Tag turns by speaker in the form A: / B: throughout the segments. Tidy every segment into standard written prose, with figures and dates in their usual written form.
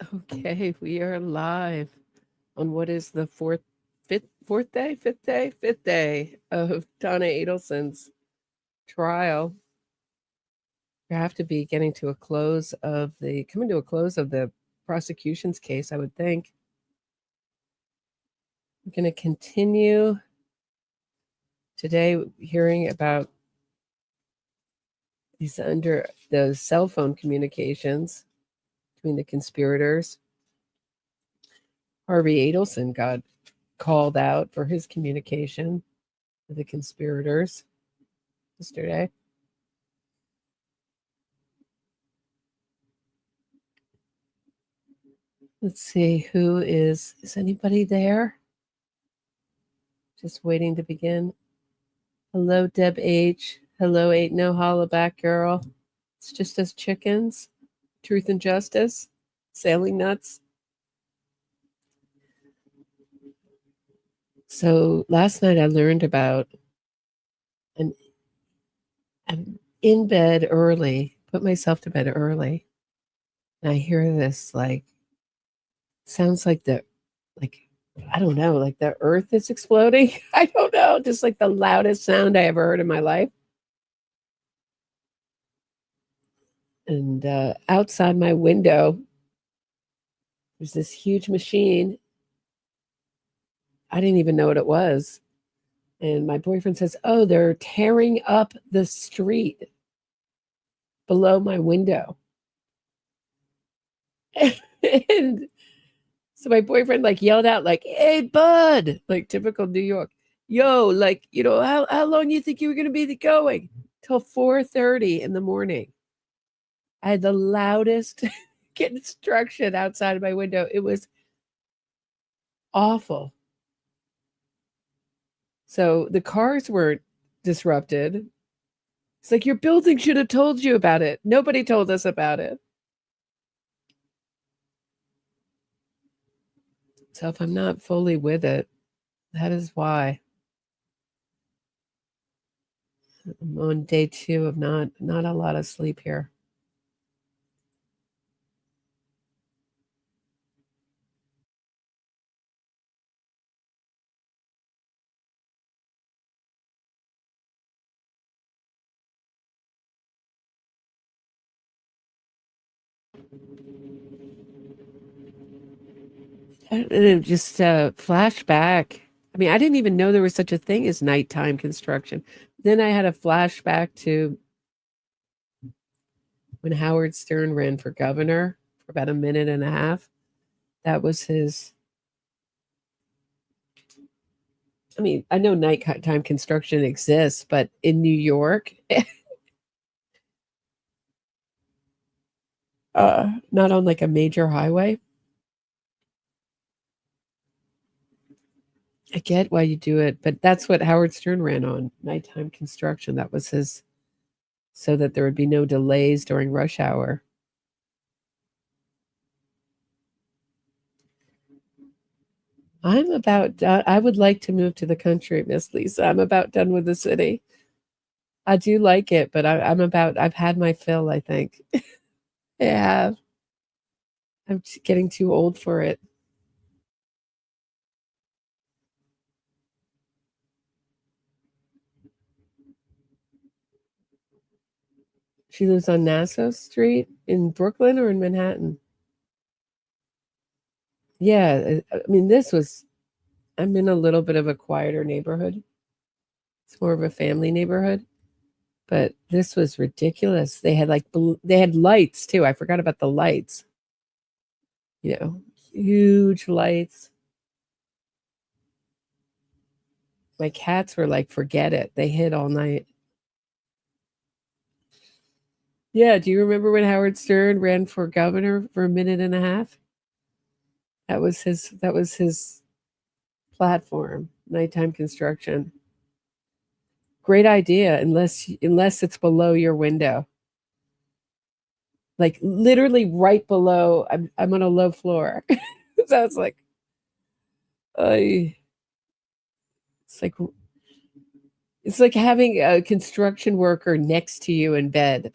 A: Okay, we are live on what is the fifth day of Donna Adelson's trial. We have to be coming to a close of the prosecution's case, I would think. We're going to continue today hearing about those cell phone communications between the conspirators. Harvey Adelson got called out for his communication with the conspirators yesterday. Let's see, is anybody there? Just waiting to begin. Hello, Deb H. Hello, Ain't No Holla Back Girl. It's just us chickens. Truth and justice. Sailing nuts. So last night I learned about I'm in bed early, put myself to bed early, and I hear this sounds like I don't know, like the earth is exploding. I don't know, just like the loudest sound I ever heard in my life. And outside my window, there's this huge machine. I didn't even know what it was. And my boyfriend says, "Oh, they're tearing up the street below my window." And so my boyfriend yelled out "Hey, bud," like typical New York. "Yo, how long do you think you were going to be going?" Till 4:30 in the morning. I had the loudest construction outside of my window. It was awful. So the cars weren't disrupted. It's like your building should have told you about it. Nobody told us about it. So if I'm not fully with it, that is why. I'm on day 2 of not a lot of sleep here. Just flashback. I mean, I didn't even know there was such a thing as nighttime construction. Then I had a flashback to when Howard Stern ran for governor for about a minute and a half. That was his. I mean, I know nighttime construction exists, but in New York, not on a major highway. I get why you do it, but that's what Howard Stern ran on, nighttime construction. That was his, so that there would be no delays during rush hour. I'm about done. I would like to move to the country, Miss Lisa. I'm about done with the city. I do like it, but I've had my fill, I think. Yeah. I'm getting too old for it. She lives on Nassau Street in Brooklyn or in Manhattan? Yeah. I mean, I'm in a little bit of a quieter neighborhood. It's more of a family neighborhood. But this was ridiculous. They had they had lights too. I forgot about the lights. Huge lights. My cats were like, forget it. They hid all night. Yeah, do you remember when Howard Stern ran for governor for a minute and a half? That was his platform, nighttime construction. Great idea, unless it's below your window. Like literally right below. I'm on a low floor. So it's like it's like it's like having a construction worker next to you in bed.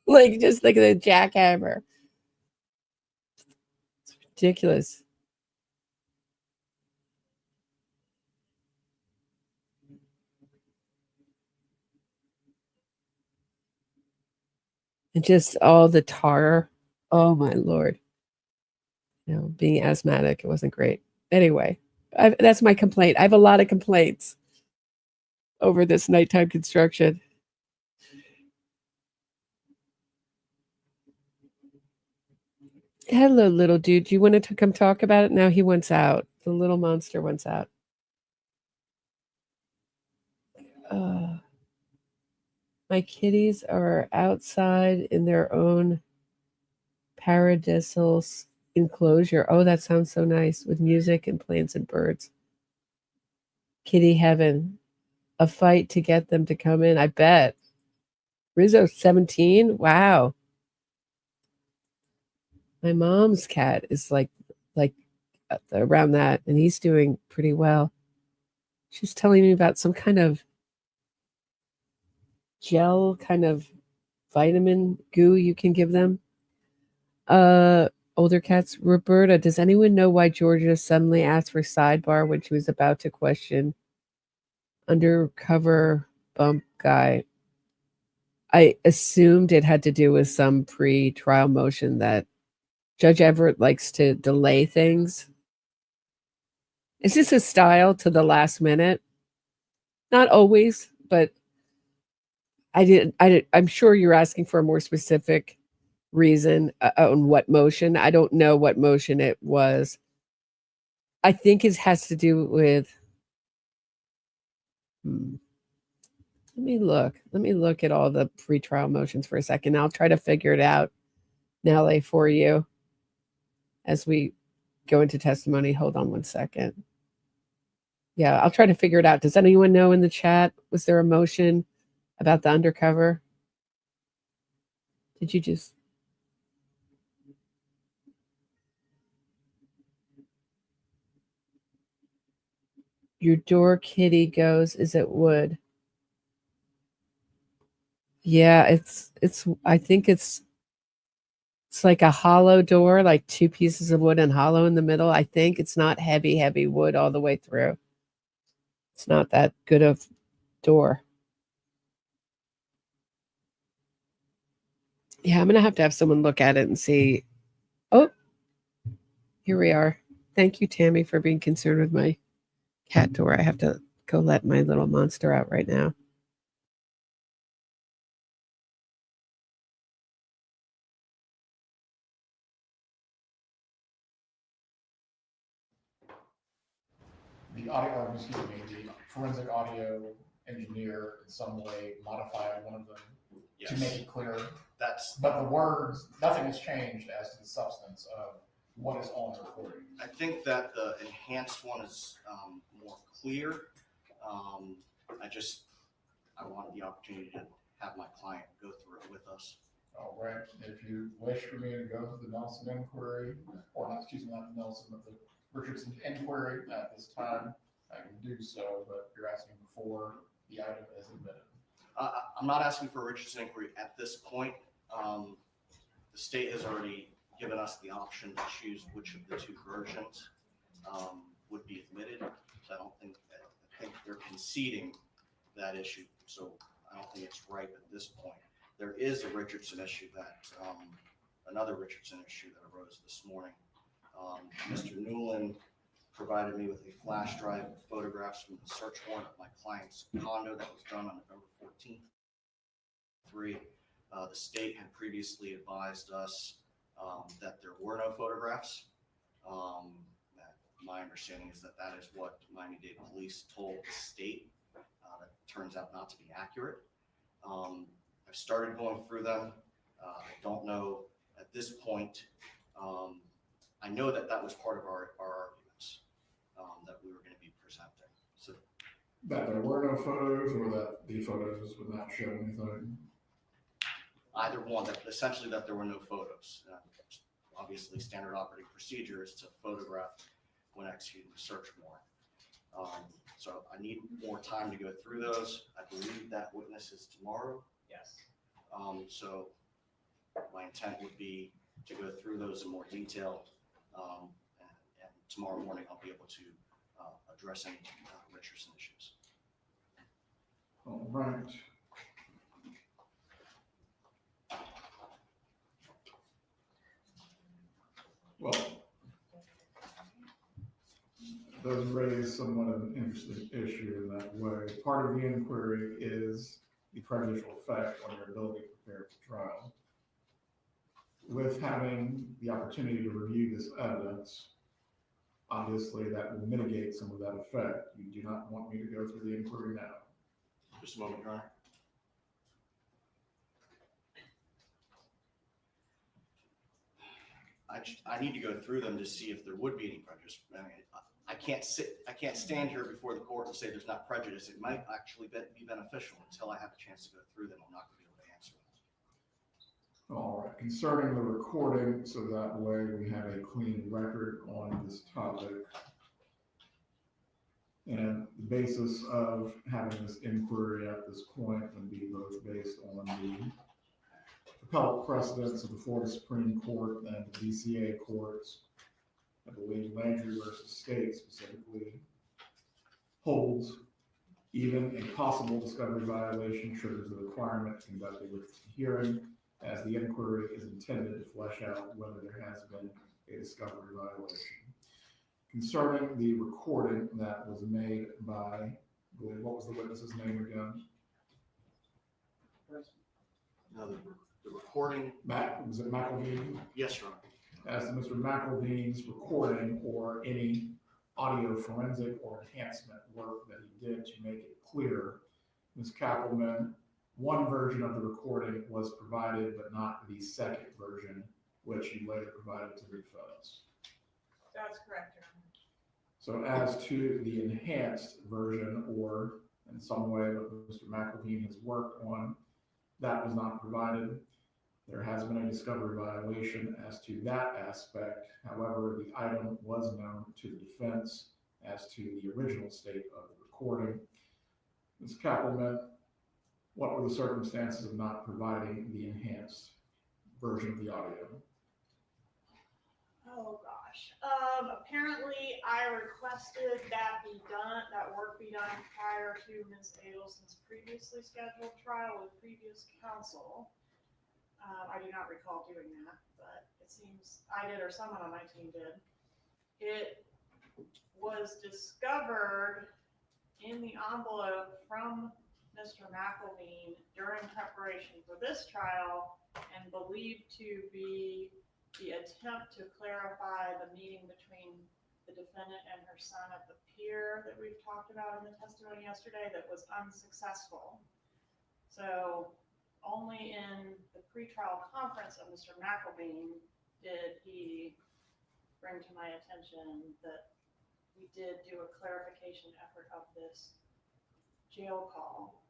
A: Like just like a jackhammer. Ridiculous. And just all the tar. Oh my Lord. You know, being asthmatic, it wasn't great. Anyway, that's my complaint. I have a lot of complaints over this nighttime construction. Hello, little dude. You wanted to come talk about it? Now he wants out. The little monster wants out. My kitties are outside in their own paradisal enclosure. Oh, that sounds so nice with music and plants and birds. Kitty heaven. A fight to get them to come in, I bet. Rizzo 17? Wow. My mom's cat is like around that, and he's doing pretty well. She's telling me about some kind of gel, kind of vitamin goo you can give them. Older cats. Roberta, does anyone know why Georgia suddenly asked for sidebar when she was about to question undercover bump guy? I assumed it had to do with some pre-trial motion that Judge Everett likes to delay things. Is this a style to the last minute? Not always, but I'm sure you're asking for a more specific reason on what motion. I don't know what motion it was. I think it has to do with. Let me look. Let me look at all the pretrial motions for a second. I'll try to figure it out, Nellie, for you as we go into testimony. Hold on one second. Yeah, I'll try to figure it out. Does anyone know in the chat? Was there a motion about the undercover? Did you just? Your door kitty goes, is it wood? Yeah, I think it's like a hollow door, like two pieces of wood and hollow in the middle. I think it's not heavy wood all the way through. It's not that good of door. Yeah, I'm going to have someone look at it and see. Oh, here we are. Thank you, Tammy, for being concerned with my cat door. I have to go let my little monster out right now.
B: The audio, the forensic audio engineer in some way modified one of them to make it clear. But the words, nothing has changed as to the substance of what is on the recording.
C: I think that the enhanced one is more clear. I wanted the opportunity to have my client go through it with us.
B: All right. If you wish for me to go to the Nelson inquiry, or not, excuse me, not the Nelson, but the Richardson inquiry at this time, I can do so, but you're asking before the item is admitted.
C: I'm not asking for a Richardson inquiry at this point. The state has already given us the option to choose which of the two versions would be admitted. So I think they're conceding that issue. So I don't think it's right at this point. There is a Richardson issue another Richardson issue that arose this morning. Mr. Newland provided me with a flash drive of photographs from the search warrant of my client's condo that was done on November 14th. The state had previously advised us that there were no photographs. My understanding is that is what Miami-Dade police told the state. That turns out not to be accurate. I've started going through them. I don't know at this point. I know that was part of our arguments that we were going to be presenting. So
B: that there were no photos, or that the photos would not show anything?
C: Either one. That essentially that there were no photos. Obviously, standard operating procedure is to photograph when executing a search warrant. So I need more time to go through those. I believe that witness is tomorrow.
D: Yes.
C: So my intent would be to go through those in more detail And tomorrow morning, I'll be able to address any Richardson issues.
B: All right. Well, it does raise somewhat of an interesting issue in that way. Part of the inquiry is the prejudicial effect on your ability to prepare for trial. With having the opportunity to review this evidence, obviously that will mitigate some of that effect. You do not want me to go through the inquiry now.
C: Just a moment, Your Honor. I need to go through them to see if there would be any prejudice. I mean, I can't stand here before the court and say there's not prejudice. It might actually be beneficial. Until I have a chance to go through them, I'm not going to be able to answer that.
B: All right, concerning the recording, so that way we have a clean record on this topic. And the basis of having this inquiry at this point would be both based on the appellate precedents of the Florida Supreme Court and the DCA courts. I believe Landry versus State specifically holds even a possible discovery violation triggers the requirement to conduct a witness hearing, as the inquiry is intended to flesh out whether there has been a discovery violation. Concerning the recording that was made by, I believe, what was the witness's name again?
C: No, the recording.
B: Was it McElveen?
C: Yes, Your Honor.
B: As to Mr. McElveen's recording or any audio forensic or enhancement work that he did to make it clear, Ms. Kappelman, one version of the recording was provided, but not the second version, which he later provided to the defense.
D: That's correct, Your Honor.
B: So as to the enhanced version, or in some way that Mr. McElveen has worked on, that was not provided. There has been a discovery violation as to that aspect. However, the item was known to the defense as to the original state of the recording. Ms. Kappelman, what were the circumstances of not providing the enhanced version of the audio?
D: Oh gosh. Apparently I requested that work be done prior to Ms. Adelson's previously scheduled trial with previous counsel. I do not recall doing that, but it seems I did or someone on my team did. It was discovered in the envelope from Mr. McElveen during preparation for this trial and believed to be the attempt to clarify the meeting between the defendant and her son at the pier that we've talked about in the testimony yesterday that was unsuccessful. So only in the pretrial conference of Mr. McElveen did he bring to my attention that we did do a clarification effort of this jail call.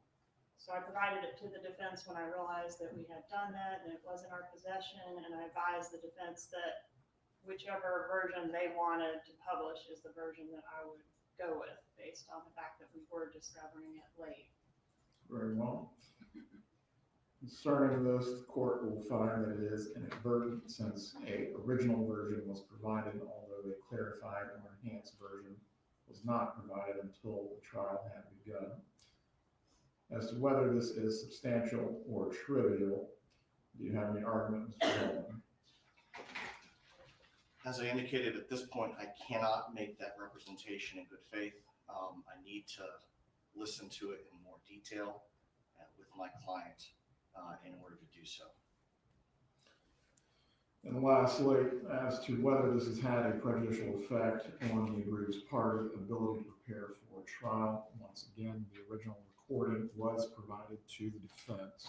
D: So I provided it to the defense when I realized that we had done that and it was in our possession, and I advised the defense that whichever version they wanted to publish is the version that I would go with based on the fact that we were discovering it late.
B: Very well. Concerning this, the court will find that it is inadvertent since an original version was provided, although a clarified or enhanced version was not provided until the trial had begun. As to whether this is substantial or trivial, do you have any argument, Mr. Baldwin?
C: As I indicated, at this point, I cannot make that representation in good faith. I need to listen to it in more detail with my client in order to do so.
B: And lastly, as to whether this has had a prejudicial effect on the aggrieved party's ability to prepare for a trial, once again, the original recording was provided to the defense.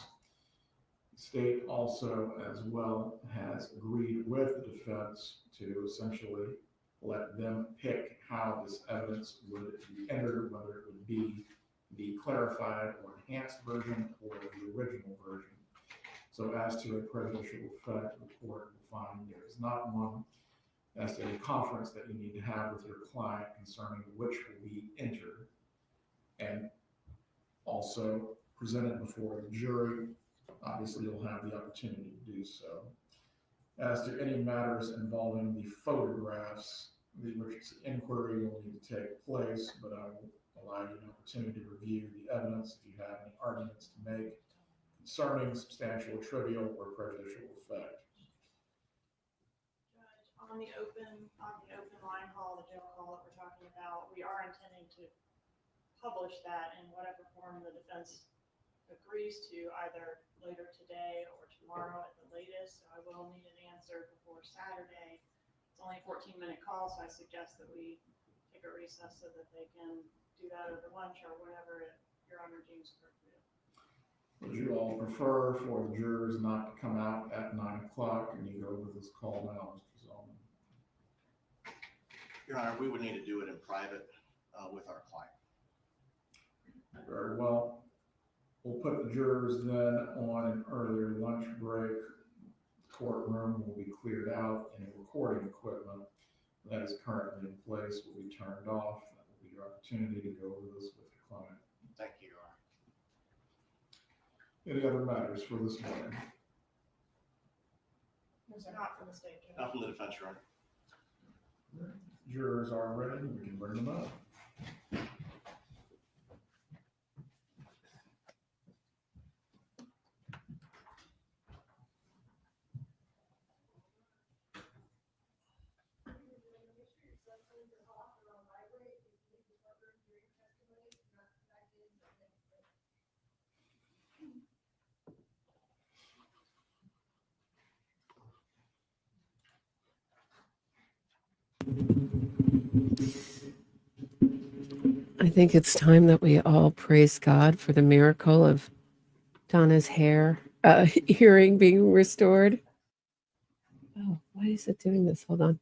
B: The state also, as well, has agreed with the defense to essentially let them pick how this evidence would be entered, whether it would be the clarified or enhanced version or the original version. So as to a prejudicial effect, the court will find there is not one. As to a conference that you need to have with your client concerning which will be entered and also presented before the jury, obviously you'll have the opportunity to do so. as to any matters involving the photographs, which inquiry will need to take place, but I will allow you an opportunity to review the evidence if you have any arguments to make concerning substantial, trivial, or prejudicial effect.
D: Judge, on the open line call, the jail call that we're talking about, we are intending to publish that in whatever form the defense agrees to, either later today or tomorrow at the latest. So I will need an answer before Saturday. It's only a 14-minute call, so I suggest that we take a recess so that they can do that over lunch or whatever your honor deems appropriate.
B: Would you all prefer for the jurors not to come out at 9 o'clock and you go over this call now, Mr. Zellman?
C: Your Honor, we would need to do it in private with our client.
B: Very well. We'll put the jurors then on an earlier lunch break. The courtroom will be cleared out and a recording equipment that is currently in place will be turned off. That will be your opportunity to go over this with your client.
C: Thank you, Your Honor.
B: Any other matters for this morning?
D: Not from the state judge.
C: Not from the defense, Your Honor.
B: Jurors are ready. We can bring them up.
A: I think it's time that we all praise God for the miracle of Donna's hearing being restored. Oh, why is it doing this? Hold on.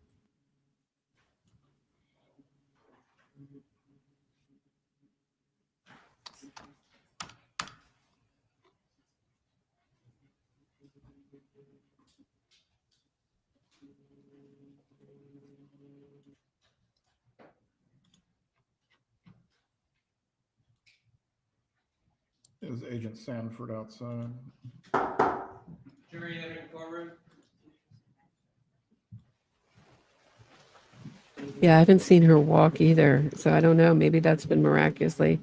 B: Is Agent Sanford outside?
E: Jury entering courtroom.
A: Yeah, I haven't seen her walk either, so I don't know. Maybe that's been miraculously.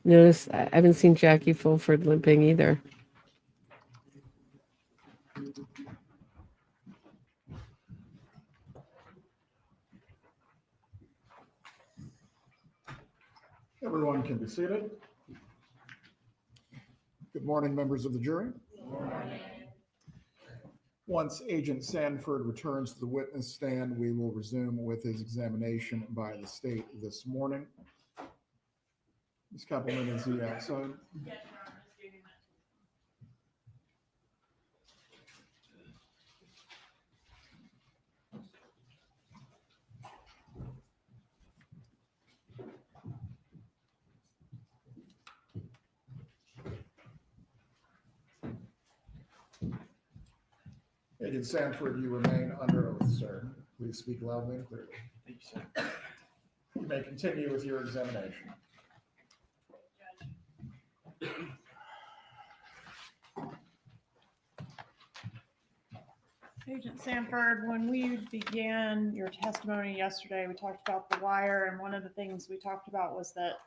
A: Notice I haven't seen Jackie Fulford limping either.
B: Everyone can be seated. Good morning, members of the jury. Good morning. Once Agent Sanford returns to the witness stand, we will resume with his examination by the state this morning. Ms. Kappelman, is he outside?
D: Yes, Your Honor, just giving that to you.
B: Agent Sanford, you remain under oath, sir. Please speak loudly and clearly.
E: Thank you, sir.
B: You may continue with your examination.
D: Agent Sanford, when we began your testimony yesterday, we talked about the wire, and one of the things we talked about was that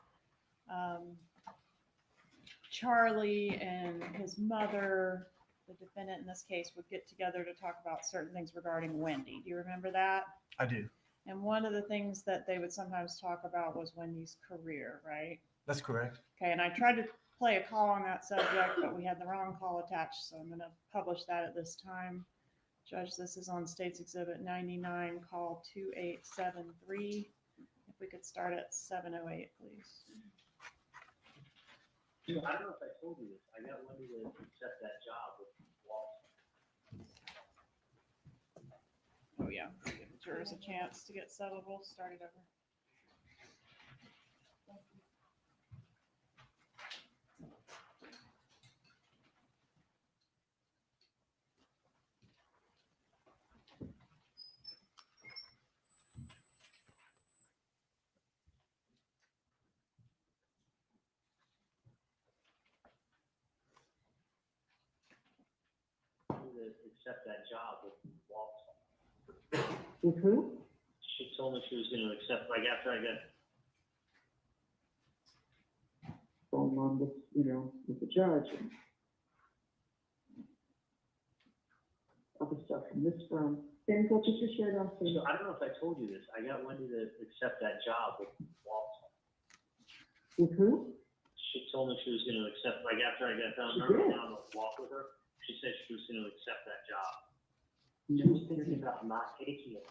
D: Charlie and his mother, the defendant in this case, would get together to talk about certain things regarding Wendi. Do you remember that?
E: I do.
D: And one of the things that they would sometimes talk about was Wendi's career, right?
E: That's correct.
D: Okay, and I tried to play a call on that subject, but we had the wrong call attached, so I'm going to publish that at this time. Judge, this is on State's Exhibit 99, call 2873. If we could start at 7:08, please.
F: I don't know if I told you this. I got Wendi to accept that job with Wall.
D: Oh, yeah. Give the jurors a chance to get settled. We'll start it over.
F: The accept that job with Walt.
E: With who?
F: She told me she was gonna accept, like, after I got,
E: Going on with, with the judge and other stuff from this firm. Then go to your shirt off.
F: so I don't know if I told you this, I got Wendi to accept that job with Walt.
E: With who?
F: She told me she was gonna accept, like, after I got done,
E: She
F: remember
E: did.
F: down the walk with her, she said she was gonna accept that job.
E: No,
F: She was thinking about not taking it.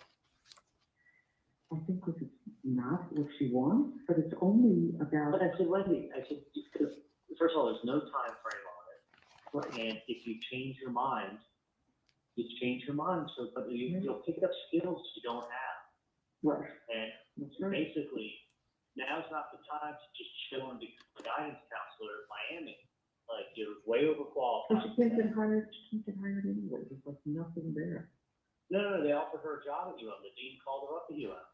E: I think this is not what she wants, but it's only about.
F: But I said, Wendi, because, first of all, there's no time frame on it. And if you change your mind, you change your mind, so, but you'll pick up skills you don't have.
E: Right.
F: And
E: That's right.
F: basically, now's not the time to just chill and become a guidance counselor in Miami. Like, you're way
E: But
F: overqualified.
E: she can't get hired. She can't get hired anyway. There's like nothing there.
F: No, they offered her a job at UM. The dean called her up at UM.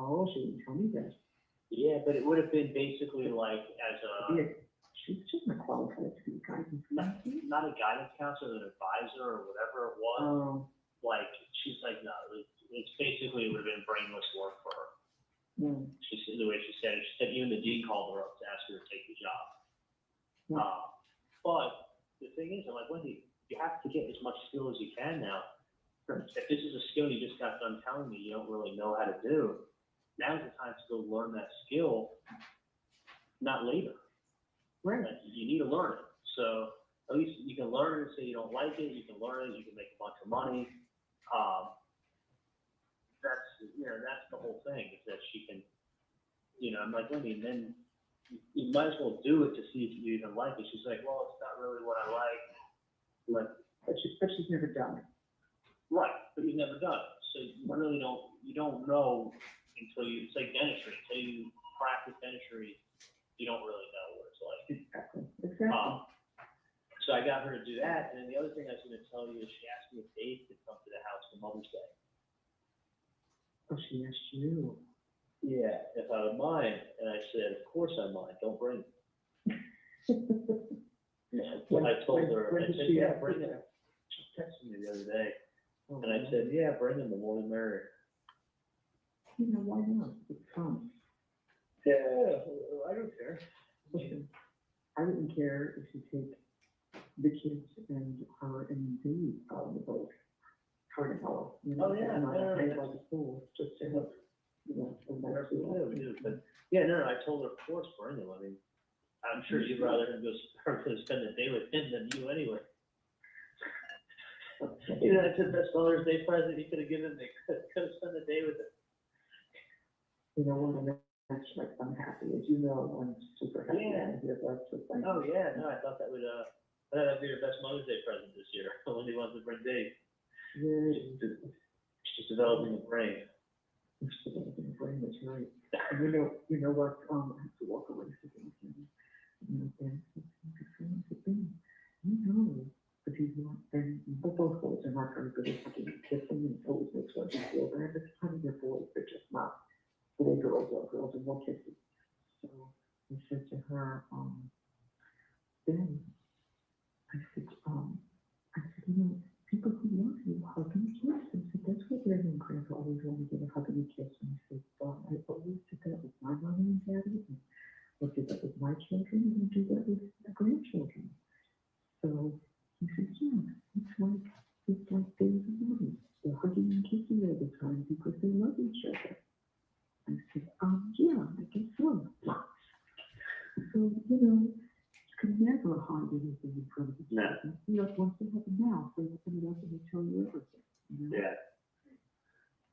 E: Oh, she didn't tell me that.
F: Yeah, but it would have been basically like as a,
E: She's not qualified to be a guidance counselor.
F: not a guidance counselor, an advisor or whatever it was.
E: Oh,
F: Like, she's like, no, it's basically it would have been brainless work for her.
E: no.
F: She said, the way she said it, she said even the dean called her up to ask her to take the job.
E: Yeah.
F: But the thing is, I'm like, Wendi, you have to get as much skill as you can now. If this is a skill you just got done telling me you don't really know how to do, now's the time to go learn that skill, not later.
E: Right.
F: Like, you need to learn it. So at least you can learn it and say you don't like it, you can learn it, you can make a bunch of money. That's the whole thing, is that she can, I'm like, Wendi, and then you might as well do it to see if you even like it. She's like, well, it's not really what I like. Like,
E: But she's never done it.
F: right, but you've never done it. So you really don't know until it's like dentistry. Until you practice dentistry, you don't really know what it's like.
E: Exactly. Exactly.
F: So I got her to do that, and then the other thing I was gonna tell you is she asked me if Dave could come to the house for Mother's Day.
E: Oh, she asked you.
F: Yeah, if I would mind, and I said, of course I mind, don't bring him. I told her, I said, yeah, bring him. She texted me the other day,
E: Oh,
F: and I said, yeah, bring him, the more the merrier.
E: Why not? It's fun.
F: Yeah, I don't care.
E: Listen, I wouldn't care if you take the kids and her and Dave out on the boat. Her and her.
F: Oh, yeah,
E: Not
F: yeah,
E: pay
F: yeah.
E: by the pool, just to have,
F: We do, but, yeah, no, I told her, of course, bring him. I mean, I'm sure you'd rather him her to spend the day with him than you anyway. That's the best Mother's Day present you could have given me. Could have spent the day with him.
E: You know what, I'm actually, I'm happy, as you know, I'm super happy.
F: Yeah.
E: I'm here, that's what I.
F: Oh, yeah, no, I thought that'd be your best Mother's Day present this year, when he wants to bring Dave.
E: Yeah.
F: She's developing a brain.
E: We're still in the brain, that's right. And you know what, I have to walk away from things, and good friends have been, but he's not, and both boys are not very good at fucking kissing, and it always makes one feel bad, it's kind of their boys, they're just not, boy, girls are more kissing. So I said to her, then, I said, people who love you hug and kiss. I said, that's what Grandma and Grandpa always wanted to get a hug and a kiss. And I said, I always did that with my mommy and daddy. And I did that with my children, and I do that with the grandchildren. So he said, yeah, it's like Dave and Mommy. They're hugging and kissing all the time because they love each other. I said, yeah, I guess so. So, you can never hide anything in front of the
F: No.
E: children. Once they have a mouth, they open it up and they tell you everything.
F: Yeah.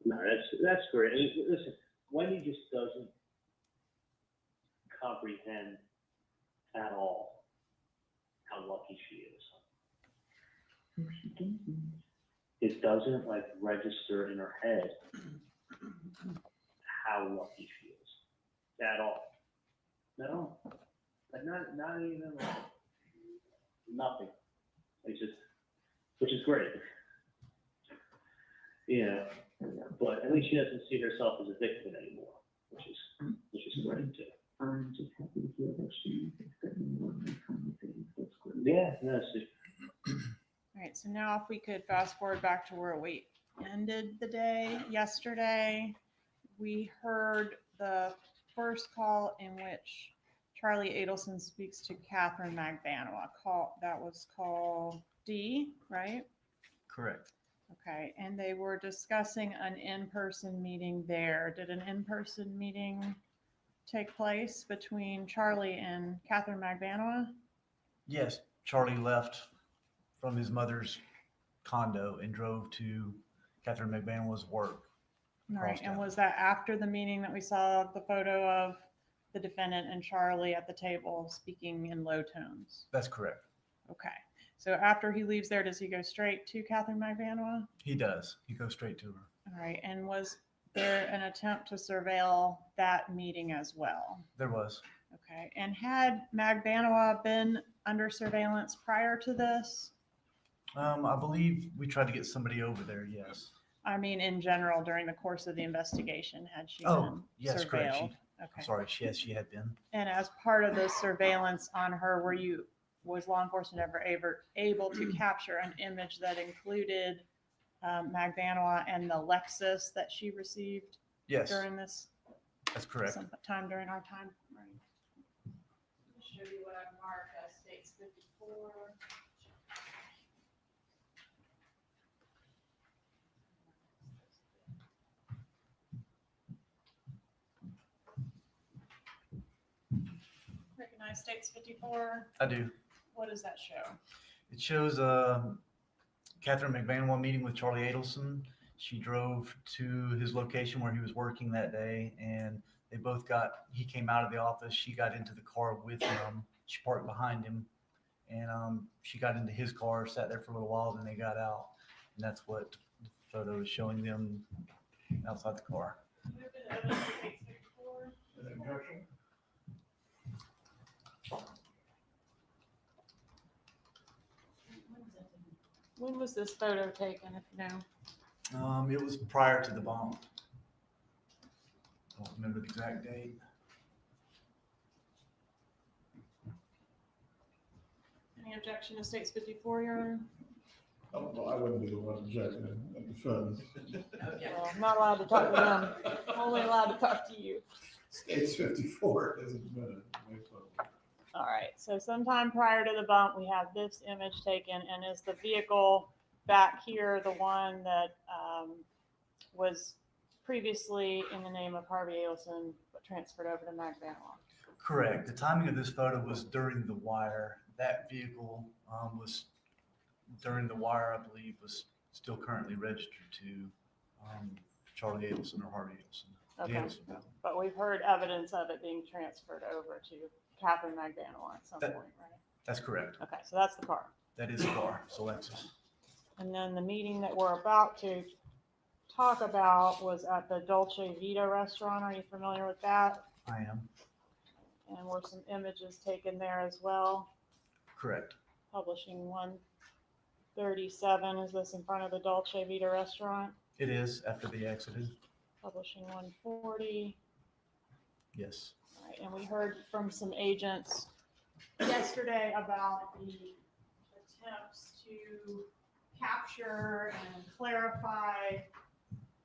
F: No, that's great. I mean, listen, Wendi just doesn't comprehend at all how lucky she is.
E: No, she doesn't.
F: It doesn't register in her head how lucky she is at all. No, not even nothing. It's just, which is great. But at least she doesn't see herself as a victim anymore, which is great too.
E: I'm just happy to hear that she is spending more of her time with things. That's great.
F: Yeah, no, it's just,
G: All right,
D: right, so now if we could fast forward back to where we ended the day yesterday, we heard the first call in which Charlie Adelson speaks to Katherine Magbanua. That was call D, right?
G: Correct.
D: Okay, and they were discussing an in-person meeting there. Did an in-person meeting take place between Charlie and Katherine Magbanua?
G: Yes, Charlie left from his mother's condo and drove to Katherine Magbanua's work.
D: All right,
G: across
D: and
G: town.
D: was that after the meeting that we saw the photo of the defendant and Charlie at the table speaking in low tones?
G: That's correct.
D: Okay, so after he leaves there, does he go straight to Katherine Magbanua?
G: He does. He goes straight to her.
D: All right, and was there an attempt to surveil that meeting as well?
G: There was.
D: Okay, and had Magbanua been under surveillance prior to this?
G: I believe we tried to get somebody over there. Yes.
D: I mean, in general, during the course of the investigation, had she
G: Oh,
D: been
G: yes, correct.
D: surveilled?
G: I'm
D: Okay.
G: sorry. Yes, she had been.
D: And as part of the surveillance on her, was law enforcement ever able to capture an image that included Magbanua and the Lexus that she received
G: Yes,
D: during this
G: that's correct.
D: sometime during our time? Right. Show you what I marked as States 54. Recognize States 54.
G: I do.
D: What does that show?
G: It shows Katherine Magbanua meeting with Charlie Adelson. She drove to his location where he was working that day, and they both he came out of the office. She got into the car with him. She parked behind him, and she got into his car, sat there for a little while, then they got out. And that's what the photo is showing them outside the car.
D: When was this photo taken, if you know?
G: It was prior to the bomb. I don't remember the exact date.
D: Any objection to States 54, Your Honor?
B: Oh, well, I wouldn't be the one objecting at the funds.
D: Well, I'm not allowed to talk to them. I'm only allowed to talk to you.
B: States 54 isn't admitted.
D: All right, so sometime prior to the bump, we have this image taken, and is the vehicle back here the one that was previously in the name of Harvey Adelson, but transferred over to Magbanua?
G: Correct. The timing of this photo was during the wire. That vehicle was during the wire, I believe, was still currently registered to Charlie Adelson or Harvey Adelson.
D: Okay,
G: The Adelson family.
D: but we've heard evidence of it being transferred over to Katherine Magbanua at some
G: That-
D: point, right?
G: That's correct.
D: Okay, so that's the car.
G: That is a car. It's a Lexus.
D: And then the meeting that we're about to talk about was at the Dolce Vita restaurant. Are you familiar with that?
G: I am.
D: And were some images taken there as well?
G: Correct.
D: Publishing 137, is this in front of the Dolce Vita restaurant?
G: It is after they exited.
D: Publishing 140.
G: Yes.
D: All right, and we heard from some agents yesterday about the attempts to capture and clarify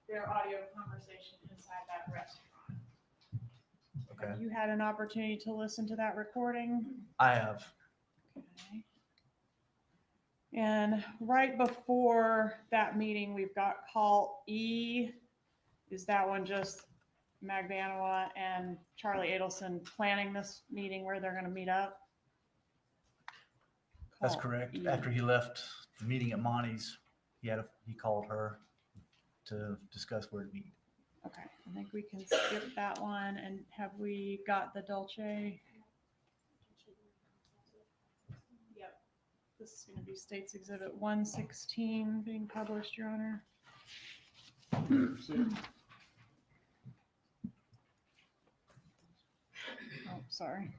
D: their audio conversation inside that restaurant.
G: Okay.
D: Have you had an opportunity to listen to that recording?
G: I have.
D: Okay. And right before that meeting, we've got call E. Is that one just Magbanua and Charlie Adelson planning this meeting where they're going to meet up?
G: That's
D: Call
G: correct.
D: E.
G: After he left the meeting at Monty's, he called her to discuss where to meet.
D: Okay, I think we can skip that one. And have we got the Dolce? Yep. This is going to be States Exhibit 116 being published, Your Honor. Oh, sorry.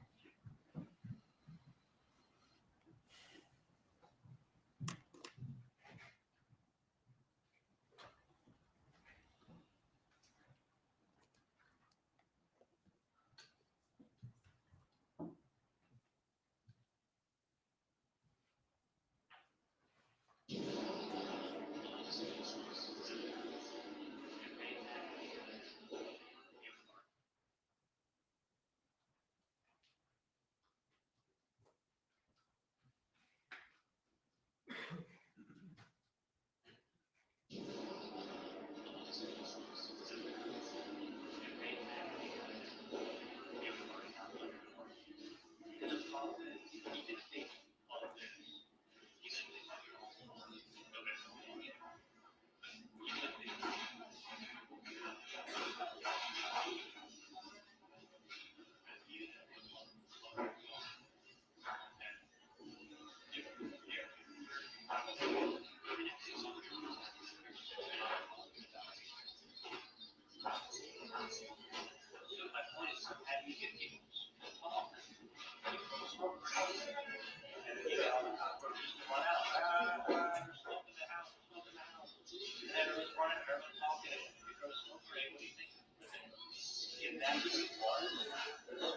F: actually was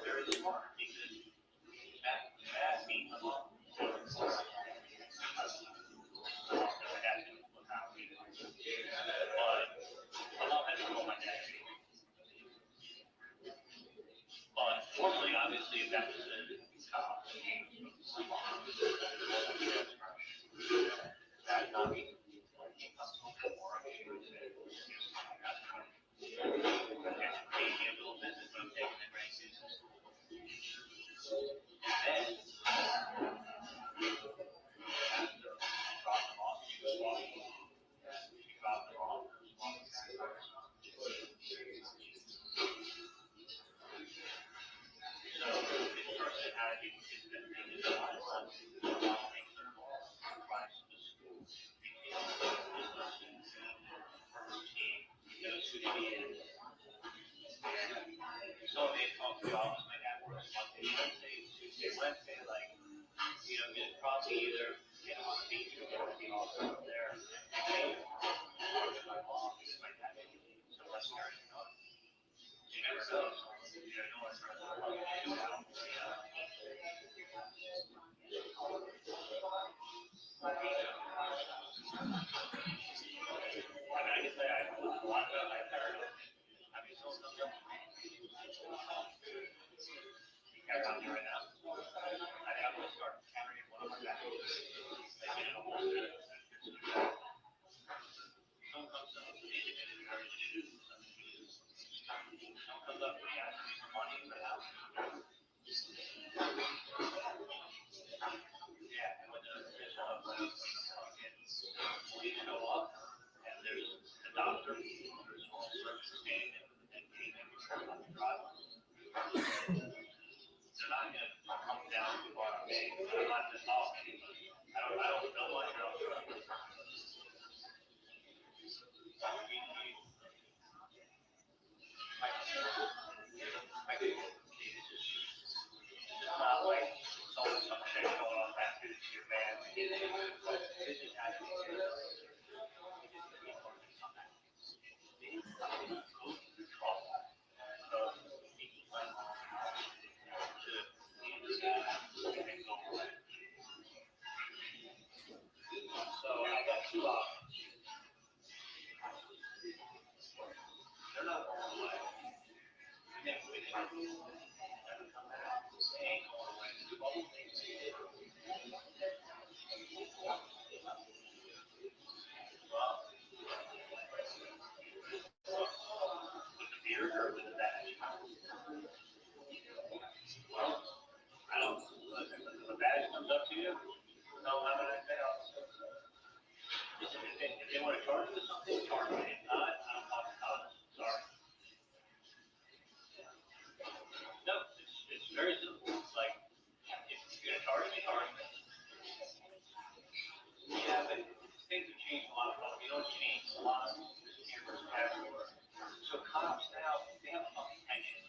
F: very smart because that means a lot. But formally, obviously, if that was a cop, that not be So they talk to the office like that works Monday, Wednesday, like, you know, it's probably either get on the beach or the office up there. My mom is like that. So let's start it on. You never know. You know what's going to do now. I mean, I can say I know a lot about my parents. I mean, so something. Around here right now, I have to start carrying one of my bags. Like, you know, some comes up with me and encourage you to do something. Some comes up with me asking me for money in the house. Yeah, and when the police show up, and there's the doctor, there's all sorts of standing and getting them on the driveway. They're not going to come down to our bay. They're not going to talk to anybody. I don't know much else. It's not like someone some shit going on back to your man. This is how you do it. So I got two options. They're not going away. They ain't going away. With the beard or with the badge? Well, I don't. If the badge comes up to you, tell them how many they are. If they want to charge you something, charge me. If not, I'm talking honest. Sorry. No, it's very simple. It's like, if you're going to charge me, charge me. Yeah, but things have changed a lot. You know what's changed? A lot of cameras everywhere. So cops now, they have a fucking pension.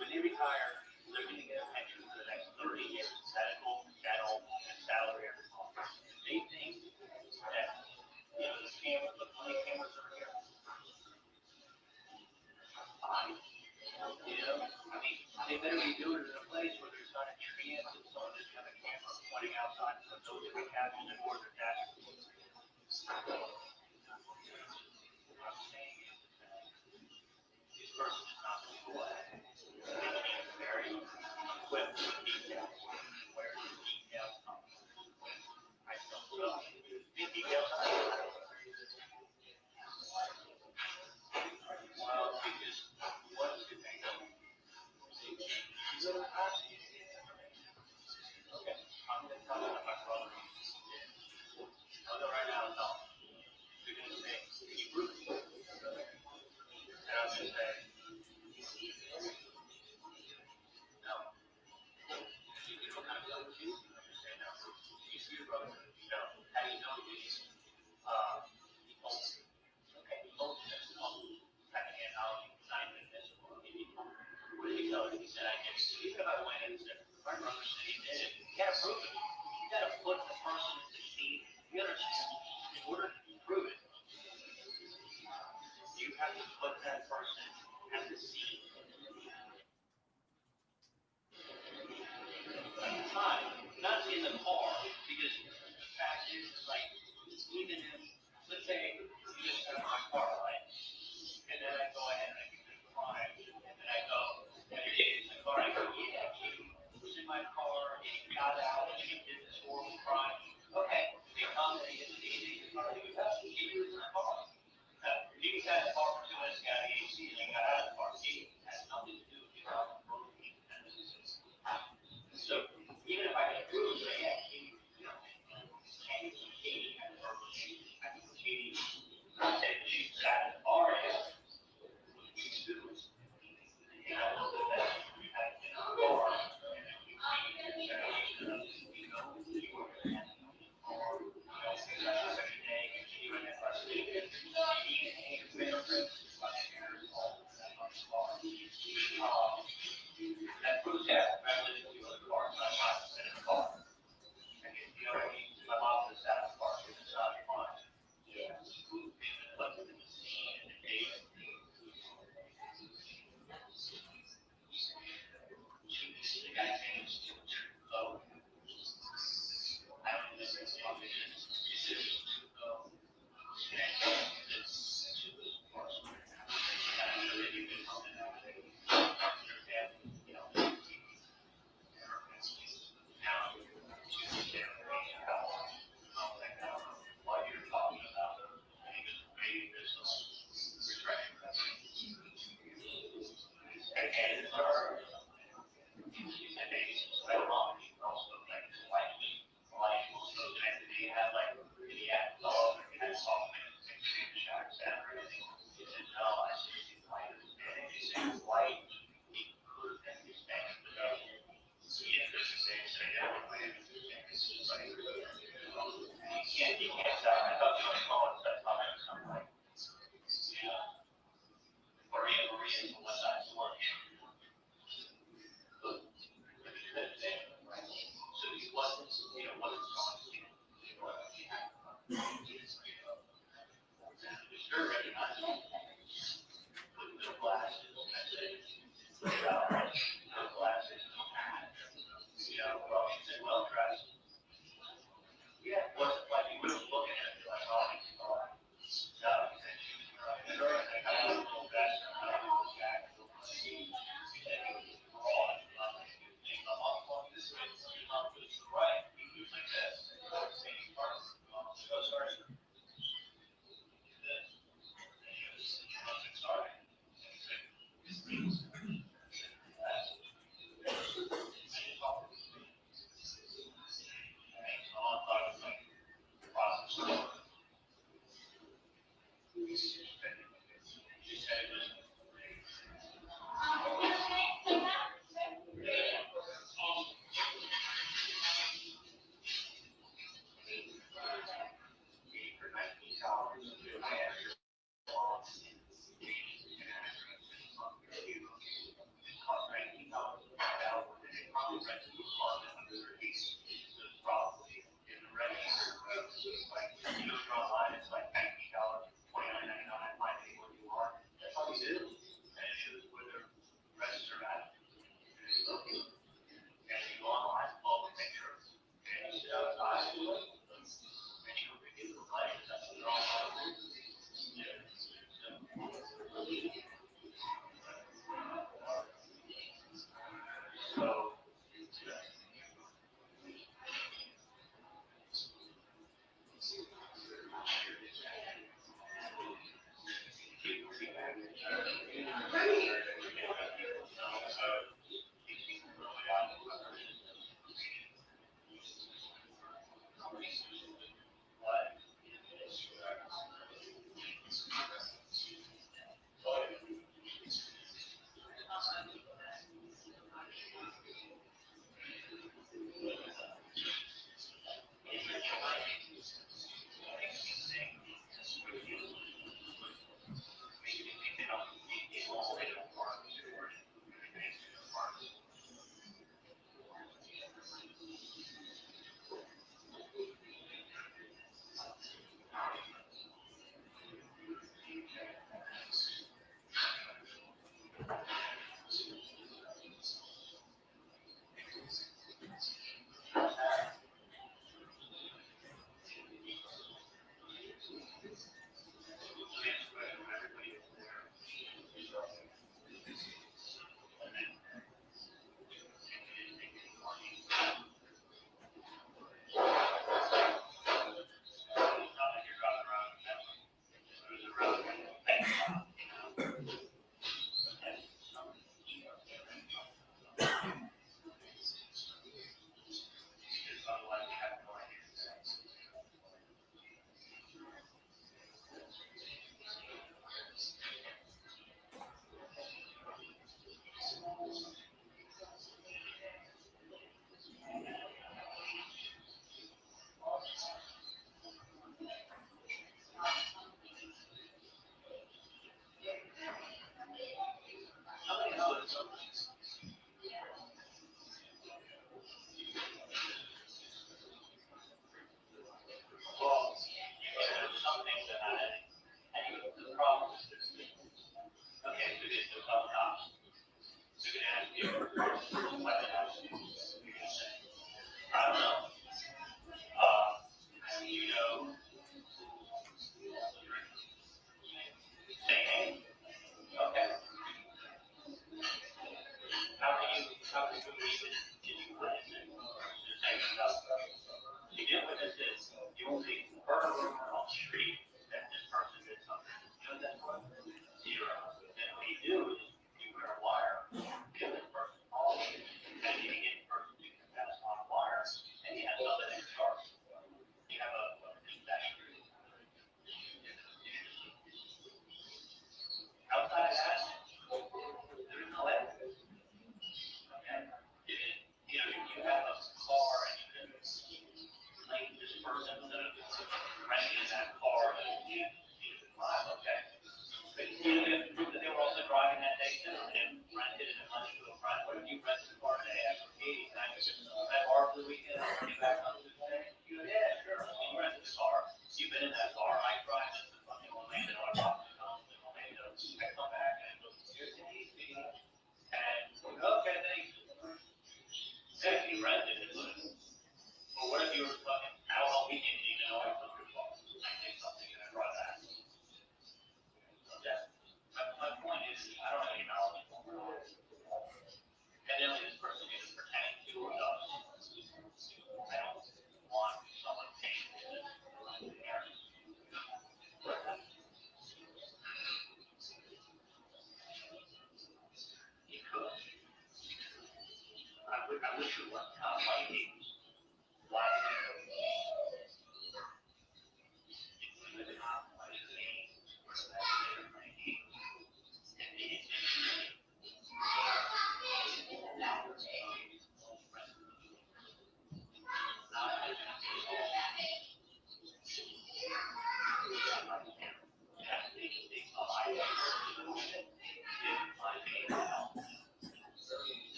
F: When they retire, they're going to get a pension for the next 30 years. Medical, dental, and salary every month. They think that, you know, the cameras, the money cameras are here. Fine. You know, I mean, they better be doing it in a place where there's not a chance that someone just got a camera pointing outside so those that are captured and where they're captured. What I'm saying is that this person is not going away. They came very equipped with details. Where the details come from. I don't know. The details come from. Well, because what is the thing? You go to the house. Okay, I'm going to tell you what my brother used to do. I'll go right now, no. You're going to say, can you prove it? And I'm going to say, no. You know what kind of gun it is? I'm going to say, no. You see your brother? No. How do you know these? He told me. Okay, he told me this. Secondhand knowledge, not even this. What did he tell you? He said, I did. Even if I went in and said, my brother said he did it, you can't prove it. You got to put the person in the scene. You understand? In order to prove it, you have to put that person at the scene. my car, and he got out, and he did this horrible crime. Okay, they come and they investigate, he was in the car. He was at the car for 2 minutes, got the AC, and then got out of the car. He has nothing to do with the car. So even if I could prove that, yeah, Katie, you know, Katie had a verbal issue, I think Katie said she sat in the bar, and she was, you know, that we had in our bar, and then we you know, you were in the bar, you know, second day, she went in first day, that proves that I live in the car, so I'm not in the car. And you know, my mom was out of the car, it's not fun. Yeah. But the scene and the date. The guy changed to low. I don't know this is television. This is low.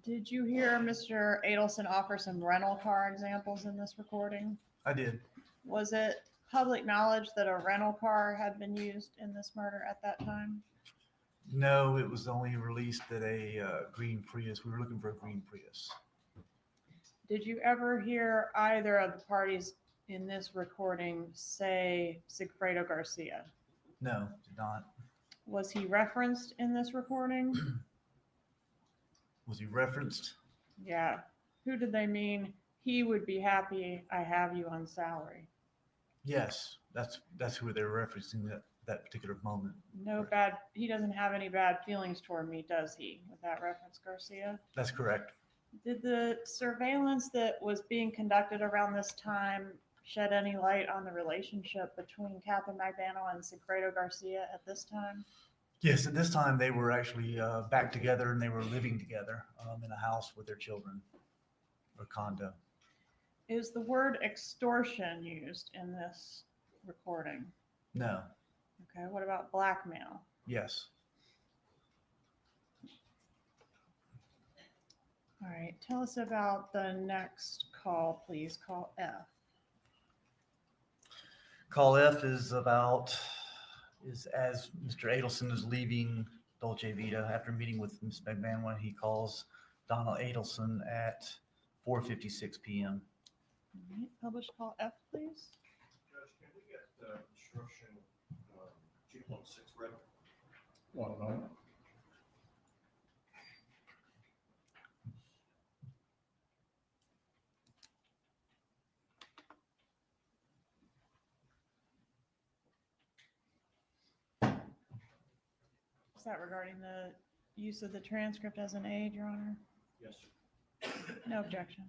D: Did you hear Mr. Adelson offer some rental car examples in this recording?
G: I did.
D: Was it public knowledge that a rental car had been used in this murder at that time?
G: No, it was only released at a green Prius. We were looking for a green Prius.
D: Did you ever hear either of the parties in this recording say Sigfredo Garcia?
G: No, did not.
D: Was he referenced in this recording?
G: Was he referenced?
D: Yeah. Who did they mean? He would be happy I have you on salary.
G: Yes, that's who they were referencing that particular moment.
D: No bad, he doesn't have any bad feelings toward me, does he? With that reference, Garcia?
G: That's correct.
D: Did the surveillance that was being conducted around this time shed any light on the relationship between Katherine Magbanua and Sigfredo Garcia at this time?
G: Yes, at this time they were actually back together and they were living together in a house with their children or condo.
D: Is the word extortion used in this recording?
G: No.
D: Okay, what about blackmail?
G: Yes.
D: All right, tell us about the next call, please. Call F.
G: Call F is as Mr. Adelson is leaving Dolce Vita after meeting with Ms. Magbanua, he calls Donna Adelson at 4:56 p.m.
D: All right, publish call F, please.
C: Judge, can we get instruction 2.6 read?
B: One moment.
D: Is that regarding the use of the transcript as an aid, Your Honor?
C: Yes, sir.
D: No objection.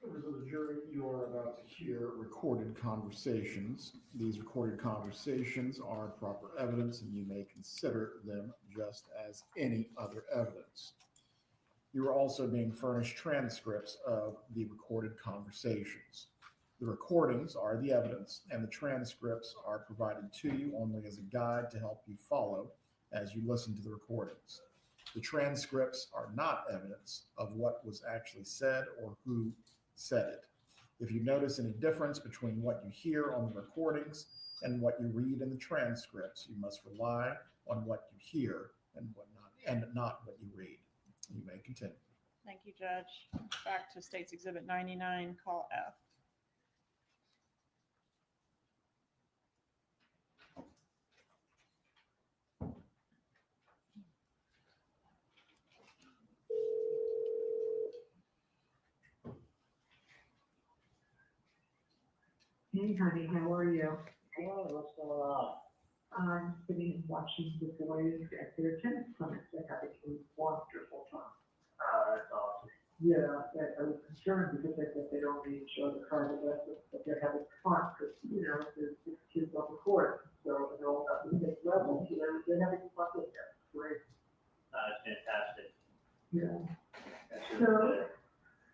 B: Members of the jury, you are about to hear recorded conversations. These recorded conversations are proper evidence and you may consider them just as any other evidence. You are also being furnished transcripts of the recorded conversations. The recordings are the evidence and the transcripts are provided to you only as a guide to help you follow as you listen to the recordings. The transcripts are not evidence of what was actually said or who said it. If you notice any difference between what you hear on the recordings and what you read in the transcripts, you must rely on what you hear and not what you read. You may continue.
D: Thank you, Judge. Back to State's Exhibit 99, call F.
E: Hey, honey, how are you?
F: Hey, what's going on?
E: I'm sitting and watching the boys at their tennis clinics. They're having a wonderful time.
F: Oh, that's awesome.
E: Yeah, I was concerned because I thought they'd only show the private lessons, but they're having fun because, you know, there's 6 kids on the court. So they're all at the same level. So they're having fun with that. Great.
F: It's fantastic.
E: Yeah.
F: That's
E: So,
F: good.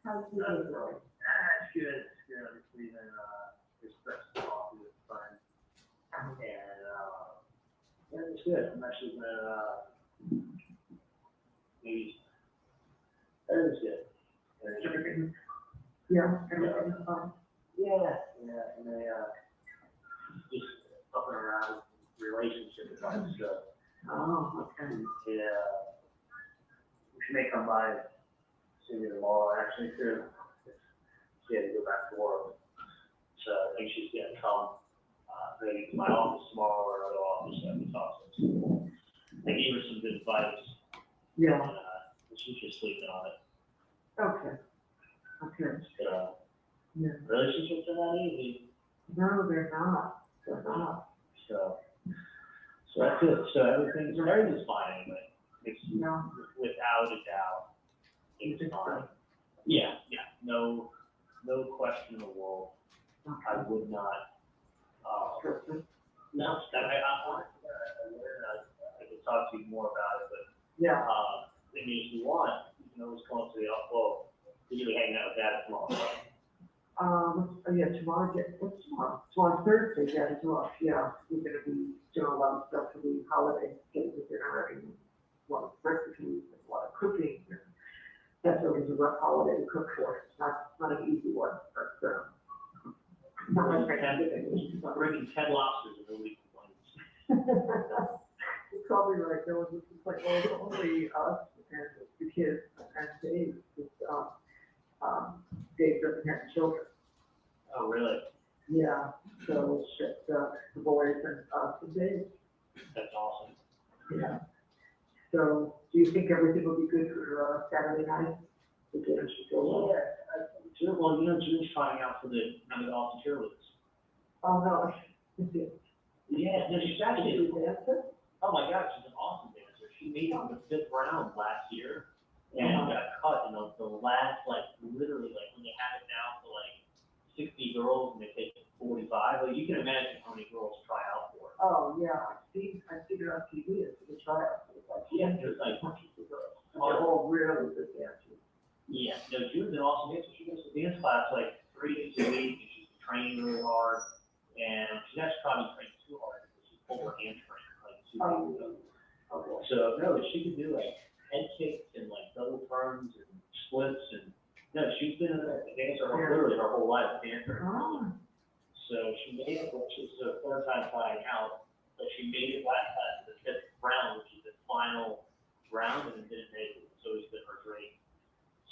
E: how's the day going?
F: It's good. It's good. I'm just leaving this breakfast coffee with a friend. And yeah, it's good. I'm actually gonna maybe everything's good.
E: Everything, yeah, everything's fine.
F: Yeah, and they just up and around relationship advice stuff.
E: Oh, okay.
F: Yeah, she may come by and see me tomorrow. Actually, too. She had to go back to work, so I think she's gonna come maybe to my office tomorrow or another office that we talked to. I gave her some good advice,
E: Yeah,
F: and she's just sleeping on it.
E: okay. Okay. Yeah.
F: Relationships are not easy.
E: No, they're not. They're not.
F: So that's it. So everything's fine anyway. It's
E: No.
F: without a doubt, it's fine. Yeah. No question in the world. I would not. No, I can talk to you more about it, but
E: Yeah.
F: I mean, if you want, you can always come up to the well. You're gonna be hanging out with Dad tomorrow, right?
E: Yeah, tomorrow, what's tomorrow? Tomorrow's Thursday, yeah, it's off, yeah. We're gonna be doing a lot of stuff for the holiday, getting the dinner ready, a lot of recipes, a lot of cooking. That's always a rough holiday to cook for. It's not an easy one, but, not my favorite.
F: Bringing 10 lobsters and nobody complains.
E: You're probably right, there was just like, well, only us and the kids and Dave, Dave doesn't have children.
F: Oh, really?
E: Yeah, so it's just, the boys and us and Dave.
F: That's awesome.
E: Yeah. So, do you think everything will be good for, Saturday night? The dinner should go well?
F: Yeah, well, Julie's trying out for the awesome cheerleaders.
E: Oh, no, is it?
F: Yeah, no, she's actually,
E: dancer?
F: oh my God, she's an awesome dancer. She made it to the 5th round last year and got cut in the last, literally, when they have it now for 60 girls and they take 45, you can imagine how many girls try out for it.
E: Oh, yeah, I've seen it on TV, it's the tryout.
F: Yeah, there's
E: girls. They're all really good dancers.
F: Yeah, no, Julie's an awesome dancer. She goes to dance class 3 days a week, and she's been training really hard. And she's actually probably trained too hard because she pulled her hamstring 2 weeks ago.
E: Okay.
F: So no, she could do head kicks and double turns and splits and no, she's been a dancer literally her whole life, dancer.
E: Oh.
F: So she made it. This is her 3rd time trying out, but she made it last time to the 5th round, which is the final round, and didn't make it. So it's been her dream.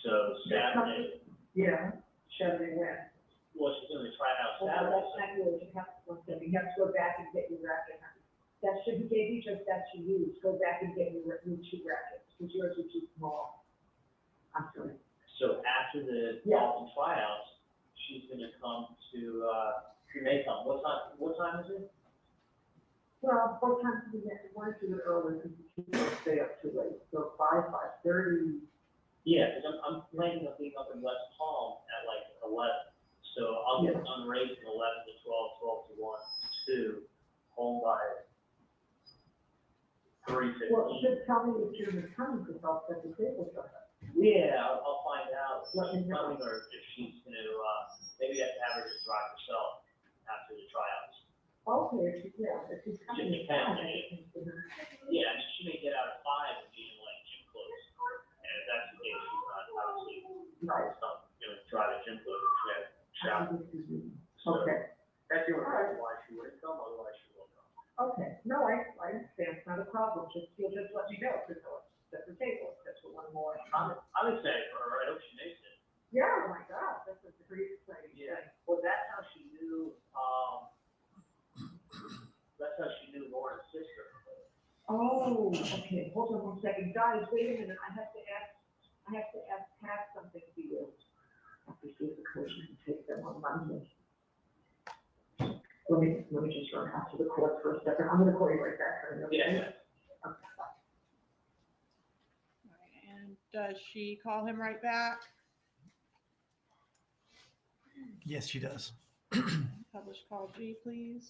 F: So Saturday.
E: Yeah, Saturday when?
F: Well, she's going to try it out
E: Oh,
F: Saturday.
E: that's not good, you have to go back and get your racket. That should be gave you just that you use, go back and get your new 2 rackets, because yours are too small. I'm sorry.
F: So after the Dalton tryouts, she's going to come to, she may come. What time is it?
E: Well, what time do we want to do it early, because you can't stay up too late, so 5:30. Yeah,
F: because I'm planning on being up in West Palm at 11. So I'll get done racing 11 to 12, 12 to 1, 2, home by 3:15.
E: Well, just tell me if you're coming, because I'll set the table for her.
F: Yeah, I'll find out if
E: Let me
F: she's
E: know.
F: coming or if she's going to, maybe I have to have her just drive herself after the tryouts.
E: Okay, yeah, if she's coming.
F: Just depends. Yeah, I mean, she may get out at 5 and be in gym clothes. And if that's the case, she's not obviously
E: Right.
F: going to try the gym clothes. She had shower.
E: Okay,
F: That's the only reason why she wouldn't come, otherwise she will come.
E: okay, no, I understand, it's not a problem, you'll just let me know, because I'll set the table, that's what one more.
F: I'm excited for her. I hope she makes it.
E: Yeah, oh my God, that's a pretty exciting
F: Yeah.
E: thing.
F: Well, that's how she knew. That's how she knew Lauren's sister.
E: Oh, okay, hold on 1 second, guys, wait a minute, I have to ask Pat something for you. I have to see if the coach can take them on Monday. Let me just run out to the court for a second, I'm gonna call you right back. Okay?
F: Yeah.
E: Okay, bye.
D: And does she call him right back?
G: Yes, she does.
D: Publish call G, please.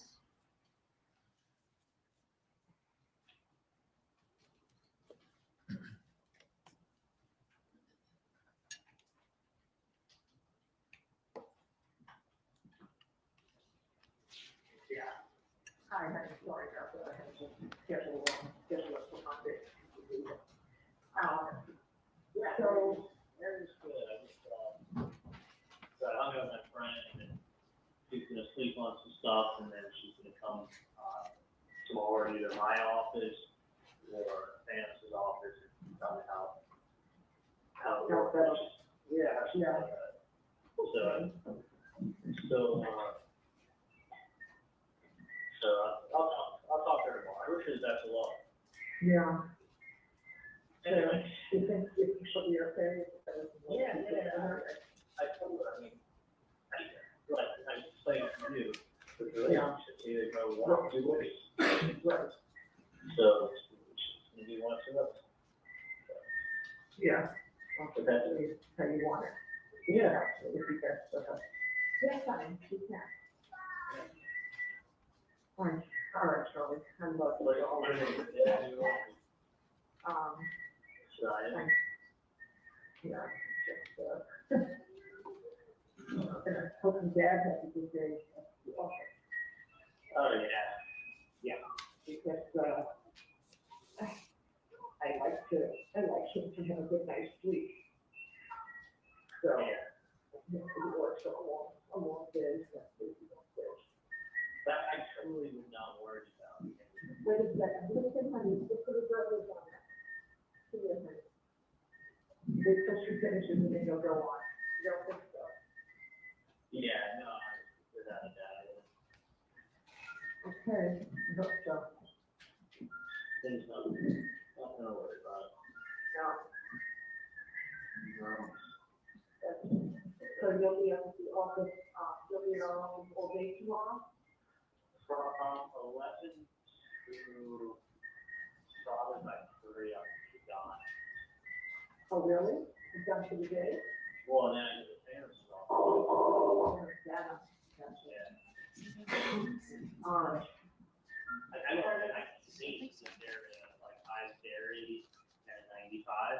E: schedule it for Monday. So,
F: That is good. So I hung out with my friend, and she's gonna sleep on some stuff, and then she's gonna come tomorrow to either my office or Thanos's office and tell me how it works. Yeah.
E: Yeah.
F: So I'll talk to her tomorrow. I wish her the best of luck.
E: yeah.
F: Anyway.
E: You think she'll be okay?
F: Yeah. I told her, I mean, I explained it to you, the relationships either go one or two ways.
E: Right.
F: So, maybe one or two of us.
E: Yeah.
F: But that's,
E: How you want it.
F: yeah.
E: Absolutely, that's, yeah, fine, you can. Fine, all right, Charlie, I'm about to go home.
F: So I,
E: Yeah, just, and I'm hoping Dad has a good day at the office,
F: oh, yeah.
E: because, I like him to have a good night's sleep. So, he works a long day, so he don't quit.
F: That I totally would not worry about.
E: Wait a second, listen, honey, just put a brother's on that. Give me a minute. Wait till she finishes and then you'll go on. You don't think so?
F: Yeah, no, without a doubt.
E: Okay, I hope so.
F: There's nothing to worry about.
E: No. So you'll be at the office, you'll be in our own all day tomorrow?
F: From 11 to probably by 3, I'll be gone.
E: Oh, really? You're done for the day?
F: Well, then I go to Thanos's office.
E: Oh, yeah, gotcha.
F: Yeah. I think they're like 5 dairy and 95.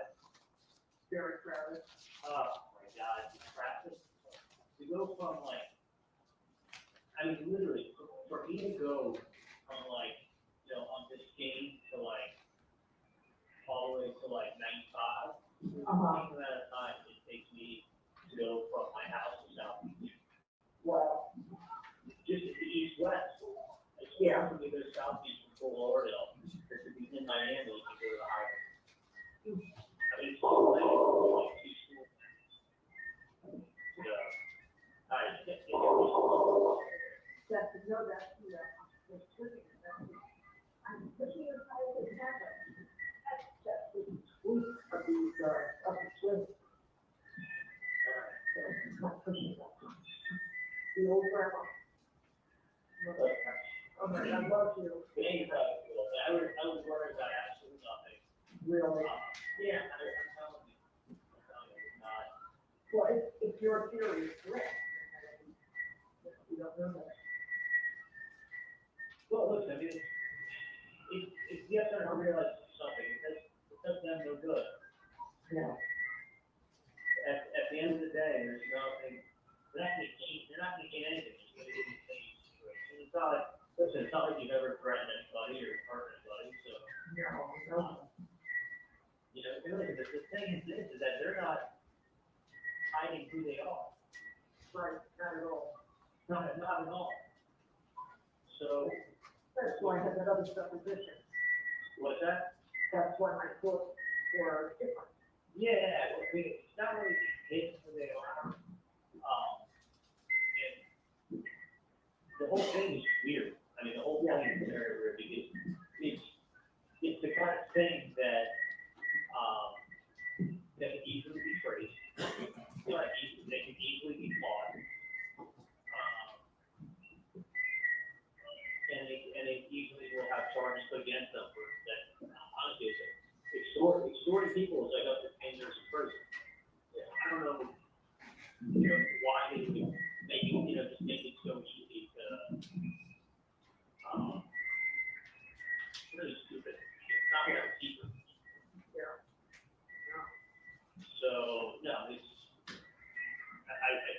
E: Very crowded.
F: Oh my God, the traffic, to go from like, I mean, literally, for me to go from like, on this game to like, all the way to like 95, the amount of time it takes me to go from my house to South Beach.
E: Wow.
F: Just the east-west.
E: Yeah.
F: To go to South Beach from Fort Lauderdale, or to be in Miami, you can go to the highway. I mean, it's all like 2 schools. So, I just
E: That's, no, that's, you know, I'm pushing it, I'm pushing it as high as it happens. That's the sweep of these, of the swing. So, I'm not pushing that. The old grandma. Oh my, I love you.
F: I was worried about absolutely nothing.
E: Really?
F: Yeah, I'm telling you, it's not.
E: Well, if your theory is correct, you don't know that.
F: Well, look, I mean, if you have to realize something, it does them no good.
E: Yeah.
F: At the end of the day, there's nothing, they're not gonna gain anything, just gonna give you the same situation. It's not like, listen, it's not like you've ever threatened anybody or hurt anybody, so.
E: No.
F: You know, really, the thing is this, is that they're not hiding who they are.
E: Right, not at all.
F: Not at all. So,
E: That's why I had that other supposition.
F: what's that?
E: That's why my thoughts were different.
F: Yeah, I mean, it's not really hidden who they are. And the whole thing is weird. I mean, the whole thing is very weird because it's the kind of thing that that can easily be traced. They can easily be caught. And they easily will have charges put against them for that. Honestly, extorting people is like up to 10 years in prison. I don't know, why they would make it, just make it so easy to, really stupid. It's not that secret.
E: Yeah.
F: So, no, I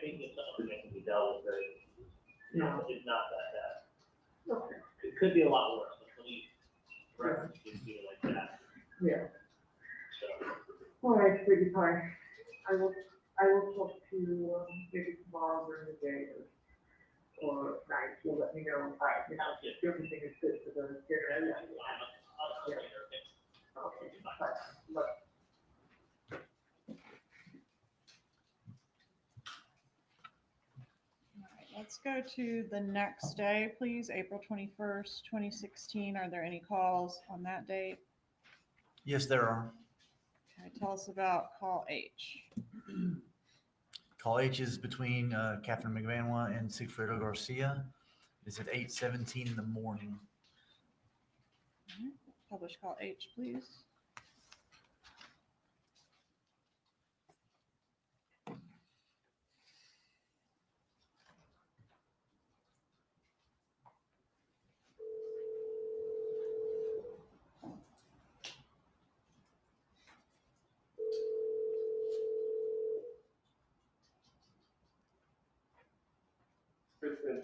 F: think it's something that can be dealt with very easily.
E: Yeah.
F: It's not that bad.
E: Okay.
F: It could be a lot worse, let me Right. Just do it like that.
E: Yeah.
F: So,
E: All right, sweetie pie. I will talk to you, maybe tomorrow during the day or night. You'll let me know. You know, if everything is good for the dinner. Yeah. Okay, bye. Bye.
D: All right, let's go to the next day, please. April 21st, 2016. Are there any calls on that date?
G: Yes, there are.
D: Okay, tell us about call H.
G: Call H is between Katherine Magbanua and Sigfredo Garcia. It's at 8:17 in the morning.
D: All right, publish call H, please.
H: Listen,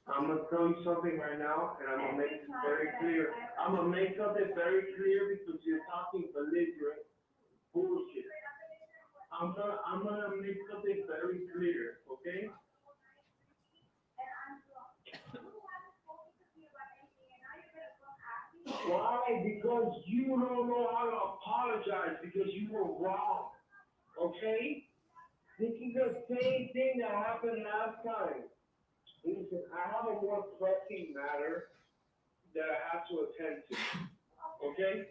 H: I'm gonna tell you something right now, and I'm gonna make it very clear. I'm gonna make something very clear because you're talking belligerent bullshit. I'm gonna make something very clear, okay? Why? Because you don't know how to apologize because you were wrong, okay? This is the same thing that happened last time. Listen, I have a more pressing matter that I have to attend to, okay?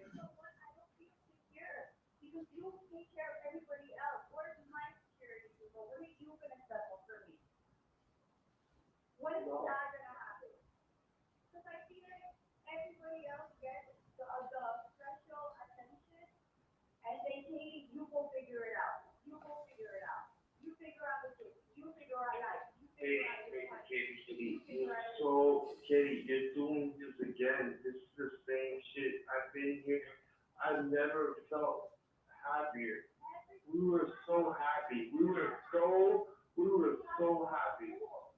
I: Because you take care of everybody else. Where's my security people? What are you gonna settle for me? What is not gonna happen? Because I feel like everybody else gets the special attention, and they say, you go figure it out. You go figure it out. You figure out the kids. You figure out life. You figure out your life.
H: Kitty, you're doing this again. This is the same shit. I've been here. I've never felt happier. We were so happy. We were so happy. Oh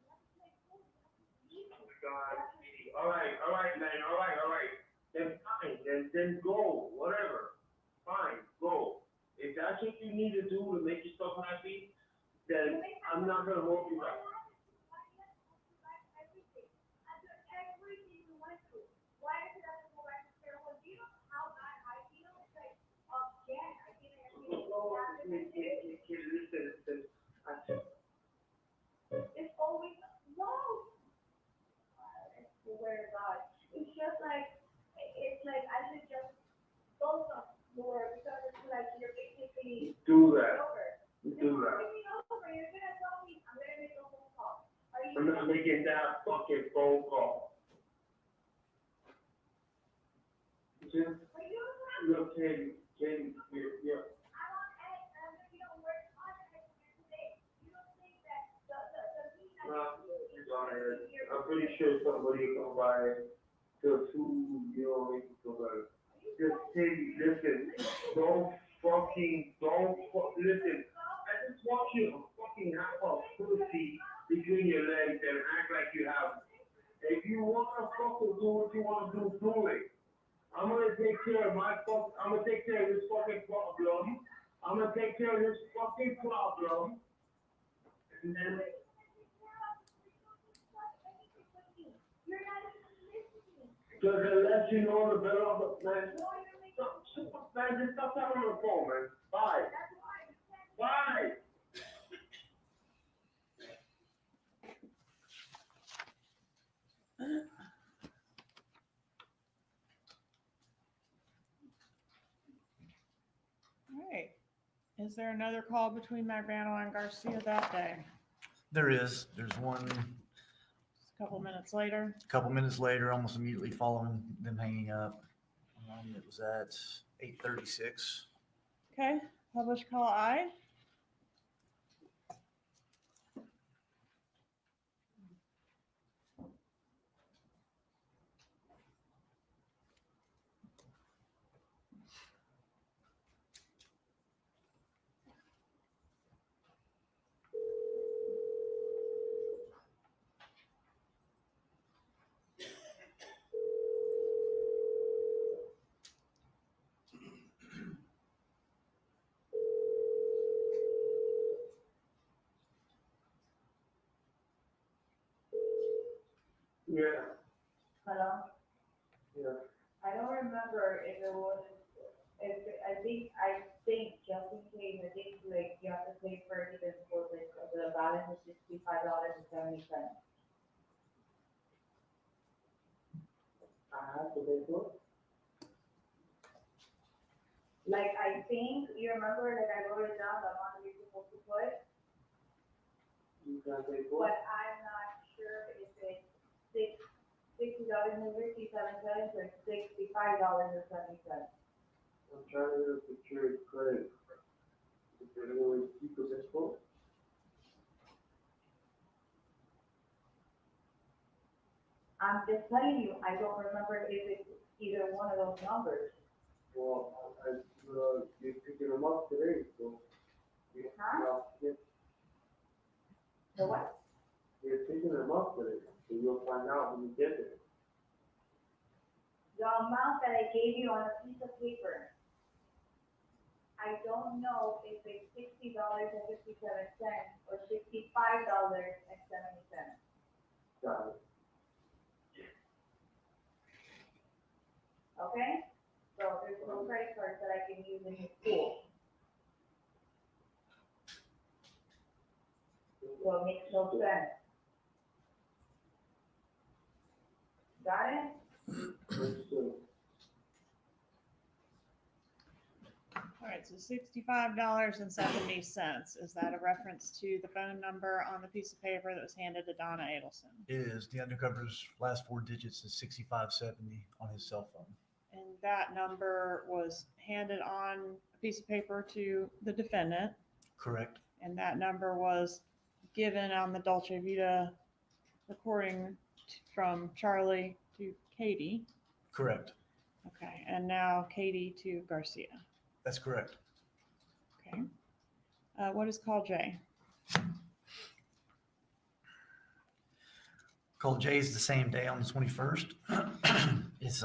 H: my God, Kitty. All right, man. All right. Then fine. Then go. Whatever. Fine, go. If that's what you need to do to make yourself happy, then I'm not gonna hold you back. Listen.
I: It's always, no. I swear to God. It's just like, I should just go somewhere because it's like you're basically
H: Do that.
I: over.
H: Do that.
I: You're gonna tell me, I'm gonna make a phone call.
H: I'm not making that fucking phone call. Just look, Katie, you're.
I: I'm on edge, and I'm gonna be on work on it today. You don't think that the
H: I'm pretty sure somebody will come by to food, you know, make you feel better. Just Katie, listen, listen. I just want you to fucking have a pussy between your legs and act like you have. If you wanna fucking do what you wanna do it. I'm gonna take care of I'm gonna take care of this fucking problem. I'm gonna take care of this fucking problem. And then.
I: You're not even listening.
H: Because it lets you know the better of the man. Man, just stop talking on the phone, man. Bye. Bye.
D: All right. Is there another call between Magbanua and Garcia that day?
G: There's one
D: Just a couple minutes later.
G: a couple minutes later, almost immediately following them hanging up. It was at 8:36.
D: Okay, publish call I.
H: Yeah,
I: Hello?
H: yeah.
I: I don't remember if it was, I think just in case, I think like you have to pay for it because for like the balance is $65.70.
H: I have to pay for it.
I: Like, I think, you remember that I wrote it down, the amount you're supposed to put,
H: You gotta pay for
I: but
H: it.
I: I'm not sure if it's $60.57 or $65.70.
H: I'm trying to get a security credit. Is there any way to keep this for?
I: I'm just telling you, I don't remember if it's either one of those numbers.
H: Well, you're picking them up today, so.
I: Huh? The what?
H: You're picking them up today, so you'll find out when you get there.
I: The amount that I gave you on a piece of paper, I don't know if it's $60.57 or $65.70.
H: Got it.
I: Okay? So there's no credit cards that I can use in your school. So it makes no sense. Got it?
H: Understood.
D: All right, so $65.70. Is that a reference to the phone number on the piece of paper that was handed to Donna Adelson?
G: It is. The undercover's last four digits is 6570 on his cell phone.
D: And that number was handed on a piece of paper to the defendant,
G: Correct.
D: and that number was given on the Dolce Vita recording from Charlie to Katie.
G: Correct.
D: Okay, and now Katie to Garcia.
G: That's correct.
D: Okay. What is call J?
G: Call J is the same day on the 21st. It's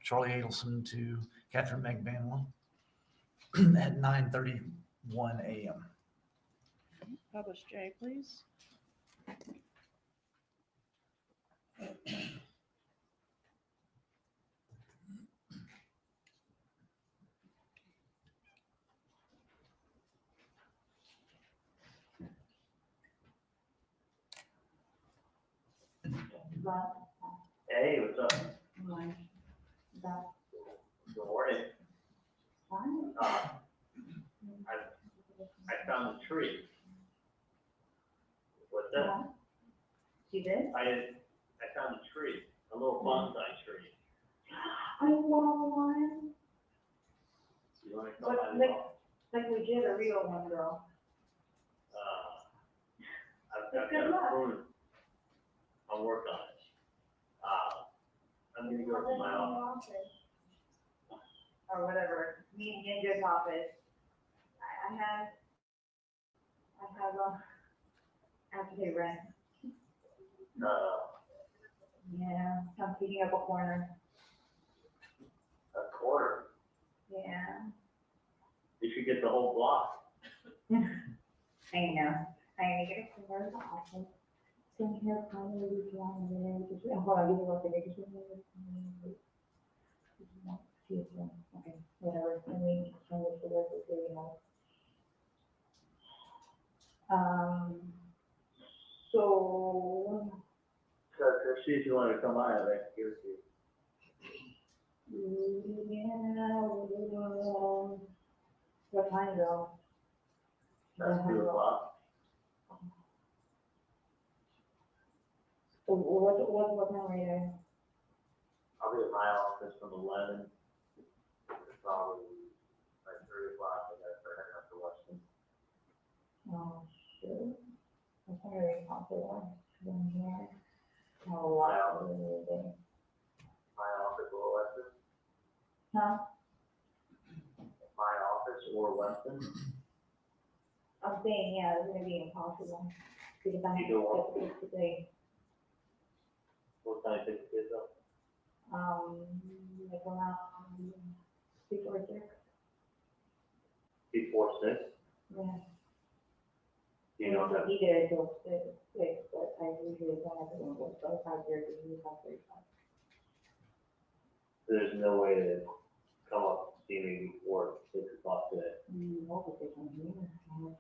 G: Charlie Adelson to Katherine Magbanua at 9:31 a.m.
D: Publish J, please.
F: Hey, what's up?
I: That,
F: Good morning.
I: fine.
F: I found a tree. What's that?
I: You did?
F: I found a tree, a little bonsai tree.
I: I want one.
F: You wanna come
I: But
F: by?
I: like legit a real one, girl.
F: I've
I: Good
F: got a
I: luck.
F: prune. I'll work on it. I'm gonna go to my office.
I: Or whatever, me and Ginger's office. I have to pay rent. Yeah, I'm picking up a corner.
F: A quarter.
I: Yeah.
F: You should get the whole block.
I: I know. I get a corner of the office. Send here, probably this one, and then just, hold on, give me one second. Just give me okay, whatever. Let me turn this to the rest of the video. So,
F: So see if you wanna come by, I'd like to give it to you.
I: yeah, what time though?
F: That's 2:00.
I: What time are you there?
F: I'll be at my office from 11 to probably like 3:00, and then for heading up to Weston.
I: Oh, sure. I'm sorry, popular. From here. Oh,
F: My
I: wow.
F: office, or Weston.
I: Huh?
F: My office or Weston.
I: I'm saying, yeah, it's gonna be impossible. Because I have
F: Either one.
I: to get today.
F: What time pick the kids up?
I: Like around before 6.
F: Before 6.
I: Yeah.
F: You know, that,
E: He did until 6, but I usually don't have to go until 5:30, he was 5:35.
F: there's no way to come up and see me before 6 o'clock today.
E: No, because I'm here, I'm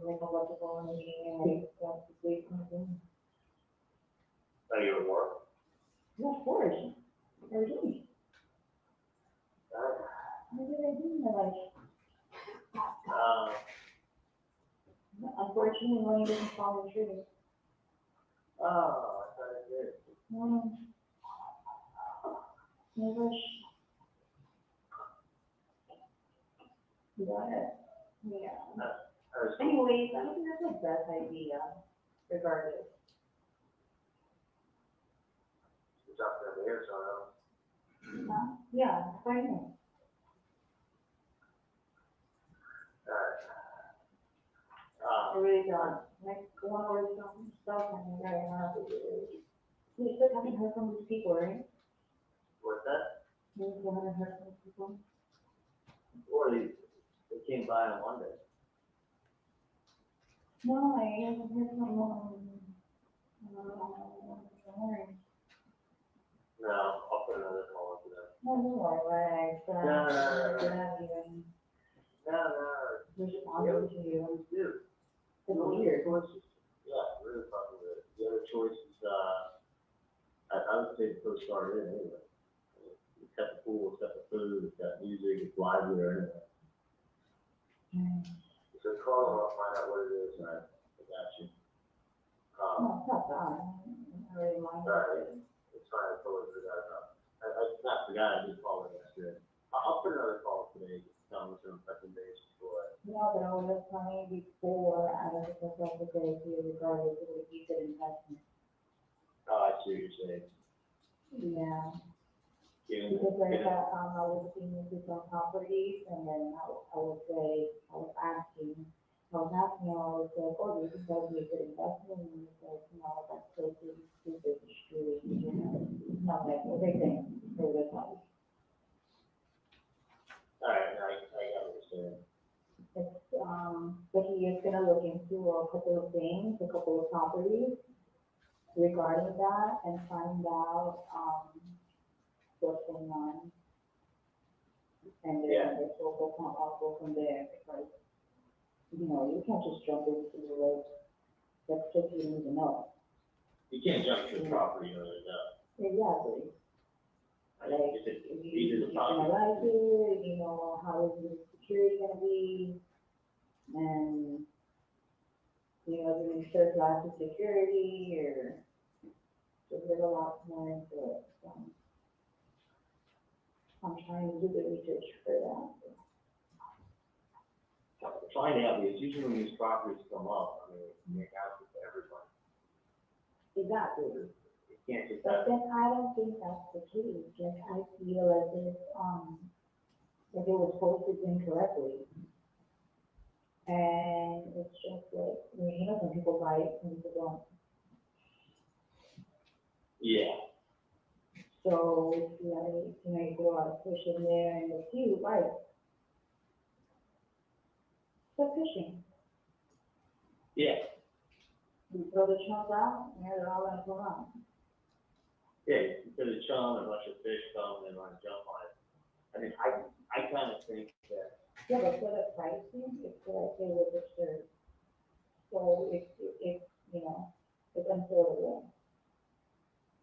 E: like a electrical engineer, I got to sleep on the room.
F: Are you at work?
E: Yeah, of course, every day. What did I do in my life? Unfortunately, money doesn't fall in trees.
F: I thought it did.
E: I wish. You got it? Yeah. Anyways, I think that's the best idea, regardless.
F: It's up there, the air, so
E: Huh? Yeah, fine. I really don't. Like, one or some stuff, and I have to do it. You still haven't heard from these people, right?
F: what's that?
E: You still haven't heard from these people?
F: Or they came by on Monday.
E: No, I haven't heard from them.
F: No, I'll put another call into that.
E: No, like,
F: No.
E: not even,
F: No.
E: there's just honor to you.
F: Dude.
E: It's weird.
F: Yeah, really fucking good. The other choice is, I would say the Coast Guard in anyway. It's got the pool, it's got the food, it's got music, it's live there anyway. So call them, I'll find out what it is, and I got you.
E: No, it's not bad. I really mind
F: Right.
E: it.
F: It's fine, I totally forgot about it. I not forgot, I did call it yesterday. I'll put another call today, tell them some recommendations for it.
E: No, but I was just telling you before, I don't think that's a good idea regardless of what you did investment.
F: Oh, I see what you're saying.
E: Yeah,
F: Getting,
E: because like,
F: getting,
E: I was looking into some properties and then I would say, I was asking, I was like, oh, do you think that would be a good investment? And he said, no, that's so stupid, screwy, you know, not like everything for this house.
F: all right, I got what you're saying.
E: It's, but he is gonna look into a couple of things, a couple of properties regarding that and find out, what's going on. And then we'll go from there, because, you know, you can't just jump into the road, that's just you don't even know.
F: You can't jump to the property, you know,
E: Exactly. Like,
F: if it's
E: if
F: either
E: you
F: the
E: gonna
F: property.
E: like it, you know, how is the security gonna be? And, you know, doing third class of security or just there's a lot more into it, so. I'm trying to do the research for that.
F: Find out, because usually when these properties come up, I mean, you make houses for everybody.
E: Exactly.
F: You can't just
E: But
F: have,
E: then I don't think that's the case, like, I feel as if, like it was posted incorrectly. And it's just like, you know, some people buy it, some people don't.
F: yeah.
E: So, it's like, you know, you put a lot of fish in there and the few, right? So fishing,
F: Yeah,
E: you throw the chunk out, and they're all gonna come out.
F: yeah, you put a chum, a bunch of fish come, and want to jump on it. I mean, I kind of think that,
E: Yeah, but for the pricing, it's like they were disturbed. So it's, you know, it's unaffordable.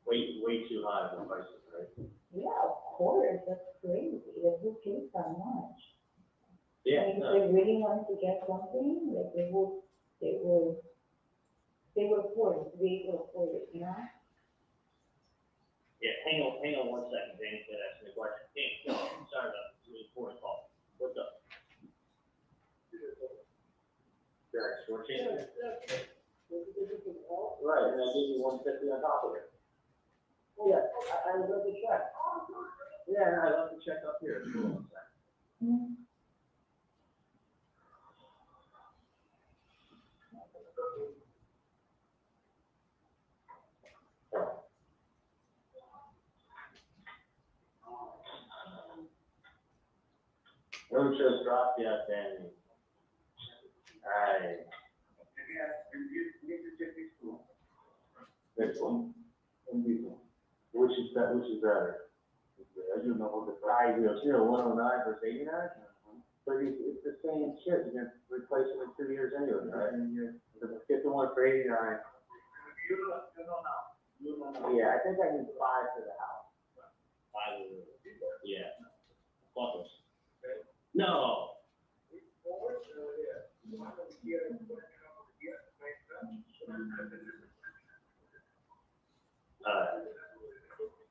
F: way too high for prices, right?
E: Yeah, of course, that's crazy, who pays that much?
F: Yeah,
E: I mean,
F: no,
E: if they really wanted to get something, like they would afford it, they would afford it, you know?
F: yeah, hang on 1 second, Dan, can ask me a question. Dan, sorry about this, really important call. What's up? Yeah, short change? Right, and I gave you 150 on top of it. Oh, yeah, I would love to check. Yeah, I'd love to check up here. Hold on a second.
E: Mm-hmm.
F: No shows dropped yet, Danny. Alright. Next one. And this one. Which is better? I do know the price, 109 versus 89. But it's the same shit, you're gonna replace it in 2 years anyway, right? And get the one for 89. Yeah, I think I need 5 for the house. 5, yeah. Buckles. No.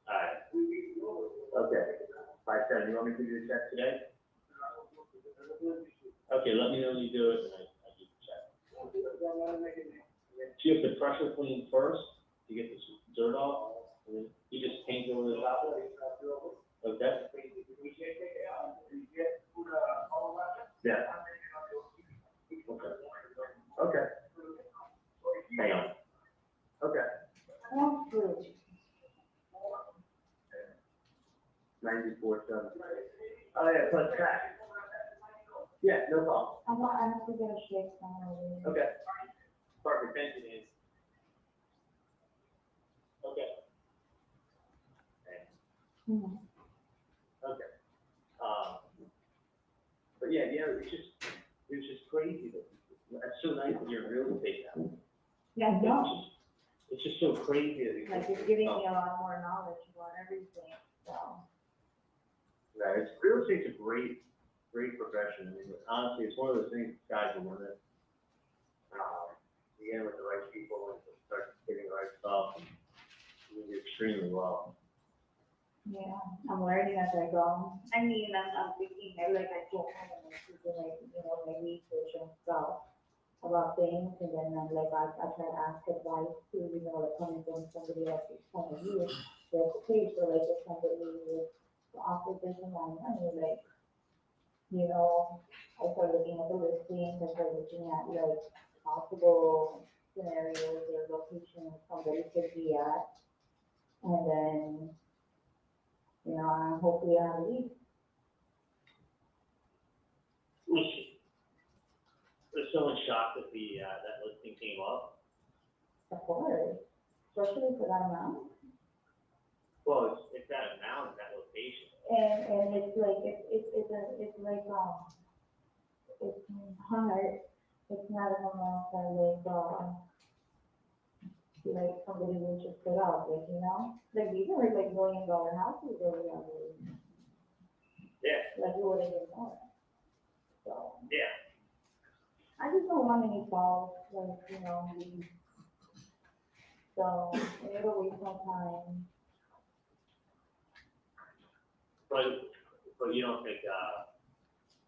F: Alright. Okay. 510, you want me to do the check today? Okay, let me know when you do it, and I do the check. So you have to pressure clean first to get this dirt off, and then you just paint over the top of it? Okay? Yeah. Okay. Hang on. Okay. 94.7. Oh, yeah, plus track. Yeah, no problem.
I: I have to get a shake from
F: Okay. Perfect, thank you, Nancy. Okay.
I: Mm-hmm.
F: Okay. But yeah, it's just crazy. That's so nice that you're in real estate now.
I: Yeah, I know.
F: It's just so crazy that
I: Like, it's giving me a lot more knowledge about everything, so.
F: Right, real estate's a great profession. I mean, honestly, it's one of those things guys will learn it. You get with the right people and start getting the right stuff, and you do extremely well.
I: Yeah, I'm learning as I go. I mean, I'm thinking, like, I can't have my research and stuff about things, and then I'm like, I try to ask advice too, like coming from somebody else's point of view. Like, okay, so like if somebody was to offer this amount of money, like, I start looking at the listings, I start looking at like possible scenarios or locations somebody could be at, and then, hopefully I have a lead.
F: Was someone shocked that that listing came up?
I: Of course, especially for that amount.
F: Well, it's that amount, that location.
I: And it's like, it's hard, it's not an amount that like somebody would just put out, like these are like $1 million houses over there.
F: Yeah.
I: Like you wouldn't even know it. So.
F: Yeah.
I: I just don't want any falls, so it'll waste my time.
F: But you don't think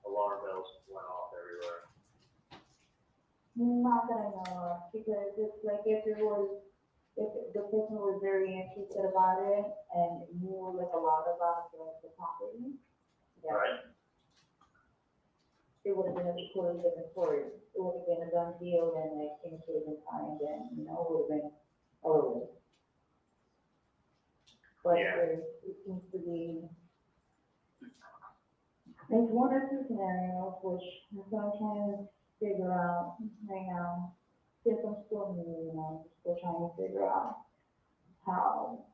F: alarm bells went off everywhere?
I: Not that I know of, because it's like if the person was very interested about it and knew like a lot about the property, yeah,
F: Right.
I: it would have been a totally different story. It would have been a done deal, and like things would have been fine, and it would have been over. But
F: Yeah.
I: it seems to be. There's 1 or 2 scenarios which I'm trying to figure out right now. Since I'm still new, still trying to figure out how.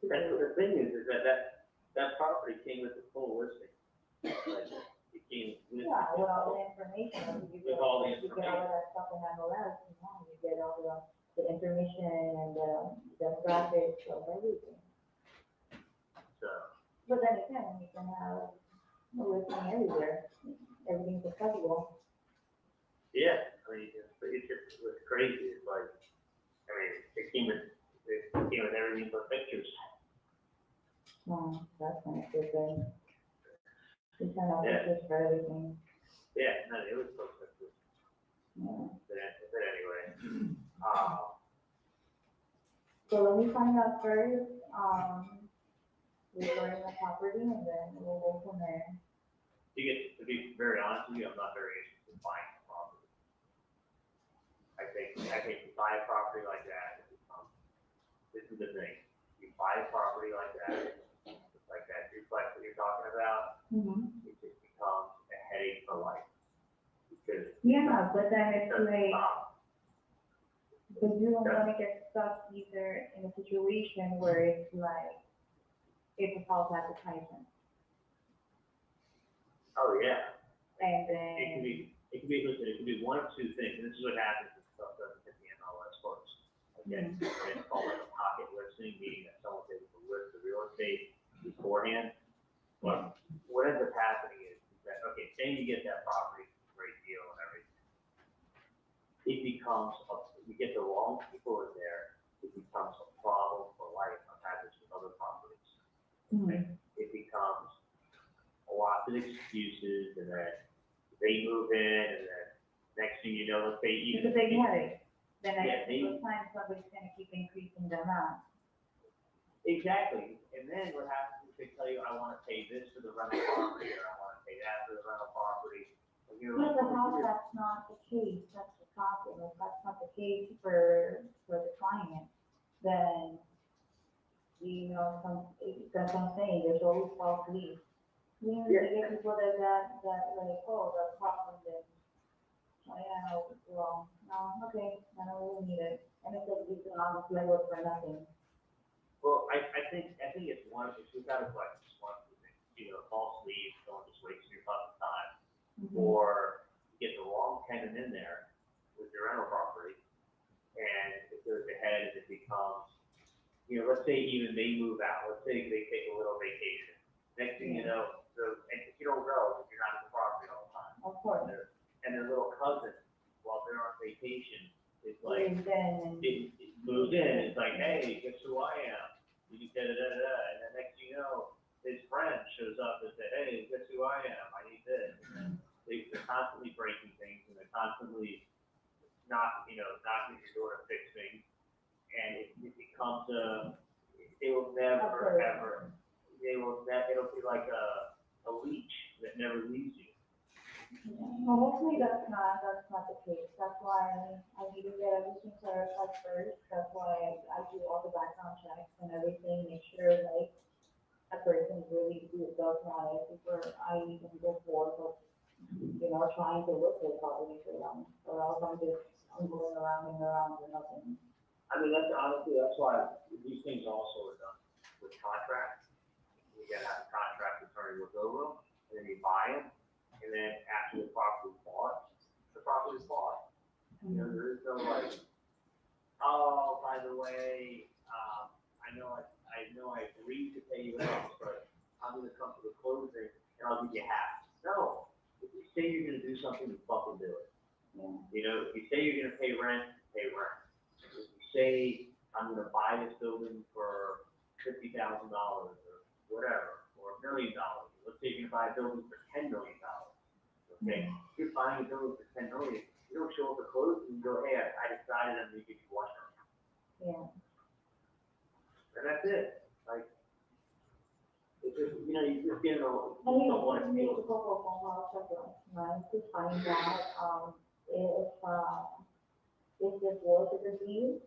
F: The thing is that property came with the full listing. Like, it came with.
I: Yeah, with all the information. You get all of that stuff in MLS, you get all the information and the demographics of everything.
F: So.
I: But then again, you can have a listing everywhere. Everything's accessible.
F: Yeah, I mean, it was crazy. It's like, I mean, it came with everything but pictures.
I: Wow, that's kind of good thing. We kind of
F: Yeah.
I: pictures for everything.
F: Yeah, no, it was so pictures.
I: Yeah.
F: But anyway,
I: So let me find out first, regarding the property, and then we'll go from there.
F: to be very honest with you, I'm not very interested in buying a property. I think to buy a property like that, this is the thing. You buy a property like that duplex that you're talking about, it just becomes a headache for life. Because
I: Yeah, but then it's
F: it doesn't
I: like,
F: stop.
E: Because you don't want to get stuck either in a situation where it's like, it's a false advertisement.
F: Oh, yeah.
E: And
F: It could be, listen, it could be one of two things, and this is what happens if stuff doesn't hit the MLS first. Again, it's called like a pocket listing, meaning that someone's able to list the real estate beforehand. But what ends up happening is that, okay, say you get that property, great deal and everything. It becomes, you get the wrong people in there, it becomes a problem for life. I've had this with other properties. Okay? It becomes a lot of excuses, and then they move in, and then next thing you know, let's say even.
E: because they get it, then
F: Yeah,
E: at some time somebody's gonna keep increasing the amount.
F: Exactly, and then what happens is they tell you, I wanna pay this for the rental property, or I wanna pay that for the rental property. And you're
E: But
F: like,
E: how that's not the case, that's the problem, if that's not the case for the client, then, you know, that's what I'm saying, there's always false leads. You get people that like, oh, that's problem, then, oh, yeah, well, no, okay, I don't really need it, and it's like, you can honestly work for nothing.
F: Well, I think it's one, it's without a question, it's one of the things, either false leads, don't just waste your fucking time, or you get the wrong tenant in there with your rental property, and it goes ahead and it becomes, you know, let's say even they move out, let's say they take a little vacation. Next thing you know, and you don't know, if you're not at the property all the time.
E: Of course.
F: And their little cousin, while they're on vacation, is like,
E: And then,
F: it moves in, it's like, hey, guess who I am? You da da da da, and then next thing you know, his friend shows up and says, hey, guess who I am? I need this. And they're constantly breaking things, and they're constantly knocking your door to fix things. And it becomes they will never, ever, it'll be like a leech that never leaves you.
E: well, hopefully that's not the case, that's why I need to get everything clarified first, that's why I do all the background checks and everything, make sure like a person really does have it before I even go forward with, you know, trying to look for property for them, or else I'm going around and around and nothing.
F: I mean, that's honestly, that's why these things also are done with contracts. You gotta have a contract attorney look over them, and then you buy them, and then after the property's bought, the property's bought. You know, there is no like, oh, by the way, I know I agreed to pay you X, but I'm gonna come to the closing and I'll give you half. No, if you say you're gonna do something, you fucking do it.
E: Yeah.
F: You know, if you say you're gonna pay rent, pay rent. If you say, I'm gonna buy this building for $50,000 or whatever, or $1 million. Let's say you're gonna buy a building for $10 million. Okay, if you're buying a building for $10 million, you don't show up at closing and go, hey, I decided I'm gonna give you $1 million.
E: Yeah.
F: And that's it. Like, it's just, you know, you just get a little,
E: I mean,
F: don't want to
E: make
F: feel.
E: a couple of phone calls, right, to find out, if this was a disease,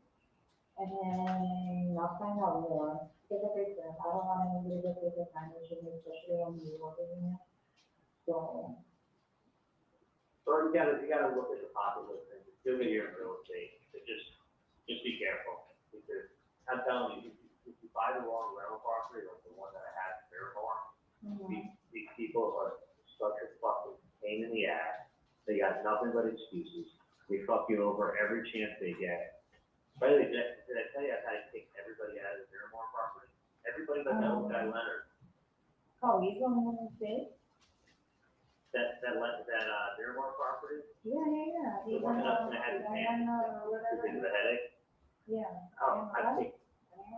E: and then I'll find out more. Because like I said, I don't want anybody to take advantage of me, especially on the water unit. So,
F: Or you gotta look at the pocket list and still get your real estate, but just be careful, because I'm telling you, if you buy the wrong rental property, like the one that I had in Miramar, these people are such a fucking pain in the ass. They got nothing but excuses. They fuck you over every chance they get. By the way, did I tell you I had to take everybody out of the Miramar property? Everybody but that old guy Leonard.
E: oh, you don't want to say?
F: That Miramar property,
E: Yeah.
F: the one that had his hand, because of the headache.
E: Yeah.
F: Oh, I think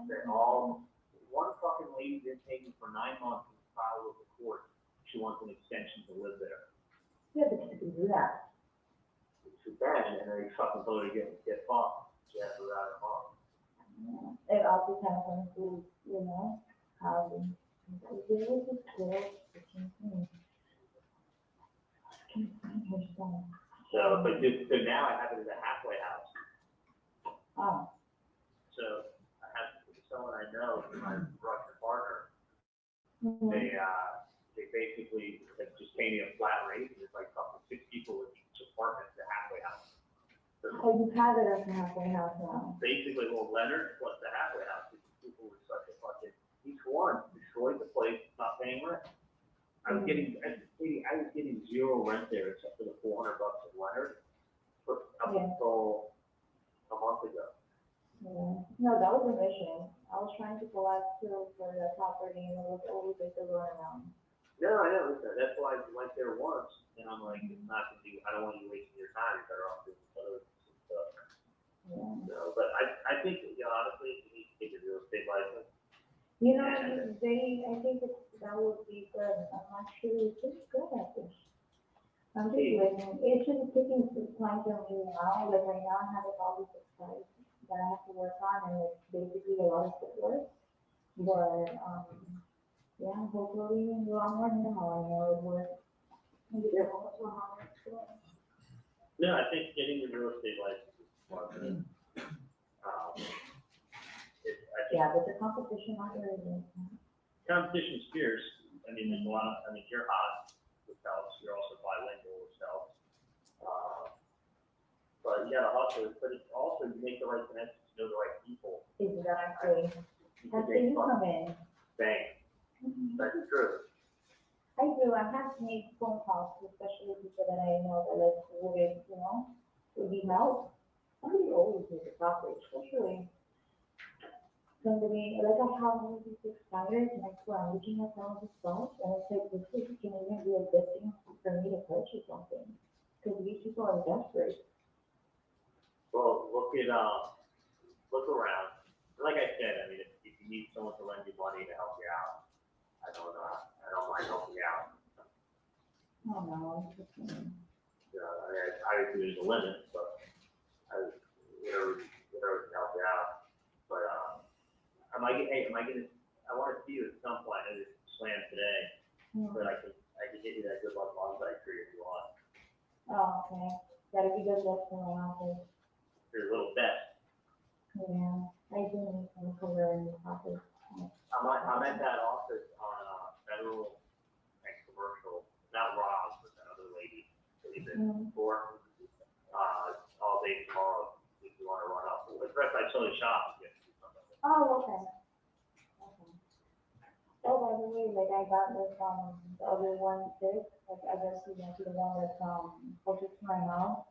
F: they're all, one fucking lady been taken for 9 months and filed with the court. She wants an extension to live there.
E: Yeah, but you can do that.
F: It's too bad, and then they fucking told her to get fucked. She has to ride her mom.
E: Yeah. It all depends on who, you know, how they, there was a girl, I can't find her son.
F: So, but so now I have it as a halfway house.
E: Oh,
F: So I have someone I know, my Russian partner,
E: mhm.
F: they basically just pay me a flat rate, and it's like fucking 6 people with each apartment, it's a halfway house. So
E: So you have it as a halfway house now.
F: Basically, well, Leonard was the halfway house, because people were such a fucking, each one destroyed the place, not paying rent. I was getting 0 rent there except for the $400 of Leonard for up
E: Yeah.
F: until a month ago.
E: Yeah. No, that was a mission. I was trying to collect too for the property and it was always like the runaround.
F: No, I know, that's why I went there once, and I'm like, it's not gonna be, I don't want you wasting your time, you're better off doing other stuff.
E: Yeah.
F: No, but I think, you know, honestly, you need to get your real estate license.
E: You know, I think that would be good. I'm actually just good at this. I'm just waiting. It's just taking some time for me now. Like right now, I have all these exercises that I have to work on, and it's basically a lot of footwork. But yeah, hopefully in the long run, now I know it works. Maybe they're also how it's going.
F: No, I think getting your real estate license is smart. I think
E: Yeah, but the competition out there is.
F: competition's fierce. I mean, there's a lot, I mean, you're hot with Shults, you're also bilingual with Shults. But you gotta hustle, but it's also, you make the right connections, you know the right people.
E: Exactly.
F: You
E: That's
F: can
E: when
F: make
E: you come in.
F: bang, that's true.
E: I do. I have made phone calls, especially people that I know that like would, you know, would need help. Somebody always needs a property, especially somebody, like I have one of these expires and I swear I'm looking at some of the stuff and it's like, this is can even be a good thing for me to purchase something. Because these people are desperate.
F: Well, look around. Like I said, I mean, if you need someone to lend you money to help you out, I don't mind helping you out.
E: Oh no, it's just,
F: You know, I mean, obviously there's a limit, but whatever can help you out. But, I want to see you at some point. I just slammed today, but I can get you that good luck bonsai tree if you want.
E: oh, okay. Gotta be good luck for my office.
F: Your little bet.
E: Yeah, I do need some color in the office.
F: I'm at that office on, Federal and Commercial, not Rob, but that other lady, Horton, all day tomorrow, if you want to run up. The rest I saw the shop, you get to do something.
E: Oh, okay. Okay. Oh, by the way, like I got this, the other one too, like I guess you went to the one that's, closest to my house.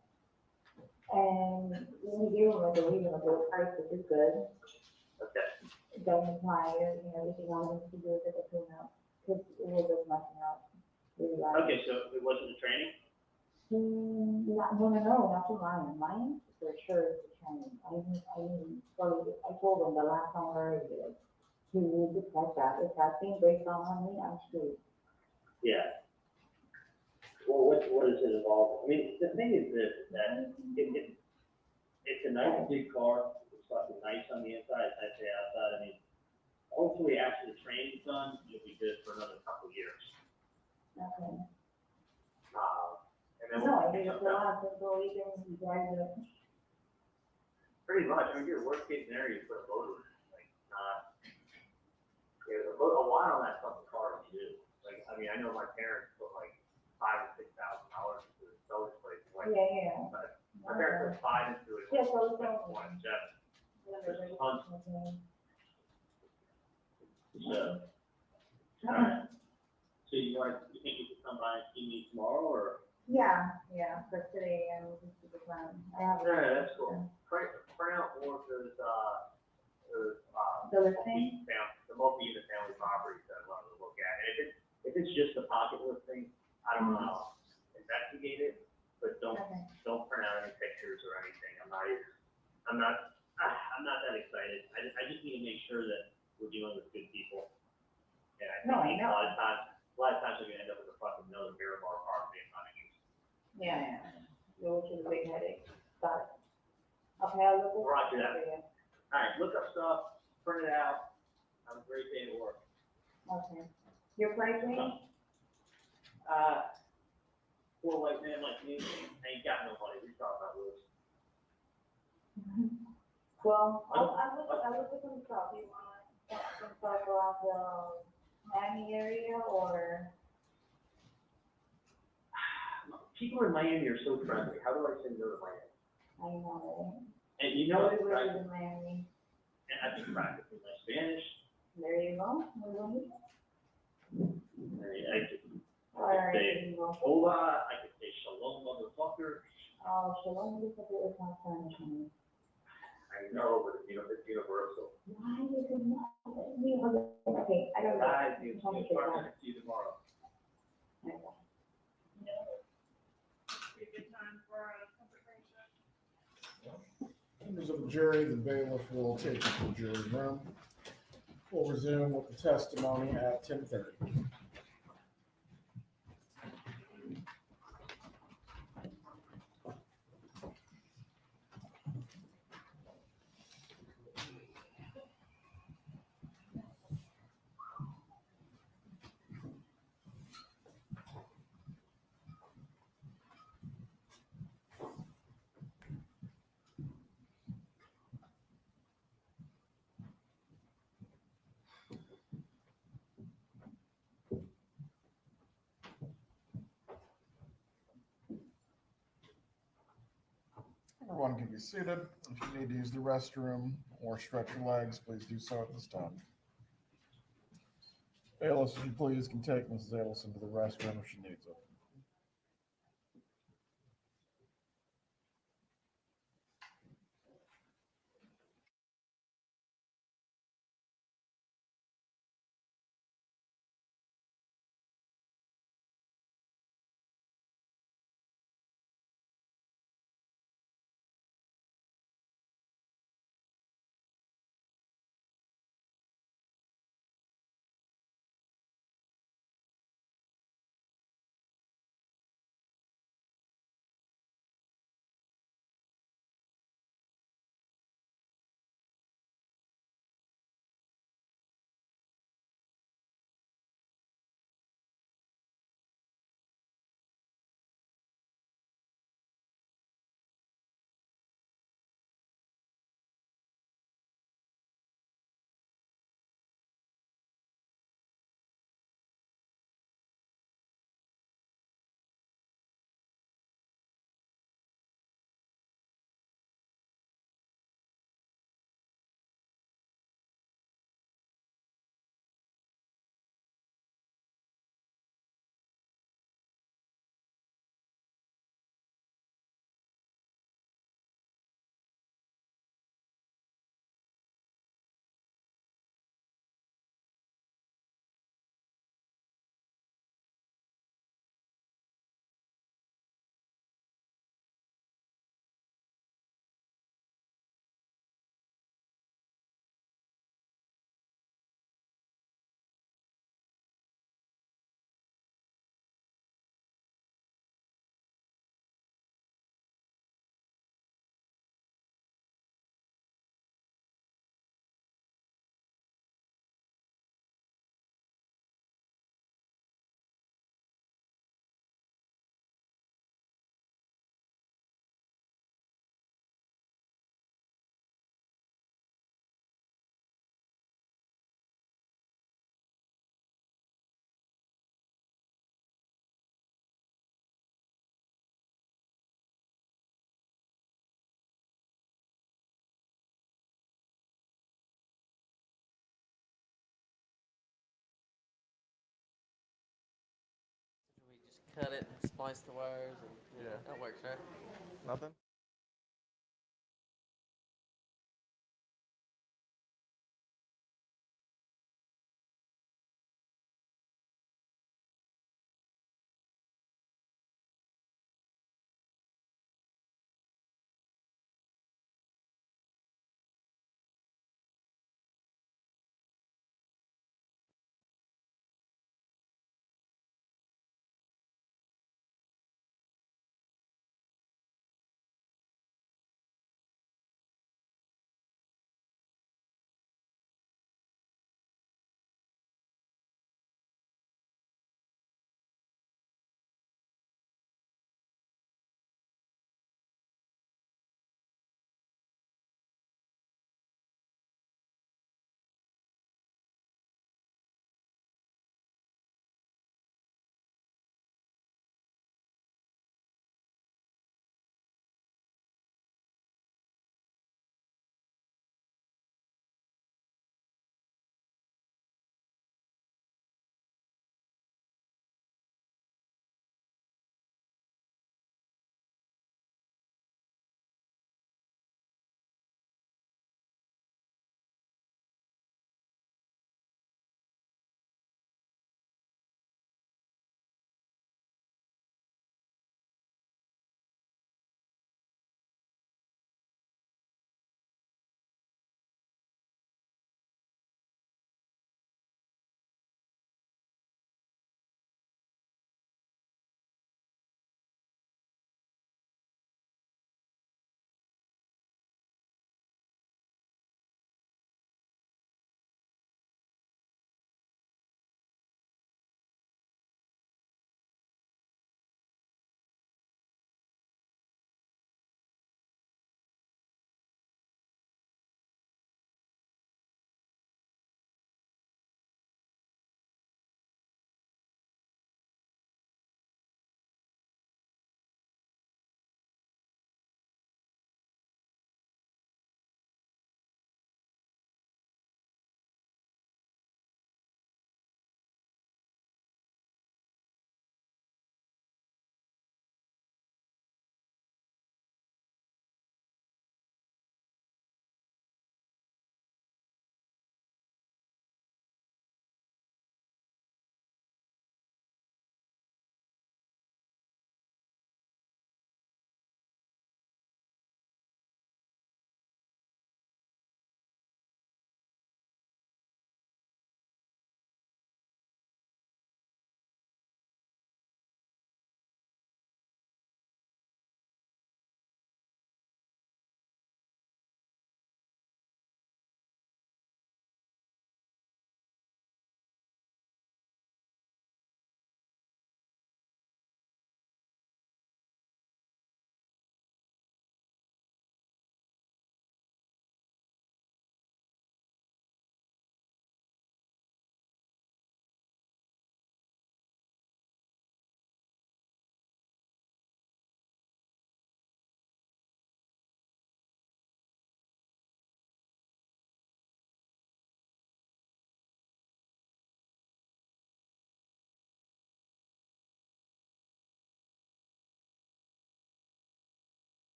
E: And we gave them like a reasonable price, which is good.
F: Okay.
E: Doesn't apply, everything I wanted to do with it, you know, because it was just messing up. Really bad.
F: Okay, so it wasn't a training?
E: No, not for mine. Mine, for sure, is the training. I told them the last time already, like, you need to test that. If that thing breaks down on me, I'm screwed.
F: Yeah. Well, what does it involve? I mean, the thing is this, that it's a nice big car, it's fucking nice on the inside, it's nice on the outside. I mean, hopefully after the training's done, you'll be good for another couple of years.
E: Okay.
F: And then
E: No, I
F: we'll
E: think it's a lot until you can drive it.
F: pretty much, I mean, your worst case scenario, you put a motor in, like, a lot on that fucking car to do. Like, I mean, I know my parents put like $5,000 or $6,000 into the seller's place. Like,
E: Yeah.
F: but my parents put 5 into it.
E: Yeah, so it's
F: like
E: all-
F: 27.
E: Yeah,
F: Tons.
E: okay.
F: So, alright. So you think you could come by and see me tomorrow, or?
E: Yeah, for today, and we'll just do the plan. I have.
F: Yeah, that's cool. Print out more of those,
E: The listing?
F: the multi-unit family properties that I wanted to look at. And if it's just a pocket listing, I don't know, investigate it, but don't print out any pictures or anything. I'm not that excited. I just need to make sure that we're dealing with good people. And I think a lot of times we're gonna end up with a fucking another Miramar property in front of you.
E: Yeah. Which is a big headache. Got it. Okay, I'll look.
F: Roger that. All right, look up stuff, print it out. Have a great day at work.
E: Okay. Your price range?
F: Poor white man like me, ain't got no money. We talk about this.
E: Well, I'll look at some stuff. You want some stuff around the Miami area or?
F: People in Miami are so friendly. How do I say no to Miami?
I: I know.
F: And you know,
I: Really,
F: right,
I: really in Miami.
F: and I've been practicing my Spanish.
I: There you go. Muy bonito.
F: I can
I: All right,
F: say
I: you go.
F: hola, I can say shalom, motherfucker.
I: Oh, shalom, this is not Spanish, honey.
F: I know, but you know, it's universal.
I: Why is it not? Okay, I don't know.
F: Guys, you
I: Tell me to that.
F: see you tomorrow.
I: Okay.
D: Be a good time for a conversation.
B: Members of the jury, the bailiff will take you to the jury room. We'll resume with the testimony at 10:30. Everyone can be seated. If you need to use the restroom or stretch your legs, please do so at this time. Bailiff, if you please, can take Mrs. Adelson to the restroom if she needs it.
J: We just cut it and splice the wires and yeah, that works, right?
K: Nothing?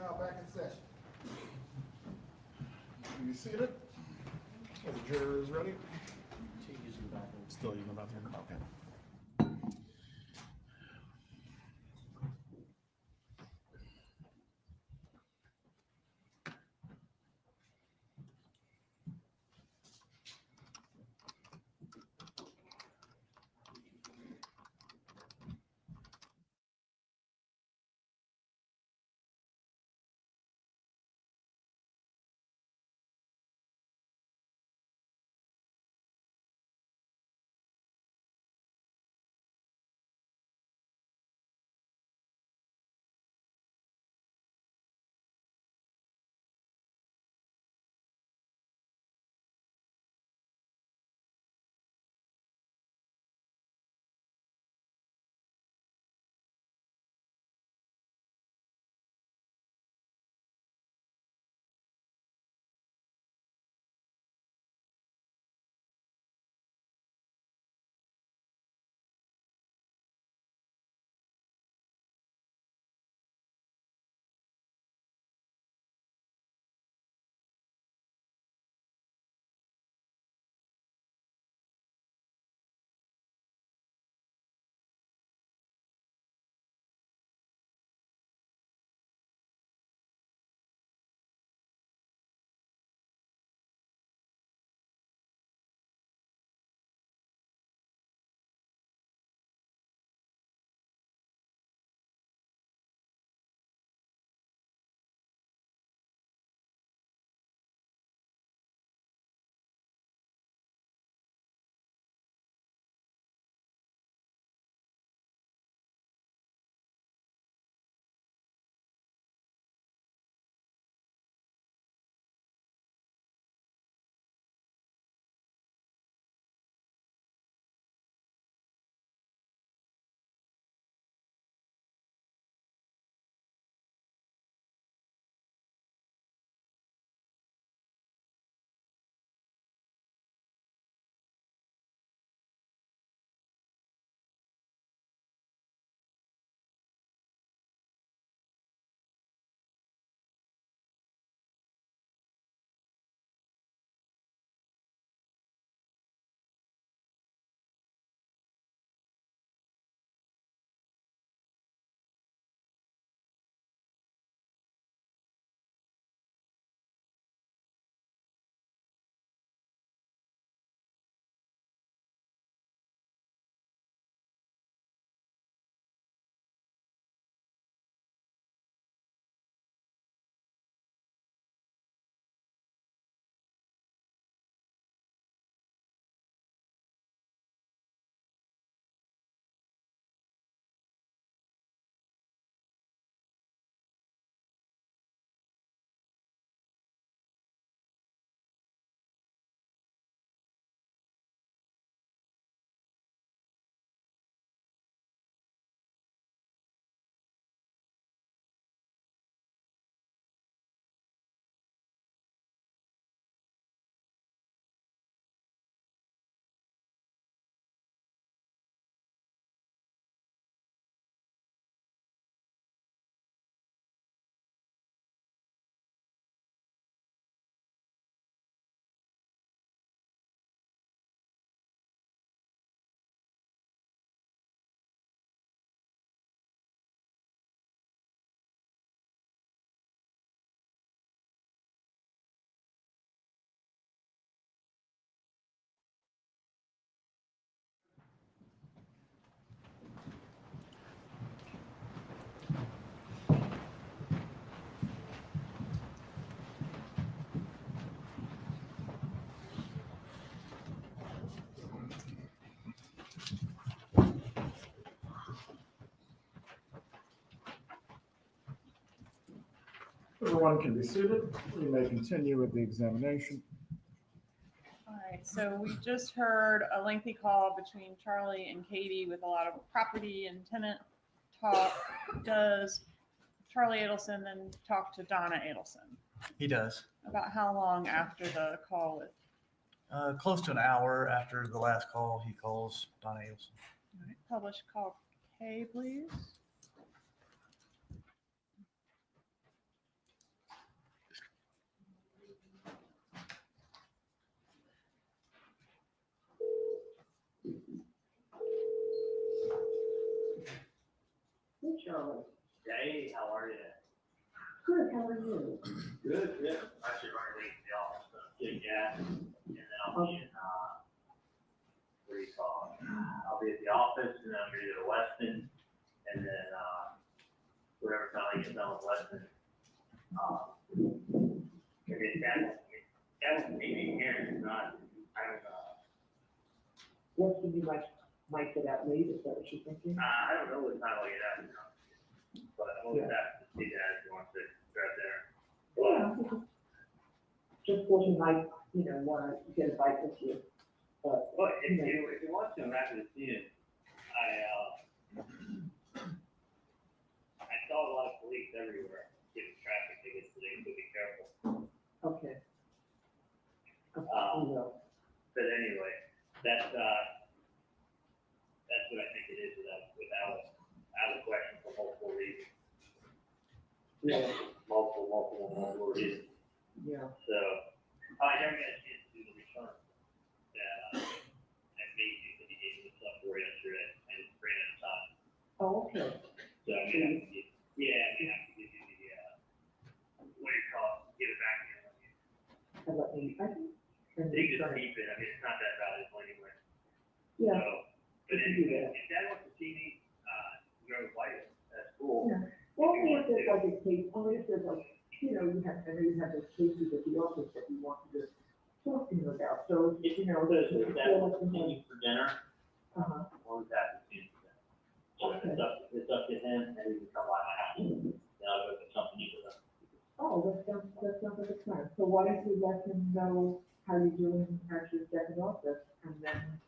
B: now back in session. Are you seated? Are the jurors ready? Still using the bathroom? Okay. Everyone can be seated. We may continue with the examination.
D: All right, so we just heard a lengthy call between Charlie and Katie with a lot of property and tenant talk. Does Charlie Adelson then talk to Donna Adelson?
G: He does.
D: About how long after the call with?
G: Close to an hour after the last call, he calls Donna Adelson.
D: All right, publish call K, please.
E: Charlie.
F: Hey, how are you?
E: Good, how are you?
F: Good, good. Actually running late to the office, so getting gas, and then I'll be in, what do you call it? I'll be at the office, and then I'm gonna go to Weston, and then, whatever time I get done with Weston, maybe that was maybe here, it's not, I don't know.
E: Weston, you might get out late, is that what you're thinking?
F: I don't know what time I'll get out, but I'm always happy to see that if you want to drive there.
E: Yeah, just thought you might, want to get a bite with you. But,
F: Well, if you want to, I'm happy to see it. I saw a lot of police everywhere giving traffic tickets today, so be careful.
E: okay. You will.
F: But anyway, that's what I think it is without a question for multiple reasons.
E: Yeah,
F: Multiple reasons.
E: yeah.
F: So, I never got a chance to do the return that I made you that he gave me the stuff for yesterday. I just ran out of time.
E: Oh, okay.
F: So I'm gonna have to give, I'm gonna have to give you the, what do you call it, give it back to you.
E: And let me, I think.
F: You can just keep it, I mean, it's not that valuable anyway.
E: Yeah.
F: So, but anyway, if Dad wants to see me, go to White, that's cool.
E: Yeah. Well, only if there's like a case, only if there's like, I know you have those cases at the office that you want to talk to him about, so,
F: If
E: you know.
F: Dad wants to see me for dinner,
E: Uh-huh.
F: I'm always happy to see him for dinner. So
E: Okay.
F: it's up to him, and he can come by my house, then I'll go get something to eat with him.
E: Oh, that sounds like a plan. So why don't you let him know how you're doing at your second office, and then,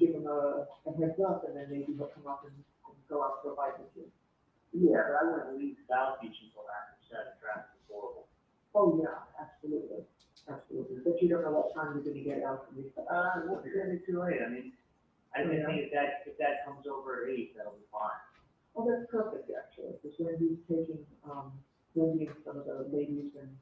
E: give him a heads up, and then maybe he'll come up and go out for a bite with you.
F: Yeah, but I wouldn't leave South Beach until after 7, traffic is horrible.
E: Oh, yeah, absolutely, absolutely. But you don't know what time you're gonna get out from your.
F: Well, it's gonna be too late, I mean, I think if that comes over at 8, that'll be fine.
E: Oh, that's perfect, actually, because Wendy's taking, Wendy and some of the ladies and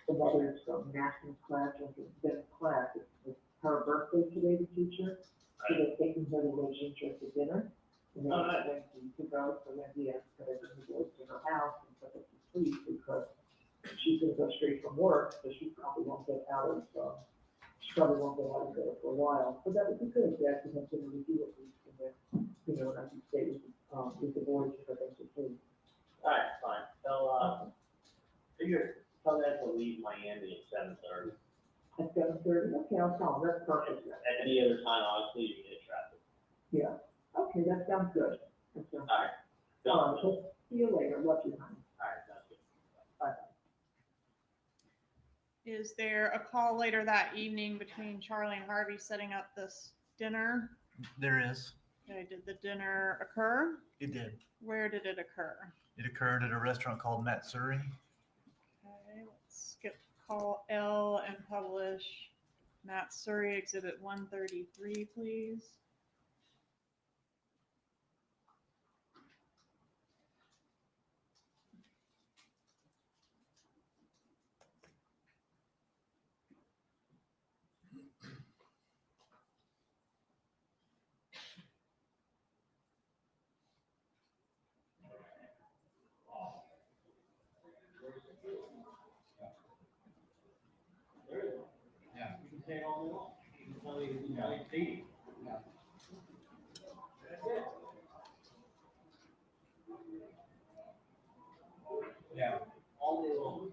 E: the mothers from National class, or the class, it's her birthday today, the teacher. So they're taking her to Lizzy for dinner. And then Wendy to go, so Wendy asked her to bring the boys to her house and put them to sleep, because she's gonna go straight from work, so she probably won't get out of, there for a while. So that would be good, yeah, to have dinner with you at least, and then, and I can stay with the boys for them to sleep.
F: All right, fine. So, tell Dad to leave Miami at 7:30.
E: At 7:30, okay, I'll tell them, that's perfect.
F: At any other time, honestly, you get traffic.
E: Yeah, okay, that sounds good. That sounds
F: All right.
E: good. So, see you later, love you, honey.
F: All right, sounds good.
E: Bye.
D: Is there a call later that evening between Charlie and Harvey setting up this dinner?
G: There is.
D: Okay, did the dinner occur?
G: It did.
D: Where did it occur?
G: It occurred at a restaurant called Matsuri.
D: Okay, let's skip call L and publish Matt Surrey, exhibit 133, please.
B: Yeah.
F: You can say it all day long. You can tell me, it's dating.
B: Yeah.
F: That's it.
B: Yeah.
F: All day long.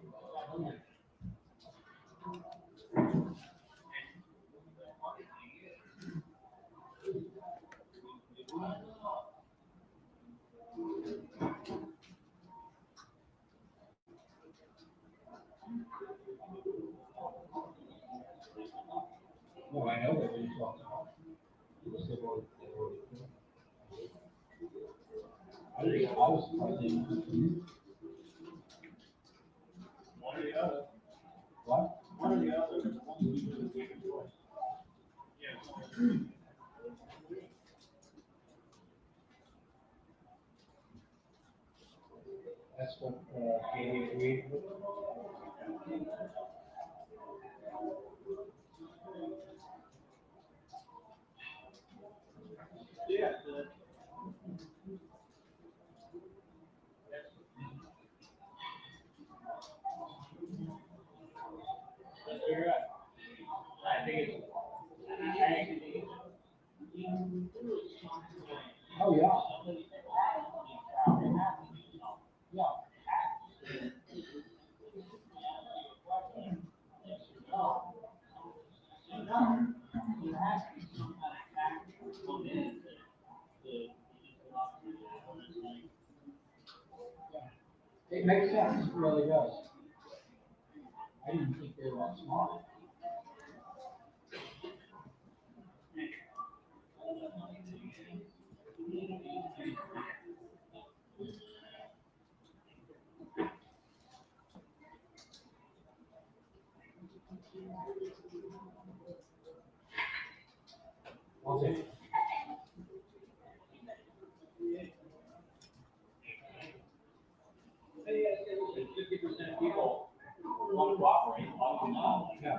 B: No, I know that we talked about. I was surprised.
F: One or the other.
B: What?
F: One or the other. One of you is a bigger choice. Yeah.
B: That's what, Katie agreed with.
F: Yeah,
K: Oh, yeah. It makes sense, it really does. I didn't think they were that smart. Okay. People want to cooperate, why would not? Yeah.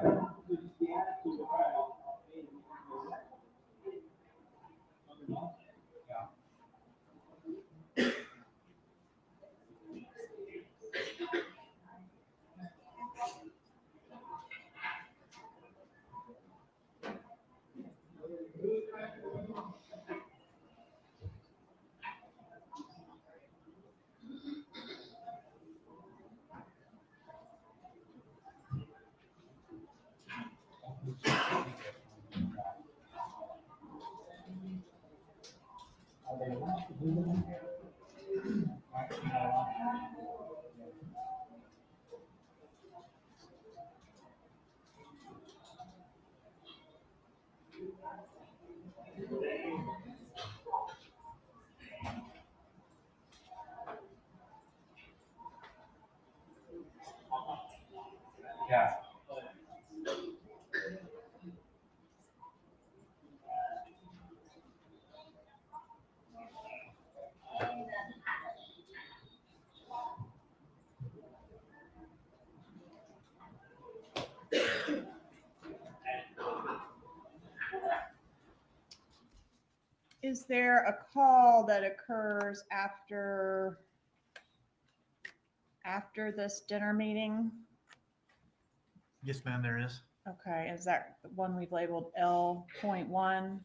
K: Yeah.
D: Is there a call that occurs after this dinner meeting?
G: Yes, ma'am, there is.
D: Okay, is that the one we've labeled L.1?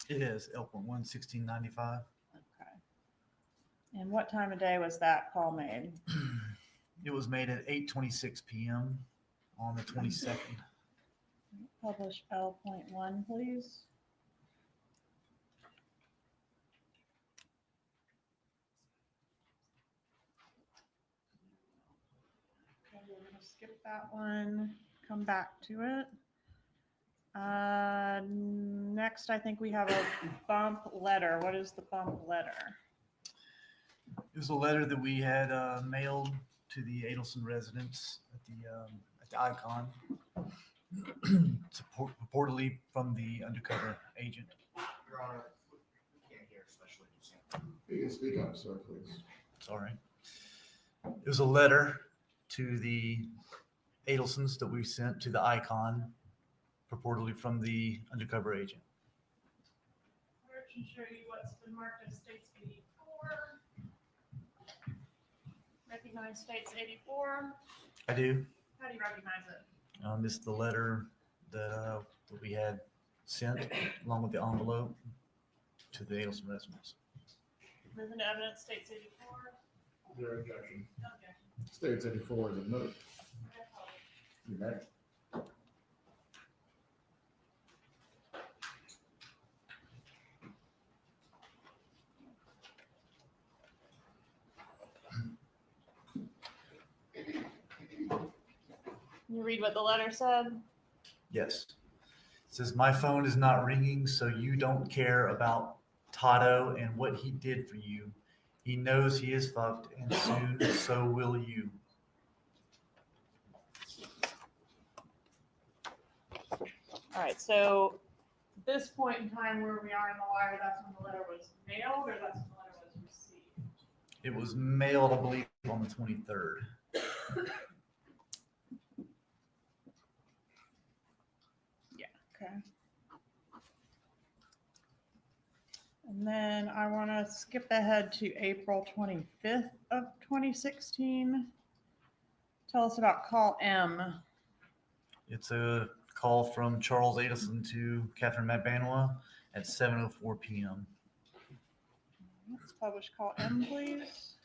G: It is L.1, 1695.
D: Okay. And what time of day was that call made?
G: It was made at 8:26 p.m. on the 22nd.
D: Publish L.1, please. Okay, we're gonna skip that one, come back to it. Next, I think we have a bump letter. What is the bump letter?
G: It was a letter that we had mailed to the Adelson residents at the Icon, purportedly from the undercover agent.
C: Your Honor, we can't hear, especially.
B: You can speak up, sir, please.
G: Sorry. It was a letter to the Adelsons that we sent to the Icon, purportedly from the undercover agent.
D: I can show you what's been marked as States 84. Recognize States 84.
G: I do.
D: How do you recognize it?
G: This is the letter that we had sent along with the envelope to the Adelson residents.
D: Move into evidence, States 84.
B: Your objection.
D: No objection.
B: States 84 is admitted. You may.
D: Can you read what the letter said?
G: Yes. It says, my phone is not ringing, so you don't care about Tato and what he did for you. He knows he is fucked, and soon so will you.
D: All right, so this point in time where we are in the wire, that's when the letter was mailed, or that's when the letter was received?
G: It was mailed, I believe, on the 23rd.
D: Yeah, okay. And then I want to skip ahead to April 25th of 2016. Tell us about call M.
G: It's a call from Charles Adelson to Katherine Magbanua at 7:04 p.m.
D: Let's publish call M, please.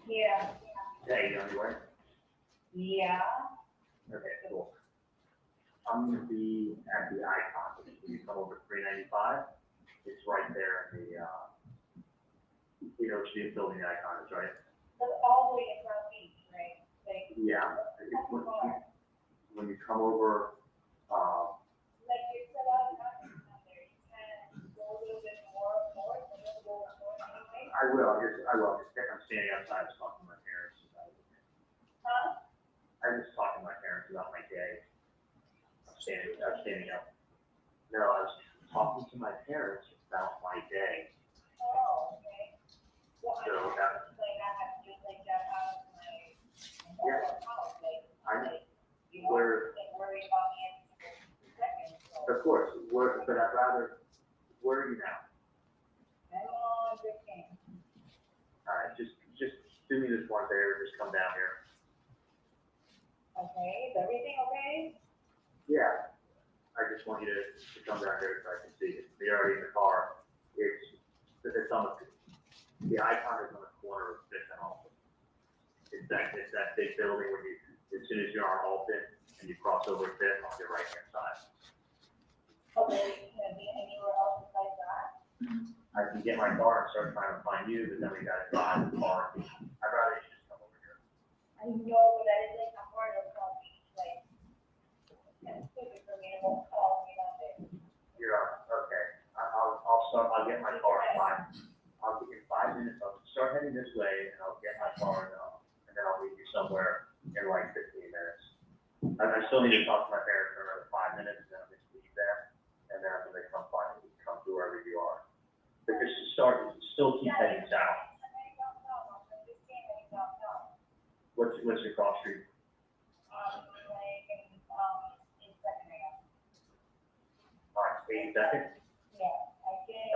I: Yeah,
F: Yeah, you know anyway?
I: yeah.
F: Okay, cool. I'm gonna be at the Icon, when you come over 395. It's right there in the, you know, the building the Icon is, right?
I: That's all the way in front of me, right? Like,
F: Yeah. When you come over,
I: like you're still out of nothing down there. You can go a little bit more, so you'll go more anyway.
F: I will, I'm standing outside, just talking to my parents about it.
I: Huh?
F: I was talking to my parents about my day. I'm standing up. No, I was talking to my parents about my day.
I: Oh, okay. Well, I
F: So
I: just
F: that,
I: like I have to just like that out of my
F: Yeah.
I: house, like, you know,
F: where,
I: like worry about me in seconds. So
F: of course, but I'd rather, where are you now?
I: I'm on good game.
F: All right, just do me this one favor, just come down here.
I: Okay, is everything okay?
F: Yeah, I just want you to come down here so I can see it. You're already in the car. It's on the Icon is on the corner of Fifth and Alton. It's that big building where you, as soon as you're on Alton and you cross over Fifth on your right hand side.
I: Okay, can it be anywhere else besides that?
F: I can get my car and start trying to find you, but then we gotta drive the car. I'd rather you just come over here.
I: I know, but that is like a part of something, like, it's stupid for me to won't call me on it.
F: You're okay. I'll get my car in I'll give you 5 minutes. I'll start heading this way and I'll get my car and then I'll meet you somewhere in like 15 minutes. I still need to talk to my parents for another 5 minutes and then I'll just leave them. And then after they come find me, come to wherever you are. But just still keep heading south. What's your cross street? All right, 82nd?
I: Yeah, I get,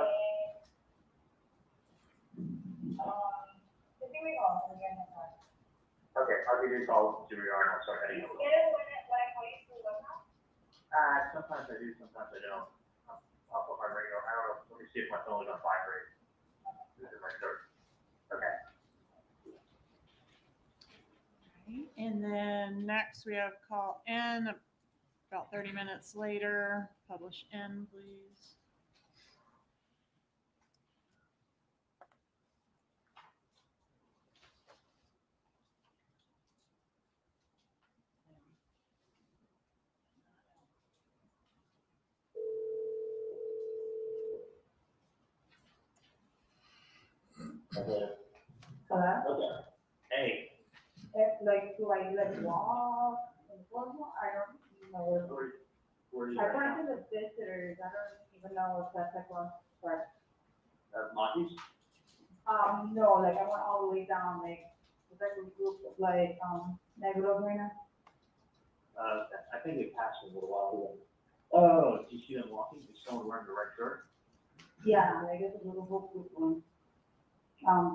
I: the doing all, we're gonna have.
F: Okay, I'll give you a call to your yard and I'll start heading over.
I: Get it when I call you through the house?
F: Sometimes I do, sometimes I don't. I'll put my radio, I don't know, let me see if my phone is on vibrate. This is my third. Okay.
D: And then next we have call N, about 30 minutes later. Publish N, please.
F: Okay.
I: Hello?
F: Okay. Hey,
I: If, like, do I like walk and formal? I don't know.
F: where are you
I: I
F: right now?
I: went to the visitors, I don't even know what that's like on, sorry.
F: Monty's?
I: No, like I went all the way down, like, it's like a group of like, Negro Arena.
F: I think they passed a little while ago. Oh, did you see them walking? Is someone wearing the red shirt?
I: Yeah, like it's a little book group one.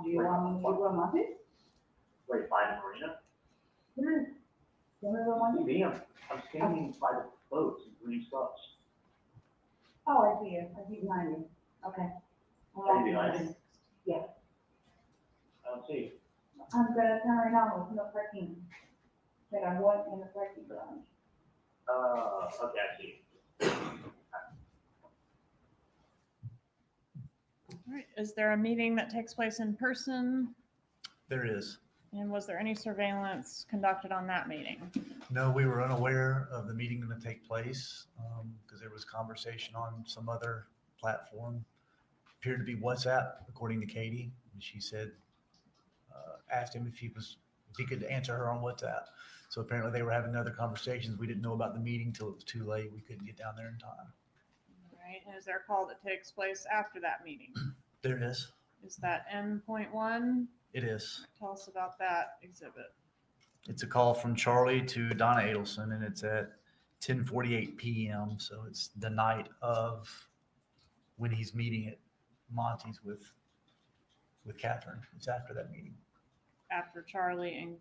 I: Do you want me to go to Monday?
F: Wait, by the marina?
I: Yes. You want me to go Monday?
F: Me, I'm standing by the boats in green stuffs.
I: Oh, I see you, I see behind you, okay.
F: Are you behind me?
I: Yeah,
F: I don't see you.
I: I'm gonna turn right now, there's no parking. Like I went in the parking garage.
F: Okay, I see you.
D: All right, is there a meeting that takes place in person?
G: There is.
D: And was there any surveillance conducted on that meeting?
G: No, we were unaware of the meeting going to take place because there was conversation on some other platform. Appeared to be WhatsApp, according to Katie. And she said, asked him if he could answer her on WhatsApp. So apparently they were having other conversations. We didn't know about the meeting till it was too late. We couldn't get down there in time.
D: All right, and is there a call that takes place after that meeting?
G: There it is.
D: Is that N.1?
G: It is.
D: Tell us about that exhibit.
G: It's a call from Charlie to Donna Adelson, and it's at 10:48 p.m. So it's the night of when he's meeting at Monty's with Katherine. It's after that meeting.
D: After Charlie and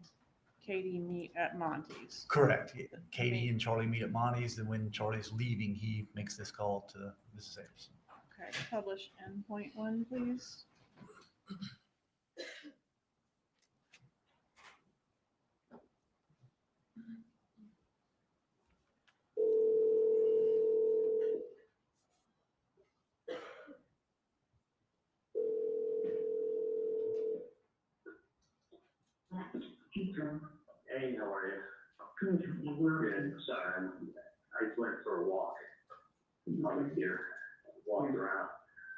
D: Katie meet at Monty's.
G: Correct. Yeah. Katie and Charlie meet at Monty's, and when Charlie's leaving, he makes this call to Mrs. Adelson.
D: Okay, publish endpoint 1, please.
F: Hey, how are you?
E: Good, you were
F: Good. Sorry, I went for a walk. Over here, walked around.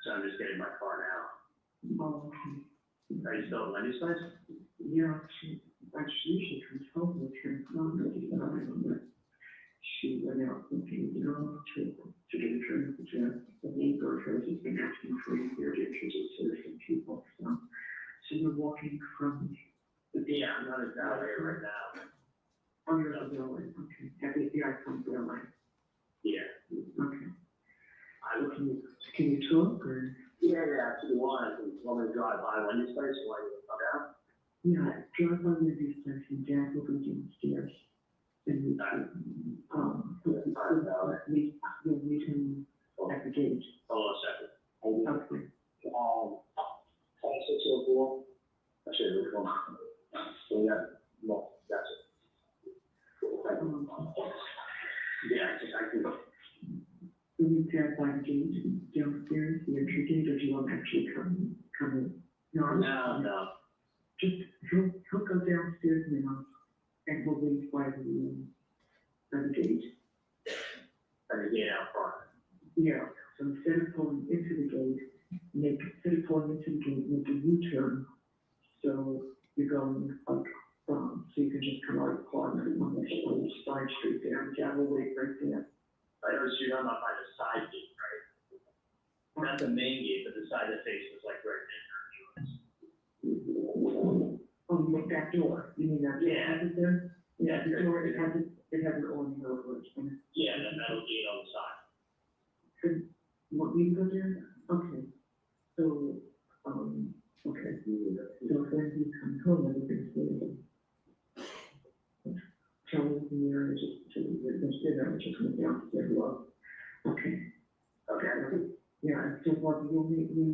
F: So I'm just getting my car now.
E: Oh, okay.
F: Are you still at Wendy's place?
E: Yeah, she usually comes home with her mom, but she went out looking, to get a drink with the neighbor of hers has been asking for a year to introduce her to some people, so we're walking from the.
F: Yeah, I'm not in LA right now.
E: Oh, you're in Buell, okay. Yeah, I come from Buell.
F: Yeah.
E: Okay. Can you talk, or?
F: Yeah, if you want, I can drive by Wendy's place and let you come down.
E: Yeah, drive by Wendy's place and Dad will go downstairs. And we'll meet him at the gate.
F: Hold on a second.
E: Okay.
F: 2604. I should have gone. So yeah, well, that's it. Yeah, I can.
E: Will you pass by the gate downstairs, the entry gate, or do you want to actually come in?
F: No.
E: Just, he'll go downstairs now, and we'll wait by the gate.
F: By the gate out front.
E: Yeah, so instead of pulling into the gate, make a U-turn. So you're going up, so you can just come out of the corner on the side street there, and Dad will wait right there.
F: I know, so you're not by the side gate, right? Not the main gate, but the side that faces like right there.
E: Oh, you make that door, you mean that?
F: Yeah.
E: Has it there? Yeah,
F: Yeah,
E: the door, it has an awning over it.
F: Yeah, that metal gate on the side.
E: You want me to go there? Okay. So, okay. So when he comes home, everything's good. Charlie's in there, and just went downstairs. Well, okay. Okay. Yeah, and so what, you'll meet me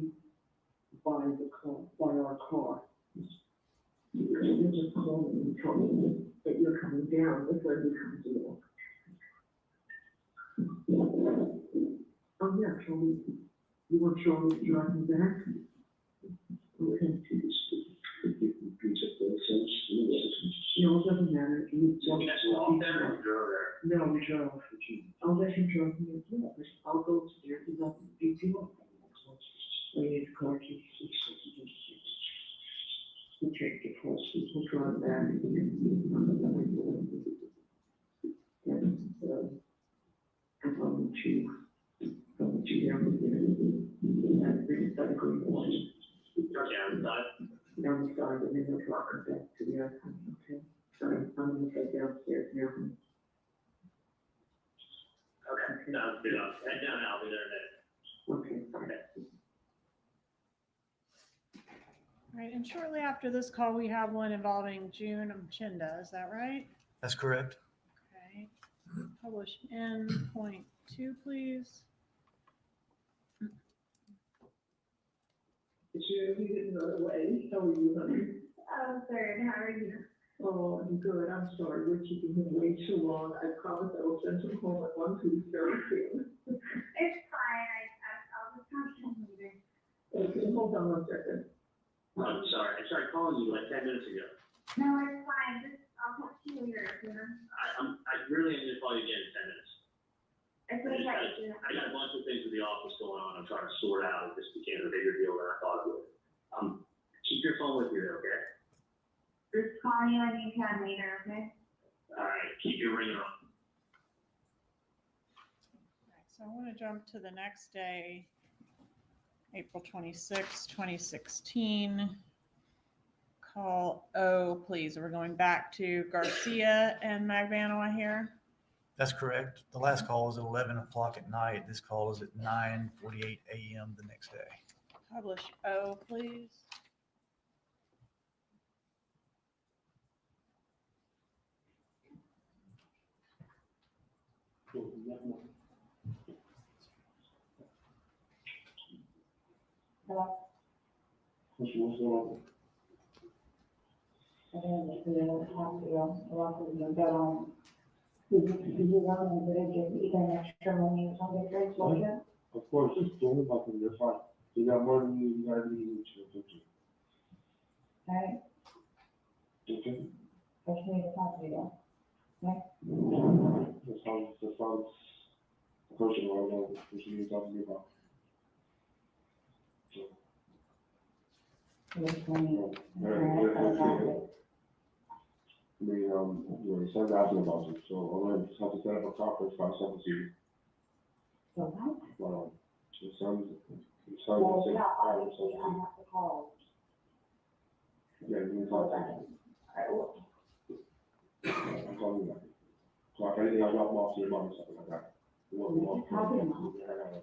E: by our car. You just call me and tell me that you're coming down before you come to Oh, yeah, Charlie, you want Charlie to drive me back? Okay. No, it doesn't matter. You just
F: walk there or drove there?
E: No, we drove. I'll let him drive me as well. I'll go upstairs and I'll beat you up. I need the car keys. We'll take the horse, we'll drive back. And, I'm going to down there. That green one. Down the side, and then we'll drop her back to the other side, okay? So I'm gonna go downstairs now.
F: Okay, sounds good. Head down, I'll be there in a minute.
E: Okay.
D: All right, and shortly after this call, we have one involving June Mchinda, is that right?
G: That's correct.
D: Okay. Publish endpoint 2, please.
E: Sure, you didn't go away. How are you, honey?
I: I'm good, how are you?
E: Oh, I'm good. I'm sorry. We're keeping him way too long. I promise I will send him home at 1:2 very soon.
I: It's fine, I'll just talk to him later.
E: Okay, hold on one second.
F: I'm sorry, I tried calling you like 10 minutes ago.
I: No, it's fine, I'll talk to you later, you know?
F: I really am gonna call you again in 10 minutes.
I: It's okay.
F: I got a bunch of things with the office going on, I'm trying to sort out, this became a bigger deal than I thought it would. Keep your phone with you there, okay?
I: Just call you anytime later, okay?
F: Alright, keep your ringer on.
D: So I want to jump to the next day, April 26, 2016. call O, please. We're going back to Garcia and Magbanua here.
G: That's correct. The last call was at 11 o'clock at night. This call is at 9:48 a.m. the next day.
D: Publish O, please.
E: Hello?
H: What's going on?
E: I didn't see you at the hospital. A lot of them got on. Did you run and did you get extra money or something? Great, was it?
H: Of course, just don't about them, they're fine. You got more than you got to be
E: Alright,
H: okay?
E: I just need to talk to you. Okay?
H: That sounds personal right now, what you need to talk to me about. So,
E: Which one?
H: I mean, your son's asking about you, so I'm gonna just have to set up a conference by something to you.
E: So what?
H: Well, your son's
E: Well,
H: saying,
E: yeah, obviously I have to call.
H: yeah, you can talk to him.
E: I will.
H: I'm calling you back. So if anything, I'll drop him off to your mom or something like that. You want- you want-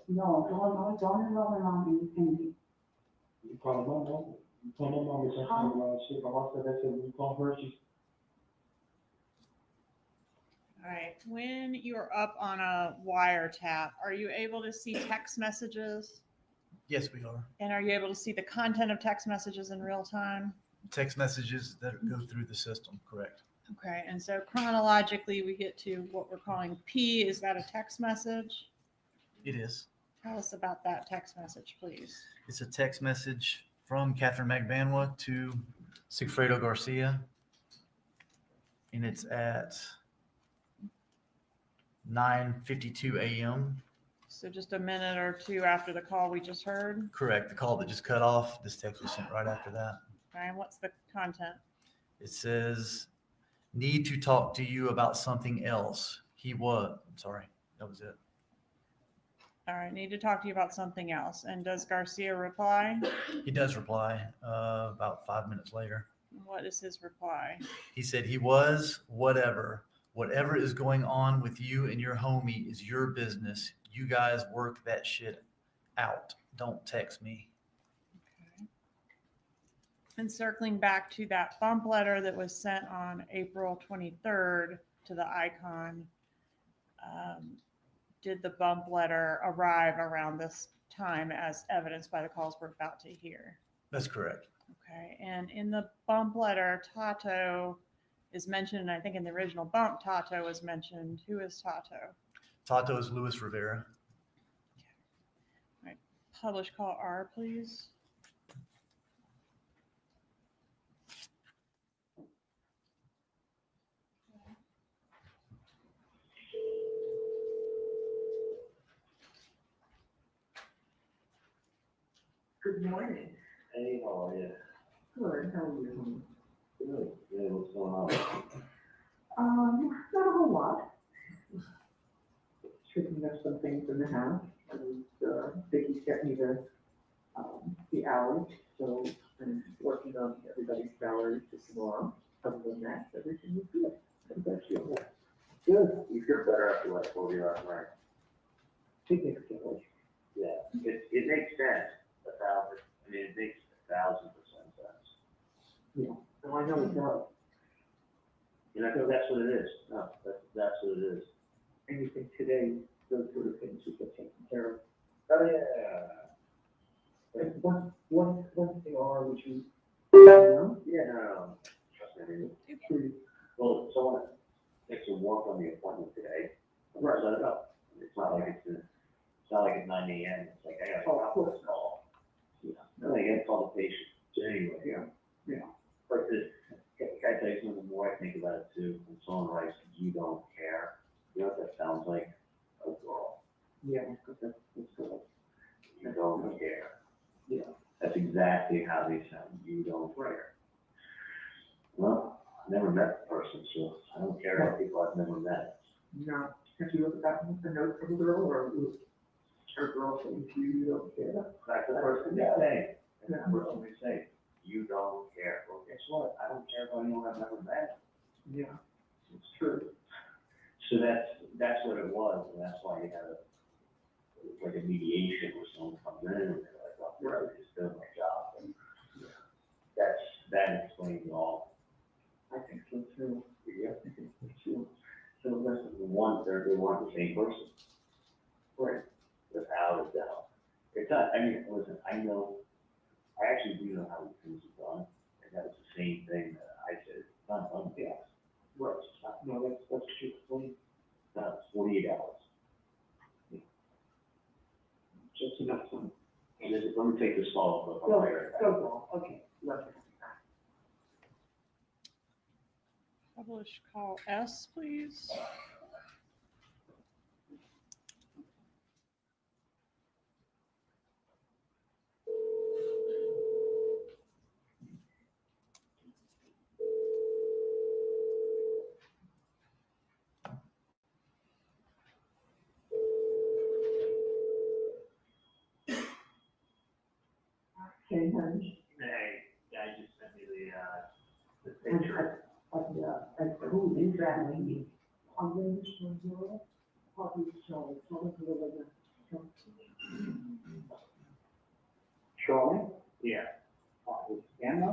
E: No, don't enroll in on anything.
H: You call my mom, you call my mom, it's actually, shit, my mom said, I said, you call her, she's.
D: All right, when you're up on a wiretap, are you able to see text messages?
G: Yes, we are.
D: And are you able to see the content of text messages in real time?
G: Text messages that go through the system, correct?
D: Okay, and so chronologically, we get to what we're calling P. Is that a text message?
G: It is.
D: Tell us about that text message, please.
G: It's a text message from Katherine Magbanua to Sigfredo Garcia. And it's at 9:52 a.m.
D: So just a minute or two after the call we just heard.
G: Correct. The call that just cut off. This text was sent right after that.
D: Okay, and what's the content?
G: It says, need to talk to you about something else. Sorry, that was it.
D: All right, need to talk to you about something else. And does Garcia reply?
G: He does reply about 5 minutes later.
D: What is his reply?
G: He said he was whatever. Whatever is going on with you and your homie is your business. You guys work that shit out. Don't text me.
D: Okay. And circling back to that bump letter that was sent on April 23rd to the Icon, did the bump letter arrive around this time as evidenced by the calls we're about to hear?
G: That's correct.
D: Okay, and in the bump letter, Tato is mentioned, and I think in the original bump, Tato was mentioned. Who is Tato?
G: Tato is Luis Rivera.
D: All right, publish call R, please.
E: Good morning.
F: Hey, how are you?
E: Good, how are you?
F: Good. Yeah, what's going on?
E: Not a whole lot. Picking up some things in the house, and, Vicky's got me the hours, so I'm working on everybody's salaries for tomorrow. Other than that, everything is good. How about you?
F: Good. You feel better after what I told you last night.
E: Significantly.
F: Yeah, it makes sense. It makes 1,000% sense.
E: Yeah, oh, I know it does.
F: And I think that's what it is. No, that's what it is.
E: And you think today, those sort of things should get taken care of.
F: Oh, yeah.
E: And once they are, would you know?
F: Yeah, no. Trust me. Well, someone takes a walk on the appointment today. Right. Set it up. It's not like it's 9 a.m. It's like, I gotta call this call. Yeah. No, I gotta call the patient. Anyway.
E: Yeah.
F: But can I tell you something? The more I think about it too, when someone writes, you don't care, you know what that sounds like? A girl.
E: Yeah, that's good.
F: You don't care.
E: Yeah.
F: That's exactly how they sound. You don't care. Well, I've never met the person, so I don't care about people I've never met.
E: No, have you looked at the note from the girl, or her girl saying to you, you don't care?
F: That's the first thing they say. That's the first thing they say. You don't care. Well, guess what? I don't care if anyone I've never met.
E: Yeah, it's true.
F: So that's what it was, and that's why you had like a mediation where someone comes in and they're like, oh, I'm just doing my job. And that explains it all.
E: I think so too.
F: Yeah.
E: I think so too.
F: So listen, they want the same person. Right. Without a doubt. It's not, I mean, listen, I actually do know how these things are done, and that was the same thing that I said, not done fast. Right.
E: No, that's true.
F: No, it's 48 hours.
E: Just enough time.
F: And let me take this follow-up.
E: Go, okay, love it.
D: Publish call S, please.
E: Okay, honey.
F: Hey, guy just sent me the picture.
E: Who is that lady? Eileen, Harvey Adelson.
F: Charlie? Yeah.
E: Anna?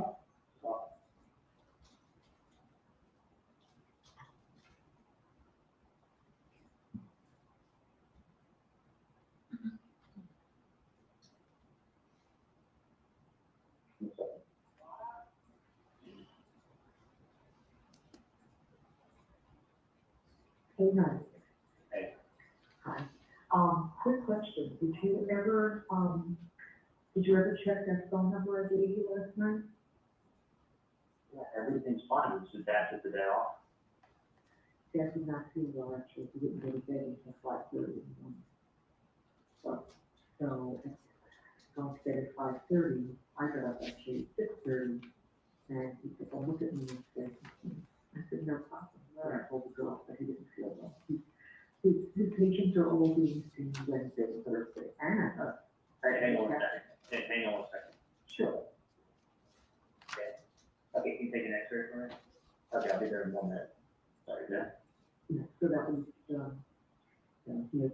E: Hey, honey.
F: Hey.
E: Hi. Quick question. Did you ever check that phone number I gave you last night?
F: Yeah, everything's fine. It's just after the day off.
E: Dad did not feel well, actually. He didn't go to bed until 5:30 in the morning. So going to bed at 5:30, I got up actually at 6:30, and he said, well, look at me and said, I said, no problem. And I told the girl that he didn't feel well. His patients are all being seen Wednesday and Thursday. And,
F: Hang on a second. Hang on a second.
E: sure.
F: Okay, can you take an X-ray for me? Okay, I'll be there in 1 minute. Sorry, yeah.
E: Yeah, so that was, he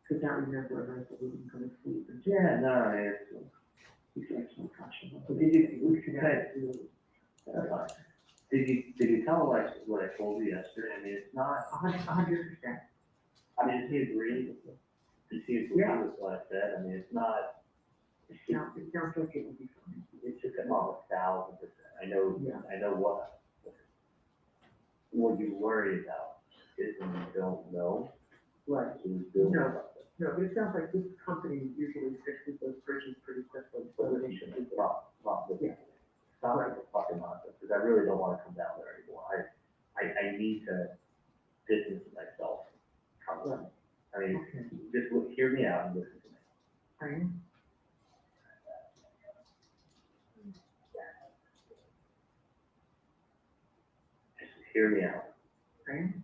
E: could not remember, and I said, we didn't go to sleep. And
F: Yeah, no, it's,
E: he's actually conscious.
F: but did you, did you tell her what I told you yesterday? I mean, it's not,
E: 100%.
F: I mean, does he agree? Does he agree with what I said? I mean, it's not,
E: It sounds like it would be fine.
F: it's just about 1,000%. I know,
E: Yeah.
F: I know what you worry about is when you don't know.
E: Right.
F: Who's doing
E: No.
F: something.
E: No, but it sounds like this company usually fixes those bridges pretty quickly, so
F: But
E: they should be good.
F: Stop with
E: Yeah.
F: it. Stop with the fucking nonsense, because I really don't want to come down there anymore. I need to distance myself from it.
E: Right.
F: I mean,
E: Okay.
F: just hear me out and listen to me.
E: I am.
F: Just hear me out.
E: I am.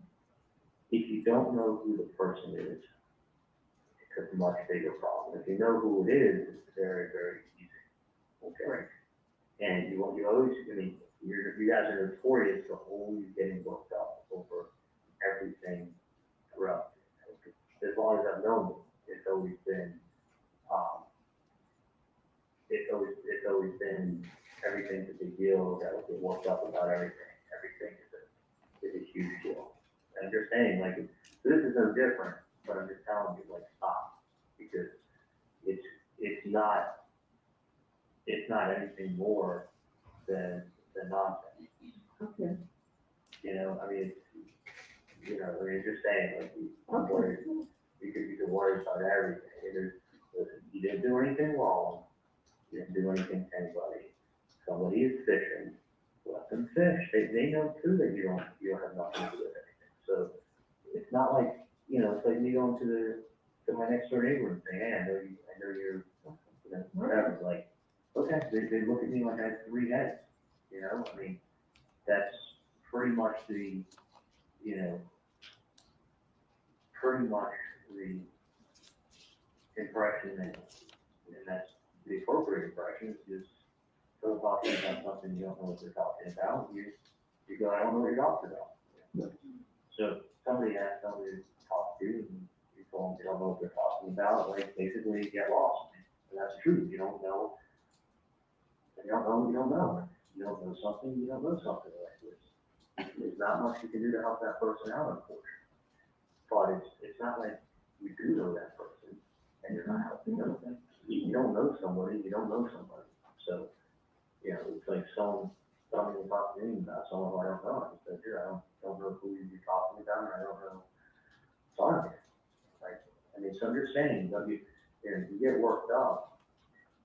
F: If you don't know who the person is, it's a much bigger problem. If you know who it is, it's very, very easy. Okay.
E: Right.
F: And you always, I mean, you guys are notorious for always getting worked up over everything throughout. As long as I've known you, it's always been, it's always been, everything's a big deal. That would get worked up about everything. Everything is a huge deal. And I'm just saying, like, this is no different, but I'm just telling you, like, stop, because it's not anything more than nonsense.
E: Okay.
F: You know, I mean, just saying, like, you could worry about everything. Listen, you didn't do anything wrong. You didn't do anything to anybody. Somebody is fishing. Let them fish. They know too that you don't have nothing to do with anything. So it's not like, it's like me going to my next door neighbor and saying, hey, I know you're, whatever. Like, okay, they look at me like I have 3 heads. I mean, that's pretty much the impression, and that's the appropriate impression, is just
L: go talking about something you don't know what they're talking about, you go, I don't know what you're talking about. So somebody asked somebody to talk to, and you told them you don't know what they're talking about, like basically you get lost. And that's true, you don't know. You don't know, you don't know. You don't know something, you don't know something like this. There's not much you can do to help that person out, unfortunately. But it's not like you do know that person and you're not helping them. You don't know somebody, you don't know somebody. So, you know, it's like someone telling me about me about someone who I don't know. I just said, here, I don't know who you're talking about, and I don't know. Sorry. Like, I mean, so I'm just saying, you get worked up.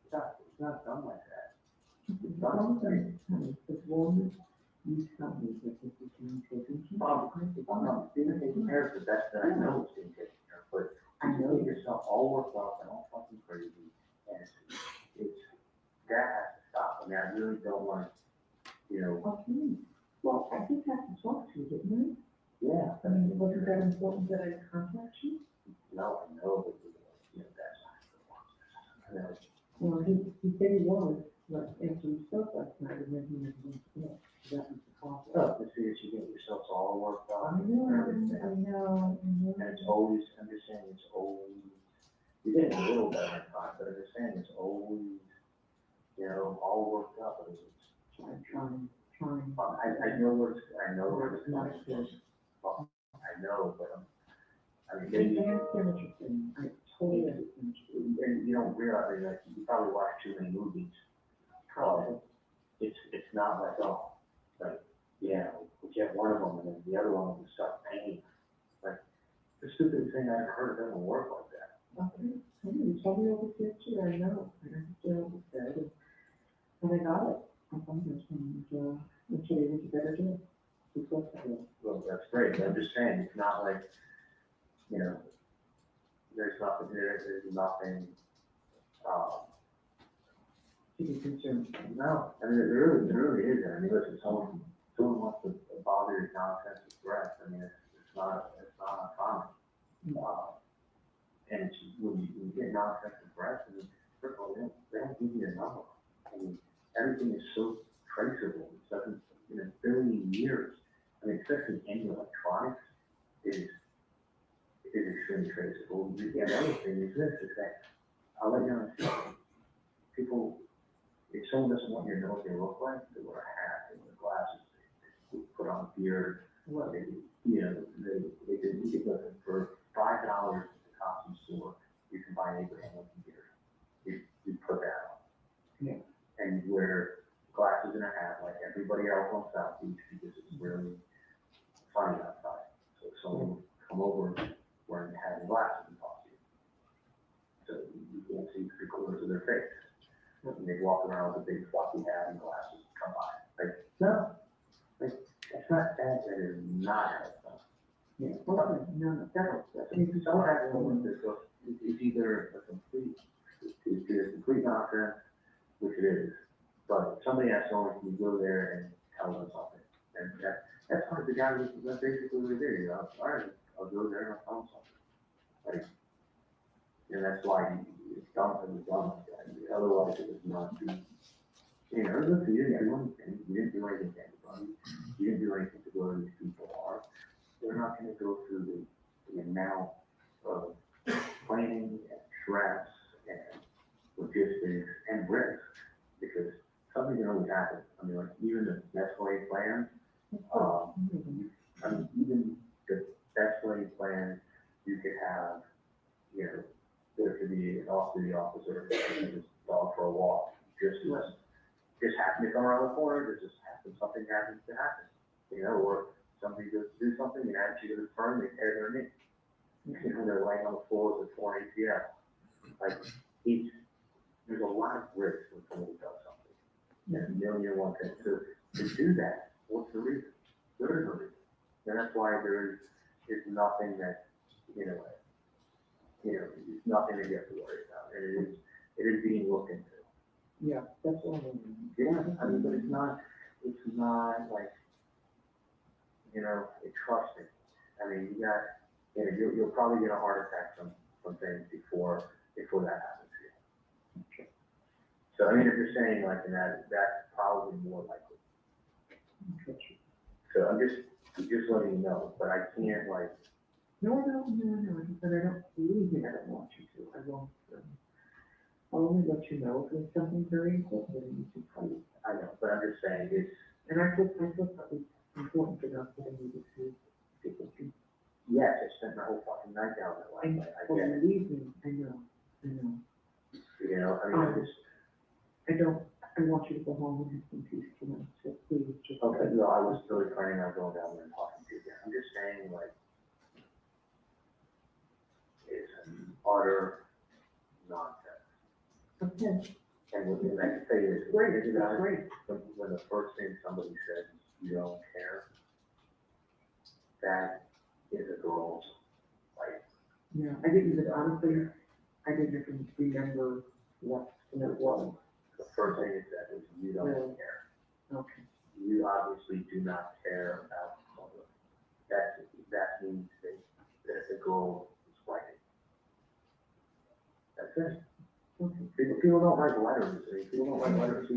L: It's not done like that. It's not done like that.
E: As long as you tell me that this is being taken care of.
L: I'm not being taken care of the best that I know it's being taken care of, but
E: I know
L: you get yourself all worked up and all fucking crazy, and it's that has to stop. I mean, I really don't want, you know.
E: Okay, well, I just have to talk to you, didn't
L: Yeah.
E: I? I mean, wasn't that important that I contact you?
L: No, I know, but you know, that's not the one.
E: Well, he said he was, but after he spoke last night, and then he never went to bed. So that was the problem.
L: Oh, to see that you get yourself all worked up.
E: I know.
L: And it's always, I'm just saying, it's always, you're getting a little better in time, but I'm just saying, it's always, you know, all worked up. And it's
E: Trying.
L: I know where it's
E: Not
L: coming
E: good.
L: from. I know, but I mean,
E: I
L: maybe,
E: understand what you're saying. I totally understand.
L: and you don't realize, like, you probably watch too many movies. It's not like, oh, like, yeah, we get one of them and then the other one will start paying. Like, the stupidest thing I ever heard, it doesn't work like that.
E: Okay, you told me over here too, I know. I understand what you said, and I got it. I'm understanding, I'm sure you did better do it. It's what's happening.
L: Well, that's great, but I'm just saying, it's not like, you know, there's nothing,
E: To be concerned.
L: no, I mean, there really isn't. I mean, listen, someone wants to bother your nonsense breath. I mean, it's not uncommon. And it's, when you get nonsense breath, I mean, first of all, they don't give you a number. I mean, everything is so traceable. It doesn't, in a billion years. I mean, especially in electronics, is extremely traceable. And the other thing is this, is that, I'll let you know, people, if someone doesn't want you to know what they look like, they wear a hat, they wear glasses, they put on a beard, they, you know, you can listen, for $5 at the costume store, you can buy an Abraham Lincoln beard. You put that on.
E: Yeah.
L: And you wear glasses and a hat like everybody else on South Beach because it's really funny outside. So someone would come over wearing a hat and glasses and talk to you. So you can't see 3/4 of their face. And they walk around with a big floppy hat and glasses and come by. Like, no. Like, that's not that. That is not how it's done.
E: Yeah, well, no, that's.
L: I mean, someone has to look this up. It's either a complete nonsense, which it is. But somebody has someone can go there and tell them something. And that's part of the guy that's basically what it is. You know, all right, I'll go there and I'll tell them something. Like, and that's why it's done like that. Otherwise, it would not be. You know, look, you didn't do anything. You didn't do anything to anybody. You didn't do anything to where these people are. They're not going to go through the amount of planning and stress and logistics and risk because something can always happen. I mean, like even the best laid plan, I mean, even the best laid plan, you could have, you know, there could be an off-duty officer taking his dog for a walk, just happen to come around the corner, something happens to happen, you know, or somebody goes to do something, and adds you to the firm, they tear their knee. You know, they're laying on the floor with a torn ACL. Like, there's a lot of risk when somebody does something. There's a million one things. So to do that, what's the reason? There is no reason. And that's why there is nothing that, you know, it's nothing to get to worry about. And it is being looked into.
E: Yeah, that's all I mean.
L: Yeah, I mean, but it's not like, you know, trust me. I mean, you'll probably get a heart attack from things before that happens to you. Okay. So, I mean, if you're saying like, and that's probably more likely. So I'm just letting you know, but I can't like.
E: No, but I don't believe you, I don't want you to, I won't, I'll only let you know if there's something very important that I need to tell you.
L: I know, but I'm just saying it's.
E: And I thought that was important enough that I needed to get what you.
L: Yes, I spent my whole fucking night down there last night, I get it.
E: Believe me, I know.
L: You know, I mean, I just.
E: I want you to go home and have some peace tonight, so please just.
L: Okay, no, I was really planning on going down there and talking to you again. I'm just saying, like, it's an utter nonsense.
E: Okay.
L: And what I can say is,
E: Great,
L: is
E: that's great.
L: when the first thing somebody says, you don't care, that is a girl's, like.
E: Yeah, I didn't even, honestly, I didn't even remember what it was.
L: The first thing it said was, you don't
E: Really?
L: care.
E: Okay.
L: You obviously do not care about the public. That means that the girl is fighting. That's it.
E: Okay.
L: People don't write letters, people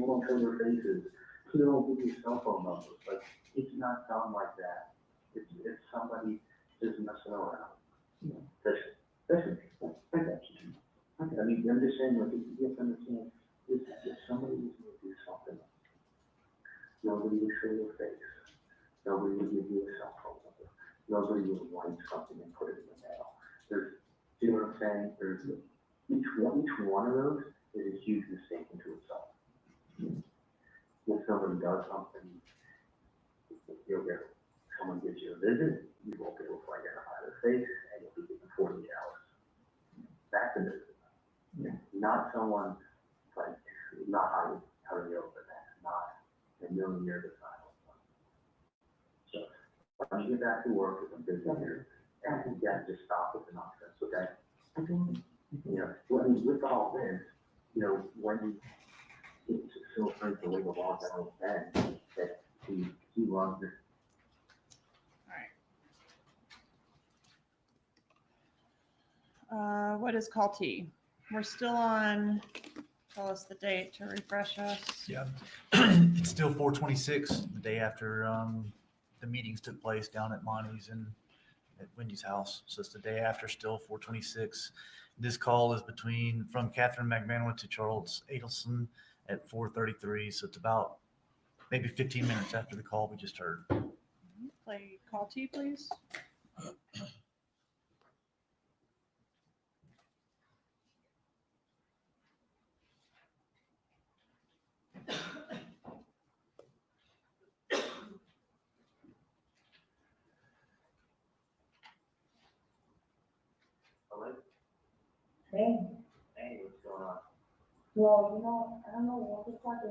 L: don't show their faces, people don't give you cell phone numbers, like, it's not done like that. It's somebody just messing around.
E: Yeah.
L: Listen,
E: I got you.
L: I mean, I'm just saying, like, you have to understand, if somebody was gonna do something, nobody would show their face, nobody would give you a cell phone number, nobody would write something and put it in the mail. See what I'm saying? There's each one of those is a huge mistake into itself. If somebody does something, you'll get, someone gives you a visit, you won't be able to identify their face, and you'll be given 48 hours. That's a visit.
E: Yeah.
L: Not someone, like, not out of the open, that's not a million years of time. So, when you get back to work, if I'm busy here, and you have to just stop with the nonsense, okay?
E: I don't.
L: You know, with all this, you know, when it's so afraid to leave a law down Ben, that he runs it.
D: What is call T? We're still on, tell us the date to refresh us.
G: Yeah, it's still 4/26, the day after the meetings took place down at Monty's and at Wendy's house. So it's the day after, still 4/26. This call is from Katherine Magbanua to Charles Adelson at 4:33. So it's about maybe 15 minutes after the call we just heard.
D: Play call T, please.
L: Hey, what's going on?
I: Well, I don't know what to talk,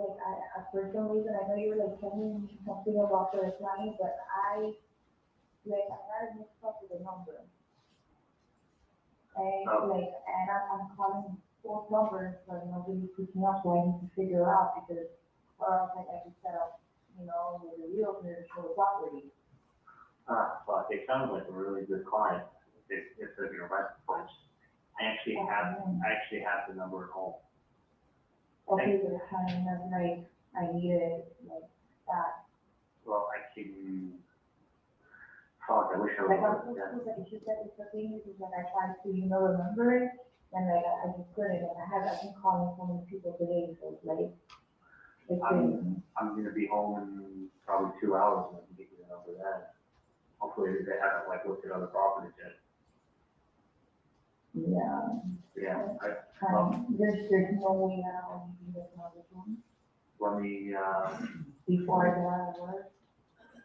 I: for some reason, I know you were telling me something about the client, but I had a mixed up with the number. And I'm calling both numbers, but nobody's picking up, so I need to figure out because, or else I can set up, with the realtor to show the property.
L: But it sounds like a really good client, if they're gonna rent the place. I actually have the number at home.
I: Okay, but I need it that.
L: Well, I can, fuck, I wish I
I: I'm
L: was.
I: supposed to, she said it's the thing, because I tried to, remember it, and I just couldn't, and I've been calling so many people today, so it's
L: I'm gonna be home in probably 2 hours, and I can get you the number then. Hopefully they haven't looked at other properties yet.
I: yeah.
L: Yeah,
I: There's no way now, you can get another one,
L: let me,
I: before I go out of work.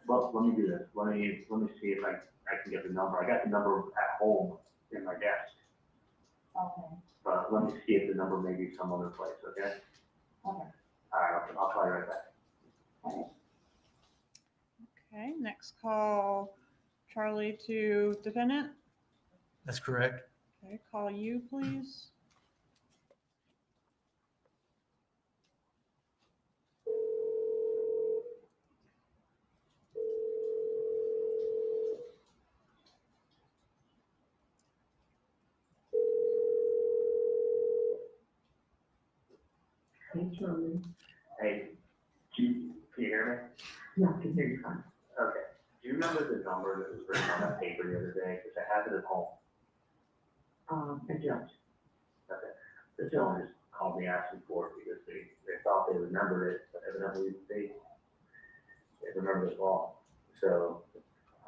L: well, let me do this. Let me see if I can get the number. I got the number at home in my desk.
I: Okay.
L: But let me see if the number may be some other place, okay?
I: Okay.
L: All right, I'll call you right back.
D: Okay, next call, Charlie to defendant.
G: That's correct.
D: Okay, call you, please.
E: determine,
L: Hey, can you hear
E: yeah, I can hear you fine.
L: me? Okay. Do you remember the number that was written on that paper the other day? Because I have it at home.
E: I don't.
L: Okay. The gentleman just called me asking for it because they thought they remembered it, but evidently they remembered it wrong. So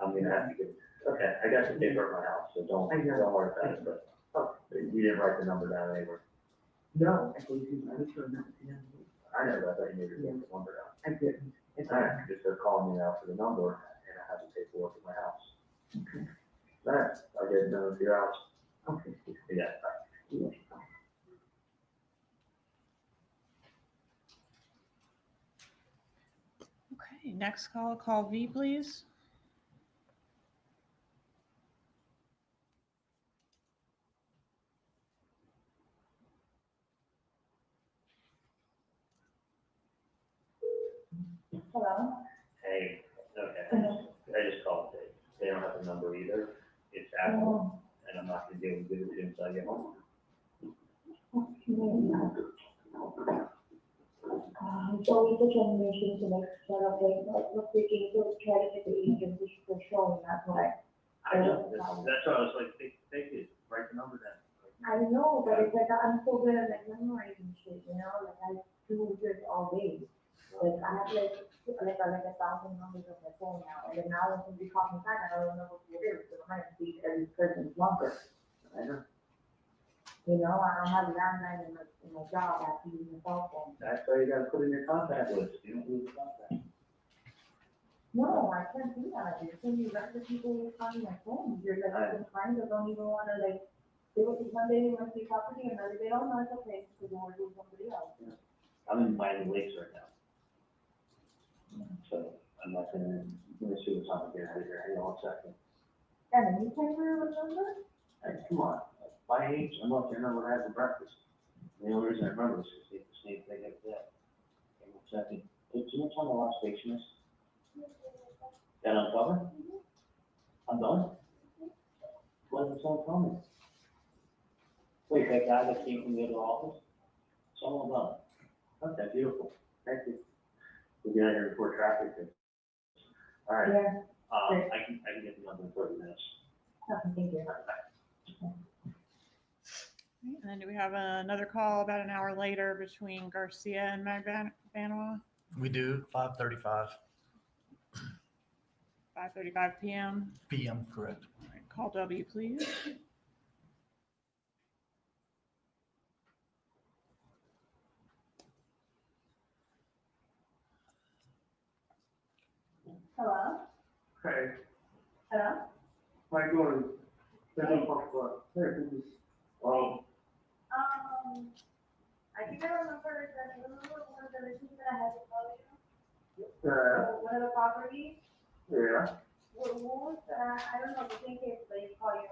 L: I'm gonna have to get, okay, I got the paper at my house, so don't worry about it, but, you didn't write the number down anywhere.
E: No, I gave you, I was sure not to know.
L: I know that, but you needed to get the number down.
E: I didn't. It's
L: All right, just they're calling me now for the number, and I have the paperwork at my house.
E: okay.
L: All right, I'll get it done to your house.
E: Okay.
L: Yeah, bye.
E: Yeah.
D: Okay, next call V, please.
I: Hello?
L: Hey, okay, I just called Dave. They don't have the number either. It's Apple, and I'm not gonna be able to give it to him until I get home.
I: So with the termination to next set of like, we're thinking to try to get the agent, which for showing, that's why.
F: I know, that's why I was like, take it, write the number down.
I: I know, but it's like, I'm so good at like memorizing shit, you know, like I do this all day. Like I have like 1,000 numbers on my phone now, and then now when somebody calls me back, I don't know what to do, because I'm gonna see every person's number.
L: I know.
I: You know, I don't have a landline in my job, I have to use my cell phone.
L: That's why you gotta put in your contact list. You don't lose the contact.
I: No, I can't do that. There's so many record people who call me my phone. There's like some friends that don't even wanna like, one day they want to see property, another day, oh no, it's okay, because they want to do somebody else.
L: I'm in Miami Lakes right now. So I'm not gonna see what's on here. Hang on 1 second.
I: And then you can't remember?
L: Hey, come on. By age, I'm not gonna remember what I had for breakfast. The only reason I remember is because they the same thing every day. Hang on 1 second. Do you know what time the last station is? That uncovered? I'm done? What is someone tell me? Wait, that guy that came from the other office? Someone done. Okay, beautiful. Thank you. We'll get out here before traffic. All right.
I: Yeah.
L: I can get the number in 30 minutes.
I: Okay, thank you.
D: And then do we have another call about an hour later between Garcia and Magbanua?
G: We do 5:35
D: 5:35 p.m.
G: p.m. Correct.
D: All right, call W, please.
I: Hello?
H: Hey,
I: Hello?
H: how you doing?
I: I think I remember that, one of the reasons that I had to call you? One of the properties?
H: Yeah.
I: What was, I don't know, the thing is, they call you,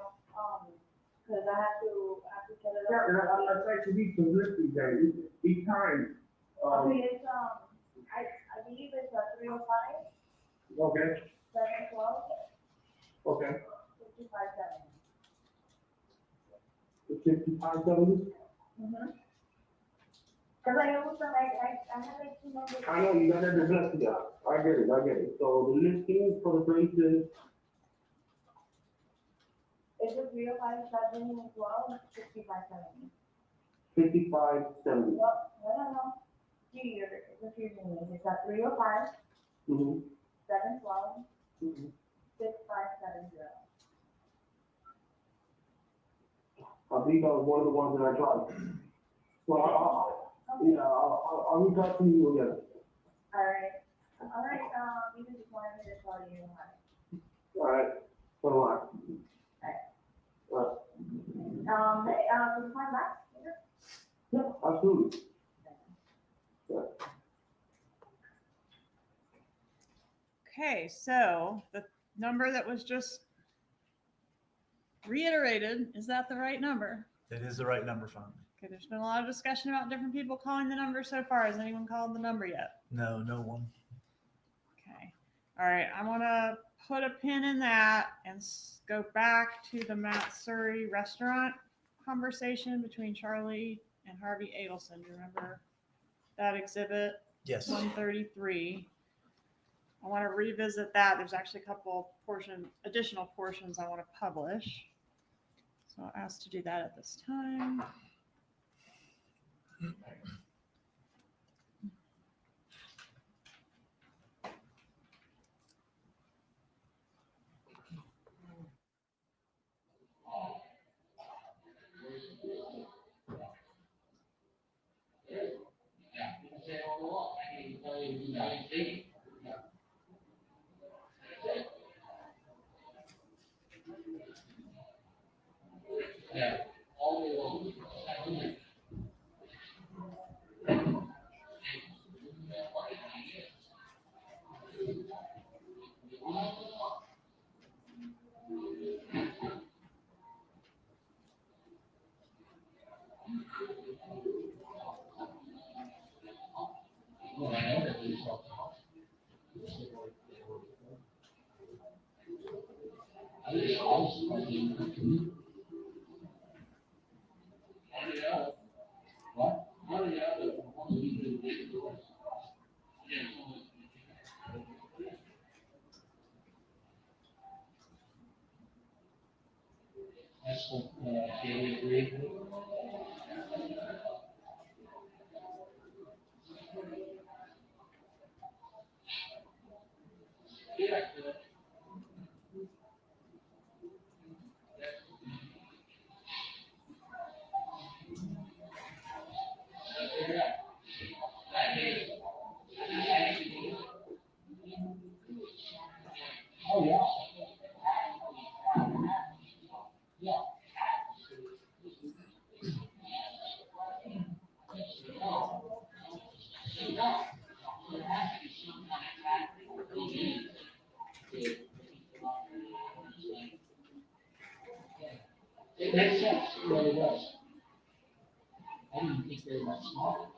I: because I have to tell it.
H: Yeah, and I tried to be publicity there, each time.
I: Okay, it's, I believe it's a 305,
H: Okay,
I: 712,
H: okay.
I: 5570.
H: The 5570?
I: Mm-hmm. Because I always, I had like 2 numbers.
H: I know, you got that publicity out. I get it. So the listing for the place is,
I: It's a 305, 712, 5570.
H: 5570.
I: Well, no. It's a fusion name. It's a 305,
H: Mm-hmm.
I: 712,
H: Mm-hmm.
I: 6570.
H: I believe that was one of the ones that I tried. Well, I'll reach out to you again.
I: All right, you just wanted me to tell you.
H: All right, so do I.
I: Can you find back?
H: Yeah, absolutely. Yeah.
D: Okay, so the number that was just reiterated, is that the right number?
G: That is the right number, finally.
D: Okay, there's been a lot of discussion about different people calling the number so far. Has anyone called the number yet?
G: No, no one.
D: Okay. All right, I want to put a pin in that and go back to the Matt Surrey restaurant conversation between Charlie and Harvey Adelson. Do you remember that exhibit
G: Yes.
D: 133. I want to revisit that. There's actually a couple additional portions I want to publish. So I'll ask to do that at this time.
K: It makes sense, it really does. I didn't think they were that smart.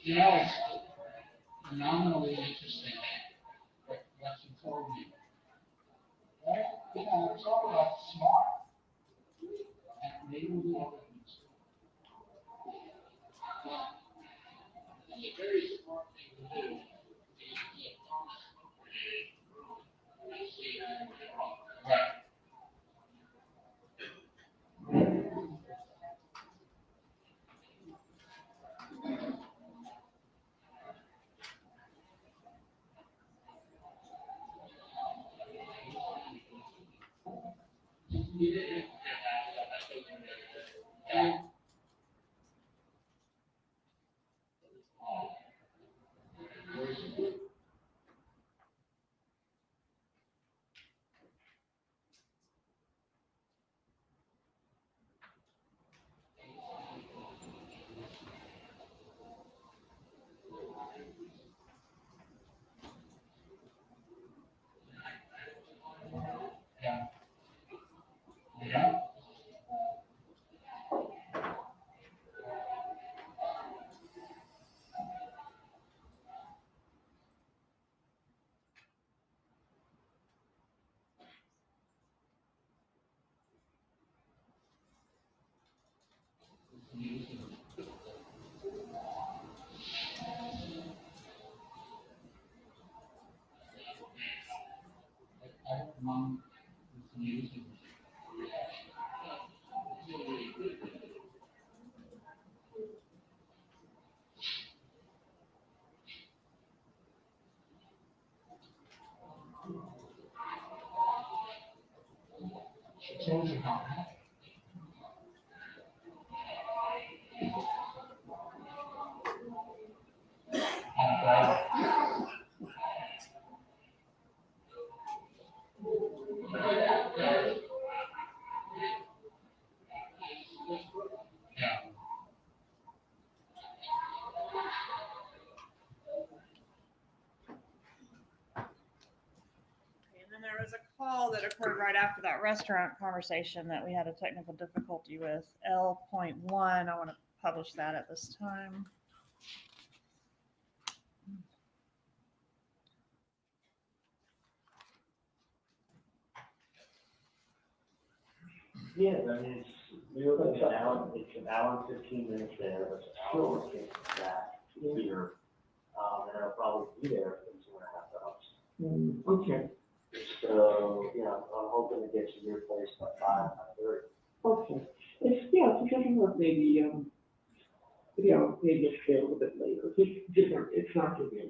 K: You know, it's phenomenally interesting what you told me. Right? You know, it's all about smart. And maybe we all it's a very smart thing to do. Right.
D: And then there was a call that occurred right after that restaurant conversation that we had a technical difficulty with. L.1, I want to publish that at this time.
F: Yeah, I mean, we were looking at hour, it's an hour and 15 minutes there, but it's an hour and 15 back here. And I'll probably be there for 2.5 hours.
E: Okay,
F: So, yeah, I'm hoping to get to your place by 5:30.
E: okay. It's, yeah, it's getting up maybe, maybe it's stay a little bit later. It's different, it's not too big.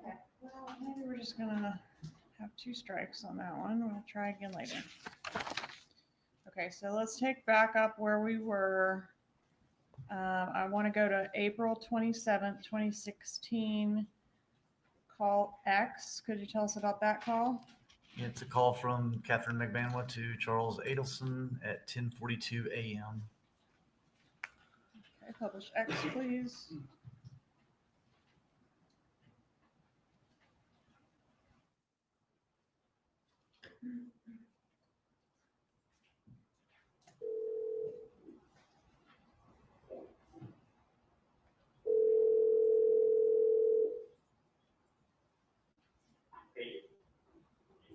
D: Okay, well, maybe we're just gonna have 2 strikes on that one. We'll try again later. Okay, so let's take back up where we were. I want to go to April 27th, 2016. Call X. Could you tell us about that call?
G: It's a call from Katherine Magbanua to Charles Adelson at 10:42 a.m.
D: Okay, publish X, please.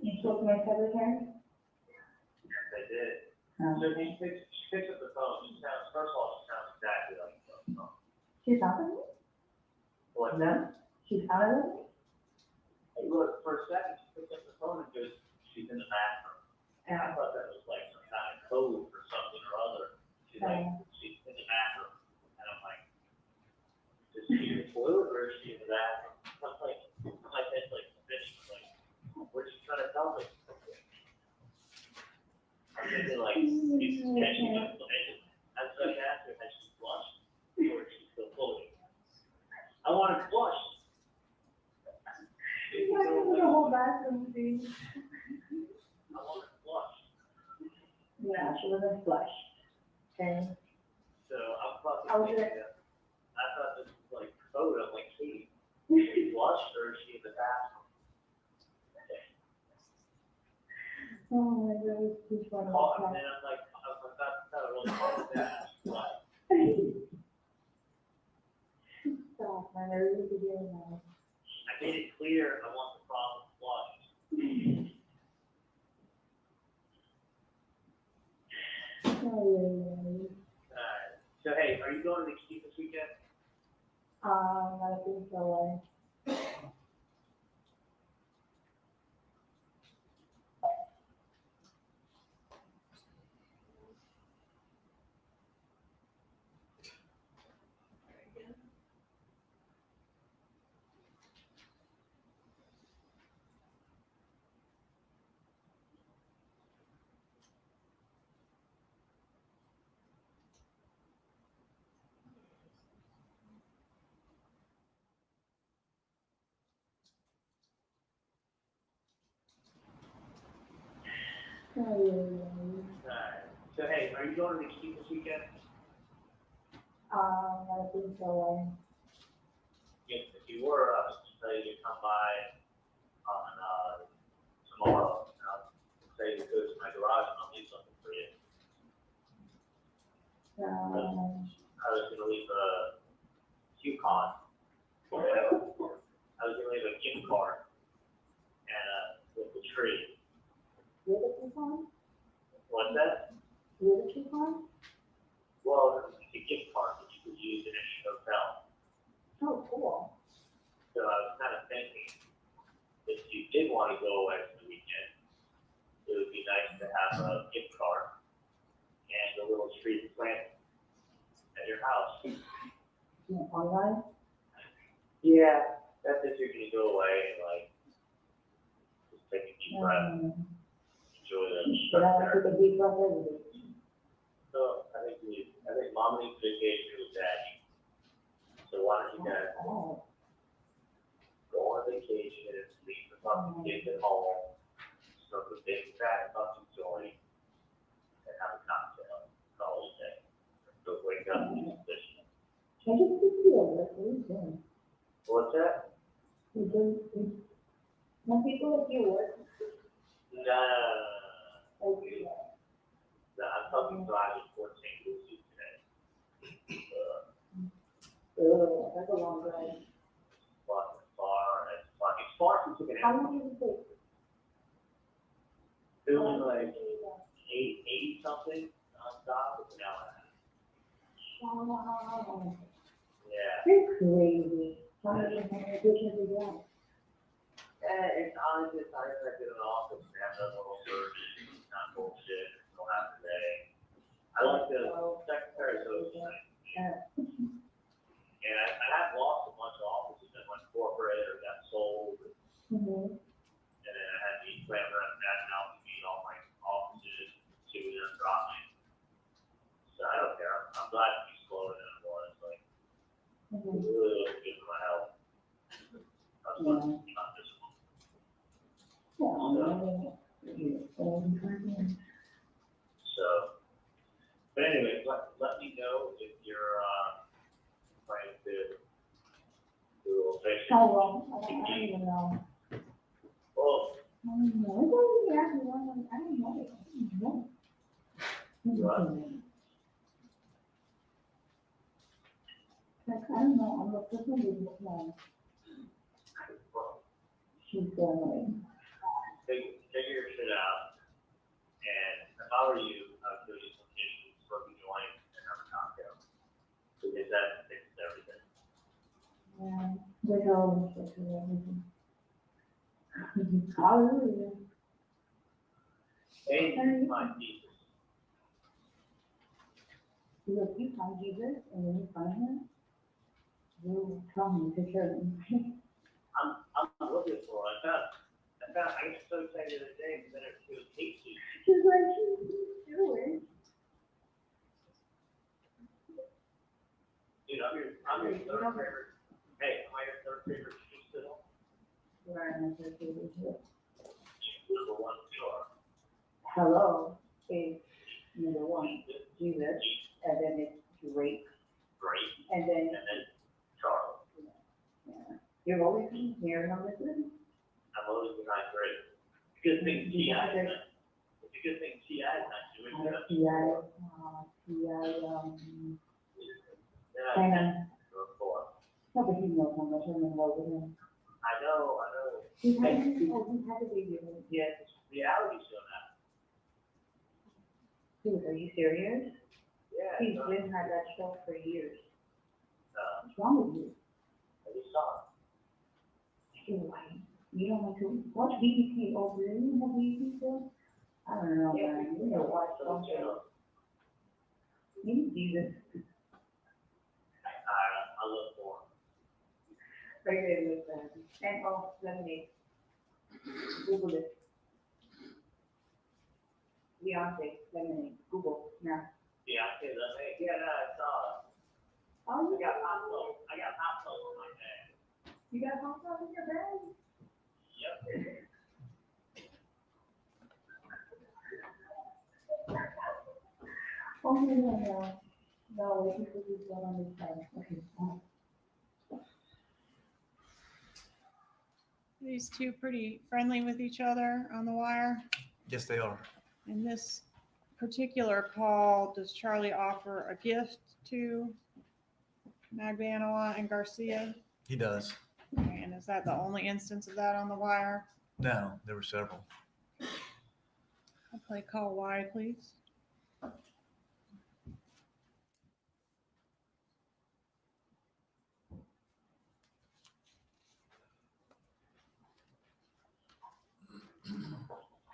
I: You spoke to my secretary?
F: Yes, I did.
I: Oh.
F: So she picks up the phone. She sounds, first of all, she sounds exactly like the phone.
I: She's out of it?
F: What?
I: No? She's out of it?
F: Hey, look, for a second, she picks up the phone and goes, she's in the bathroom. And I thought that was like some kind of code for something or other. She's like, she's in the bathroom. And I'm like, is she in the toilet or is she in the bathroom? I'm like, my head's like spinning. Like, what's she trying to tell me? I'm thinking like, she's catching information. I was like, ask her, has she flushed? Or is she still floating? I want to flush.
I: You gotta go to the whole bathroom thing.
F: I want to flush.
I: Yeah, she wasn't flushed. Okay.
F: So I'm fucking
I: I was
F: thinking, I thought this was like code. I'm like, hey, is she flushed or is she in the bathroom?
I: Oh my God, it's too funny.
F: And then I'm like, I was about to tell her, well, call that. What?
I: Stop, man, I really do now.
F: I made it clear I want the problem flushed.
I: Oh,
F: So hey, are you going to the Key this weekend?
I: I think so.
F: So hey, are you going to the Key this weekend?
I: I think so.
F: Yes. if you were, say you come by on, tomorrow, say you go to my garage and I'll leave something for you. I was gonna leave a coupon. I was gonna leave a gift card and, with the tree.
E: With a coupon?
F: What's that?
E: With a coupon?
F: Well, it's a gift card that you could use in any hotel.
E: Oh, cool.
F: So I was kind of thinking, if you did want to go away for the weekend, it would be nice to have a gift card and a little tree plant at your house.
E: Yeah, online?
F: Yeah, that's if you're gonna go away and like, just take a deep breath, enjoy the
E: But I
F: sun
E: want to
F: there.
E: take a deep breath every day.
F: So I think mom needs vacation with daddy. So why don't you guys
E: Oh,
F: go on vacation, leave the fucking kids at home, smoke a big fat fucking joint, and have a cocktail, call it a day. Go wake up and use this.
E: I just feel like what are you doing?
F: What's that?
E: You doing, some people like you work.
F: Okay. I'm talking about 14 Lizzy today.
E: That's a long drive.
F: Fucking far, it's far from taking
E: How
F: out.
E: long does it take?
F: Doing like 80 something nonstop, it's an hour and a half. Yeah.
E: You're crazy. How many vacations do you have?
F: It's honestly, it's nice I did an office and have a little surgery, it's not bullshit, it's still half the day. I like the secretary, so it's nice. And I have lost a bunch of offices that went corporate or got sold.
E: Mm-hmm.
F: And then I had to plan around that now to meet all my offices, see what they're dropping. So I don't care. I'm glad to be slower than it was. Like, it really looks good for my health. That's what I'm not this one. So, but anyway, let me know if you're, planning to do a little fishing.
E: How long? I don't even know.
F: Well,
E: I don't know. It's only the after one. I don't know. Like, I don't know. I'm the person who's like, she's going
F: figure your shit out. And if I were you, I would go to some kitchen, smoke a joint, and have a cocktail. Because that fixes everything.
E: with all the shit and everything. Hallelujah.
F: And you find Jesus.
E: Look, you find Jesus and then you find him, you tell me to show him.
F: I'm looking for it. I was so excited the other day, but then it was hate suit.
E: She's like, she's doing.
F: Dude, I'm your third favorite. Hey, am I your third favorite shoe still?
E: You are my third favorite too.
F: Number one, you are.
E: Hello is number one, Jesus, and then it's Drake,
F: Great.
E: and then,
F: Charles.
E: yeah. You're always here, number three.
F: I'm always behind Great. It's a good thing T.I. is not. It's a good thing T.I. is not doing that.
E: T.I., hang on. No, but he knows how much I'm in love with him.
F: I know.
E: He had a baby.
F: Yes, reality show now.
E: Dude, are you serious?
F: Yeah.
E: He's been had that show for years.
F: I
E: What's wrong with you?
F: just saw it.
E: You're white. You don't like to watch BBT over there. You know BBT still? I don't know,
F: Yeah,
E: man. You know watch something. Maybe Jesus.
F: I look for him.
E: Right there with that. And oh, lemonade. Google it. Beyonce, lemonade. Google now.
F: Beyonce, lemonade. Yeah, no, I saw it.
E: Oh,
F: I got hot sauce. I got hot sauce in my bag.
E: you got hot sauce in your bag?
F: Yep.
E: Oh, no. No, wait, because he's going on this side. Okay, fine.
D: these two pretty friendly with each other on the wire?
G: Yes, they are.
D: In this particular call, does Charlie offer a gift to Magbanua and Garcia?
G: He does.
D: Okay, and is that the only instance of that on the wire?
G: No, there were several.
D: I'll play call Y, please.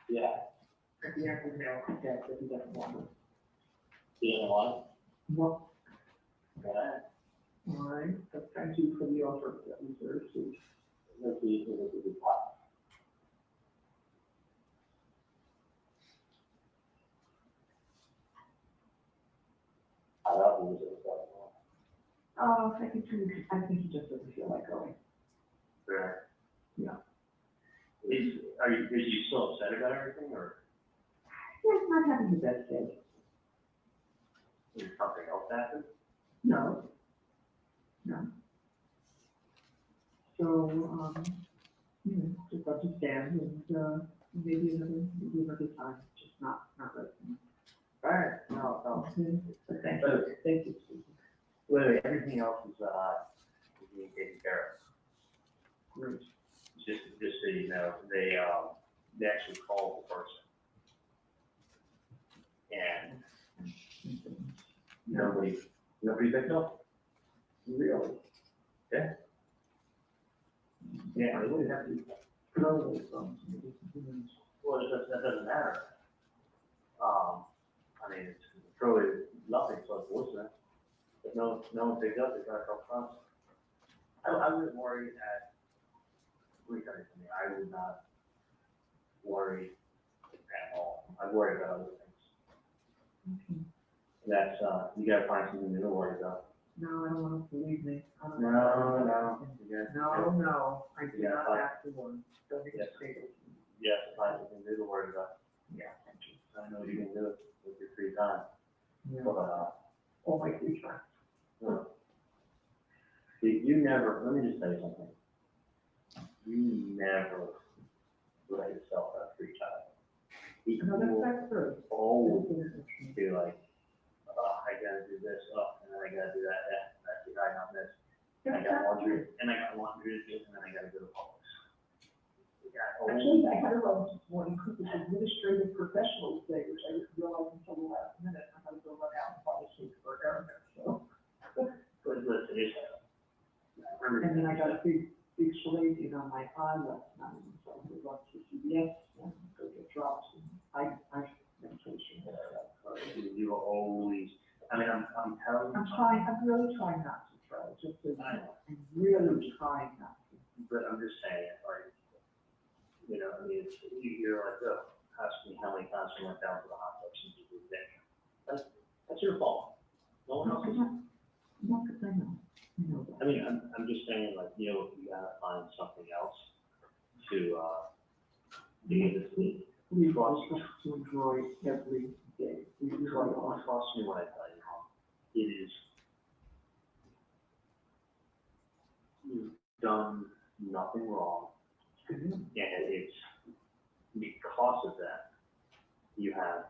F: Yeah.
E: Yeah, we know that he doesn't want it.
F: You know what?
E: Well,
F: Yeah.
E: all right, but thank you for the offer that we received.
F: Let's see, let's see. I love you.
E: Oh, I think he just doesn't feel like going.
F: Right.
E: Yeah.
F: Is you still upset about everything, or
E: Yeah, he's not having the best day.
F: is something else happened?
E: No. No. So, just understand and, maybe another time, just not right now.
F: All right, no.
E: Okay, but thank you, Susan.
F: Wait, everything else is being taken care of.
E: Great.
F: Just so you know, they actually called the person. And nobody picked up.
E: Really?
F: Yeah.
E: Yeah, I would have to throw those phones.
F: Well, that doesn't matter. I mean, it's probably nothing, so it's listening. If no one picked up, they gotta call us. I wouldn't worry I would not worry at all. I worry about other things.
E: Okay.
F: That's, you gotta find something new to worry about.
E: No, I don't want to believe me. I don't
F: No.
E: No, I do not have to worry. Don't even say it.
F: Yes, find something new to worry about.
E: Yeah, thank you.
F: I know you can do it with your free time.
E: Yeah.
F: But,
E: All my free time.
F: no. You never, let me just tell you something. You never let yourself have free time.
E: No, that's true.
F: Always be like, oh, I gotta do this, and then I gotta do that, that's the guy, not this. And I got laundry to do, and then I gotta go to Publix.
E: Actually, I had a run this morning because it's administrative professionals day, which I didn't realize until the last minute. I had to go run out and buy a shake for Erica, so.
F: But listen,
E: And then I got a big Schlesian on my eye last night, and so I went to CVS and go get drops and I medication.
F: you will always, I mean, I'm telling you.
E: I'm really trying not to try, just so you know. I'm really trying not to.
F: But I'm just saying, like, I mean, you're like, oh, ask me how many times I went down to the hot tub since you moved in. That's your fault. No one else is.
E: No, because I know that.
F: I mean, I'm just saying, like, you gotta find something else to, be able to.
E: We want to enjoy every day. We enjoy all.
F: Trust me when I tell you, it is, you've done nothing wrong. And it's because of that, you have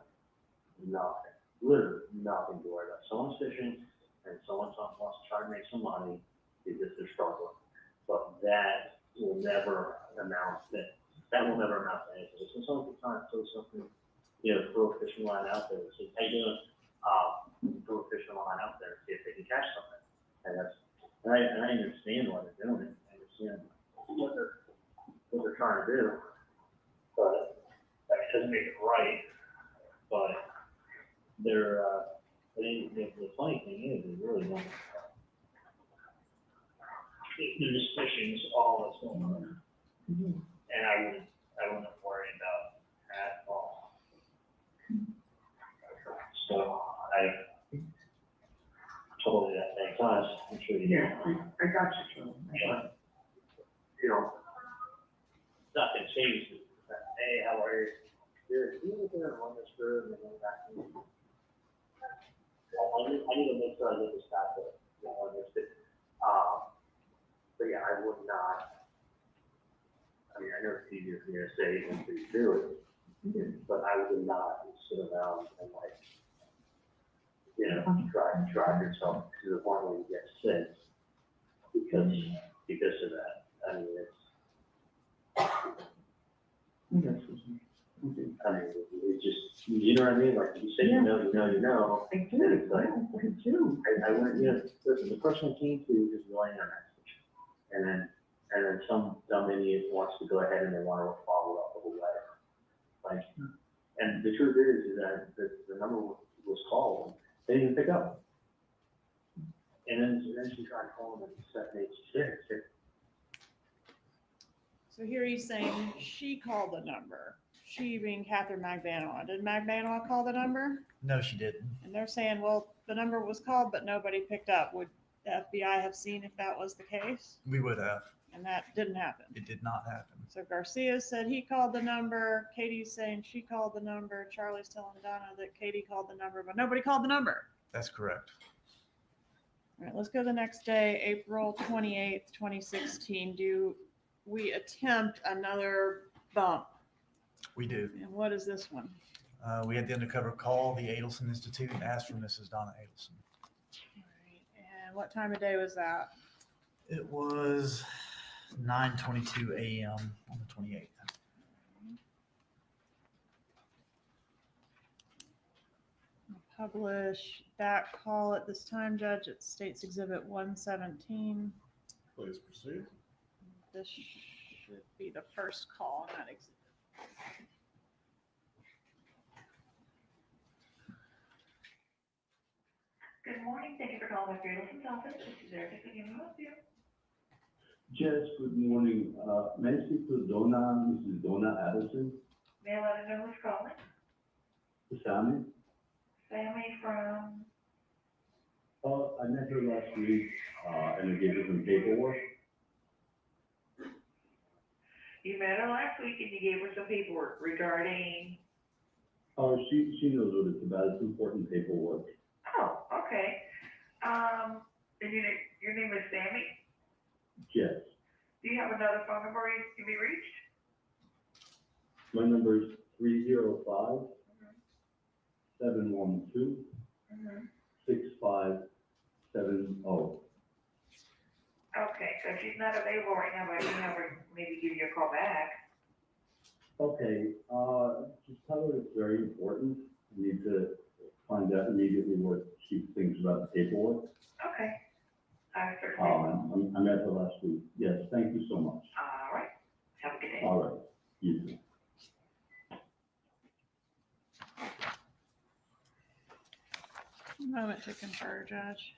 F: nothing, literally nothing to worry about. Someone's fishing and someone wants to try to make some money because they're struggling. But that will never amount to anything. So someone can try and throw something, throw a fishing line out there and say, hey, throw a fishing line out there and see if they can catch something. And I understand why they're doing it. I understand what they're trying to do. But that doesn't make it right. But the funny thing is, they really don't. They're just fishing is all that's going on.
E: Mm-hmm.
F: And I wouldn't worry about at all. So I told you that many times. I'm sure you
E: Yeah, I got you, Joe.
F: Nothing changes. Hey, how are you? Here, can you look at one this through and then go back to me? I need to make sure I get this back there. But yeah, I would not. I
L: mean, I know it's easier for me to say than for you to do it, but I would not sit around and like, you know, drive yourself to the point where you get sick because of that. I mean, it's just, you know what I mean? Like you say, you know.
E: I do,
L: It's like,
E: I do.
L: I went, you know, the person I came to is relying on that. And then some dumb idiot wants to go ahead and they want to follow up with a letter. Like, and the truth is that the number was called, they didn't pick up. And then she tried calling them at 786.
D: So here he's saying she called the number. She being Katherine Magbanua. Did Magbanua call the number?
G: No, she didn't.
D: And they're saying, well, the number was called, but nobody picked up. Would the FBI have seen if that was the case?
G: We would have.
D: And that didn't happen.
G: It did not happen.
D: So Garcia said he called the number. Katie's saying she called the number. Charlie's telling Donna that Katie called the number, but nobody called the number.
G: That's correct.
D: All right, let's go to the next day, April 28th, 2016. Do we attempt another bump?
G: We do.
D: And what is this one?
G: We had the undercover call the Adelson Institute and asked for Mrs. Donna Adelson.
D: All right, and what time of day was that?
G: It was 9:22 a.m. on the 28th.
D: I'll publish that call at this time, Judge. It states Exhibit 117.
B: Please proceed.
D: This should be the first call on that exhibit.
I: Good morning, thank you for calling Mr. Adelson's office. This is Erica, can you help you?
M: Yes, good morning. May I speak to Mrs. Donna Adelson?
I: May I let her know who's calling?
M: Sammy?
I: Sammy from,
M: I met her last week, and I gave her some paperwork.
I: you met her last week and you gave her some paperwork regarding,
M: She knows what it's about. It's important paperwork.
I: oh, okay. And your name is Sammy?
M: Yes.
I: Do you have another phone number you can be reached?
M: My number is 305 712 6570.
I: Okay, so she's not available right now, but I can have her maybe give you a call back.
M: Okay, just tell her it's very important. I need to find out immediately what she thinks about the paperwork.
I: Okay. I certainly will.
M: I met her last week. Yes, thank you so much.
I: All right. Have a good day.
M: All right, you too.
D: Moment to confer, Judge.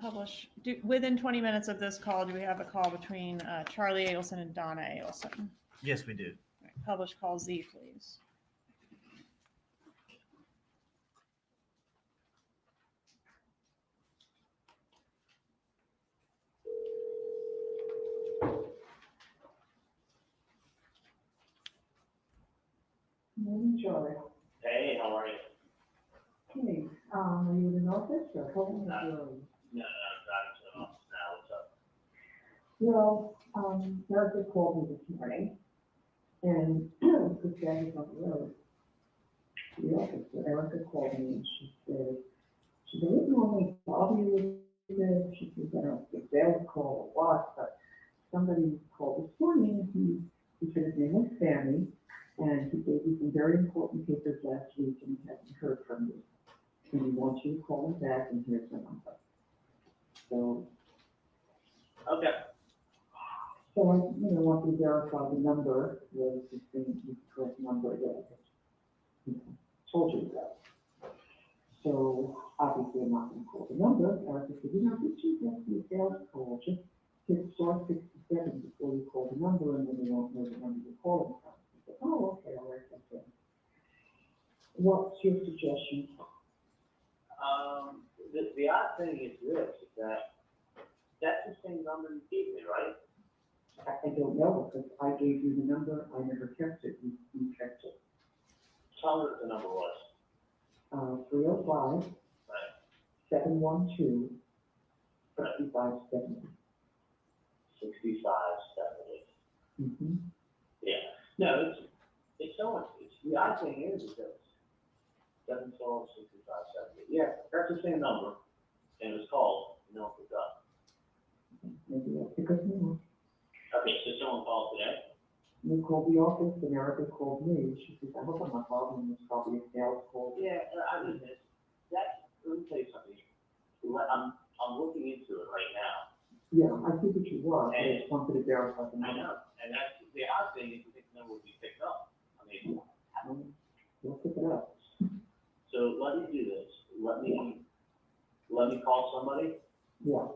D: Publish, within 20 minutes of this call, do we have a call between Charlie Adelson and Donna Adelson?
G: Yes, we do.
D: All right, publish call Z, please.
E: Morning, Charlie.
F: Hey, how are you?
E: Hey, are you in an office or home or room?
F: No, I'm driving to the office now. What's up?
E: Well, Erica called me this morning, and because Dad is on the road to the office, so Erica called me and she said, she didn't normally bother you with this. She said, I don't know if Dad called or what, but somebody called this morning. He said his name was Sammy, and he gave you some very important papers last week and he hasn't heard from you. And he wants you to call him back and here's the number. So.
F: Okay.
E: So I, want to verify the number, was the correct number that I told you about. So obviously I'm not going to call the number. Erica said, did you get the sales call? Just hit star 67 before you call the number and then they won't know the number you're calling from. I said, oh, okay, I'll write that down. What's your suggestion?
F: The odd thing is this, is that that's the same number you gave me, right?
E: I don't know, because I gave you the number, I never checked it, you checked it.
F: Tell me what the number was.
E: 305,
F: Right.
E: 712, 6570.
F: 6570.
E: Mm-hmm.
F: Yeah. No, it's so much, the odd thing is that 712, 6570. Yeah, that's the same number. And it was called, no one picked up.
E: Maybe that's a good news.
F: Okay, so someone called today?
E: You called the office, and Erica called me, she says, I hope I'm not bothering you, it's probably a sales call.
F: Yeah, I mean, let me tell you something. I'm looking into it right now.
E: Yeah, I think that you were, I
F: And-
E: just wanted to verify the
F: I
E: number.
F: know, and that's the odd thing is you think the number would be picked up. I mean,
E: We'll pick it up.
F: so let me do this. Let me call somebody,
E: Yeah,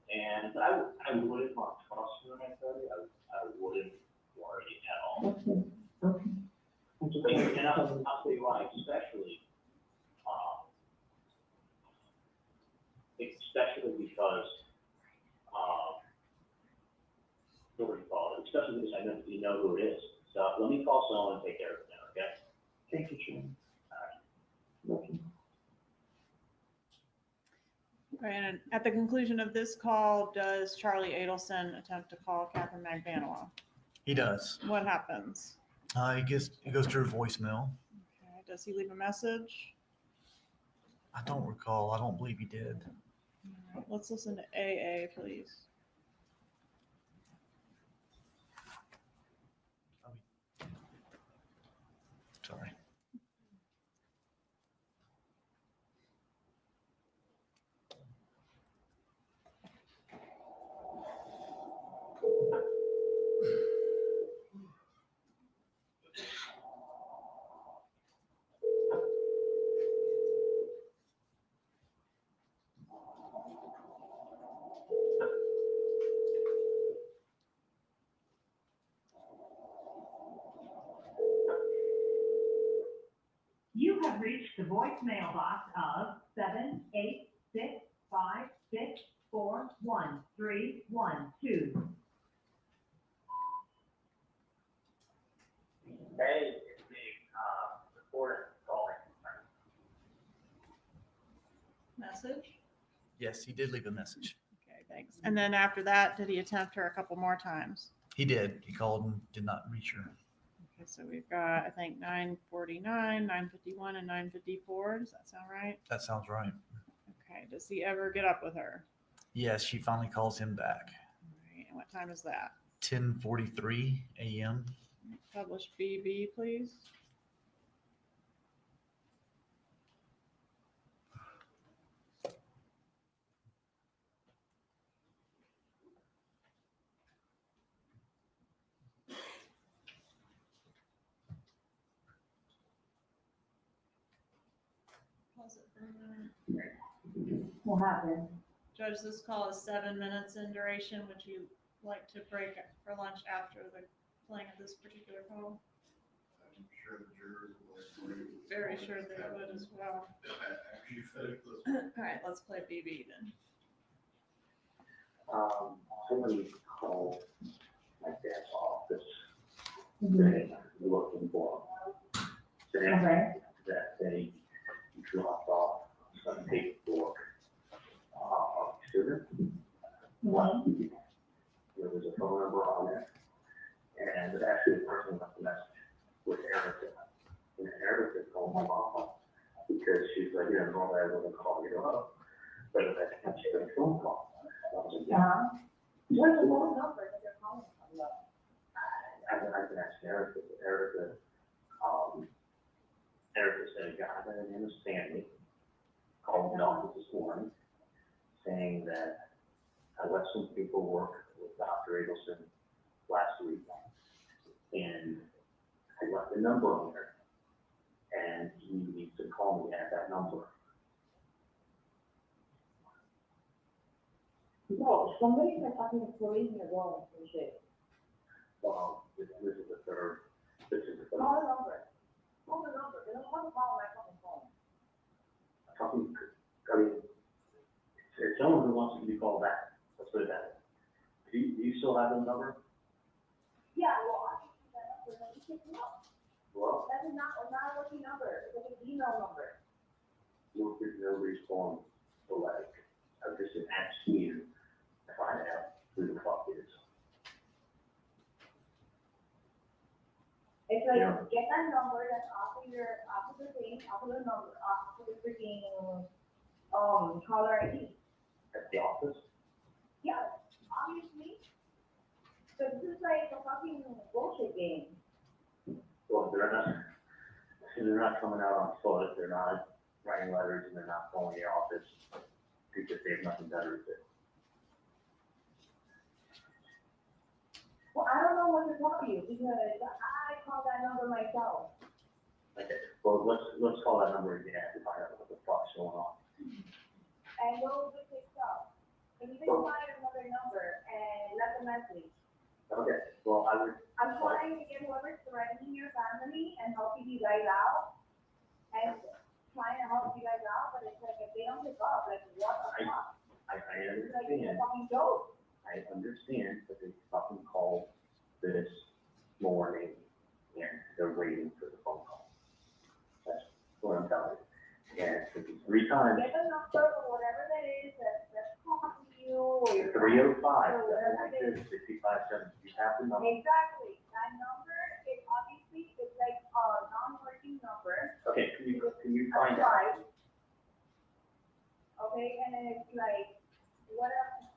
F: and I wouldn't want to trust you when I tell you. I wouldn't worry at all.
E: okay, okay. I just wanted to
F: And I'll
E: tell you.
F: tell you why, especially because, what do you call it? Especially because I know you know who it is. So let me call someone and take care of it now, okay?
E: Thank you, Sharon. Okay.
D: Okay, and at the conclusion of this call, does Charlie Adelson attempt to call Katherine Magbanua?
G: He does.
D: What happens?
G: He goes to her voicemail.
D: Okay, does he leave a message?
G: I don't recall. I don't believe he did.
D: All right, let's listen to AA, please.
G: Sorry.
N: You have reached the voicemail box of 78656413112.
F: Hey, it's me, reporter calling.
D: Message?
G: Yes, he did leave a message.
D: Okay, thanks. And then after that, did he attempt her a couple more times?
G: He did. He called and did not reach her.
D: Okay, so we've got, I think, 9:49, 9:51, and 9:54. Does that sound right?
G: That sounds right.
D: Okay, does he ever get up with her?
G: Yes, she finally calls him back.
D: All right, and what time is that?
G: 10:43 a.m.
D: Publish BB, please. Pause it for a minute.
N: What happened?
D: Judge, this call is 7 minutes in duration. Would you like to break for lunch after the playing of this particular call?
B: I'm sure the jurors will agree.
D: Very sure they would as well.
B: After you finish this.
D: All right, let's play BB then.
L: Somebody called my dad's office today, looking for him. Saying
N: Okay.
L: that they dropped off some paperwork, student. But there was a phone number on there, and actually the person left a message with Erica. And Erica called my mom because she's like, normally I wouldn't call you up, but I can't take a phone call. I was like, yeah.
N: What's the phone number that they're calling from?
L: I can ask Erica. Erica said a guy by the name of Sandy called the office this morning saying that I left some paperwork with Dr. Adelson last week, and I left a number on there, and he needs to call me at that number.
N: No, somebody's like talking to police in the wrong and shit.
L: Well, this is the third.
N: Call the number. Call the number. They don't want to call my fucking phone.
L: It's someone who wants to be called back. Let's put it that way. Do you still have the number?
I: Yeah, well, obviously that number, no, you can't know.
L: Well,
I: That is not a working number, it's like an email number.
L: nobody's calling the like, I'm just asking you to find out who the fuck is.
I: It's like,
L: Yeah.
I: get that number that's off of the thing, off of the number, off of the freaking, caller ID.
L: At the office?
I: Yeah, obviously. So this is like a fucking bullshit game.
L: Well, they're not coming out on foot, they're not writing letters, and they're not calling the office because they have nothing better to do.
I: Well, I don't know what to tell you because I called that number myself.
L: Okay, well, let's call that number again to find out what the fuck's going on.
I: And we'll just pick up. And you can find another number and left a message.
L: Okay, well,
I: I'm trying to get whoever's threatening your family and helping you guys out. And trying to help you guys out, but it's like if they don't pick up, like what the fuck?
L: I
I: It's like it's a
L: understand,
I: fucking joke.
L: I understand that they fucking called this morning and they're waiting for the phone call. That's what I'm telling you. And it took me 3 times.
I: Get the number or whatever that is that's calling you or your.
L: 305,
I: or whatever it is.
L: 6570, you have the number.
I: Exactly. That number is obviously, it's like a non-working number.
L: Okay, can you find out?
I: Right. Okay, and then it's like, what else?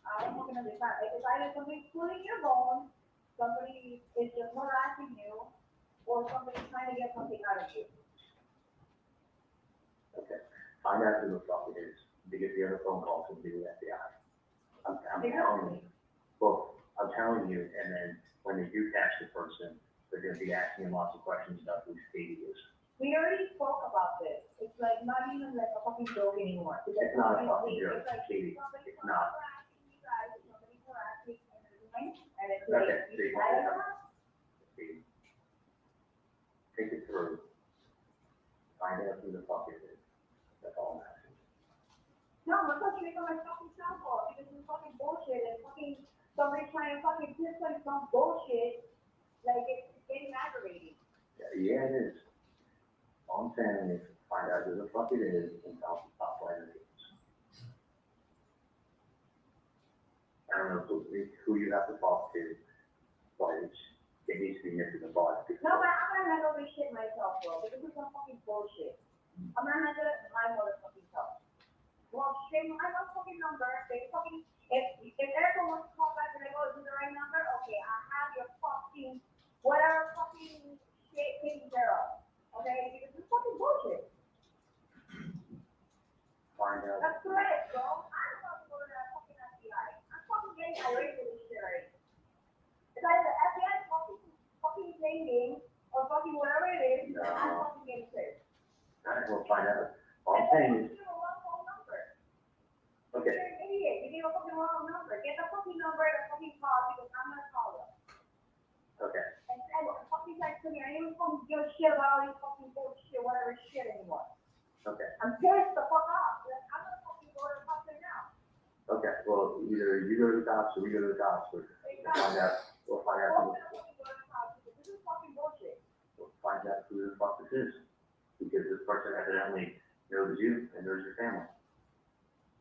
I: I don't fucking understand. Like, it's either somebody's pulling your bone, somebody is just harassing you, or somebody's trying to get something out of you.
L: Okay, find out who the fuck it is, because the other phone calls will be the FBI. I'm telling you. Well, I'm telling you, and then when they do catch the person, they're gonna be asking him lots of questions about who Stevie is.
I: We already spoke about this. It's like not even like a fucking joke anymore.
L: It's not a fucking
I: obviously,
L: joke,
I: it's like
L: Katie,
I: somebody's
L: it's not.
I: harassing you guys, somebody's harassing and everything, and it's
L: Okay,
I: like,
L: so you
I: I
L: want
I: don't
L: to
I: know.
L: Stevie, think it through, find out who the fuck it is, that's all I'm asking.
I: No, I'm not touching on my fucking cell phone because it's fucking bullshit and fucking somebody trying to fucking piss like some bullshit, like it's getting aggravating.
L: Yeah, it is. All I'm saying is, find out who the fuck it is, and stop playing the games. I don't know who you have to talk to, but it needs to be nitty the bud.
I: No, but I'm gonna handle this shit myself, bro, because this is some fucking bullshit. I'm gonna handle it my motherfucking self. Well, shame, I know fucking number, they fucking, if everyone wants to call back and they go, is this the right number? Okay, I have your fucking, whatever fucking shit taken care of. Okay, because this is fucking bullshit.
L: Find out.
I: That's correct, bro. I'm about to go to that fucking FBI. I'm fucking getting irate with this shit already. It's either FBI fucking thinking or fucking whatever it is,
L: No.
I: I'm fucking getting pissed.
L: All right, we'll find out. All I'm saying is,
I: You give a wrong phone number.
L: okay,
I: You're an idiot. You gave a fucking wrong number. Get the fucking number and fucking call because I'm gonna call them.
L: okay,
I: And fucking text to me. I don't even fucking give a shit about all these fucking bullshit, whatever shit anymore.
L: okay,
I: I'm pissed the fuck off. Like, I'm gonna fucking go to the cops right now.
L: okay, well, either you go to the cops or we go to the cops, or we'll find out,
I: Both of them fucking go to the cops because this is fucking bullshit.
L: we'll find out who the fuck this is. Because this person evidently knows you and knows your family.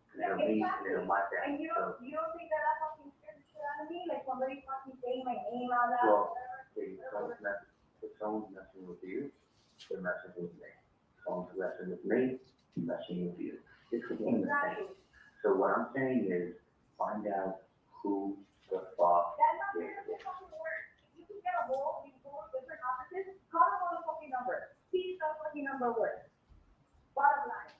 L: And they know me, and they know my
I: And
L: family,
I: you
L: so,
I: don't think that I fucking scared the shit out of me? Like somebody fucking saying my name out loud
L: well,
I: or whatever?
L: hey, if someone's messing with you, they're messing with me. If someone's messing with me, I'm messing with you. It's the game of the
I: Exactly.
L: thing. So what I'm saying is, find out who the fuck
I: That number
L: is.
I: doesn't fucking work. If you can get a hold of these four different offices, call them on the fucking number. See if the fucking number works. Bottom line.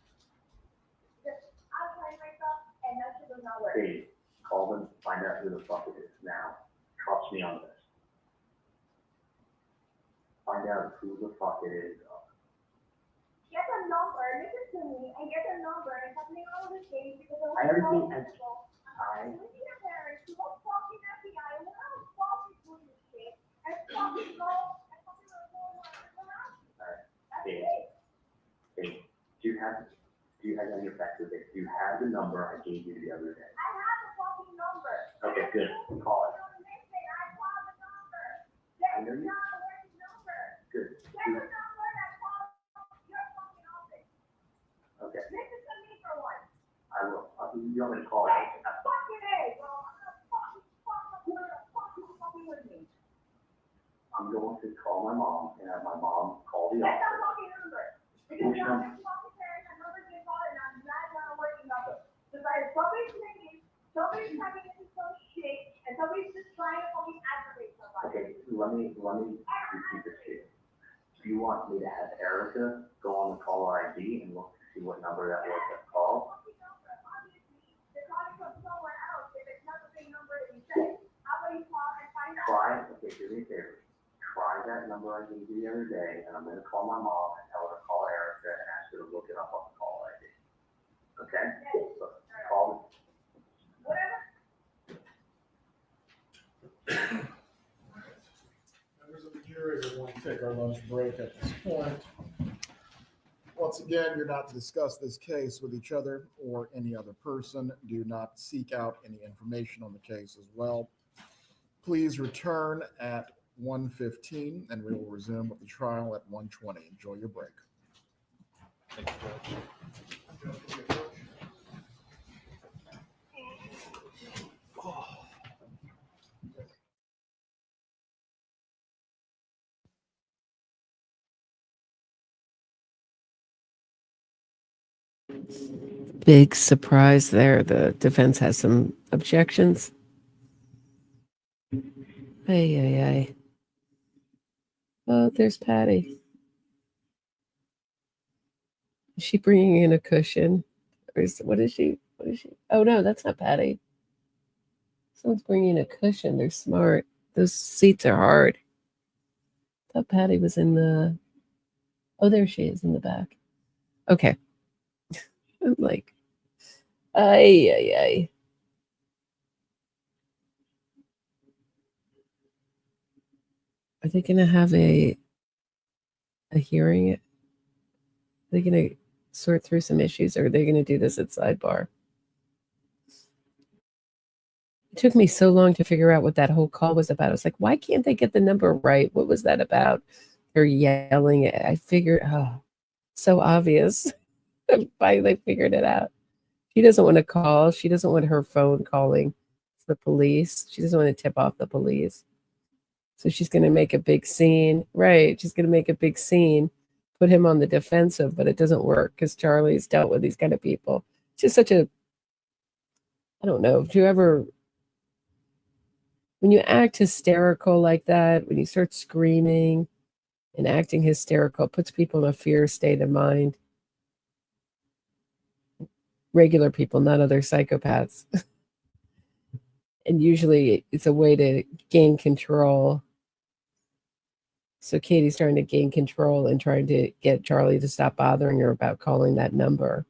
I: Just, I'll try myself and that shit does not work.
L: Hey, call them, find out who the fuck it is now. Trust me on this. Find out who the fuck it is.
I: Get the number, listen to me, and get the number and help me all of this game because
L: I already
I: I'm
L: think
I: with your parents who don't fucking FBI and we're not fucking doing this shit and fucking go and fucking report whatever's around you.
L: Alright,
I: That's
L: hey,
I: it.
L: hey, do you have on your fax with it? Do you have the number I gave you the other day?
I: I have the fucking number.
L: Okay, good, call it.
I: I called the number.
L: I know you. Good. Okay.
I: Listen to me for once.
L: I will. You want me to call?
I: Fucking A. Well, I'm gonna fucking with me.
L: I'm going to call my mom and have my mom call the
I: That's
L: office.
I: not fucking number. Because
L: Which
I: you're
L: number?
I: not fucking parents, and nobody's gonna call it, and I'm not gonna working number. Because I somebody's thinking, somebody's having into some shit, and somebody's just trying to fucking aggravate somebody.
L: Okay, let me repeat this to you. Do you want me to have Erica go on the caller ID and look to see what number that was that called?
I: They're calling from somewhere else, if it's not the same number that you said. How about you call and find out?
L: Okay, do me a favor. Try that number I gave you the other day, and I'm gonna call my mom and tell her to call Erica and ask her to look it up on the call ID. Okay?
I: Yes.
L: So, call.
I: Whatever.
B: Members of the jury, we're going to take our lunch break at this point. Once again, you're not to discuss this case with each other or any other person. Do not seek out any information on the case as well. Please return at 1:15 and we will resume with the trial at 1:20. Enjoy your break.
G: Thank you, Judge.
A: Big surprise there. The defense has some objections. Ay, ay, ay. Oh, there's Patty. Is she bringing in a cushion? Or what is she? Oh, no, that's not Patty. Someone's bringing a cushion. They're smart. Those seats are hard. I thought Patty was in the... Oh, there she is in the back. Okay. I'm like, ay, ay, ay. Are they going to have a hearing? Are they going to sort through some issues, or are they going to do this at sidebar? It took me so long to figure out what that whole call was about. I was like, why can't they get the number right? What was that about? They're yelling. I figured, oh, so obvious. I finally figured it out. She doesn't want to call. She doesn't want her phone calling the police. She doesn't want to tip off the police. So she's going to make a big scene. Right. She's going to make a big scene, put him on the defensive, but it doesn't work because Charlie's dealt with these kind of people. It's just such a, I don't know, do you ever, when you act hysterical like that, when you start screaming and acting hysterical, it puts people in a fear state of mind. Regular people, not other psychopaths. And usually it's a way to gain control. So Katie's trying to gain control and trying to get Charlie to stop bothering her about calling that number.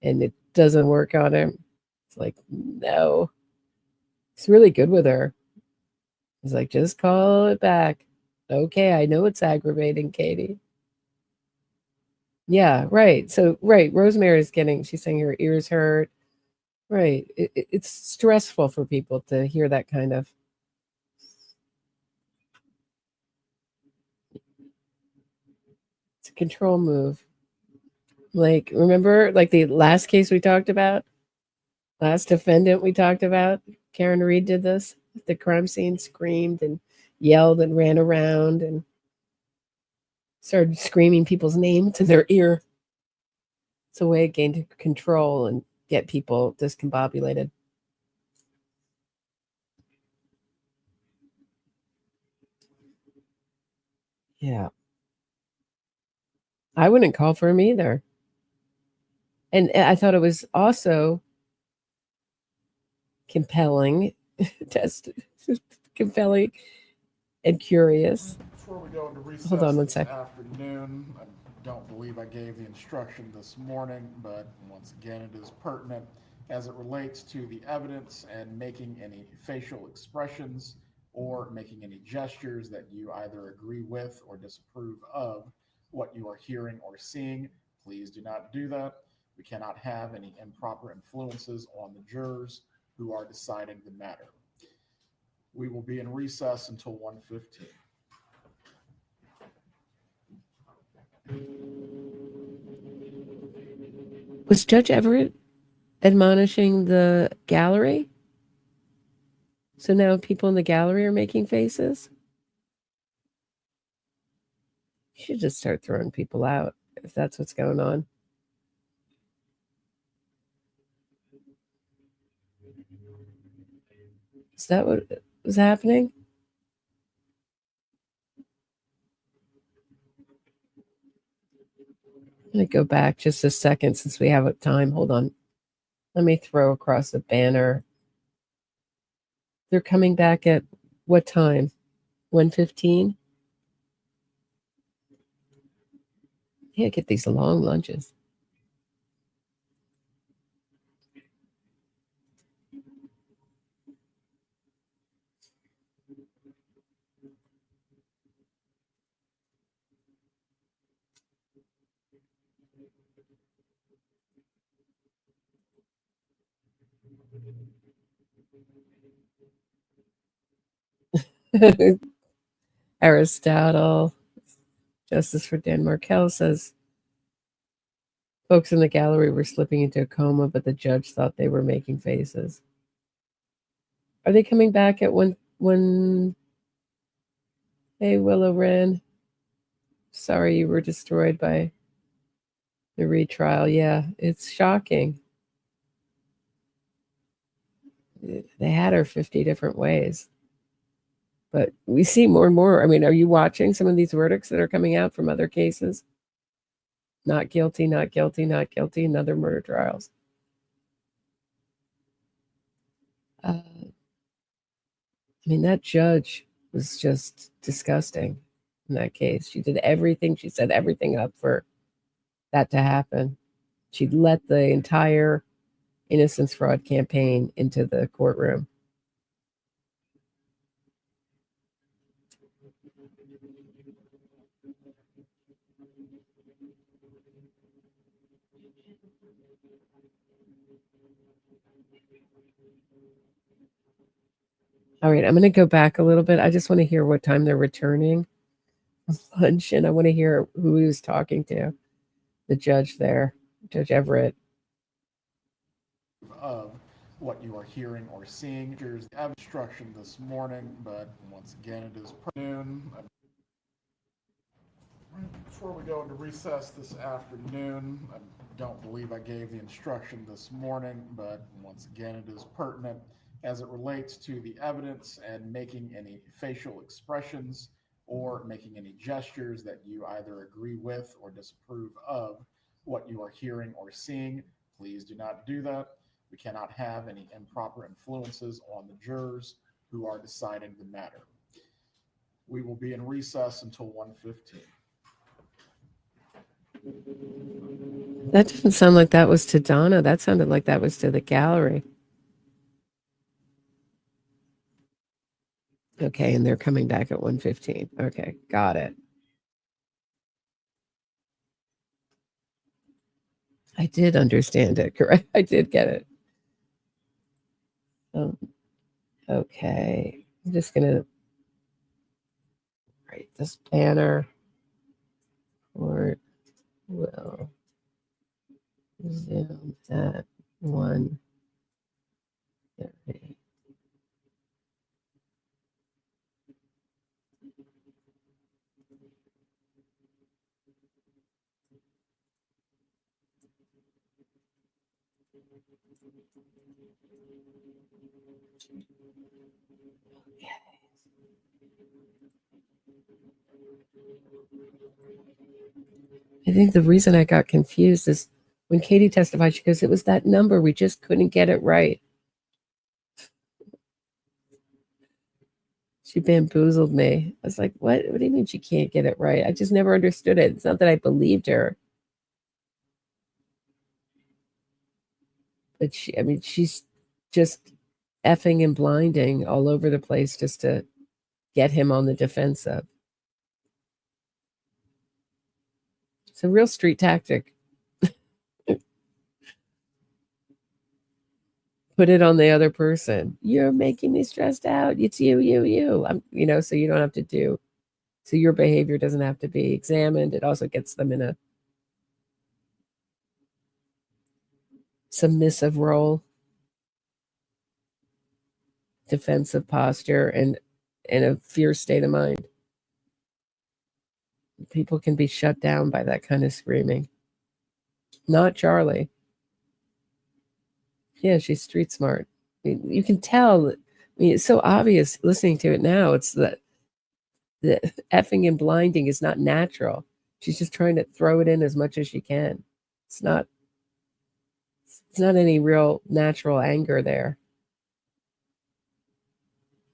A: And it doesn't work on him. It's like, no. He's really good with her. He's like, just call it back. Okay, I know it's aggravating, Katie. Yeah, right. So, right, Rosemary is she's saying her ears hurt. Right. It's stressful for people to hear that kind of. It's a control move. Like, remember, like the last case we talked about? Last defendant we talked about? Karen Reed did this. The crime scene, screamed and yelled and ran around and started screaming people's names in their ear. It's a way to gain control and get people discombobulated. Yeah. I wouldn't call for him either. And I thought it was also compelling, compelling and curious.
B: Before we go into recess
A: Hold on one
B: this
A: sec.
B: afternoon, I don't believe I gave the instruction this morning, but once again, it is pertinent as it relates to the evidence and making any facial expressions or making any gestures that you either agree with or disapprove of what you are hearing or seeing. Please do not do that. We cannot have any improper influences on the jurors who are deciding the matter. We will be in recess until 1:15.
A: Was Judge Everett admonishing the gallery? So now people in the gallery are making faces? You should just start throwing people out if that's what's going on. Is that what was happening? I'm going to go back just a second since we have time. Hold on. Let me throw across the banner. They're coming back at what time? 1:15? Yeah, get these long lunches. Aristotle, Justice for Dan Markel, says folks in the gallery were slipping into a coma, but the judge thought they were making faces. Are they coming back at one? Hey, Willow Wren. Sorry you were destroyed by the retrial. Yeah, it's shocking. They had her 50 different ways. But we see more and more. I mean, are you watching some of these verdicts that are coming out from other cases? Not guilty, not guilty, not guilty, and other murder trials. I mean, that judge was just disgusting in that case. She did everything. She set everything up for that to happen. She let the entire innocence fraud campaign into the courtroom. All right, I'm going to go back a little bit. I just want to hear what time they're returning lunch, and I want to hear who he was talking to. The judge there, Judge Everett.
B: Of what you are hearing or seeing. There's obstruction this morning, but once again, it is noon. Before we go into recess this afternoon, I don't believe I gave the instruction this morning, but once again, it is pertinent as it relates to the evidence and making any facial expressions or making any gestures that you either agree with or disapprove of what you are hearing or seeing. Please do not do that. We cannot have any improper influences on the jurors who are deciding the matter. We will be in recess until 1:15.
A: That didn't sound like that was to Donna. That sounded like that was to the gallery. Okay, and they're coming back at 1:15. Okay, got it. I did understand it, correct? I did get it. Okay, I'm just going to write this banner for will Zoom at 1:30. I think the reason I got confused is when Katie testified, she goes, it was that number. We just couldn't get it right. She bamboozled me. I was like, what? What do you mean she can't get it right? I just never understood it. It's not that I believed her. But she's just effing and blinding all over the place just to get him on the defensive. It's a real street tactic. Put it on the other person. You're making me stressed out. It's you. So you don't have to do So your behavior doesn't have to be examined. It also gets them in a submissive role, defensive posture, and in a fierce state of mind. People can be shut down by that kind of screaming. Not Charlie. Yeah, she's street smart. I mean, you can tell. I mean, it's so obvious listening to it now. It's that the effing and blinding is not natural. She's just trying to throw it in as much as she can. It's not any real natural anger there.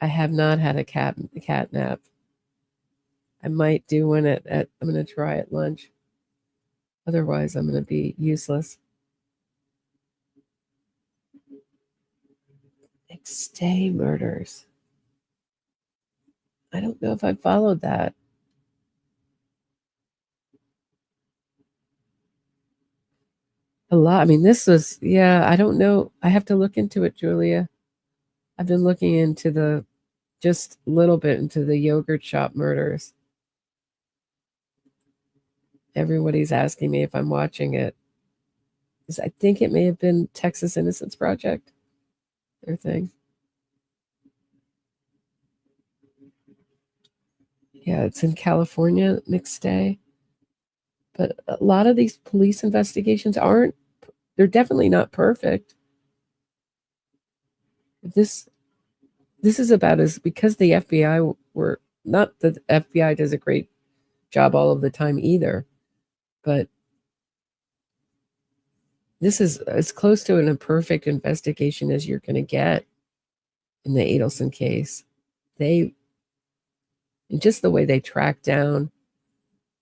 A: I have not had a cat nap. I might do one I'm going to try at lunch. Otherwise, I'm going to be useless. McStay murders. I don't know if I followed that. A lot. I mean, this was, I don't know. I have to look into it, Julia. I've been looking into just a little bit into the yogurt shop murders. Everybody's asking me if I'm watching it. I think it may have been Texas Innocence Project, their thing. Yeah, it's in California, McStay. But a lot of these police investigations they're definitely not perfect. This is about because the FBI were, not that the FBI does a great job all of the time either, but this is as close to an imperfect investigation as you're going to get in the Adelson case. And just the way they track down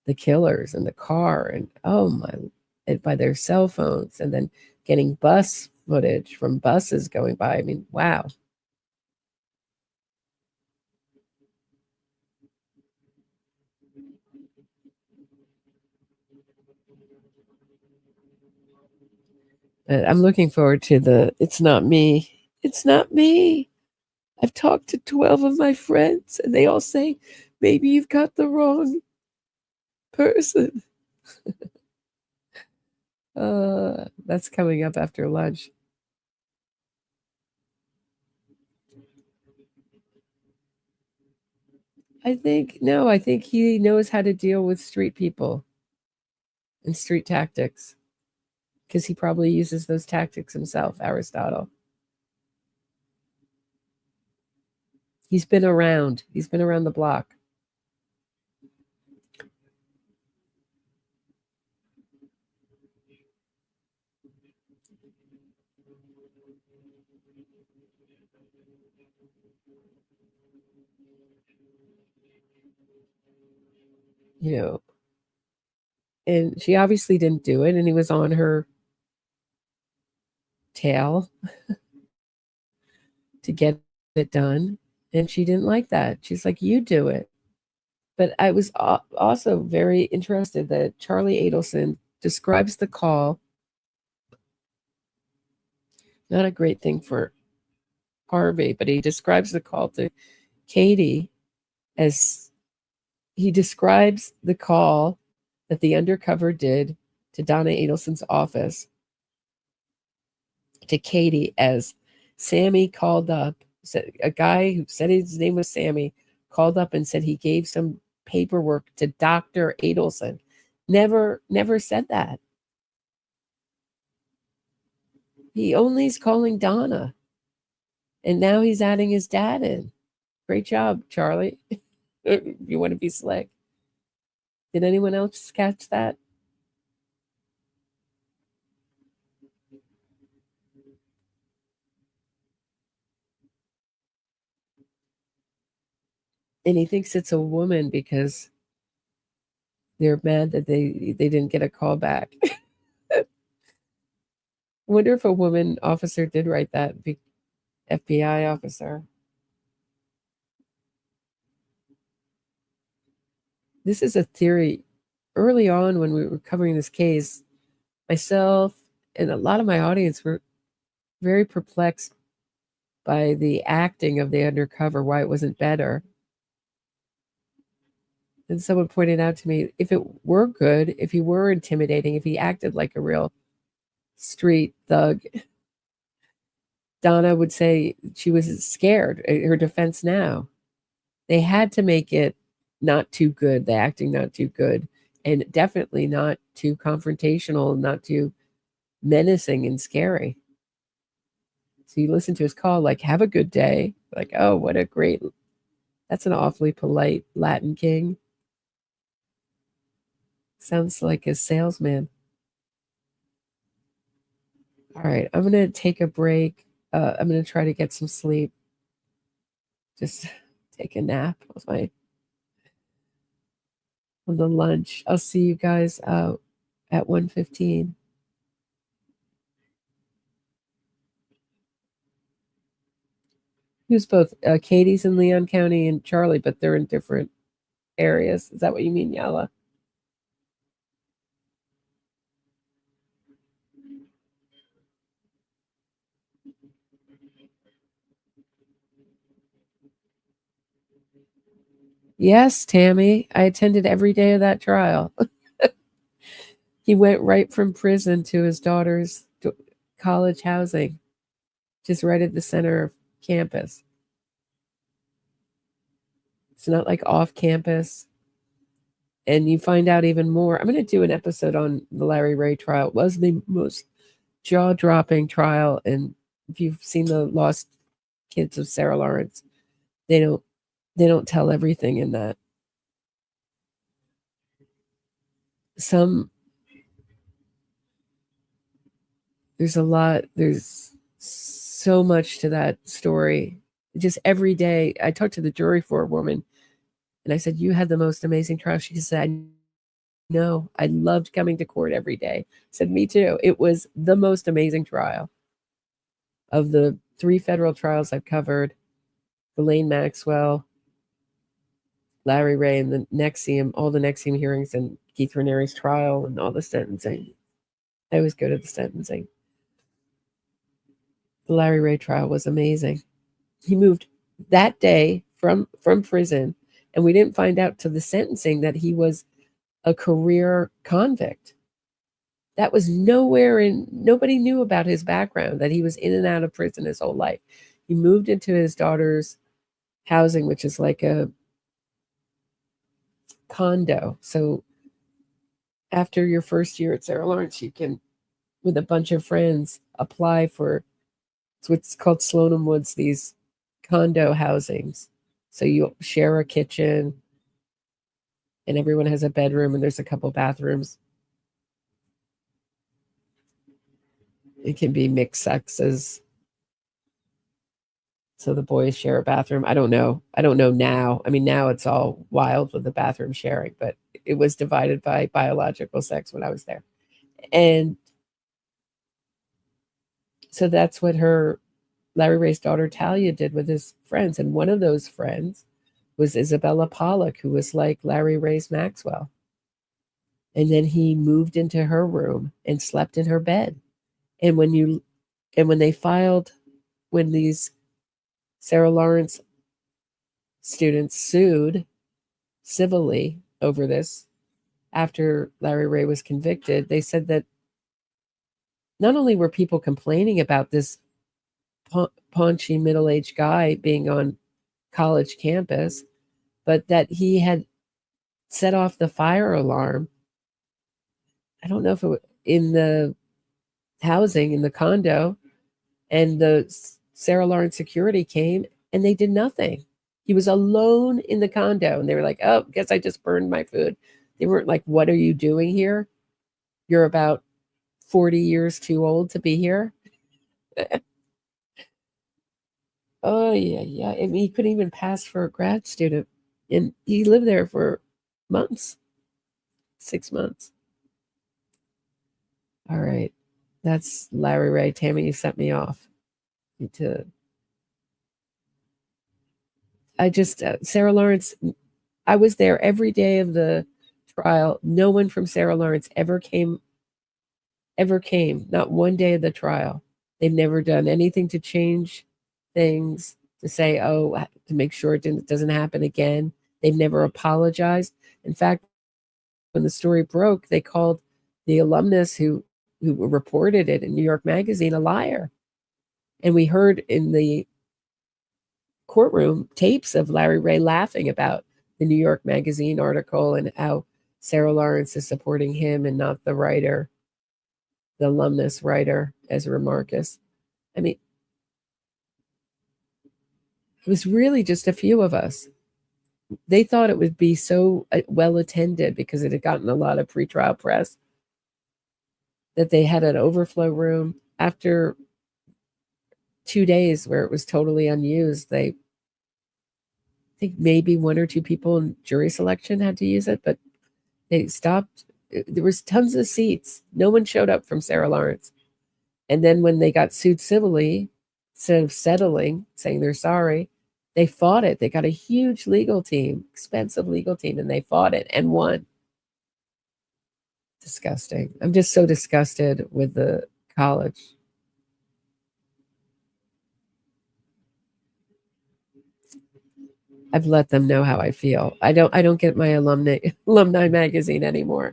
A: the killers in the car and by their cell phones, and then getting bus footage from buses going by. I mean, wow. But I'm looking forward to It's Not Me. It's not me. I've talked to 12 of my friends, and they all say, maybe you've got the wrong person. That's coming up after lunch. I think he knows how to deal with street people and street tactics, because he probably uses those tactics himself, Aristotle. He's been around the block. And she obviously didn't do it, and he was on her tail to get it done, and she didn't like that. She's like, you do it. But I was also very interested that Charlie Adelson describes the call, not a great thing for Harvey, but he describes the call to Katie as he describes the call that the undercover did to Donna Adelson's office to Katie as Sammy called up. A guy who said his name was Sammy called up and said he gave some paperwork to Dr. Adelson. Never said that. He only is calling Donna. And now he's adding his dad in. Great job, Charlie. If you want to be slick. Did anyone else catch that? And he thinks it's a woman because they're mad that they didn't get a call back. I wonder if a woman officer did write that, FBI officer. This is a theory. Early on when we were covering this case, myself and a lot of my audience were very perplexed by the acting of the undercover, why it wasn't better. And someone pointed out to me, if it were good, if he were intimidating, if he acted like a real street thug, Donna would say she was scared. Her defense now. They had to make it not too good, the acting not too good, and definitely not too confrontational, not too menacing and scary. So you listen to his call, like, have a good day. Like, oh, what a great, that's an awfully polite Latin king. Sounds like a salesman. All right, I'm going to take a break. I'm going to try to get some sleep. Just take a nap on the lunch. I'll see you guys at 1:15. Who's both? Katie's in Leon County and Charlie, but they're in different areas. Is that what you mean, Yala? Yes, Tammy. I attended every day of that trial. He went right from prison to his daughter's college housing, just right at the center of campus. It's not like off campus. And you find out even more. I'm going to do an episode on the Larry Ray trial. It was the most jaw-dropping trial. And if you've seen the Lost Kids of Sarah Lawrence, they don't tell everything in that. There's so much to that story. Just every day, I talked to the jury for a woman, and I said, you had the most amazing trial. She said, no, I loved coming to court every day. I said, me too. It was the most amazing trial. Of the 3 federal trials I've covered, Ghislaine Maxwell, Larry Ray, and the NXIVM, all the NXIVM hearings, and Keith Raniere's trial, and all the sentencing. I always go to the sentencing. The Larry Ray trial was amazing. He moved that day from prison, and we didn't find out till the sentencing that he was a career convict. That was nowhere in, nobody knew about his background, that he was in and out of prison his whole life. He moved into his daughter's housing, which is like a condo. So after your first year at Sarah Lawrence, you can, with a bunch of friends, apply for, it's what's called Slonim Woods, these condo housings. So you share a kitchen, and everyone has a bedroom, and there's a couple bathrooms. It can be mixed sexes. So the boys share a bathroom. I don't know now. I mean, now it's all wild with the bathroom sharing, but it was divided by biological sex when I was there. And so that's what Larry Ray's daughter Talia did with his friends. And one of those friends was Isabella Pollock, who was like Larry Ray's Maxwell. And then he moved into her room and slept in her bed. And when these Sarah Lawrence students sued civilly over this after Larry Ray was convicted, they said that not only were people complaining about this paunchy middle-aged guy being on college campus, but that he had set off the fire alarm. I don't know if it was in the housing, in the condo, and the Sarah Lawrence security came and they did nothing. He was alone in the condo, and they were like, oh, guess I just burned my food. They weren't like, what are you doing here? You're about 40 years too old to be here. Oh, yeah. I mean, he couldn't even pass for a grad student. And he lived there for months, 6 months. All right. That's Larry Ray. Tammy, you sent me off. Sarah Lawrence, I was there every day of the trial. No one from Sarah Lawrence ever came, not one day of the trial. They've never done anything to change things, to say, to make sure it doesn't happen again. They've never apologized. In fact, when the story broke, they called the alumnus who reported it in New York Magazine a liar. And we heard in the courtroom tapes of Larry Ray laughing about the New York Magazine article and how Sarah Lawrence is supporting him and not the writer, the alumnus writer, Ezra Marcus. I mean, it was really just a few of us. They thought it would be so well attended because it had gotten a lot of pretrial press that they had an overflow room. After 2 days where it was totally unused, I think maybe 1 or 2 people in jury selection had to use it, but they stopped. There was tons of seats. No one showed up from Sarah Lawrence. And then when they got sued civilly, instead of settling, saying they're sorry, they fought it. They got a huge legal team, expensive legal team, and they fought it and won. Disgusting. I'm just so disgusted with the college. I've let them know how I feel. I don't get my alumni magazine anymore.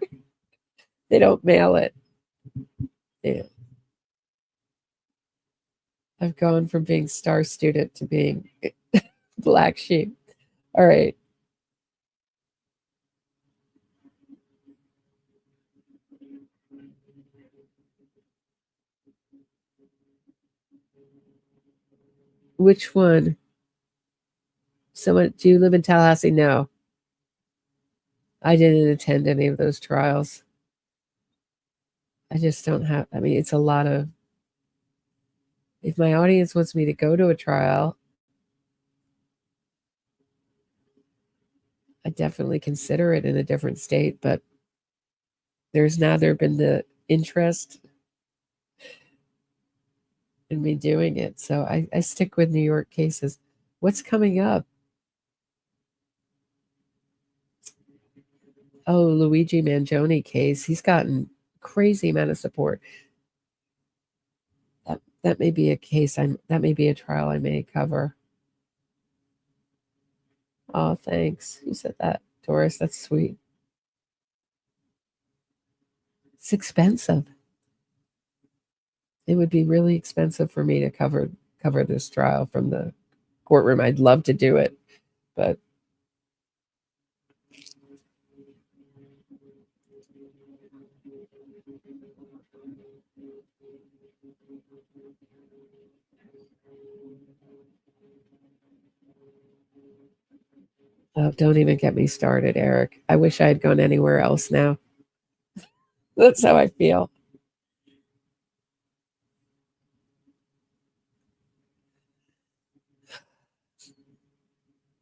A: They don't mail it. Yeah. I've gone from being star student to being black sheep. All right. Which one? Someone, do you live in Tallahassee? No. I didn't attend any of those trials. I just don't have, I mean, it's a lot of, if my audience wants me to go to a trial, I definitely consider it in a different state, but there's neither been the interest in me doing it. So I stick with New York cases. What's coming up? Oh, Luigi Mangione case. He's gotten crazy amount of support. That may be a case that may be a trial I may cover. Oh, thanks. Who said that? Doris, that's sweet. It's expensive. It would be really expensive for me to cover this trial from the courtroom. I'd love to do it, but oh, don't even get me started, Eric. I wish I had gone anywhere else now. That's how I feel.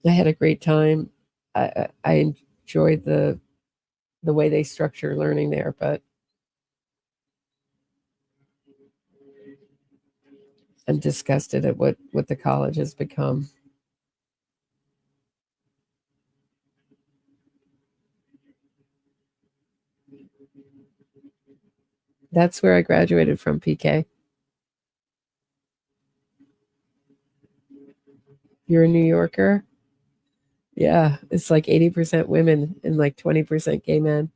A: I had a great time. I enjoyed the way they structure learning there, but I'm disgusted at what the college has become. That's where I graduated from, PK. You're a New Yorker? Yeah, it's like 80% women and like 20% gay men.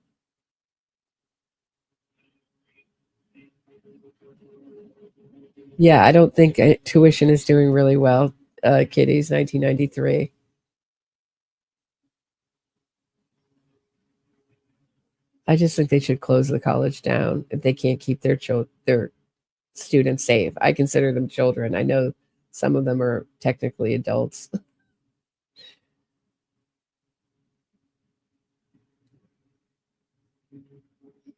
A: Yeah, I don't think tuition is doing really well. Kitty's 1993. I just think they should close the college down if they can't keep their students safe. I consider them children. I know some of them are technically adults.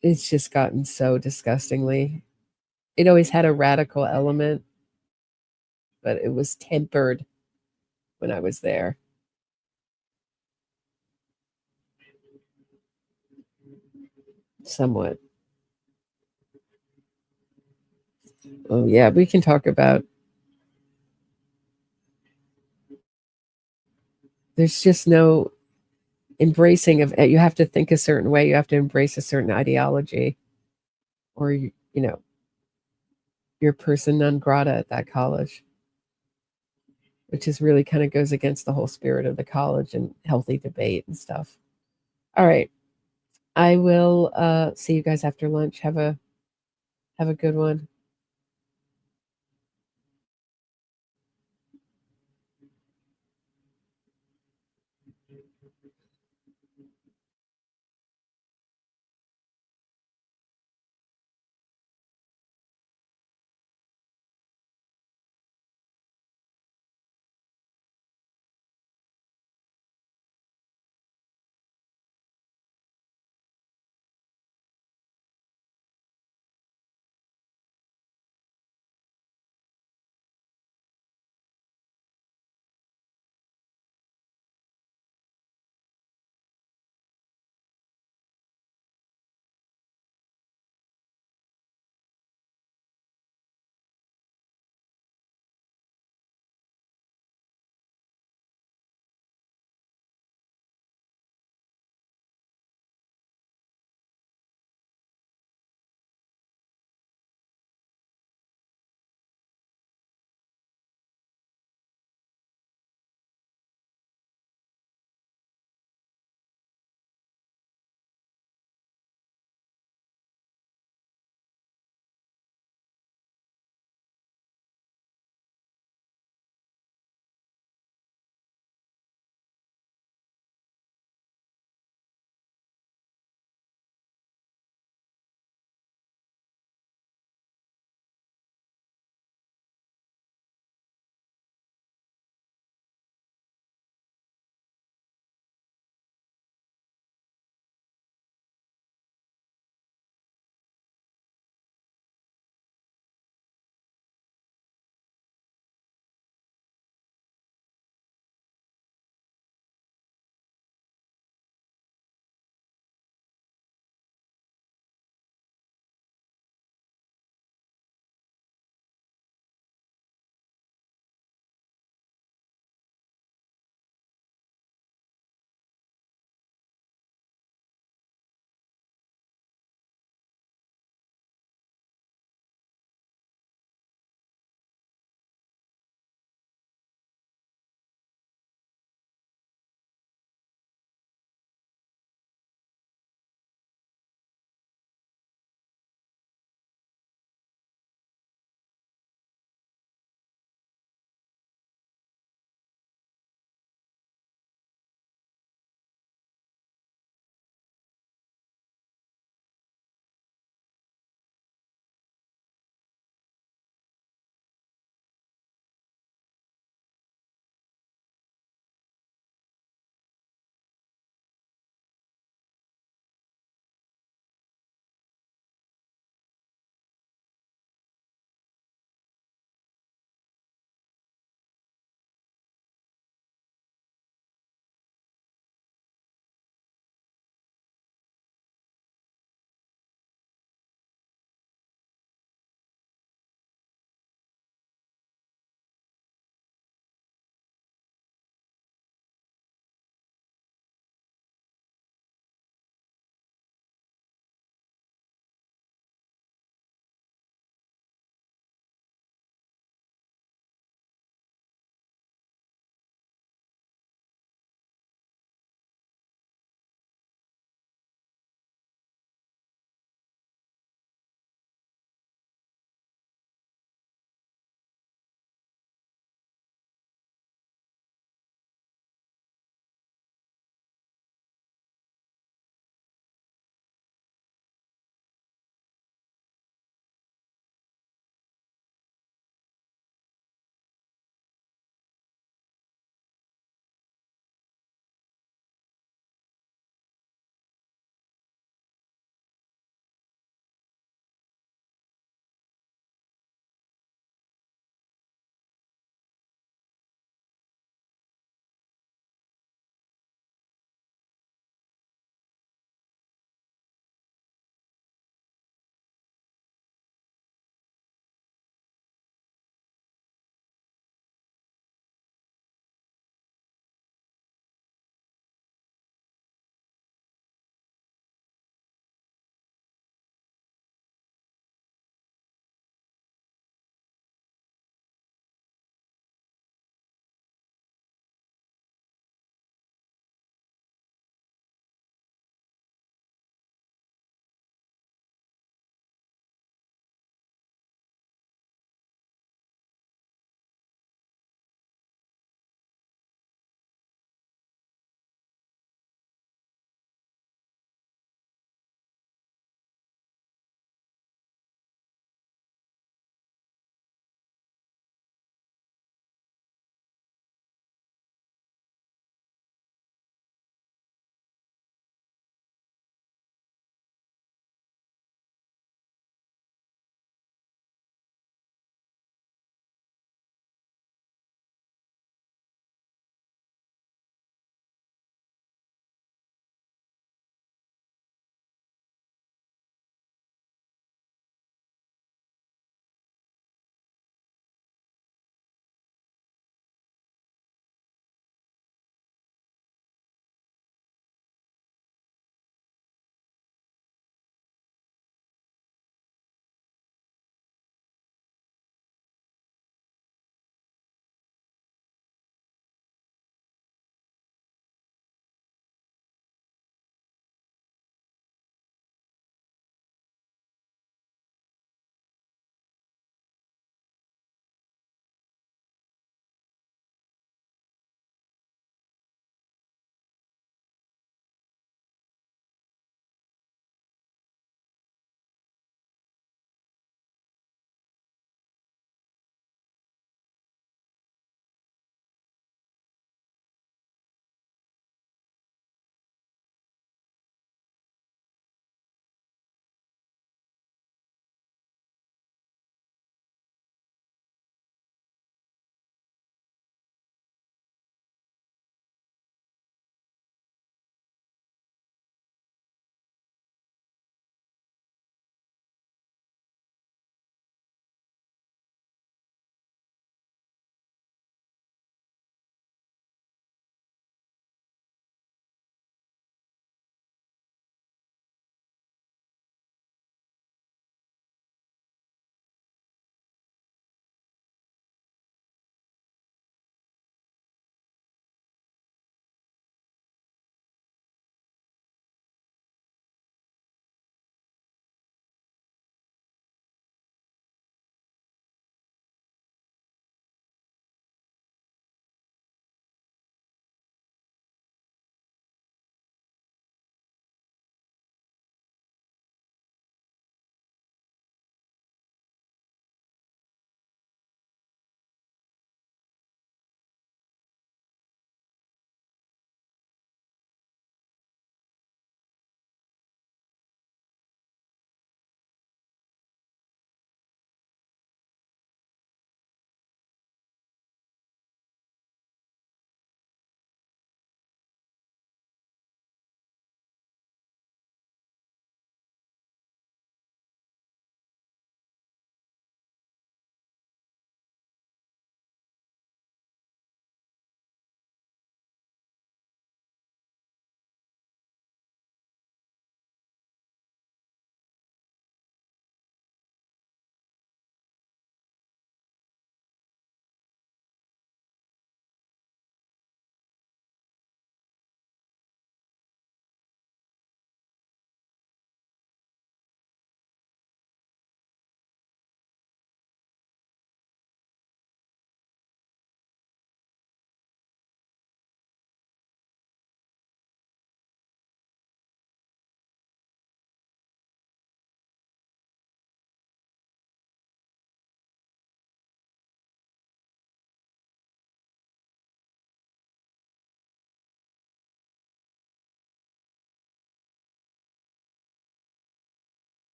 A: It's just gotten so disgustingly. It always had a radical element, but it was tempered when I was there. Somewhat. Oh, yeah, we can talk about. There's just no embracing of it. You have to think a certain way. You have to embrace a certain ideology, or you're person non grata at that college. which is really kind of goes against the whole spirit of the college and healthy debate and stuff. All right. I will see you guys after lunch. Have a good one.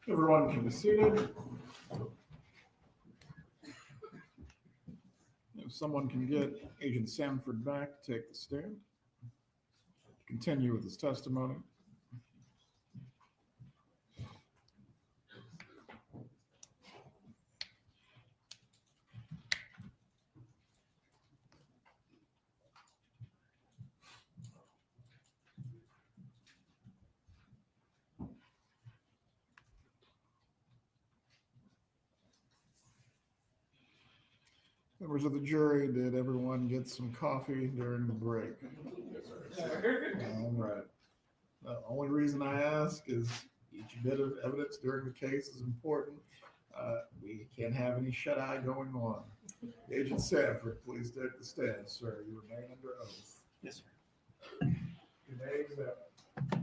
B: Everyone can be seated. If someone can get Agent Sanford back to take the stand, continue with his testimony. Members of the jury, did everyone get some coffee during the break? All right. The only reason I ask is each bit of evidence during the case is important. We can't have any shut-eye going on. Agent Sanford, please take the stand, sir. You remain under oath.
C: Yes, sir.
B: You may examine.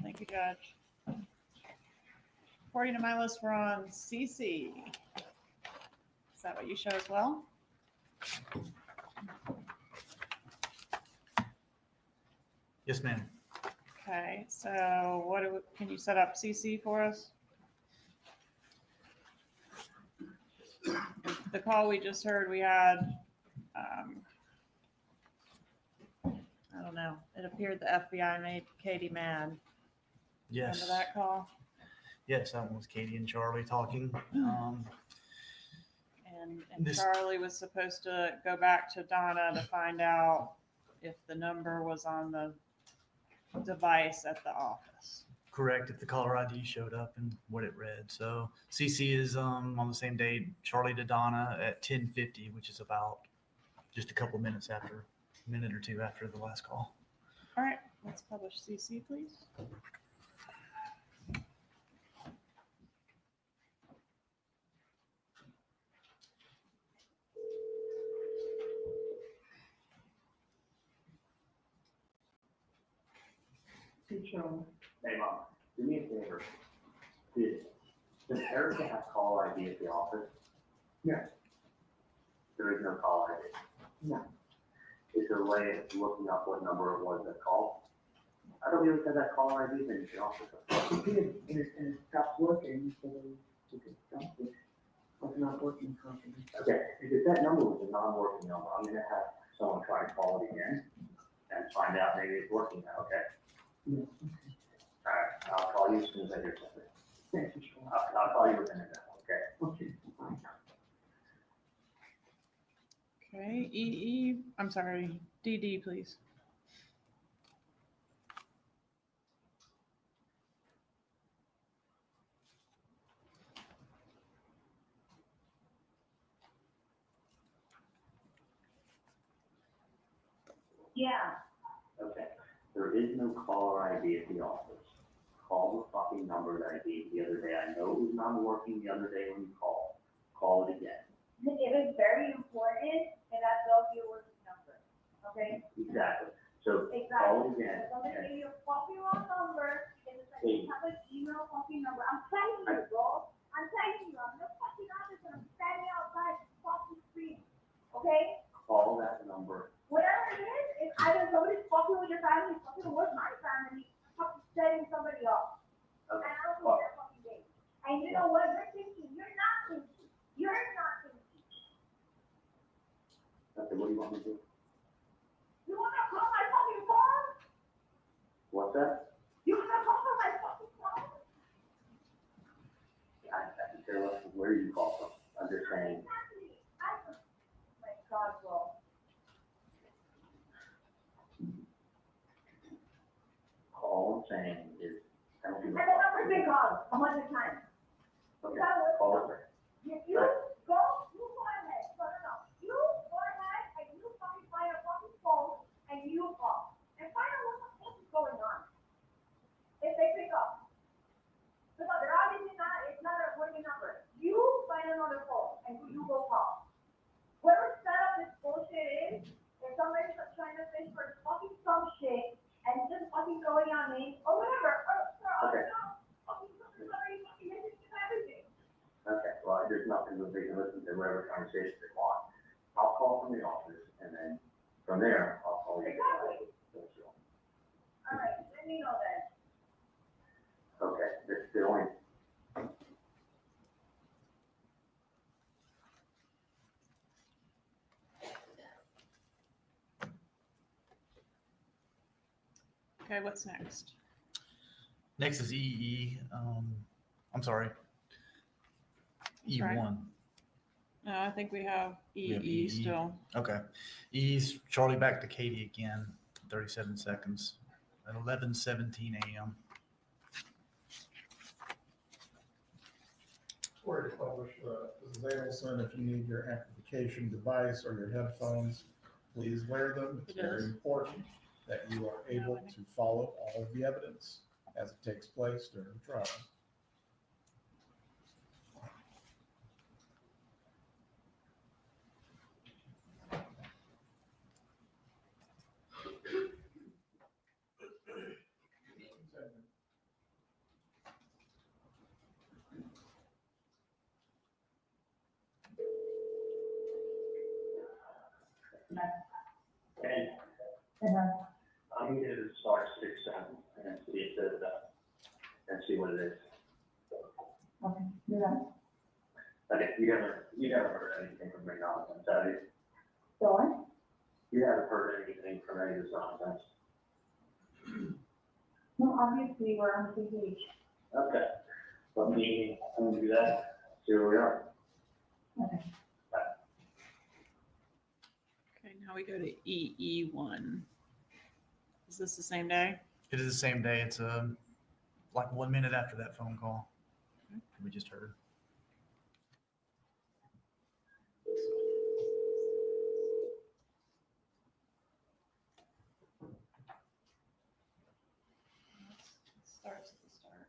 D: Thank you, Judge. According to my list, we're on CC. Is that what you show as well?
G: Yes, ma'am.
D: Okay, so can you set up CC for us? The call we just heard, we had, I don't know, it appeared the FBI made Katie mad.
G: Yes.
D: Remember that call?
G: Yes, that one was Katie and Charlie talking.
D: And Charlie was supposed to go back to Donna to find out if the number was on the device at the office.
G: Correct, if the caller ID showed up and what it read. So CC is on the same day, Charlie to Donna at 10:50, which is about just a couple minutes after, a minute or two after the last call.
D: All right, let's publish CC, please.
L: Hey, Mom, do me a favor. Does Erica have call ID at the office?
E: Yes.
L: There is no call ID.
E: No.
L: Is there a way of looking up what number it was that called? I don't even have that call ID in the office.
E: It did, and it stopped working, so we could stop it. Was not working properly.
L: Okay, if that number was a non-working number, I'm gonna have someone try to call it again and find out maybe it's working now, okay?
E: Yeah.
L: All right, I'll call you as soon as I hear something.
E: Thank you, Sean.
L: I'll call you within a minute, okay?
E: Okay, fine.
D: Okay, I'm sorry, DD, please.
I: Yeah.
L: Okay, there is no caller ID at the office. Call the fucking number that I gave the other day. I know it was non-working the other day when you called. Call it again.
I: It was very important, and that's also your working number, okay?
L: Exactly. So
I: Exactly.
L: call it again.
I: Somebody gave you a fucking wrong number, and it's like, you have an email fucking number. I'm telling you, bro. I'm telling you, I'm in the fucking office, and I'm standing outside the fucking screen, okay?
L: Call that number.
I: Whatever it is, if either somebody's fucking with your family, fucking with my family, fucking setting somebody up.
L: Okay.
I: And I don't think they're fucking game. And you know what? You're thinking. You're not thinking. You're not thinking.
L: Okay, what do you want me to do?
I: You wanna call my fucking phone?
L: What's that?
I: You wanna call my fucking phone?
L: I can care less of where you call from. I'm just saying.
I: Exactly. My God, bro.
L: All I'm saying is, I don't
I: And
L: give a
I: the
L: fuck.
I: number's been called 100 times.
L: Okay, call it back.
I: If you go ahead. No. You go ahead and you fucking find a fucking phone and you call. And find out what the fuck is going on. If they pick up. Because they're obviously it's not a working number. You find another phone and you go call. Whoever set up this bullshit is, if somebody's trying to fish for fucking some shit and just fucking going on me or whatever.
L: Okay.
I: Fucking everything.
L: Okay, well, there's nothing that they can listen to whatever conversation they want. I'll call from the office and then from there, I'll call you.
I: Exactly. All right, let me know then.
L: Okay, this the only,
D: Okay, what's next?
G: Next is EE. I'm sorry.
D: right.
G: E1.
D: No, I think we have
G: We have
D: EE still.
G: Okay. E's Charlie back to Katie again. 37 seconds at 11:17 a.m.
B: Where to publish, Mrs. Adelson, if you need your amplification device or your headphones, please wear them. It's very important that you are able to follow all of the evidence as it takes place during the trial.
L: And I'm going to start 6-7 and see if there's that, and see what it is.
E: Okay, do that.
L: Okay, you haven't heard anything from my nonsense, have you?
E: So what?
L: You haven't heard anything from any of this nonsense?
E: Well, obviously, we're on the same page.
L: Okay, let me do that, see where we are.
E: Okay.
D: Okay, now we go to EE1. Is this the same day?
G: It is the same day. It's like 1 minute after that phone call we just heard.
D: Starts at the start.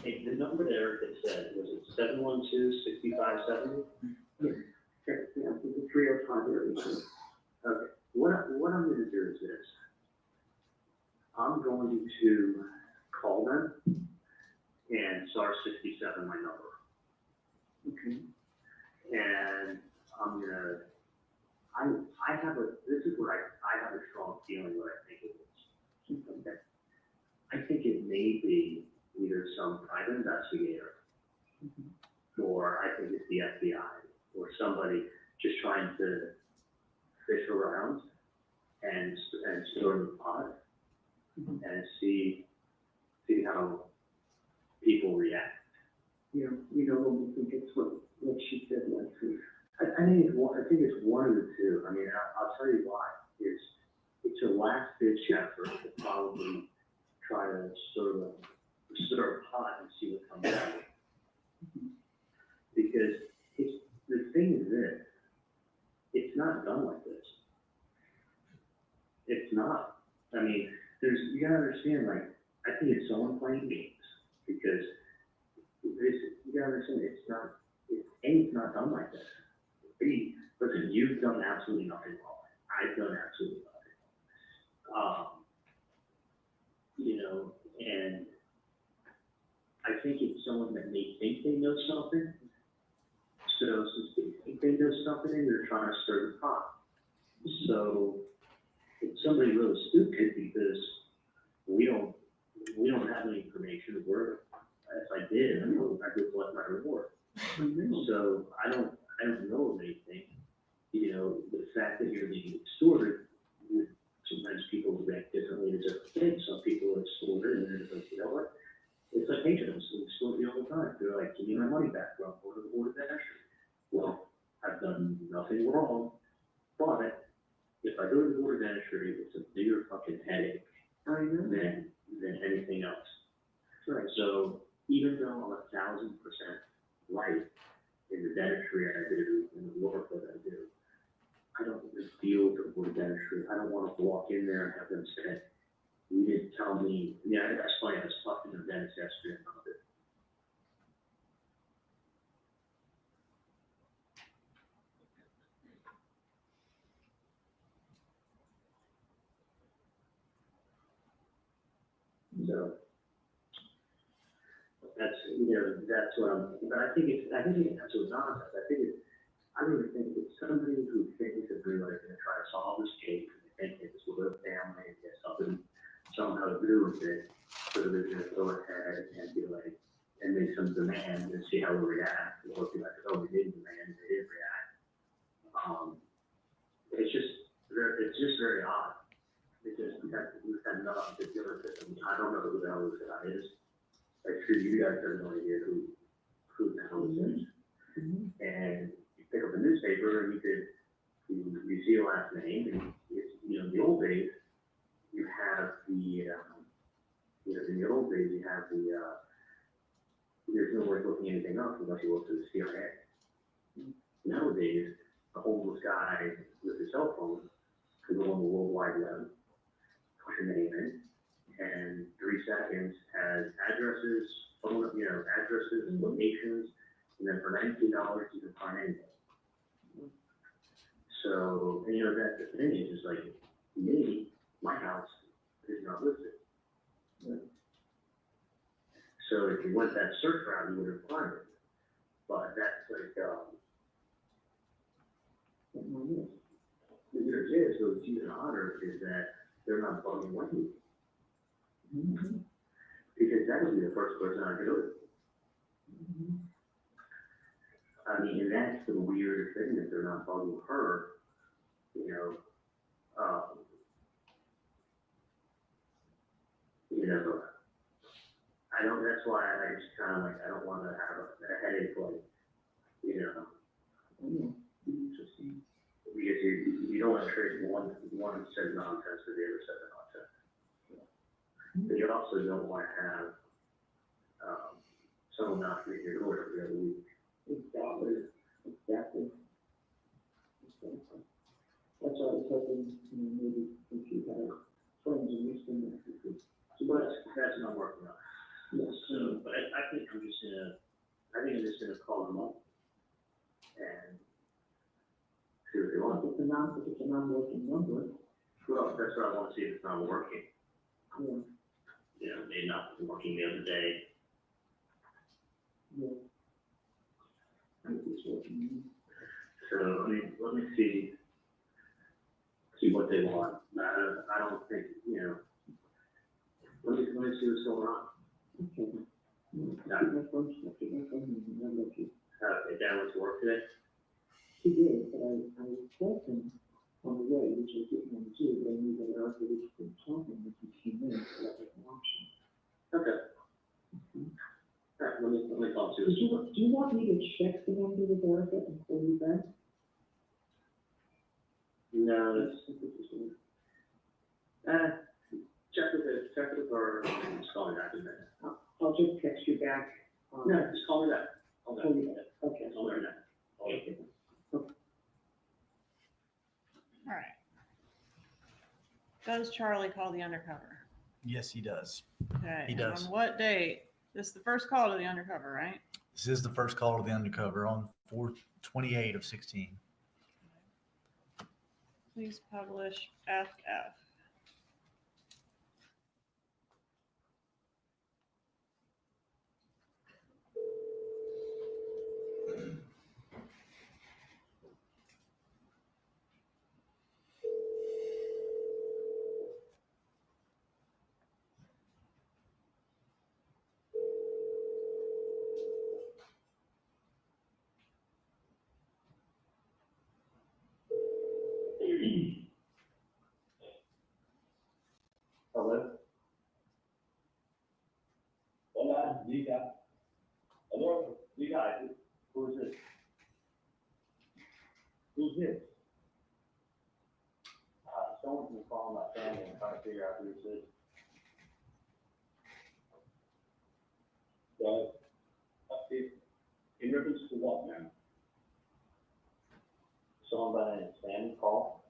F: Hey, the number there that said, was it 712-6570?
L: Yeah, it's 305 there. Okay, what I'm gonna do is this. I'm going to call them and star 67 my number. Okay. And I'm gonna, I have a, this is where I have a strong feeling what I think it is. Okay. I think it may be either some private investigator, or I think it's the FBI, or somebody just trying to fish around and stir the pot and see how people react. You know, I think it's what she said last week. I think it's one of the two. I mean, I'll tell you why. It's a last ditch effort to probably try to stir a pot and see what comes out. Because the thing is this, it's not done like this. It's not. I mean, you gotta understand, like, I think it's someone playing games, because you gotta understand, it's not done like this. B, listen, you've done absolutely nothing wrong. I've done absolutely nothing wrong. You know, and I think it's someone that may think they know something. So since they think they know something, they're trying to stir the pot. So it's somebody really stupid, because we don't have any information where, if I did, I would want my reward. So I don't know of anything. You know, the fact that you're being extorted, sometimes people react differently to different things. Some people are extorted and they're like, you know what? It's like agents who extort you all the time. They're like, give me my money back, or I'll go to the board of entry. Well, I've done nothing wrong, but if I go to the board of entry, it's a bigger fucking headache than anything else. Right. So even though I'm 1,000% right in the dentistry I do, in the work that I do, I don't even feel the board of dentistry. I don't want to walk in there and have them say, you didn't tell me. Yeah, that's funny. I was talking to the dentist yesterday about it. So that's what I'm. But I think that's what's nonsense. I really think it's somebody who thinks that they're like going to try to solve this case, and they think it's a little approved it, so they're gonna go ahead and be like, and make some demand and see how we react, or be like, oh, we didn't demand, they didn't react. It's just very odd. It's just, we've had nothing to do with it. I don't know who the hell this guy is. Like, sure, you guys have no idea who the hell this is. And you pick up a newspaper and you see a last name, and it's, in the old days, you have in the old days, you have there's no way of looking anything up unless you look to the CIA. Nowadays, a homeless guy with his cell phone can go on the World Wide Web, push a name in, and 3 seconds has addresses, locations, and then for $19 you can find anything. So, and that the thing is like, me, my house is not listed. So if you went that search route, you would have found it. But that's like, the difference is, so it's even odder, is that they're not bugging Wendi. Because that would be the first person I'd go to. I mean, and that's the weird thing, that they're not bugging her, I don't, that's why I just kind of like, I don't want to have a headache, like, because you don't want to trade one set of nonsense for the other set of nonsense. But you also don't want to have someone not read your order every other week.
E: Exactly. That's why I was hoping, maybe if you had friends in Houston that you could.
L: But that's not working out.
E: Yes.
L: So, but I think I'm just gonna call them up and see what they want.
E: If it's a non-working number.
L: Well, that's what I want to see, if it's not working.
E: Yeah.
L: Maybe not working the other day.
E: Yeah. I think it's working.
L: So, let me see what they want. I don't think, let me see what's going on.
E: Okay.
L: Dan went to work today?
E: He did, but I told him on the way, which was getting on the zoo, but I knew that Erica was been talking with him 15 minutes, so that was an option.
L: Okay. All right, let me call
E: Do you want me to check the number with Erica and call you back?
L: No, check with her, just call me back in a minute.
E: I'll just text you back.
L: No, just call me back.
E: I'll call you back. Okay.
L: Call me back.
E: Okay.
D: All right. Does Charlie call the undercover?
G: Yes, he does.
D: Okay.
G: He
D: and
G: does.
D: On what date? This is the first call to the undercover, right?
G: This is the first call to the undercover on 4/28 of 16.
D: Please publish FF.
L: Hello?
M: Hola, diga. Hello, diga. Who is this? Who's this?
L: Someone's been calling my family and trying to figure out who this is.
M: In reference to what, man?
L: Someone by the name of Sammy called.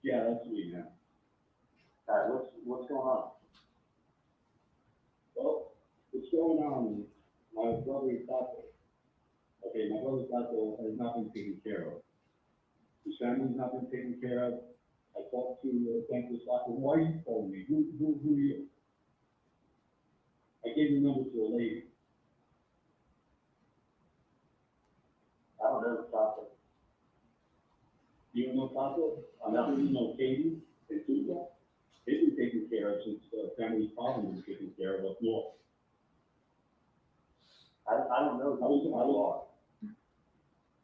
M: Yeah, that's me, man.
L: What's going on?
M: Well, what's going on is my brother Tato. Okay, my brother Tato has not been taken care of. His family's not been taken care of. I talked to Bankless Tato. Why are you calling me? Who are you? I gave the number to a lady.
L: I don't know Tato.
M: You don't know Tato? I'm not really know Katie and Tuba. They've been taken care of since family problem was taken care of up north.
L: I don't know.
M: I was,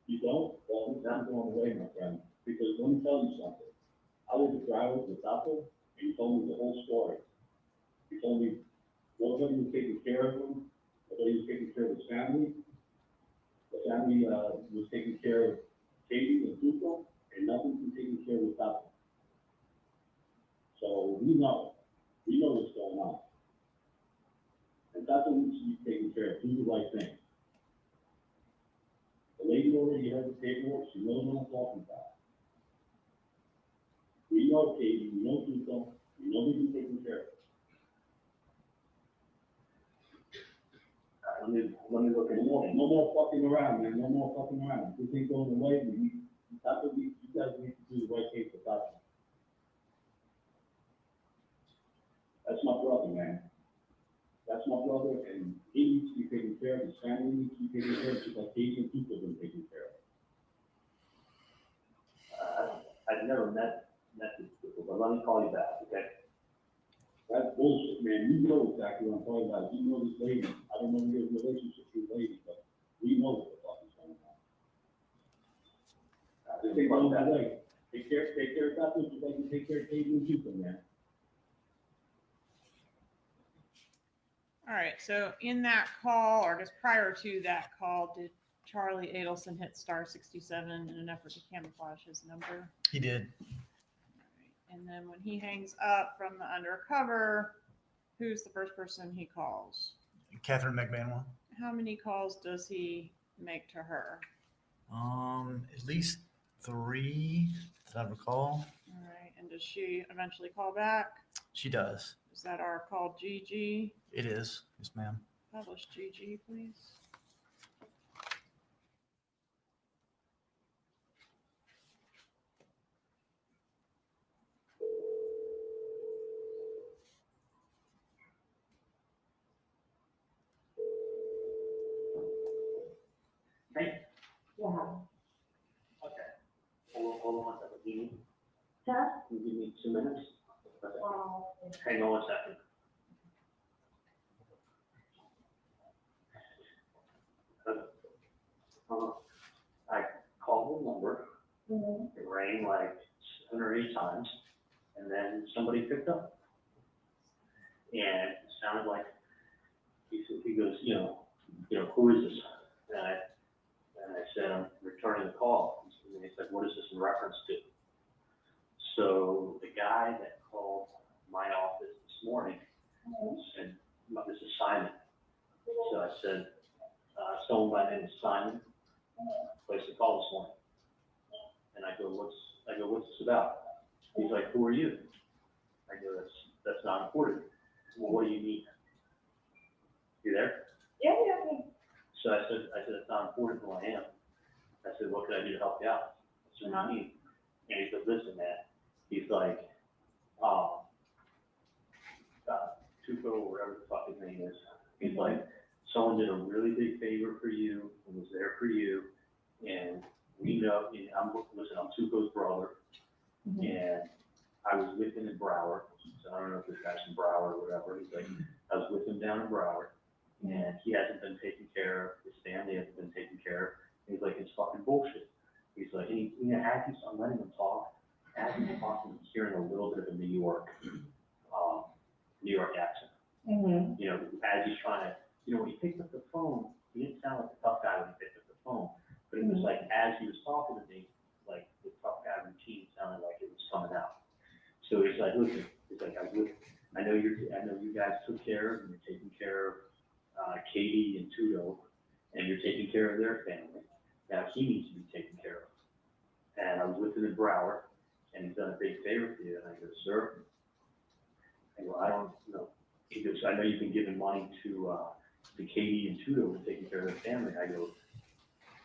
M: you don't? Well, he's not going away, my friend, because let me tell you something. I was a driver with Apple, and he told me the whole story. He told me nobody was taking care of him, nobody was taking care of his family. The family was taking care of Katie and Tuco, and nothing's been taken care of with Apple. So we know what's going on. And Taco needs to be taken care of, do the right thing. The lady already has the paperwork, she knows what I'm talking about. We know Katie, we know Tuco, we know they've been taken care of. Let me look at it. No more fucking around, man, no more fucking around. This ain't going away, you guys need to do the right thing for Taco. That's my brother, man. That's my brother, and he needs to be taken care of, his family needs to be taken care of, just like Katie and Tuco have been taken care of.
L: I've never met these people, but let me call you back, okay?
M: That's bullshit, man. You know exactly what I'm talking about. You know this lady. I don't know your relationship with this lady, but we know what the fuck is going on. Just take on that way. Take care of that, just like you take care of Katie and Tuco, man.
D: All right, so in that call, or I guess prior to that call, did Charlie Adelson hit star 67 in an effort to camouflage his number?
G: He did.
D: And then when he hangs up from the undercover, who's the first person he calls?
G: Katherine Magbanua.
D: How many calls does he make to her?
G: At least 3 that I recall.
D: All right, and does she eventually call back?
G: She does.
D: Is that our call GG?
G: It is. Yes, ma'am.
D: Publish GG, please.
L: Hey,
E: Yeah.
L: okay. Hold on one second.
E: Huh?
L: Can you give me 2 minutes? Okay.
E: Oh.
L: Hang on one second. I called the number.
E: Mm-hmm.
L: It rang like 7 or 8 times, and then somebody picked up. And it sounded like he goes, who is this? And I said, I'm returning the call. And he said, what is this in reference to? So the guy that called my office this morning said, this is Simon. So I said, someone by the name of Simon placed a call this morning. And I go, what's this about? He's like, who are you? I go, that's not important. Well, what do you need? You there?
E: Yeah.
L: So I said, it's not important who I am. I said, what can I do to help you out? That's what you need. And he said, listen, man. He's like, Tuco, or whatever the fuck his name is. He's like, someone did a really big favor for you and was there for you. And we know, I'm Tuco's brother.
E: Mm-hmm.
L: And I was with him in Broward. So I don't know if this guy's from Broward or whatever. He's like, I was with him down in Broward. And he hasn't been taken care of. His family hasn't been taken care of. And he's like, it's fucking bullshit. He's like, I'm letting him talk. As he's talking, he's hearing a little bit of a New York accent.
E: Mm-hmm.
L: As he's trying to, when he picked up the phone, he didn't sound like a tough guy when he picked up the phone. But it was like, as he was talking to me, like the tough guy routine sounded like it was coming out. So he's like, listen, I know you guys took care of and you're taking care of Katie and Tuco, and you're taking care of their family. Now he needs to be taken care of. And I was with him in Broward, and he's done a big favor for you. And I go, sir, I don't know. He goes, I know you've been giving money to Katie and Tuco for taking care of their family. I go,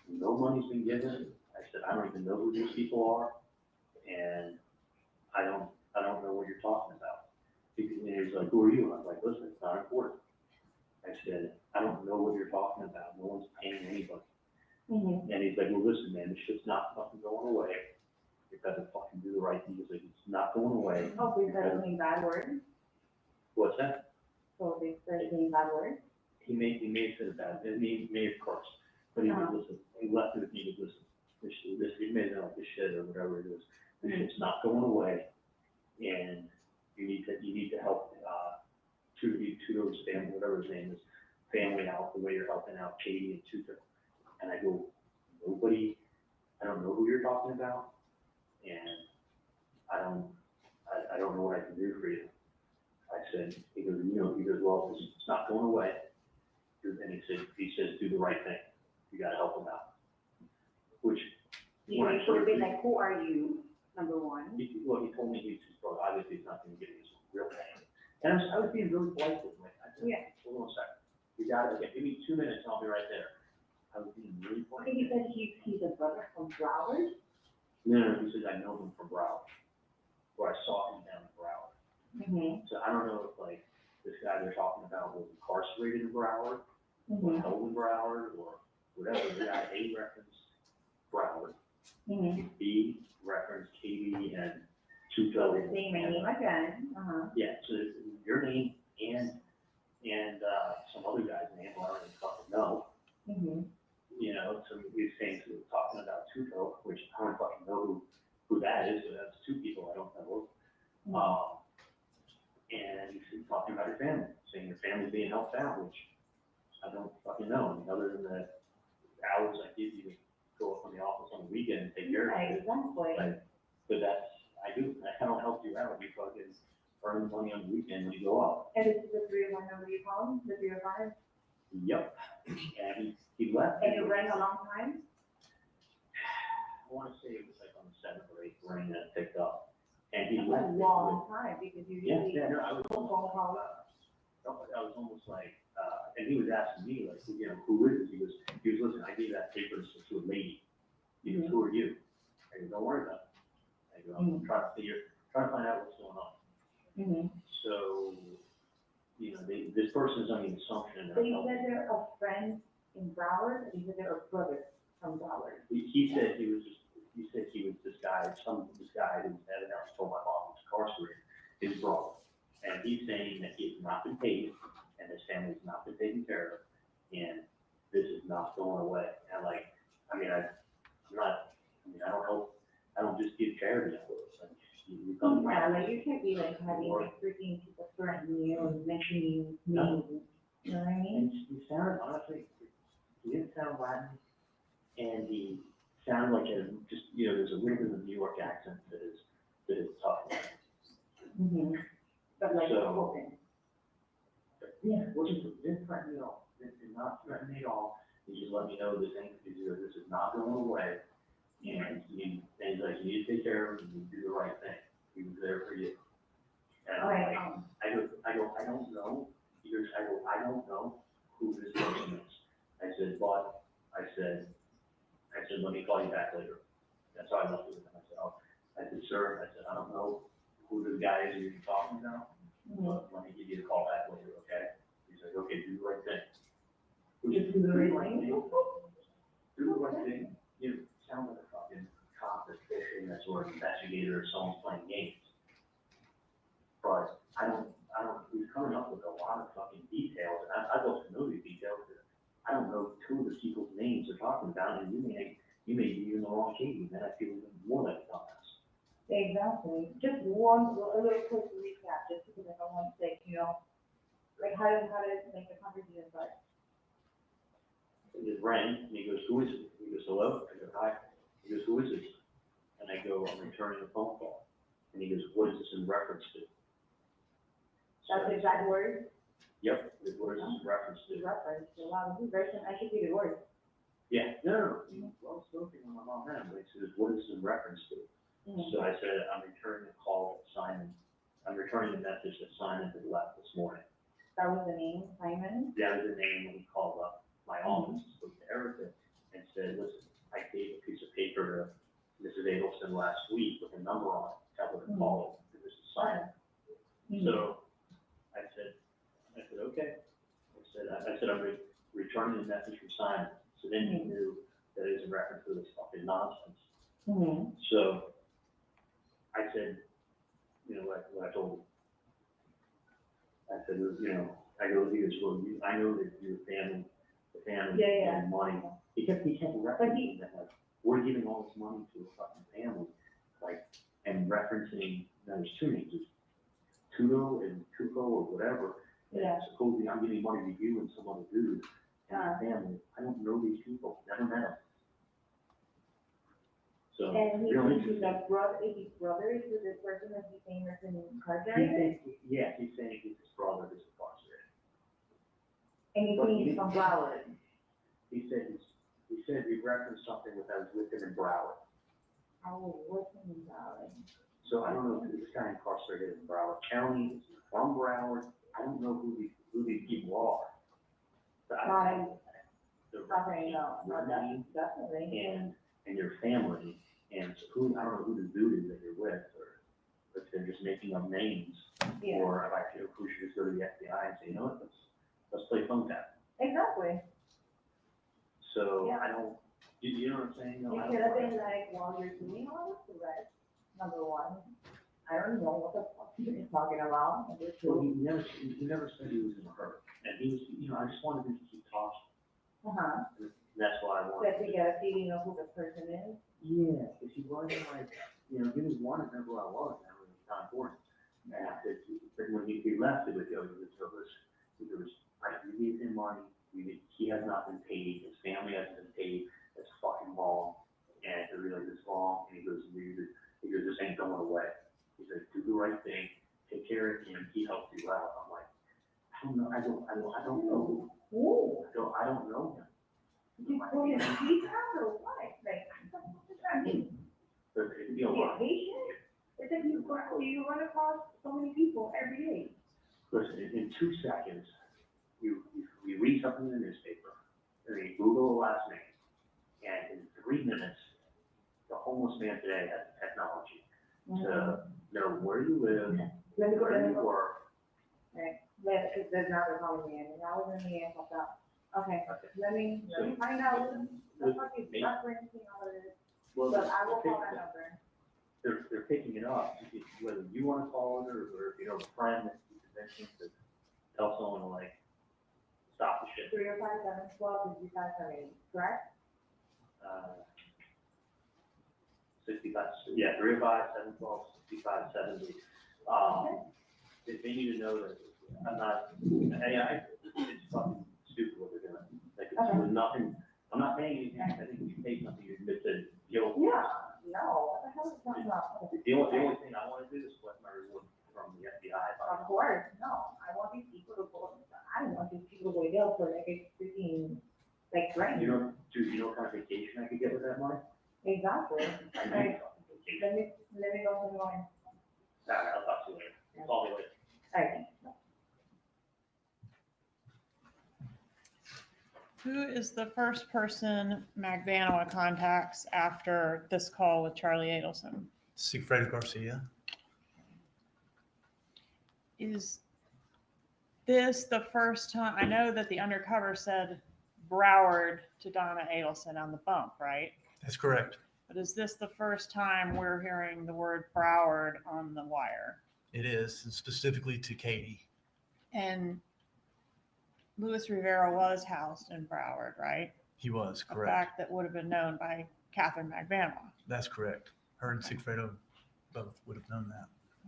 L: no money's been given. I said, I don't even know who these people are, and I don't know what you're talking about. And he's like, who are you? And I'm like, listen, it's not important. I said, I don't know what you're talking about. No one's paying anybody.
E: Mm-hmm.
L: And he's like, well, listen, man, this shit's not fucking going away. You gotta fucking do the right thing. He's like, it's not going away.
E: Oh, they started saying bad words?
L: What's that?
E: So they started saying bad words?
L: He may have said that, he may have cursed, but he would listen, he left it with me to listen. This, he may know this shit or whatever it is, this shit's not going away, and you need to help, Tudo's family, whatever his name is, family out, the way you're helping out Katie and Tudo. And I go, I don't know who you're talking about, and I don't know what I can do for you. I said, he goes, well, it's not going away. And he says, do the right thing. You gotta help him out. Which,
E: You should have been like, who are you, number one?
L: he told me he's just, well, obviously he's not gonna give me his real name. And I was being really polite with him. I said, hold on a second. You gotta, give me 2 minutes and I'll be right there. I was being really polite.
E: Okay, he said he's a brother from Broward?
L: No, he says I know him from Broward, or I saw him down in Broward.
E: Mm-hmm.
L: So I don't know if like this guy they're talking about was incarcerated in Broward, or held in Broward, or whatever. The guy A referenced Broward, B referenced Katie and Tudo.
E: So the same name again.
L: Yeah, so your name and some other guy's name, I don't even fucking know. You know, so these things we were talking about Tudo, which I don't fucking know who that is, but that's two people I don't know. And he's talking about your family, saying your family's being helped out, which I don't fucking know. I mean, other than the hours I give you to go up from the office on the weekend and take care of it.
E: Exactly.
L: But that's, I don't help you out. You fucking earn money on the weekend when you go up.
E: And this is the 301 number you call, the 305?
L: Yep. And he left.
E: And it rang a long time?
L: I want to say it was like on the 7th or 8th ring that it picked up. And he
E: That's
L: left.
E: a long time, because you usually.
L: No, I was
E: phone call.
L: I was almost like, and he was asking me, like, you know, who is it? He was listen, I gave that paper to a lady. He goes, who are you? I go, don't worry about it. I go, I'm trying to find out what's going on. So, you know, this person's on the assumption that.
E: So you said they're a friend in Broward, or you said they're a brother from Broward?
L: He said he was this guy who had announced told my mom was incarcerated, his brother. And he's saying that he has not been paid and his family's not been taken care of, and this is not going away. And like, I don't just give charity.
E: Yeah, like you can't be like having like 13 people threatening you and mentioning names. You know what I mean?
L: And he sounded, honestly, he didn't sound Latin, and he sounded like just, you know, there's a little bit of a New York accent that is tough.
E: But like,
L: so, yeah, didn't threaten me at all. Did not threaten me at all. He just let me know this is not going away. And he's like, you need to take care of it and do the right thing. He was there for you. And I don't know. He goes, I don't know who this person is. I said, let me call you back later. That's how I left it with him. I said, sir, I don't know who the guy is you're talking about, but let me give you a call back later, okay? He's like, okay, do the right thing. Just do the right thing. Do the right thing. You sound like a fucking cop that's fishing, that's or an investigator, or someone's playing games. But he's coming up with a lot of fucking details, and I'd love to know these details, but I don't know two of the people's names they're talking about, and you may be in the wrong case, and then I feel even more like a dumbass.
E: Exactly. Just a little quick recap, just because I don't want to say, you know, like how did like the conversation start?
L: It just rang, and he goes, who is it? He goes, hello? I go, hi. He goes, who is this? And I go, I'm returning a phone call. And he goes, what is this in reference to?
E: That's the exact word?
L: Yep, what is this in reference to?
E: Reference, wow, this is very, I should be the word.
L: Yeah, no. Well spoken on my mom now, but he says, what is this in reference to? So I said, I'm returning a call that Simon, I'm returning a message that Simon had left this morning.
E: That was the name, Simon?
L: That was the name when he called up my office, spoke to Erica, and said, listen, I gave a piece of paper to Mrs. Adelson last week with a number on it, tell her to call it, this is Simon. So I said, okay. I said, I'm returning the message from Simon. So then he knew that it was in reference to this fucking nonsense. So I said, you know, like what I told him. I said, you know, I go to this, well, I know that your family, the family, and money. He kept referencing that, like, we're giving all this money to a fucking family, like, and referencing, there's two names, Tudo and Tuco or whatever. And supposedly I'm giving money to you and some other dude and your family. I don't know these people, never met them. So,
E: And he
L: real
E: thinks
L: interesting.
E: his brother is with this person that he came as an incarcerated.
L: Yeah, he's saying he's his brother is incarcerated.
E: And he thinks he's from Broward.
L: He said he referenced something with I was with him in Broward.
E: I was with him in Broward.
L: So I don't know if this guy incarcerated in Broward County, is he from Broward. I don't know who these people are. But I don't know.
E: Definitely.
L: And your family, and so I don't know who the dude is that you're with, or if they're just making up names, or if I feel we should just go to the FBI and say, you know what, let's play phone tap.
E: Exactly.
L: So I don't, you know what I'm saying? No,
E: It could have been like, while you're doing all this, right? Number one, I don't know what the fuck you're talking about. Number
L: Well,
E: two.
L: he never said he was in a hurry, and he was, you know, I just wanted him to keep talking.
E: Uh-huh.
L: That's why I wanted.
E: That we get a feeling of who the person is.
L: Yeah, if he wasn't like, you know, he was wanting to know who I was, and it was not important. And but when he left, it was, I gave him money, he has not been paid, his family hasn't been paid, that's fucking wrong, and it really is wrong, and he goes, this ain't going away. He said, do the right thing, take care of him, he helped you out. I'm like, I don't know, I don't know. I don't know him.
E: You call him sweetheart or what? Like, what does that mean?
L: It'd be a lot.
E: Patient? It's like you run across so many people every day.
L: Listen, in 2 seconds, you read something in the newspaper, and you Google the last name, and in 3 minutes, the homeless man today has technology to know where you live, where you work.
E: Right. Because there's not a calling me in, and I was in the end of that. Okay, let me find out what the fuck is referencing all of this.
L: Well,
E: But I will call that number.
L: They're picking it up, whether you want to call it, or if you know a friend that you convince to tell someone to like, stop the shit.
E: 305-712-5570, correct?
L: 65, yeah, 305-712-6570. They need to know that I'm not, it's fucking stupid what they're doing. Like, there's nothing, I'm not paying anything, I think you paid something, you admit to guilt.
E: Yeah, no, what the hell is that about?
L: The only thing I want to do is collect my reward from the FBI.
E: Of course, no, I want these people to go, I don't want these people to wait up for like a freaking, like, rent.
L: You know what kind of vacation I could get with that money?
E: Exactly. Right. Let me go to the line.
L: All right, I'll talk to you later. Call me later.
E: All right.
D: Who is the first person Magbanua contacts after this call with Charlie Adelson?
G: Sigfredo Garcia.
D: Is this the first time? I know that the undercover said Broward to Donna Adelson on the bump, right?
G: That's correct.
D: But is this the first time we're hearing the word Broward on the wire?
G: It is, and specifically to Katie.
D: And Luis Rivera was housed in Broward, right?
G: He was,
D: A
G: correct.
D: fact that would have been known by Katherine Magbanua.
G: That's correct. Her and Sigfredo both would have known that.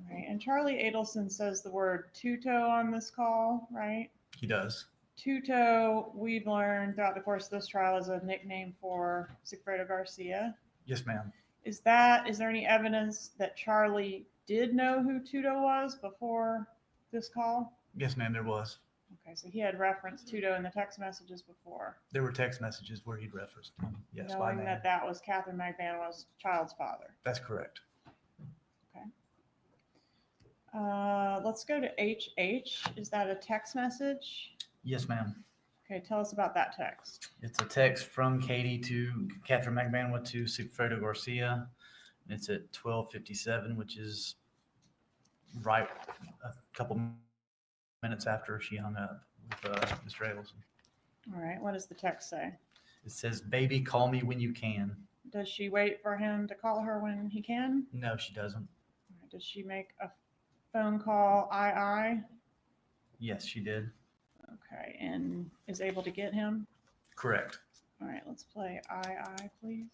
D: Right. And Charlie Adelson says the word Tuto on this call, right?
G: He does.
D: Tuto, we've learned throughout the course of this trial, is a nickname for Sigfredo Garcia.
G: Yes, ma'am.
D: Is there any evidence that Charlie did know who Tuto was before this call?
G: Yes, ma'am, there was.
D: Okay, so he had referenced Tuto in the text messages before.
G: There were text messages where he'd referenced him. Yes, by
D: knowing
G: name.
D: that was Katherine Magbanua's child's father.
G: That's correct.
D: Okay. Let's go to HH. Is that a text message?
G: Yes, ma'am.
D: Okay, tell us about that text.
G: It's a text from Katie to Katherine Magbanua to Sigfredo Garcia. And it's at 12:57, which is right a couple minutes after she hung up with Mr. Adelson.
D: All right, what does the text say?
G: It says, "Baby, call me when you can."
D: Does she wait for him to call her when he can?
G: No, she doesn't.
D: Does she make a phone call I.
G: Yes, she did.
D: Okay, and is able to get him?
G: Correct.
D: All right, let's play I, please.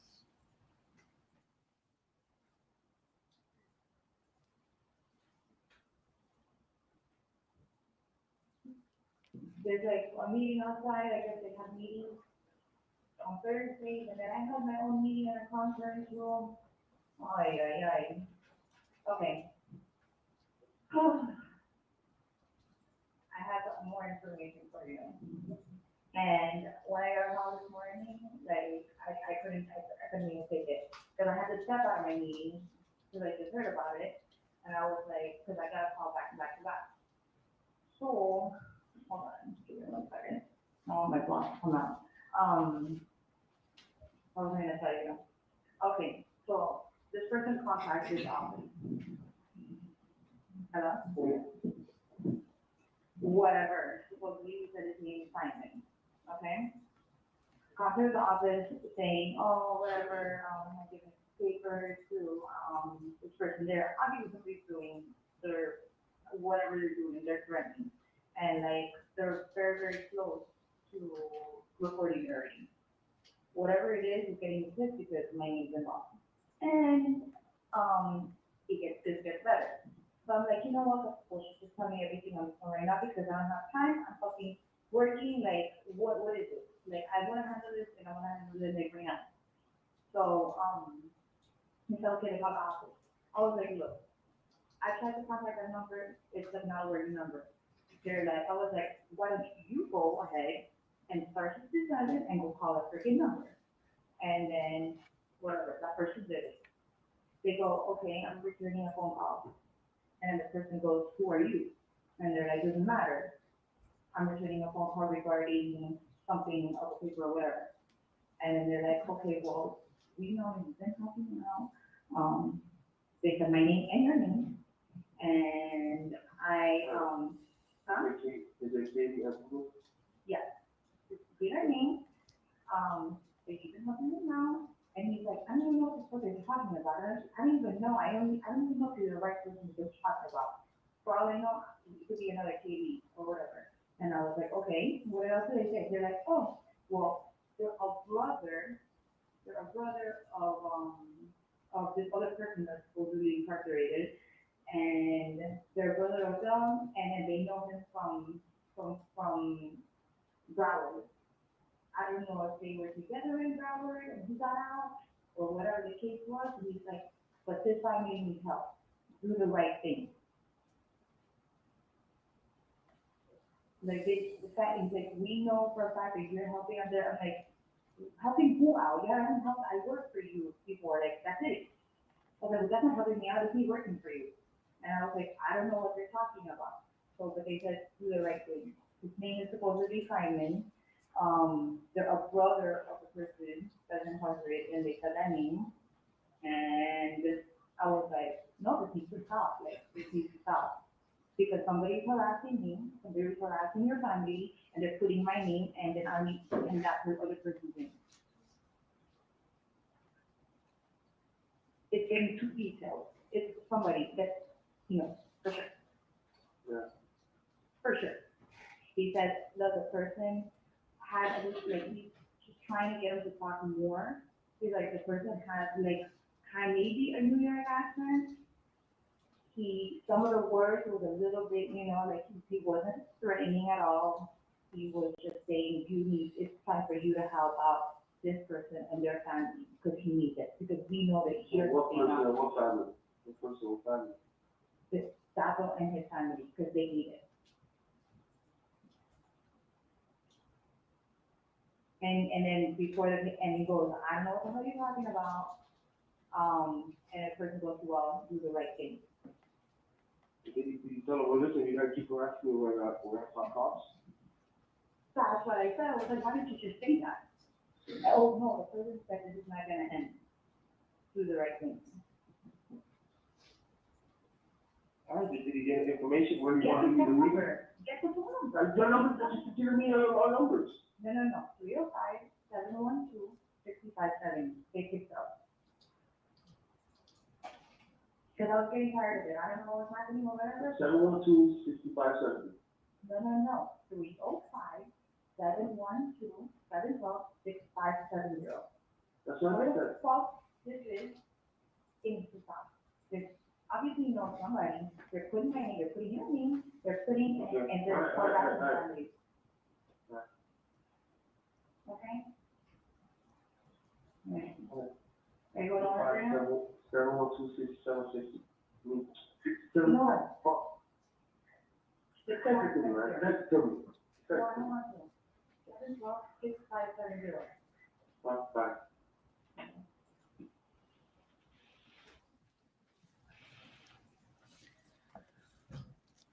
N: There's like a meeting outside, I guess they have meetings on Thursdays, and then I have my own meeting in a conference room. Ay, ay, ay. Okay. I have more information for you. And when I got home this morning, like, I couldn't even take it. Because I had to step out of my meeting, because I just heard about it. And I was like, because I got a call back to back. So, hold on, give me 1 second. Oh, my block, come out. I was gonna tell you. Okay, so this person contacted his office. Hello? Whatever, supposedly he said his name is Simon, okay? Contacted the office saying, oh, whatever, I give papers to, this person there. Obviously, somebody's doing their, whatever they're doing, they're threatening. And like, they're very, very close to reporting early. Whatever it is getting pissed because my name's involved. And, this gets better. So I'm like, you know what, well, she's just telling me everything on the phone right now because I don't have time. I'm fucking working, like, what is it? Like, I want to handle this and I want to handle this right now. So, he said, okay, they got the office. I was like, look, I tried to contact that number, it's like not a working number. They're like, I was like, why don't you go ahead and start to decide it and go call a freaking number. And then, whatever, that person did it. They go, okay, I'm returning a phone call. And the person goes, who are you? And they're like, doesn't matter. I'm returning a phone call regarding something of a paper or whatever. And then they're like, okay, well, we know you've been talking now. They said my name and your name. And yes, get our name. They keep helping me now. And he's like, I don't even know what they're talking about. I don't even know. I don't even know if you're the right person to be talking about. For all I know, it could be another KD or whatever. And I was like, okay, what else do they say? They're like, oh, well, they're a brother of this other person that's supposedly incarcerated. And they're a brother of them, and then they know him from Broward. I don't know if they were together in Broward and he got out, or whatever the case was. He's like, but this family needs help. Do the right thing. Like, the fact is, like, we know for a fact that you're helping out there. I'm like, helping who out? Yeah, I worked for you before. Like, that's it. I was like, well, that's not helping me out. It's me working for you. And I was like, I don't know what they're talking about. So, but they said, do the right thing. His name is supposedly Simon. They're a brother of the person that's incarcerated, and they said that name. And I was like, no, this needs to stop. Like, this needs to stop. Because somebody's harassing me, somebody's harassing your family, and they're putting my name, and then I need to end that with other person's name. It's getting too detailed. It's somebody that's, for sure.
L: Yeah.
N: For sure. He said that the person had, like, he's just trying to get him to talk more. He's like, the person has, like, kind of maybe a New York accent. Some of the words was a little bit, like, he wasn't threatening at all. He was just saying, it's time for you to help out this person and their family, because he needs it, because we know that he's
L: What family?
N: The Sudol and his family, because they need it. And then before and he goes, I don't know what the hell you're talking about. And the person goes, well, do the right thing.
L: Did you tell him, well, listen, you gotta keep harassing me when I talk cops?
N: That's what I said. I was like, why didn't you just say that? Oh, no, the person said this is not gonna end. Do the right thing.
L: All right, did he get information where you
N: Get
L: want
N: the
L: me to
N: phone
L: leave?
N: number. Get the phone number.
L: Your number, just give me our numbers.
N: No. 305-712-6570. They picked up. Cause I was getting tired of it, I don't know what's happening or whatever.
L: 712-6570.
N: No, 305-712-712-6570.
L: That's what I
N: What the
L: said.
N: fuck this is, things to stop. There's obviously, you know, somebody, they're putting my name, they're putting your name, they're putting, and they're harassing families. Okay? Right. Are you going on right now?
L: 712-6760.
N: No.
L: Fuck. Text it to me, man. Text it to me.
N: No, I don't want to. 712-6570.
L: Bye.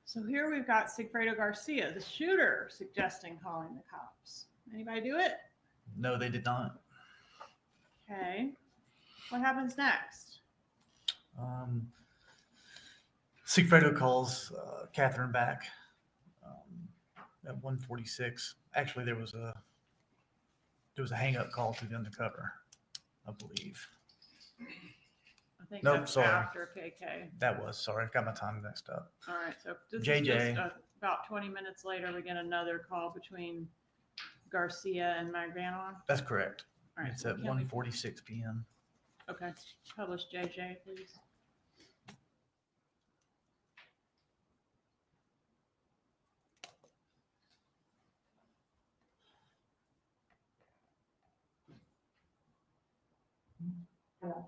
D: So here we've got Sigfredo Garcia, the shooter, suggesting calling the cops. Anybody do it?
G: No, they did not.
D: Okay. What happens next?
G: Sigfredo calls Katherine back at 1:46. Actually, there was a hang-up call to the undercover, I believe.
D: I think
G: Nope,
D: that's
G: sorry.
D: after KK.
G: That was, sorry, I got my time mixed up.
D: All right, so this
G: JJ.
D: is just about 20 minutes later, we get another call between Garcia and Magbanua.
G: That's correct.
D: All right,
G: It's
D: so
G: at
D: can we-
G: 1:46 p.m.
D: Okay, publish JJ, please.
N: Hello.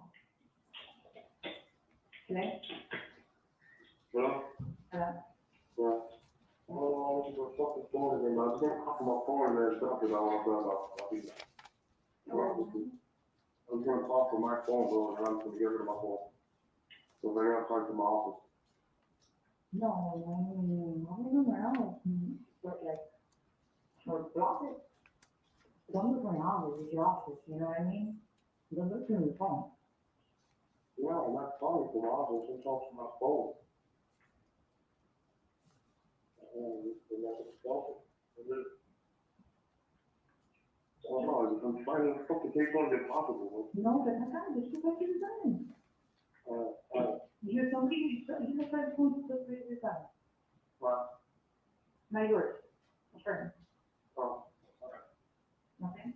N: Hello?
L: Hello? Yeah. Oh, I'm just fucking phone again, man. I was gonna call my phone and then stuff it out. I was gonna call from my phone, bro, and I'm gonna get rid of my phone. So they're gonna talk to my office.
N: No, but like, for profit, don't look for an office, it's your office, you know what I mean? Don't look through the phone.
L: Yeah, I'm not calling from my office, I'm calling from my phone. I'm trying to fucking take on the possible.
N: No, but that's not, this is what you've done. You're somebody, you're trying to put the this on.
L: What?
N: Not yours, a friend.
L: Oh.
N: Okay?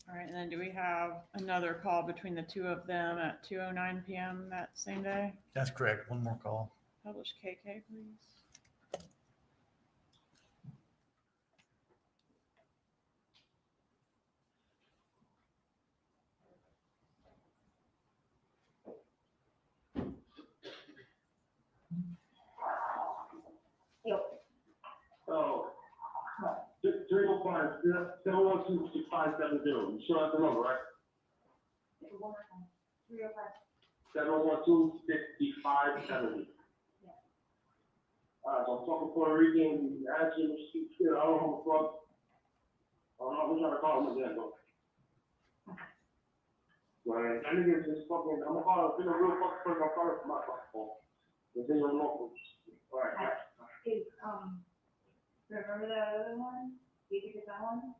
D: All right, and then do we have another call between the two of them at 2:09 p.m. that same day?
G: That's correct. One more call.
D: Publish KK, please.
H: Oh. 305, 712-6570. You sure that's the number, right? 712-6570. Alright, so I'm talking Puerto Rican, actually, I don't know who the fuck. I'm trying to call him again, though. Right, that nigga just fucking, I'm gonna call him, real fucking person, I'm calling from my fucking phone. This ain't no local. Alright.
N: Is, remember that other one? Did you get that one?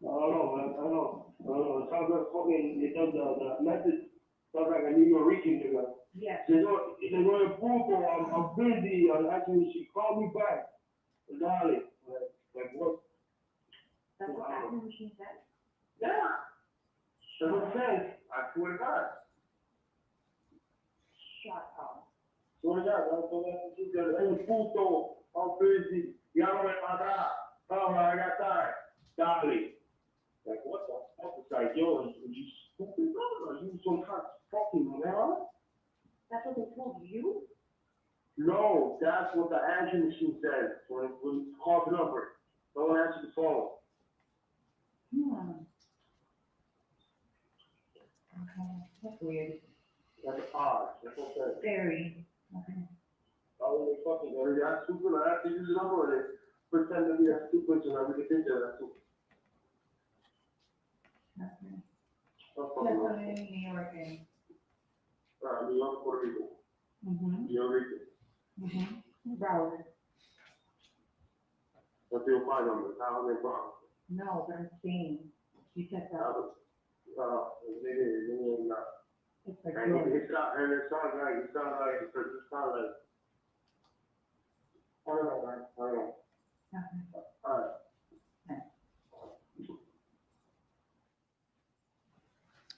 H: I don't know, man. I don't know. It sounds like fucking, it does the message, sounds like a New Yorkian nigga.
N: Yes.
H: They go to Google, I'm busy, actually, she called me back. Darling, like what?
N: That's what Katherine machine said?
H: Yeah. That's what it says. I swear to God.
N: Shut up.
H: Swear to God, that's what it says. Hey, puto, I'm busy. Llámame para atrás. I got tired. Darling. Like, what the fuck is that? Yo, are you stupid, bro? Are you some kind of fucking moron?
N: That's what they told you?
H: No, that's what the answering machine says when you call the number. Don't answer the phone.
N: Okay, that's weird.
H: That's odd. That's what it says.
N: Very. Okay.
H: Oh, they fucking, are you that stupid? I have to use the number or they pretend to be that stupid so that we can think they're that stupid.
N: Okay.
H: That's
N: That's
H: fucking
N: what
H: wrong.
N: in New York and.
H: New York, Puerto Rico.
N: Mm-hmm.
H: New York.
N: Mm-hmm. Broward.
H: What's your phone number? How they from?
N: No, but I'm saying, you checked out. It's like,
H: And it sounds like, I don't know, man, I don't know. Alright.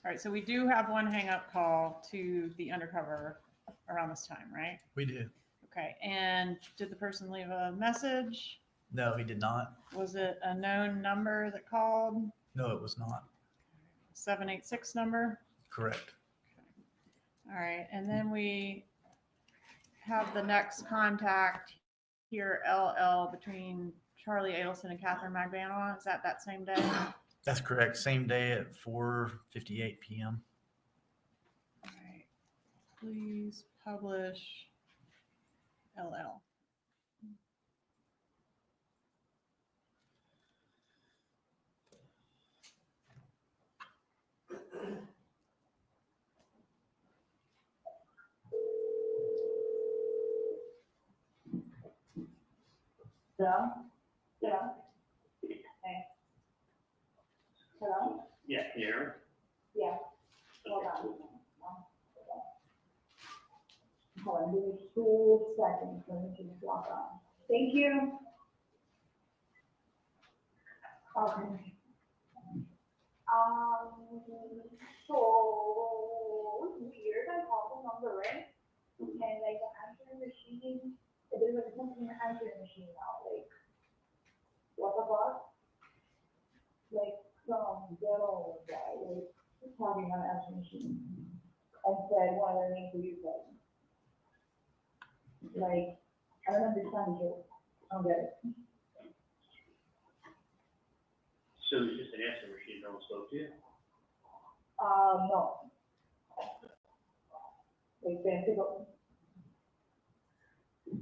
D: All right, so we do have one hang-up call to the undercover around this time, right?
G: We do.
D: Okay, and did the person leave a message?
G: No, he did not.
D: Was it a known number that called?
G: No, it was not.
D: 786 number?
G: Correct.
D: All right, and then we have the next contact here, LL, between Charlie Adelson and Katherine Magbanua. Is that same day?
G: That's correct. Same day at 4:58 p.m.
D: All right, please publish LL.
N: Hello? Hello? Hey. Hello?
F: Yeah, here.
N: Yeah. Hold on. Hold on, give me 2 seconds, let me just log on. Thank you. Okay. So weird, I called the number, right? And like the answering machine, there's like something in the answering machine now, like, what the fuck? Like some ghetto guy, like, talking on the answering machine, and said one of their names for you guys. Like, I don't understand the joke, I don't get it.
F: So it's just an answer machine, no one spoke to you?
N: No. Like,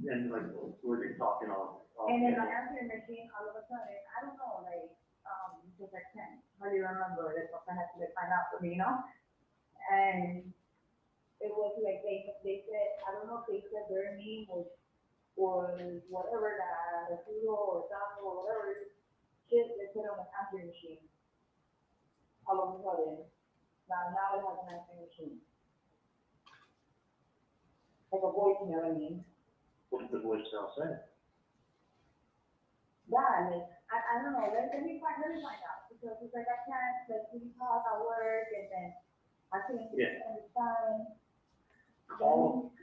F: And like, were they talking on?
N: and then my answering machine, all of a sudden, I don't know, like, because I can't hardly remember, that's what I had to like find out for me, you know? And it was like, they said, I don't know if they said their name was whatever, the Sudol or Taco or whatever, shit they put on the answering machine. All of a sudden, now it has an answering machine. Like a voicemail, I mean.
F: What did the voicemail say?
N: Yeah, like, I don't know, let me find out, because it's like, I can't, like, we talk at work, and then I can't understand.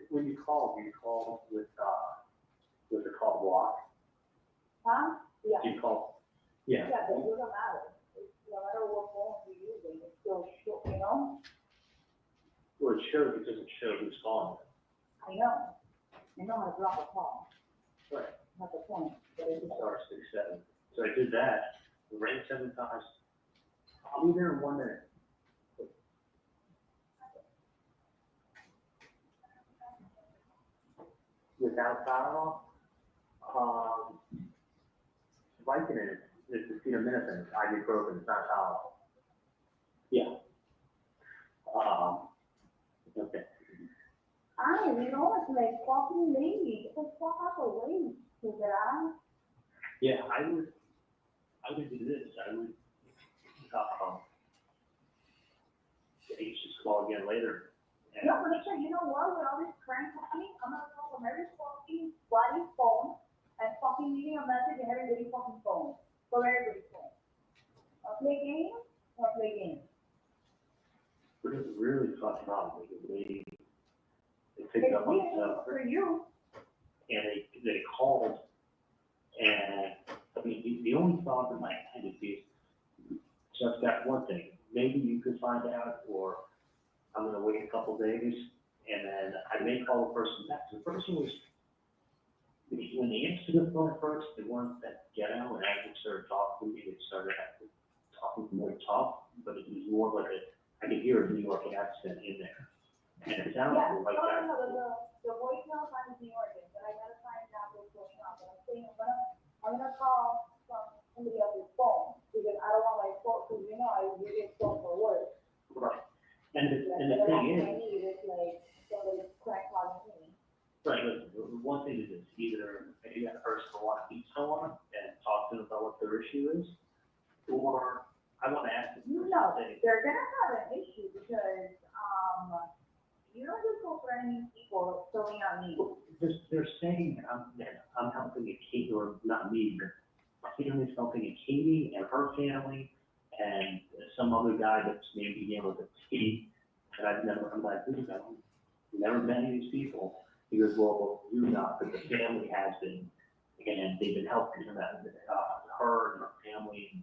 F: When you call with the call block?
N: Huh? Yeah.
F: Do you call? Yeah.
N: Yeah, but it doesn't matter, no matter what phone you're using, it's still, you know?
F: Well, it doesn't show who's calling.
N: I know how to drop a call,
F: Right.
N: not the point, but it's just.
F: Star 67. So I did that, rang 7 times. I'll be there in 1 minute. Without Tylenol, Vicodin is acetaminophen, ibuprofen, it's not Tylenol. Yeah. Okay.
N: You know, it's like fucking lady, it's like fuck out the way, to get out.
F: Yeah, I would do this, I would, just call again later. And
N: No, but you know what, with all this crime happening, I'm gonna call from every fucking bloody phone, and fucking leaving a message in everybody's fucking phone, from everybody's phone. I'll play games, or play games.
F: But it's really fucking up, like, they
N: It's
F: picked up on
N: weird
F: stuff,
N: for you.
F: and they called, and, I mean, the only thought in my head is, just that one thing, maybe you could find out, or I'm gonna wait a couple days, and then I may call the person back. The person was, when they answered the phone first, they weren't that ghetto, and as they started talking to me, they started talking more tough, but it was more like I could hear a New York accent in there. And it sounded like that.
N: The voicemail time is New York, but I gotta find out what's going on, but I'm saying, I'm gonna call from somebody else's phone, because I don't want my phone, because you know, I really get phone for work.
F: Right. And the thing is.
N: I need is like, somebody crack calling me.
F: Right, but one thing is this, either maybe that person will want to meet someone and talk talk to them about what their issue is? Or I want to ask them.
N: No, they're gonna have an issue because, you don't just go for any people filling out needs.
F: They're saying that I'm helping a Katie, or not me, but my family's helping a Katie and her family, and some other guy that's maybe began with a T, and I'm like, dude, I've never met any of these people. He goes, well, you're not, but the family has been, and they've been helping her, her and her family,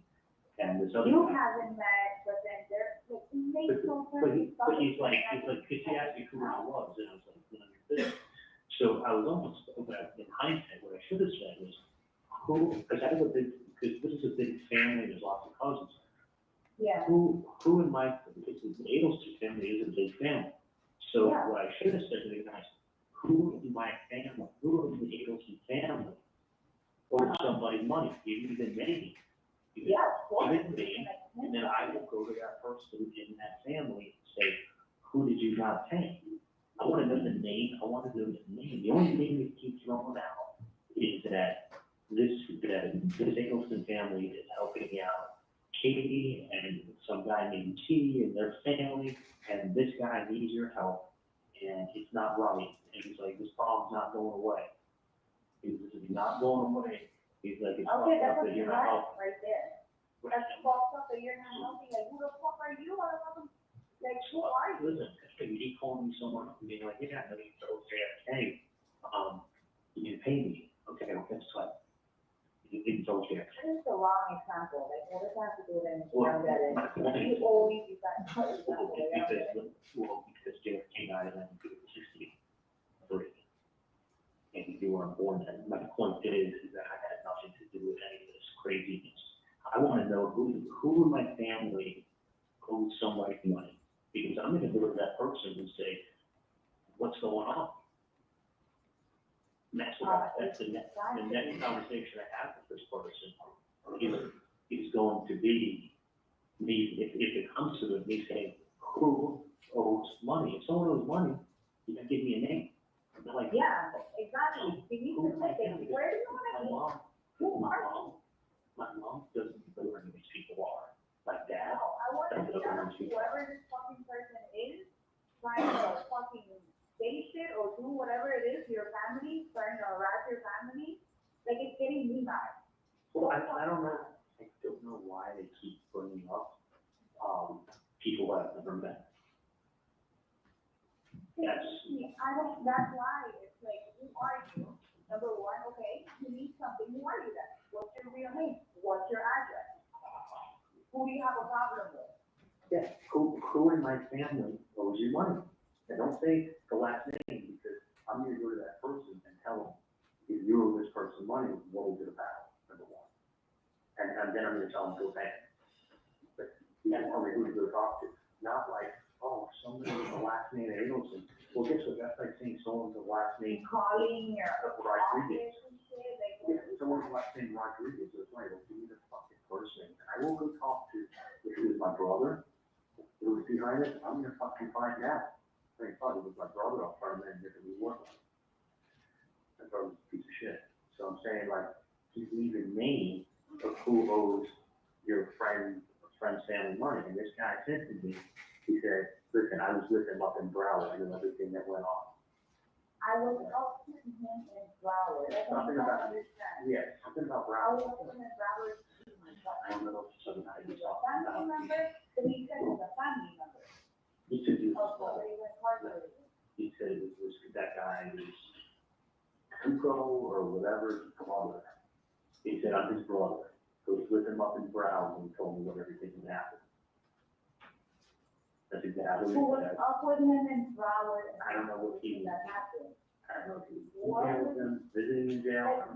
F: and this other
N: You
F: guy.
N: haven't met, but then they're, like, it makes no sense.
F: But he's like, because he asked me who I was, and I was like, none of your business. So I was almost, in hindsight, what I should have said was, who, because because this is a big family, there's lots of cousins.
N: Yeah.
F: Who in my, because the Adelson family is a big family. So
N: Yeah.
F: what I should have said to the guys, who in my family, who in the Adelson family owes somebody money, even maybe.
N: Yeah, of course.
F: Even me, and then I will go to that person in that family and say, who did you not pay? I want to know the name, I want to know the name. The only name that keeps throwing out is that this Adelson family is helping out Katie and some guy named T and their family, and this guy needs your help, and it's not right. And he's like, this problem's not going away. This is not going away. He's like, it's
N: Okay,
F: fucked
N: that's
F: up
N: what
F: that
N: you're
F: you're not
N: right,
F: helping.
N: right there. That's fucked up that you're not helping, like, who the fuck are you, like, who are you?
F: Listen, he called me someone and being like, yeah, I know you told JFK, you didn't pay me. Okay, well, guess what? You didn't tell JFK.
N: This is the wrong example, like, what does that have to do with anything?
F: Well,
N: I get it.
F: my point
N: You
F: is-
N: always use that example,
F: Because JFK died in 1963. And you weren't born then. My point is that I had nothing to do with any of this craziness. I want to know who in my family owes somebody money. Because I'm going to go to that person and say, what's going on? And that's the next conversation I have with this person is going to be me, if it comes to it, me saying, who owes money? If someone owes money, you can give me a name. And they're like,
N: Yeah, exactly. You need to say, where do you want to be? Who are you?
F: My mom doesn't know who these people are. My dad
N: No, I want to
F: doesn't know
N: hear
F: who these people
N: whoever this fucking person is, trying to fucking say shit or do whatever it is to your family, trying to harass your family, like, it's getting me mad.
F: Well, I don't know, I don't know why they keep bringing up, people that I've never met. Yes.
N: That's why, it's like, who are you? Number one, okay, you need something, who are you then? What's your real name? What's your address? Who do you have a problem with?
F: Yeah, who in my family owes you money? And don't say the last name, because I'm gonna go to that person and tell them, if you owe this person money, what is it about, number one? And then I'm gonna tell them, go pay. But you have to tell me who to go talk to, not like, oh, somebody with the last name Adelson. Well, guess what, that's like saying someone's the last name.
N: Calling your
F: Rodriguez.
N: office and shit, like,
F: Yeah, someone's last name Rodriguez, it's like, well, give me the fucking person. And I will go talk to, if it was my brother, who was behind it, I'm gonna fucking find out. I thought it was my brother, I'll try to make it work. My brother's a piece of shit. So I'm saying, like, just leave a name of who owes your friend's family money. And this guy said to me, he said, listen, I was with him up in Broward and everything that went on.
N: I was up to him in Broward. I
F: Something
N: don't
F: about,
N: understand.
F: yeah, something about
N: I
F: Broward.
N: was up to him in Broward.
F: I don't know if it's something I just talked
N: Family
F: about.
N: member, but he said it was a family member.
F: He said it
N: Of
F: was,
N: somebody who incarcerated.
F: he said it was that guy was Tuco or whatever, his brother. He said, I'm his brother. So he was with him up in Broward and told me what everything had happened. That's exactly
N: Who
F: what
N: was
F: he said.
N: up with him in Broward?
F: I don't know what he,
N: That happened.
F: I don't know if he was
N: What?
F: in with him, visiting in jail.
N: Like,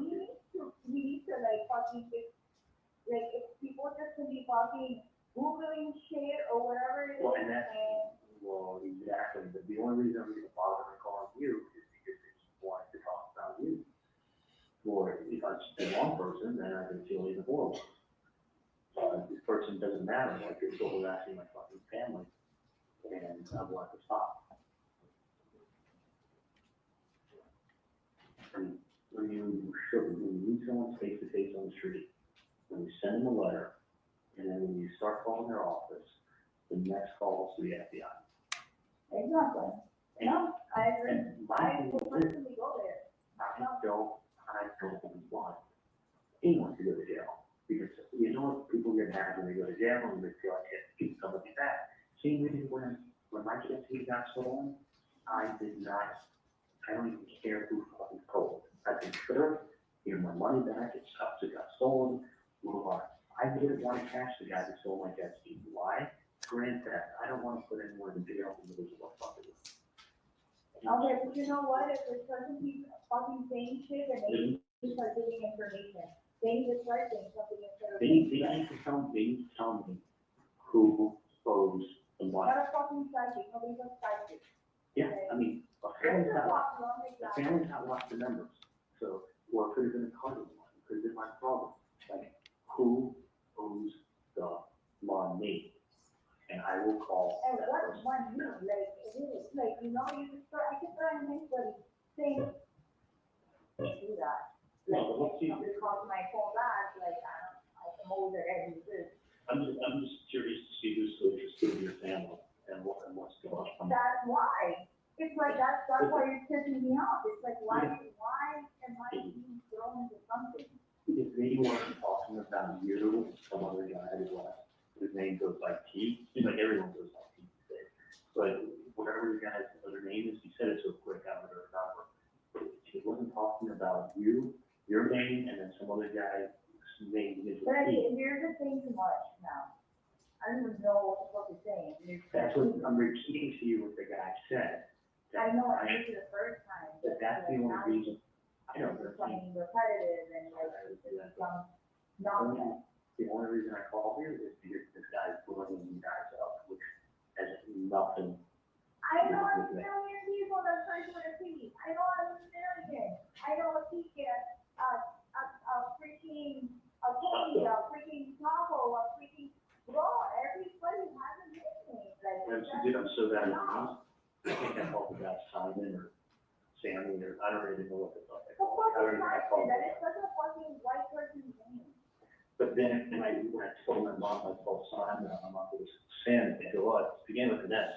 N: we need to like fucking fix, like, if people just to be fucking Googling shit or whatever it is,
F: Well, and that's,
N: and
F: well, exactly, but the only reason I'm gonna bother to call you is because it's wanting to talk about you. Or if I just the wrong person, then I can feel even horrible. This person doesn't matter, like, you're still harassing my fucking family, and I want to stop. And when you meet someone face to face on the street,
L: when you send them a letter, and then when you start calling their office, the next call is to the FBI.
N: Exactly. No, I agree.
L: And my
N: I
L: thing
N: will
L: is,
N: personally go there.
L: I don't want anyone to go to jail. Because you know what people get mad when they go to jail and they feel like they keep somebody back. Same reason when my kids got stolen, I don't even care who fucking told. I said, sure, give my money back, it's tough, it got stolen, move on. I didn't want to catch the guy who stole my jet ski. Why? Grand theft. I don't want to put anyone in jail because it was what fucking.
N: Okay, but you know what, if this person keeps fucking saying shit and they start giving information, they need to start saying something instead of.
L: They need to tell me who owes the money.
N: Not a fucking psychic, nobody's a psychic.
L: Yeah, I mean, a family's not lost the numbers, so, or it could have been a card one, it could have been my problem. Like, who owes the money? And I will call
N: And
L: that
N: what
L: person.
N: one you, like, it is, like, you know, you just start, I can start anybody saying, do that. Like, if somebody calls my phone back, like, I come over there and do this.
L: I'm just curious to see who's so interested in your family and what's going on.
N: That's why. It's like, that's why you're pissing me off. It's like, why am I being thrown into something?
L: If they weren't talking about you, some other guy who left, his name goes by T, seems like everyone goes by T these days. But whatever the guy's other name is, he said it so quick, I would remember. He wasn't talking about you, your name, and then some other guy's name is
N: But
L: T.
N: you're just saying too much now. I don't even know what the fuck you're saying.
L: That's what I'm repeating to you what the guy said.
N: I know I heard you the first time.
L: But that's the only reason. I know.
N: It's becoming repetitive and like, it becomes nonsense.
L: The only reason I called you is because this guy's blowing you guys up, which has nothing.
N: I know a million people that try to see. I know a million. I know a teacher, a freaking, a Tony, a freaking Taco, a freaking, bro, everybody has a nickname. Like,
L: I'm so bad at names. I think I called the guy Simon or Sammy or I don't even know what the fuck I called.
N: That is such a fucking white person's name.
L: But then when I told my mom I called Simon, my mom was Sam, and go, oh, it began with an S.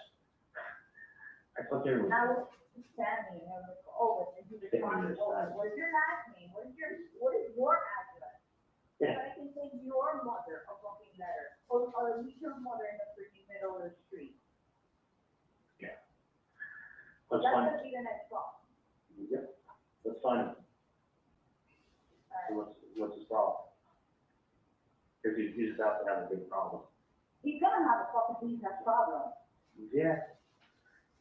L: I thought they were.
N: I was Sammy, and I was like, oh, and he was talking, what is your last name? What is your address?
L: Yeah.
N: So I can send your mother a fucking letter, or leave your mother in the freaking middle of the street.
L: Yeah.
N: That's gonna be the next stop.
L: Yep, that's fine. So what's his problem? Because he's about to have a big problem.
N: He's gonna have a fucking huge problem.
L: Yeah.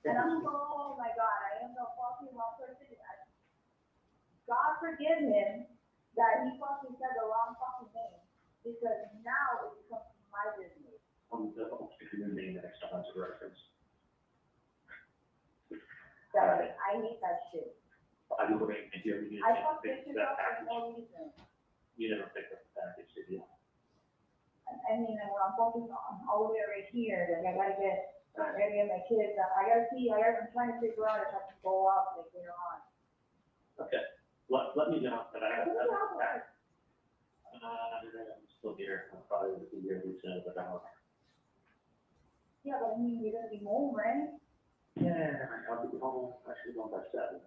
N: And I'm going, oh my God, I am the fucking wrong person. God forgive him that he fucking said the wrong fucking name, because now it becomes my business.
L: I'll stick your name next time as a reference.
N: I hate that shit.
L: I will wait if you ever get
N: I fuck bitches
L: that
N: up for
L: package.
N: no reason.
L: You never picked up the package, did you?
N: I mean, when I'm fucking all the way right here, like I gotta get my kids, I'm trying to figure out if I can go up like later on.
L: Okay, let me know, but I have that. I'm still here, I'll probably be here at least another hour.
N: Yeah, but I mean, you're gonna be home, right?
L: Yeah, I'll be home, I should be home by 7.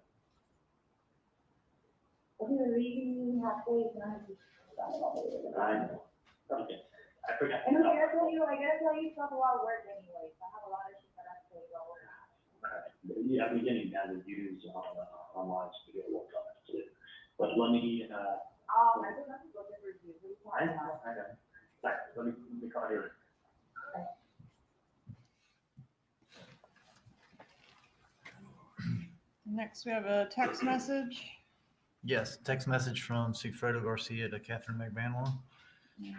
N: Okay, they're leaving me halfway, and I just,
L: I know, okay, I forgot.
N: And I gotta tell you stuff about work anyway, so I have a lot of shit that I have to tell you about work.
L: Yeah, I'm beginning now to use online to get work on it too. But let me,
N: I think I should go get reviews.
L: I know. Right, let me call you.
D: Next, we have a text message.
G: Yes, text message from Sigfredo Garcia to Katherine Magbanua.
D: All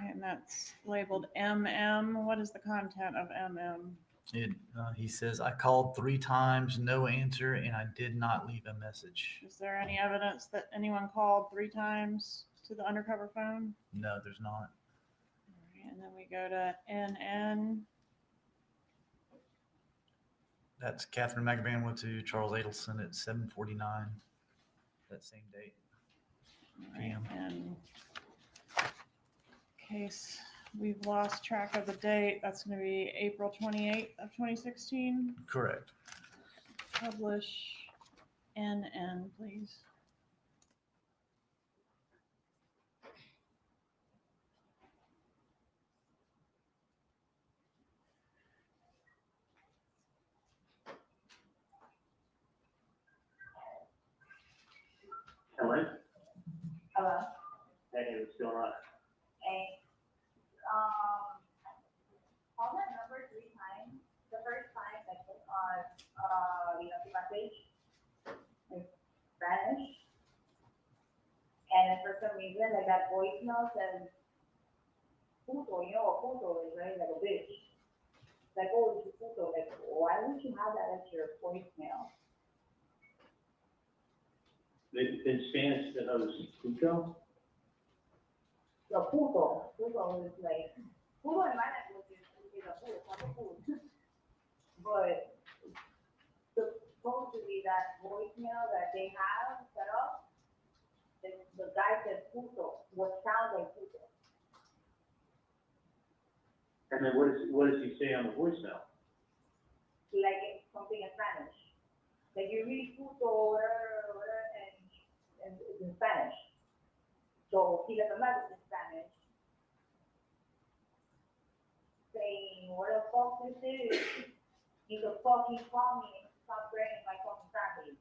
D: right, and that's labeled MM. What is the content of MM?
G: He says, I called 3 times, no answer, and I did not leave a message.
D: Is there any evidence that anyone called 3 times to the undercover phone?
G: No, there's not.
D: All right, and then we go to NN.
G: That's Katherine Magbanua to Charles Adelson at 7:49 that same date.
D: All right, and case we've lost track of the date, that's gonna be April 28th of 2016.
G: Correct.
D: Publish NN, please.
F: Hello?
N: Hello?
F: Hey, what's going on?
N: Hey, call that number 3 times. The first time, like, the message, like, Spanish. And then for some reason, like, that voicemail says, puto, you know what puto is, right? Like a bitch. Like, oh, it's a puto. Like, why would you have that as your voicemail?
F: In Spanish, that was puto?
N: The puto. Puto is like, puto in my language is a food, not a food. But supposed to be that voicemail that they have set up, the guy said puto, what sounds like puto.
F: And then what does he say on the voicemail?
N: Like it's something in Spanish. Like you read puto, whatever, and it's in Spanish. So he left a message in Spanish saying, what the fuck this is? He's a fucking call me and stop threatening my fucking family.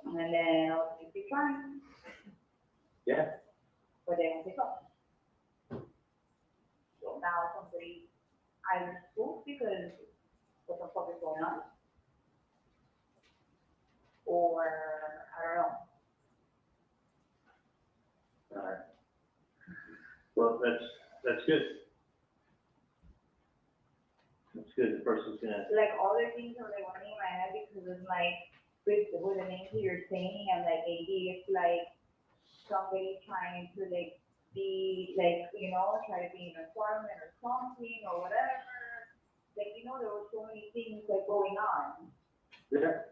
N: And then I was just be trying.
F: Yeah.
N: But they won't pick up. So now somebody either spooked because what the fuck is going on? Or I don't know.
F: All right. Well, that's good. That's good. The person's gonna.
N: Like all the things are like running in my head because it's like with the names you're saying, I'm like maybe it's like somebody trying to like be like, you know, try to be an informant or something or whatever. Like, you know, there were so many things like going on.
F: Yeah,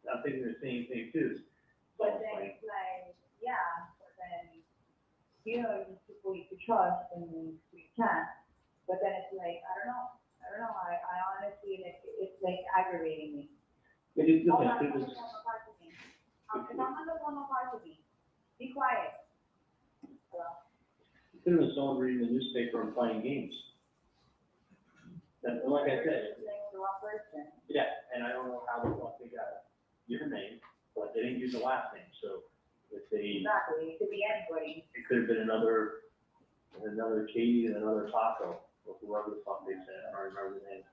F: I'm thinking the same thing too.
N: But then it's like, yeah, but then, you know, there's people you could trust and you can't. But then it's like, I don't know. I honestly, like, it's like aggravating me.
F: It is,
N: Oh,
F: okay,
N: I'm
F: it
N: on
F: is,
N: the phone, don't talk to me. If I'm on the phone, don't talk to me. Be quiet. Hello?
F: it could have been someone reading the newspaper and playing games. And like I said,
N: Like the wrong person.
F: yeah, and I don't know how the fuck they got your name, but they didn't use the last name, so if they,
N: Exactly, it could be anybody.
F: it could have been another Katie and another Taco, or whoever the fuck they said, I don't remember the name.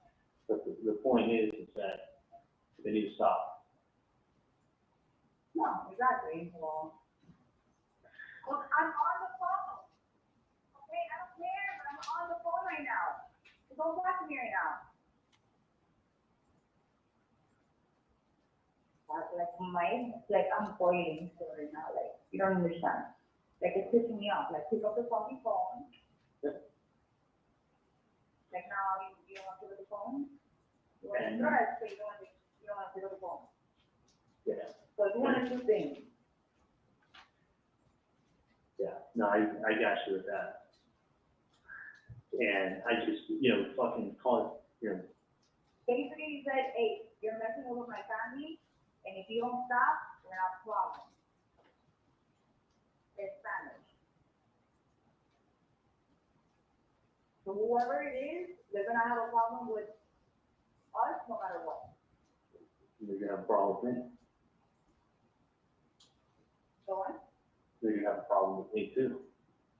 F: But the point is that they need to stop.
N: No, exactly. Well, look, I'm on the phone. Okay, I don't care, but I'm on the phone right now. So don't talk to me right now. Like I'm boiling right now. Like you don't understand. Like it's pissing me off. Like pick up the fucking phone.
F: Yeah.
N: Like now you don't want to pick up the phone. You want to drive, so you don't want to pick up the phone.
F: Yeah.
N: So it's one of two things.
F: Yeah, no, I got you with that. And I just, fucking call it,
N: Basically, he said, hey, you're messing with my family, and if you don't stop, we're gonna have a problem. It's Spanish. So whoever it is, they're gonna have a problem with us no matter what.
F: they're gonna have a problem with me.
N: Go on.
F: They're gonna have a problem with me too.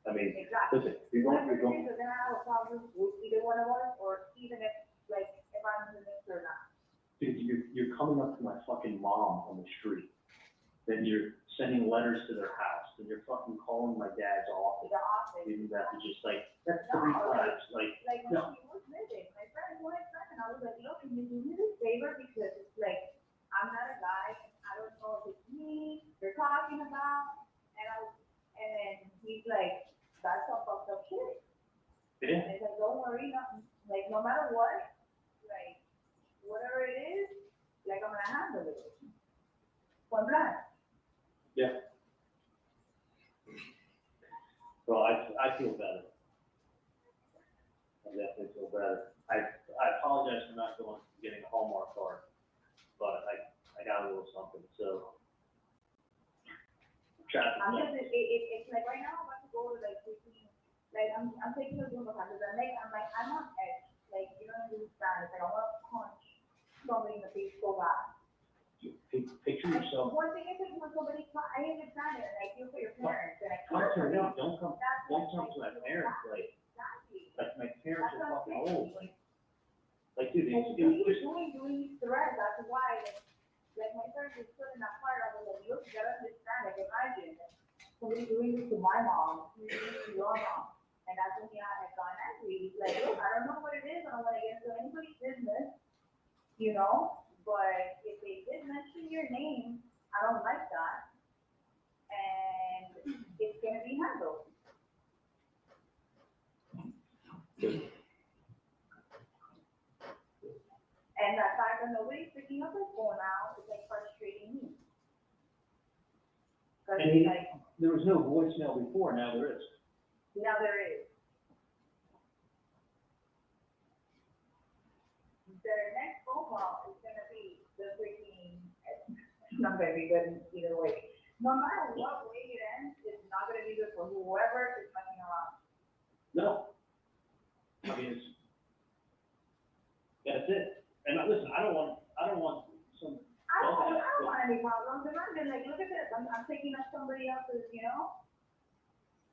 F: I mean,
N: Exactly.
F: listen, you're
N: Whoever it
F: going,
N: is, they're gonna have a problem with either one of us, or even if I'm in the mix or not.
F: dude, you're coming up to my fucking mom on the street. Then you're sending letters to their house, and you're fucking calling my dad's office.
N: The office.
F: You have to just that's 3 times,
N: Like
F: no.
N: when he was living, my friend was and I was like, look, can you do me this favor, because it's like, I'm not a guy, I don't know if it's me you're talking about, and then he's like, that's some fucked up shit.
F: Yeah.
N: And it's like, don't worry, no matter what, like, whatever it is, like, I'm gonna handle it. One black.
F: Yeah. Well, I feel better. I definitely feel better. I apologize for not getting a Hallmark card, but I got a little something, so.
N: I'm just, it's like right now, I'm about to go to like 15, like I'm taking a Zoom because I'm on edge, like you don't understand, it's like I want to punch somebody in the face so bad.
F: Picture yourself.
N: One thing is that when somebody, I understand it, and I feel for your parents, and I
F: Come
N: care
F: to
N: for
F: me,
N: them.
F: don't come to my parents, like my parents are fucking old, like dude,
N: Like,
F: it was just.
N: doing threats, that's why, like my parents was put in that part, I was like, look, you gotta understand, like imagine, somebody doing this to my mom, doing this to your mom, and that's when I had gone angry, like, look, I don't know what it is, I don't wanna get into anybody's business, you know, but if they did mention your name, I don't like that, and it's gonna be handled. And the fact that nobody's picking up their phone now is like frustrating me. Cause
F: And
N: it's like,
F: there was no voicemail before, now there is.
N: now there is. Their next phone call is gonna be the freaking, it's not gonna be good either way. No matter what way it ends, it's not gonna be good for whoever is messing around.
F: No. I mean, that's it. And listen, I don't want some.
N: I don't want any problems. Imagine, like, look at this. I'm taking up somebody else's, you know?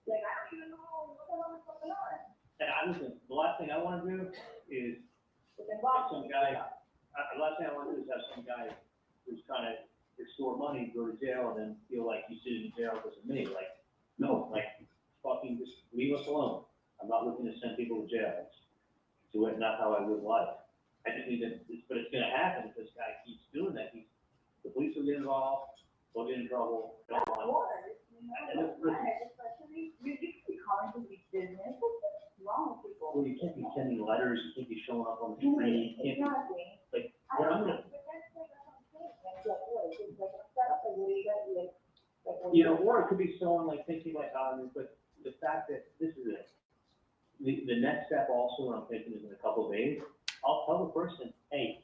N: Like, I don't even know what the hell is going on.
F: And listen, the last thing I want to do is
N: It's
F: have
N: involved.
F: some guy, the last thing I want to do is have some guy who's trying to extort money, go to jail, and then feel like he's sitting in jail because of me. Like, no, like, fucking just leave us alone. I'm not looking to send people to jail. It's not how I live life. I just need to, but it's gonna happen if this guy keeps doing that. The police will get involved, they'll get in trouble.
N: Of course, you know, especially, you can be calling to these business. What's wrong with people?
F: Well, you can't be sending letters, you can't be showing up on the street, you can't
N: Exactly.
F: be, like, what I'm gonna,
N: But that's like, that's what I'm saying. Like, what, it's like a setup, like, what do you got, like, what
F: you know, or it could be someone like thinking like, but the fact that this is it. The next step also, what I'm thinking is in a couple of days, I'll tell the person, hey,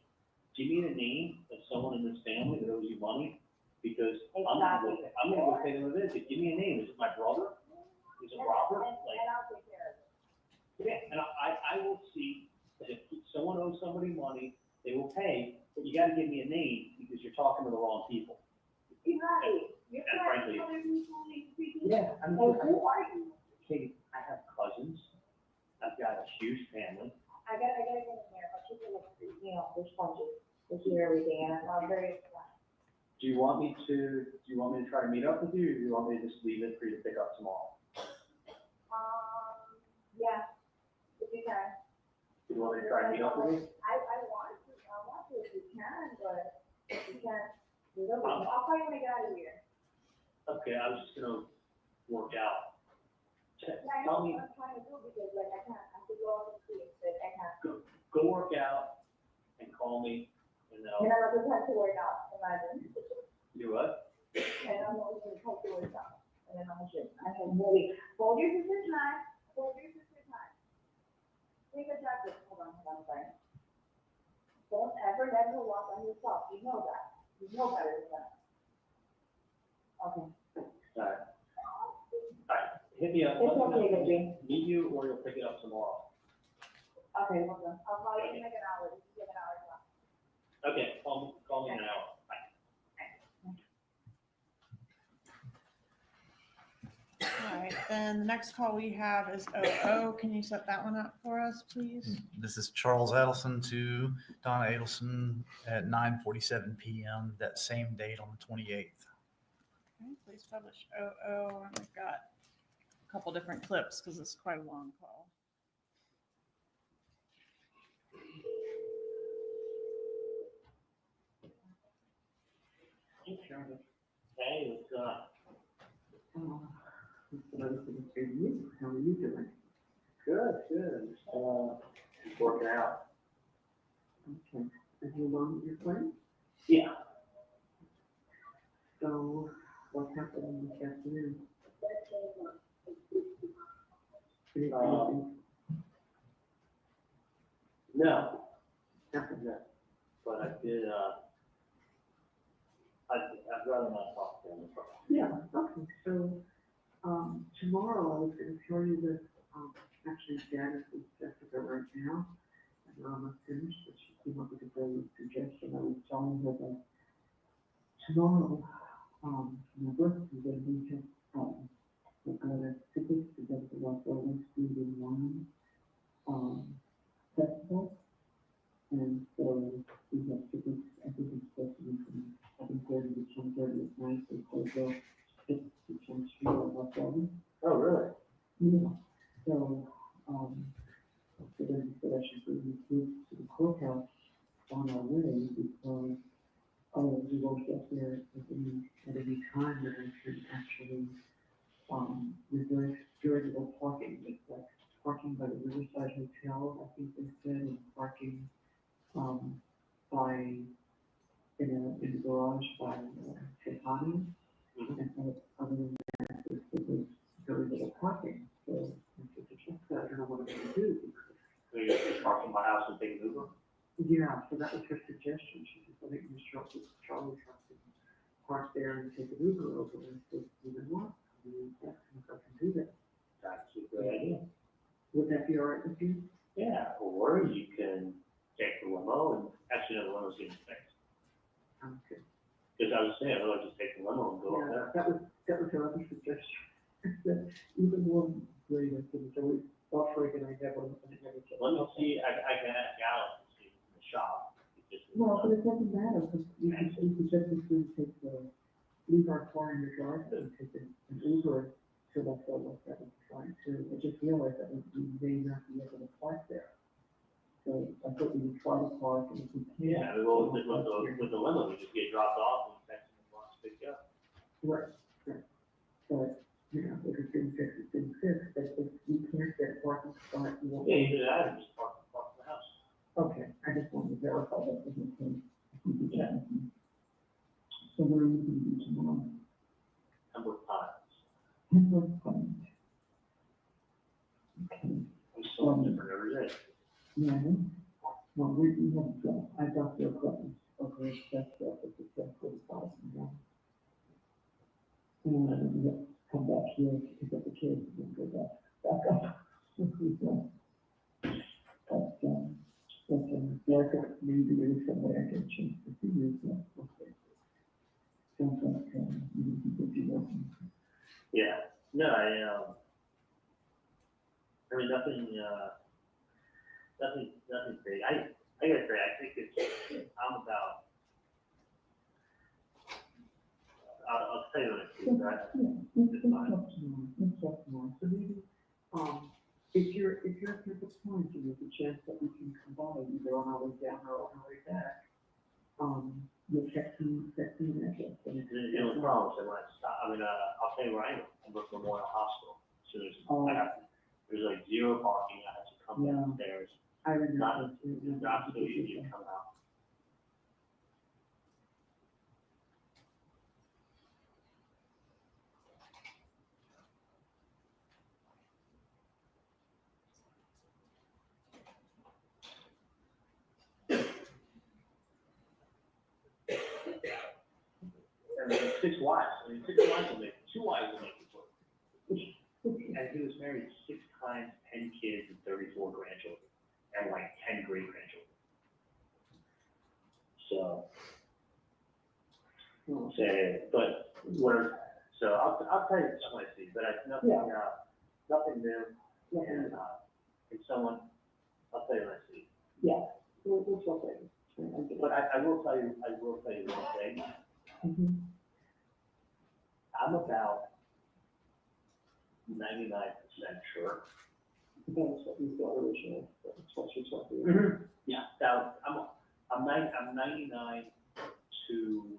F: give me the name of someone in this family that owes you money, because I'm gonna go pay them a visit. Give me a name. Is it my brother? Is it Robert? Like,
N: and I'll take care of it.
F: yeah, and I will see that if someone owes somebody money, they will pay, but you gotta give me a name because you're talking to the wrong people.
N: Exactly. You're
F: And
N: trying
F: frankly,
N: to other people, these people.
F: yeah, I mean,
N: And who are you?
F: Katie, I have cousins. I've got a huge family.
N: I gotta get in there, but people like, you know, there's sponges, they hear everything, and I'm very upset.
F: Do you want me to try to meet up with you, or do you want me to just leave it for you to pick up tomorrow?
N: Yeah, if you can.
F: Do you want me to try to meet up with you?
N: I want to if you can, but if you can't, I'll call you when I get out of here.
F: Okay, I was just gonna work out.
N: Yeah, I
F: Tell
N: know
F: me,
N: what I'm trying to do, because like, I can't, I have to go out and see it, but I can't.
F: go work out and call me, and
N: And I'm not gonna have to work out, imagine.
F: do what?
N: And I'm not gonna have to work out, and then I'm just, I can really, hold your sister's hand, hold your sister's hand. Take a jacket, hold on, sorry. Don't ever let her walk on yourself, you know that, you know better than that. Okay.
F: Alright. Alright, hit me up.
N: It's
F: Let me know
N: okay,
F: if I
N: baby.
F: can meet you, or you'll pick it up tomorrow.
N: Okay, hold on, I'll call you in like an hour, just give an hour now.
F: Okay, call me in an hour. Bye.
D: All right, then the next call we have is 00. Can you set that one up for us, please?
G: This is Charles Adelson to Donna Adelson at 9:47 p.m. that same date on the 28th.
D: Okay, please publish 00, and we've got a couple different clips because it's quite a long call.
F: Hey, what's up?
E: How are you doing?
F: Good. Just working out.
E: Okay. Are you along with your friend?
F: Yeah.
E: So, what happened this afternoon.
F: No. No. But I did, I'd rather not talk to them.
E: Yeah, okay, so, tomorrow I was gonna tell you that, actually Janice is Jessica right now, and we're almost finished, but she came up with a brilliant suggestion. I was telling her that tomorrow, my birthday, then we have, we're gonna tickets to go to the Los Angeles Food and Wine, festival. And so we have tickets, I think it's supposed to be from 7:30 to 10:30 at night, so they go 6 to 10 Street or whatever.
F: Oh, really?
E: Yeah, so, so then we said I should bring the kids to the courthouse on our way because, we won't get there at any time that I can actually, reserve durable parking. It's like parking by the Riverside Hotel, I think they said, and parking, by, in the garage by, Tejani. And so, other than that, it was very little parking, so I said to Jessica, I don't know what I'm gonna do.
F: So you're just parking my house and taking Uber?
E: Yeah, so that was her suggestion, she said, I think Miss Charlie's house and park there and take an Uber over, and I said, you know what? I mean, that's, I can do that.
F: That's a good idea.
E: Would that be all right with you?
F: Yeah, or you can take the limo and, actually, no, the limo's getting fixed.
E: Okay.
F: Because I was saying, I'll just take the limo and go up there.
E: That was her other suggestion. That even one great, I said, it's always buffering and I never.
F: Let me see, I can ask Alex to see in the shop.
E: Well, but it doesn't matter, because you could just as soon take leave our car in your driveway and take an Uber to Los Angeles, that would be fine too. I just realized that we may not be able to park there. So I thought we would try to park and if we can.
F: Yeah, well, with the limo, we just get dropped off and text them and want to pick you up.
E: Right, right. But, you know, if it's been fixed, it's been fixed, but if we can't get a parking spot, we won't.
F: Yeah, you do that and just park in the house.
E: Okay, I just wanted to verify that was the case. Yeah. So where are you going to be tomorrow?
F: Number of times.
E: Pembroke Pines. Okay.
F: I'm so different every day.
E: Yeah, well, we have, I got your questions, okay, that's, it's a 10:45 in the morning. And then we have to come back here to pick up the kids and then go back up. But, like, maybe there is some way I can change the figures, okay. Sounds like, you can be working.
F: Yeah, no, I mean, nothing big. I gotta say, I think I'm about, I'll tell you what it is, right?
E: It's up tomorrow, so maybe, if you're at Pembroke Pines, there's a chance that we can combine either on our way down or on our way back. You'll text me an address.
F: The only problem is that when I stop, I mean, I'll tell you where I am. I'm at Memorial Hospital. So there's like zero parking. I have to come downstairs.
E: I remember.
F: It's not so easy to come out. And 6 wives. I mean, 2 wives will make it work. And he was married 6 times, 10 kids, and 34 grandchildren, and like 10 great grandchildren. So, but so I'll tell you something I see, but nothing new. And someone, I'll tell you what I see.
E: Yeah, we'll talk later.
F: But I will tell you one thing.
E: Mm-hmm.
F: I'm about 99% sure.
E: That's what we thought originally, that's what you're talking about.
F: Mm-hmm. Yeah, now, I'm 99 to,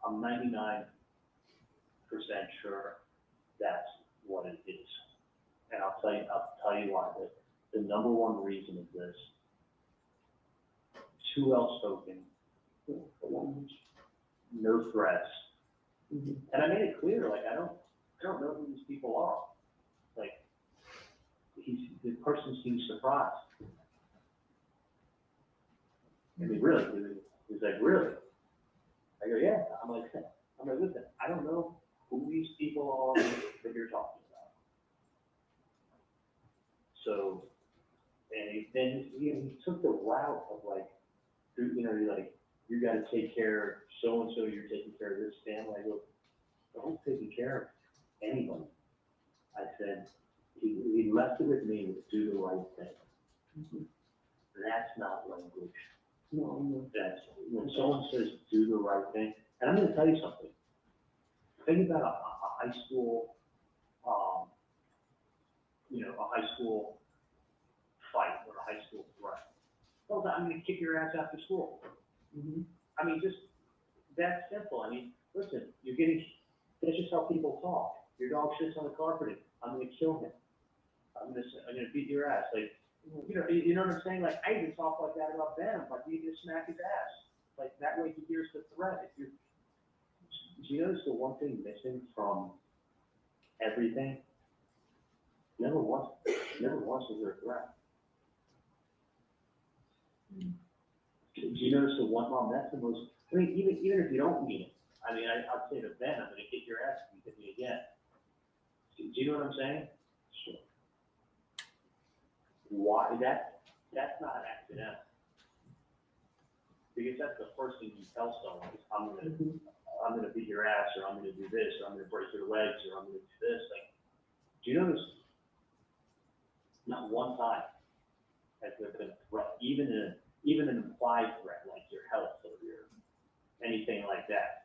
F: I'm 99% sure that's what it is. And I'll tell you why. The number one reason is this: too well spoken, no threats. And I made it clear, like, I don't know who these people are. Like, the person seems surprised. I mean, really? He's like, really? I go, yeah. I'm like, listen, I don't know who these people are that you're talking about. So, and he took the route of like, you know, you're like, you got to take care of so-and-so, you're taking care of this family. I go, don't take care of anybody. I said, he left it with me to do the right thing. That's not language. No. That's, when someone says do the right thing, and I'm going to tell you something. Think about a high school, you know, a high school fight or a high school threat. Well, I'm going to kick your ass after school. I mean, just that simple. I mean, listen, that's just how people talk. Your dog shits on the carpeting. I'm going to kill him. I'm going to beat your ass. Like, you know what I'm saying? Like, I even talk like that about them. Like, you just smack his ass. Like, that way he hears the threat. Do you notice the one thing missing from everything? Never once was there a threat. Do you notice the one mom? That's the most. I mean, even if you don't mean it. I mean, I'd say to Ben, I'm going to kick your ass if you hit me again. Do you know what I'm saying? Sure. Why? That's not accidental. Because that's the first thing you tell someone is, I'm gonna beat your ass, or I'm gonna do this, or I'm gonna break your legs, or I'm gonna do this. Like, do you notice? Not one time has there been a threat, even an implied threat, like your health or your anything like that.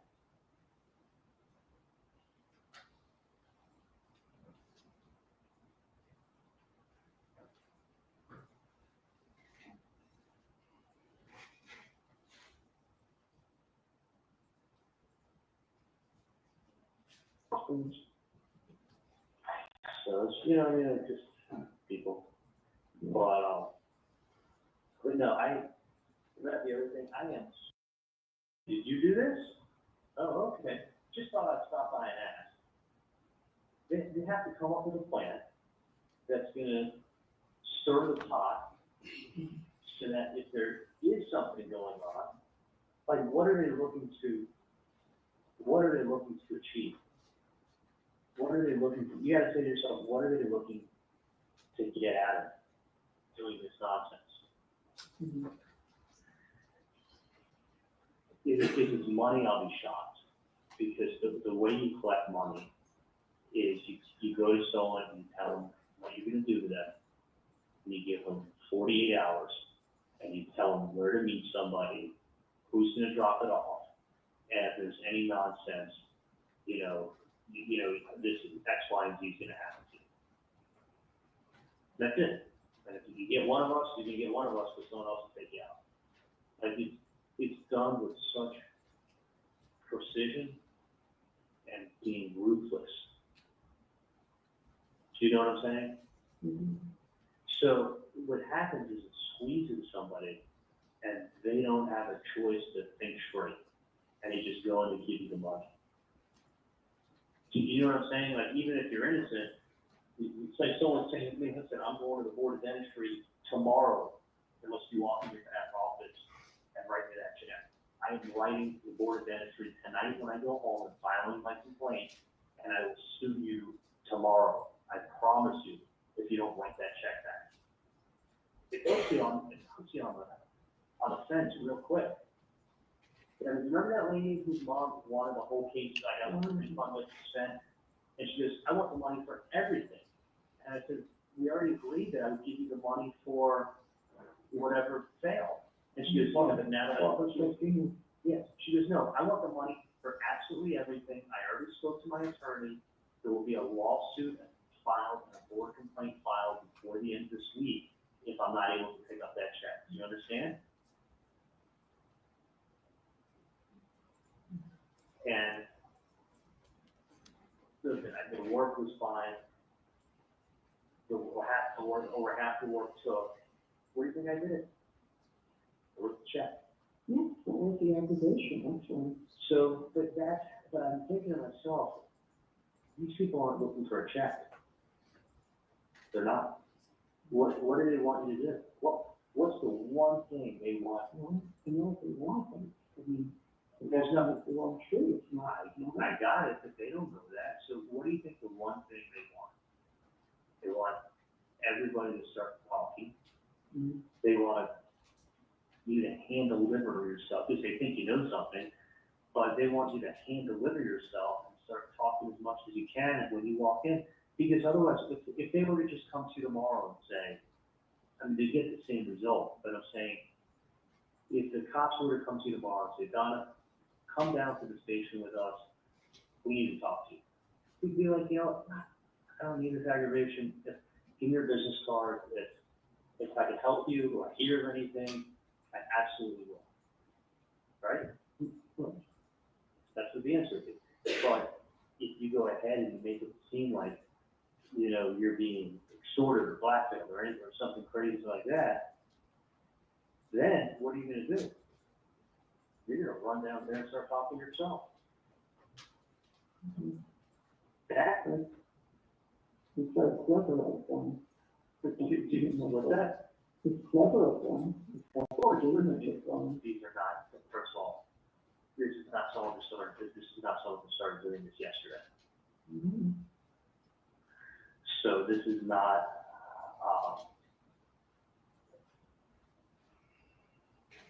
F: So it's, you know, I mean, it's just people. But no, the other thing, I am. Did you do this? Oh, okay. Just thought I'd stop by and ask. They have to come up with a plan that's gonna stir the pot so that if there is something going on, like what are they looking to achieve? What are they looking to, you gotta say to yourself, what are they looking to get out of doing this nonsense? If it's money, I'll be shocked. Because the way you collect money is you go to someone and you tell them what you're gonna do to them, and you give them 48 hours, and you tell them where to meet somebody, who's gonna drop it off, and if there's any nonsense, you know, this X, Y, and Z is gonna happen to you. That's it. And if you get one of us, you're gonna get one of us, but someone else will take you out. Like it's done with such precision and being ruthless. Do you know what I'm saying? So what happens is it squeezes somebody, and they don't have a choice to think straight, and they just go in to give you the money. Do you know what I'm saying? Like, even if you're innocent, it's like someone saying to me, listen, I'm going to the Board of Dentistry tomorrow, unless you walk in your back office and write me that check. I am writing to the Board of Dentistry tonight when I go home and filing my complaint, and I will sue you tomorrow. I promise you, if you don't write that check back. It puts you on the fence real quick. And remember that lady whose mom wanted the whole case, I got one refund what you spent, and she goes, I want the money for everything. And I said, we already agreed that I would give you the money for whatever failed. And she goes, well, but now that yes. She goes, no, I want the money for absolutely everything. I already spoke to my attorney. There will be a lawsuit filed and a board complaint filed before the end of this week if I'm not able to pick up that check. Do you understand? And listen, the work was fine. Over half the work took. What do you think I did? I wrote the check.
E: Yeah, well, was the aggravation, that's all.
L: So, but I'm thinking to myself, these people aren't looking for a check. They're not. What do they want you to do? What's the one thing they want?
E: Well, you know what they want, but, I mean,
L: There's nothing.
E: it's all true, it's not,
L: I got it, but they don't know that. So what do you think the one thing they want? They want everybody to start talking.
E: Mhm.
L: They want you to hand deliver yourself, because they think you know something, but they want you to hand deliver yourself and start talking as much as you can and when you walk in. Because otherwise, if they were to just come to you tomorrow and say, I mean, they get the same result, but I'm saying, if the cops were to come to you tomorrow and say, Donna, come down to the station with us, we need to talk to you. We'd be like, you know, I don't need this aggravation, give me your business card, if I can help you or hear of anything, I absolutely will. Right? That's what the answer is. But if you go ahead and you make it seem like, you know, you're being extorted or blackmailed or anything or something crazy like that, then what are you gonna do? You're gonna run down there and start talking yourself. That,
E: it's so clever of them.
L: what's that?
E: It's clever of them.
L: Of course, these are not, first of all, this is not someone who started doing this yesterday.
E: Mhm.
L: So this is not,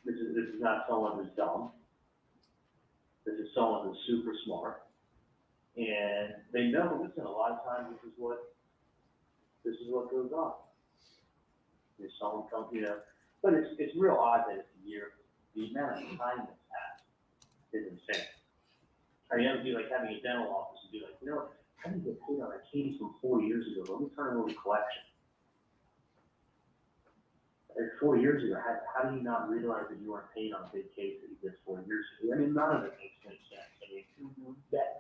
L: this is not someone who's dumb. This is someone who's super smart. And they know, listen, a lot of times this is what goes on. If someone comes, you know, but it's real odd that it's a year. The amount of time that's passed is insane. I mean, that would be like having a dental office and be like, you know, how did you get paid on a case from 4 years ago? Let me turn it over to collection. Like 4 years ago, how do you not realize that you weren't paid on a big case that you did 4 years ago? I mean, none of it makes any sense. I mean,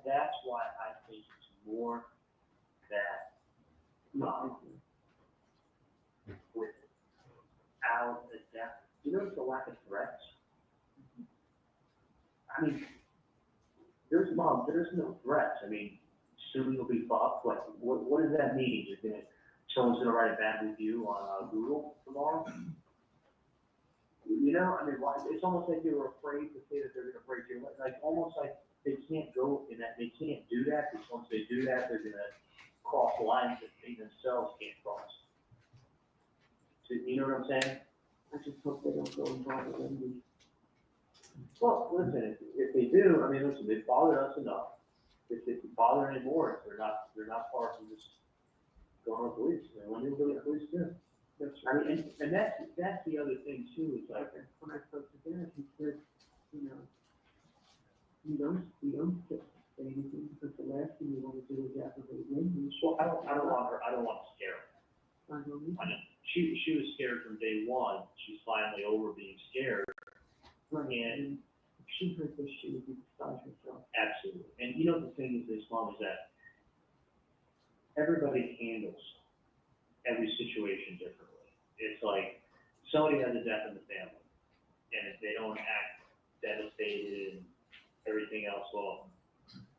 L: that's why I think it's more that, without a death, you notice the lack of threats? I mean, there's no threats. I mean, soon you'll be fucked. Like, what does that mean? Someone's gonna write a bad review on Google tomorrow? You know, I mean, it's almost like they were afraid to say that they're gonna break your leg. Like, almost like they can't go in that, they can't do that, because once they do that, they're gonna cross lines that they themselves can't cross. So, you know what I'm saying?
E: I just hope they don't go involved with them.
L: Well, listen, if they do, I mean, listen, they've bothered us enough. If they bother anymore, they're not far from just going to the police. And when they go to the police, do. I mean, and that's the other thing too, is like,
E: When I spoke to Dennis, he said, you know, you don't say anything, because the last thing you want to do is aggravate Wendy.
L: well, I don't want to scare her.
E: I know.
L: I know. She was scared from day one. She's finally over being scared.
E: Right,
L: And
E: and if she heard this, she would be beside herself.
L: absolutely. And you know, the thing is this, Mom, is that everybody handles every situation differently. It's like somebody has a death in the family, and if they don't act devastated and everything else, well,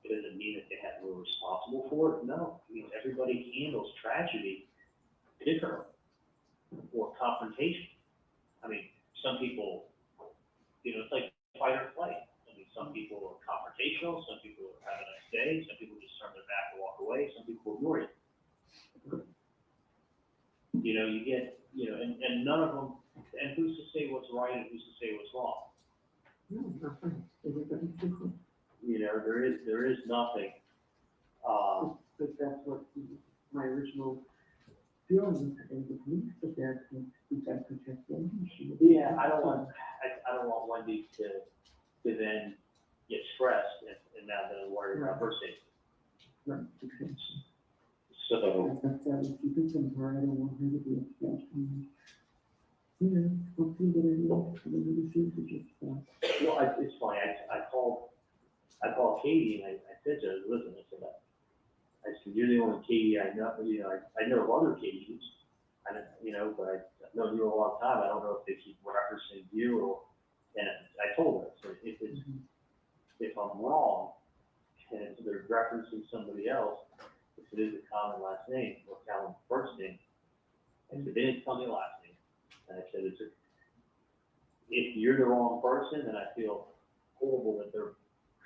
L: it doesn't mean that we're responsible for it. No, I mean, everybody handles tragedy differently, or confrontation. I mean, some people, you know, it's like fight or flight. I mean, some people are confrontational, some people have a nice day, some people just turn their back and walk away, some people ignore you. You know, you get, you know, and none of them, and who's to say what's right and who's to say what's wrong?
E: No, nothing. Everybody's different.
L: You know, there is nothing.
E: But that's what my original feeling was, and with me, but that's we got to protect Wendy.
L: Yeah, I don't want Wendy to then get stressed and now then worry about her safety.
E: Right, exactly.
L: So,
E: That's why we keep it from her. I don't want her to be upset. And, you know, hopefully what it is, and then we see to just
L: well, it's funny. I called Katie and I said to her, listen, I said, you're the only Katie I know. You know, I know of other Katies. I don't, you know, but I've known you a long time. I don't know if they keep referencing you or. And I told her, so
F: I'm wrong, and they're referencing somebody else, if it is a common last name, or common first name, I said, they didn't tell me last name. And I said, if you're the wrong person, then I feel horrible that they're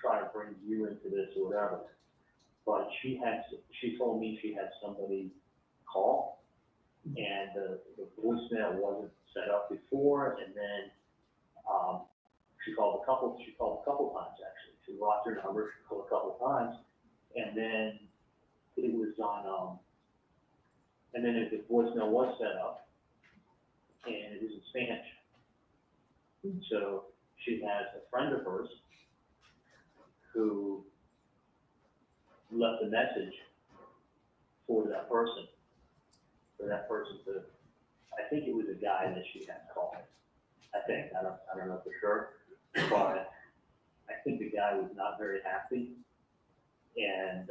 F: trying to bring you into this or whatever. But she told me she had somebody call, and the voicemail wasn't set up before, and then she called a couple times actually. She lost her number, she called a couple times, and then it was on, and then the voicemail was set up, and it was in Spanish. So she has a friend of hers who left a message for that person to, I think it was a guy that she had called. I don't know for sure, but I think the guy was not very happy and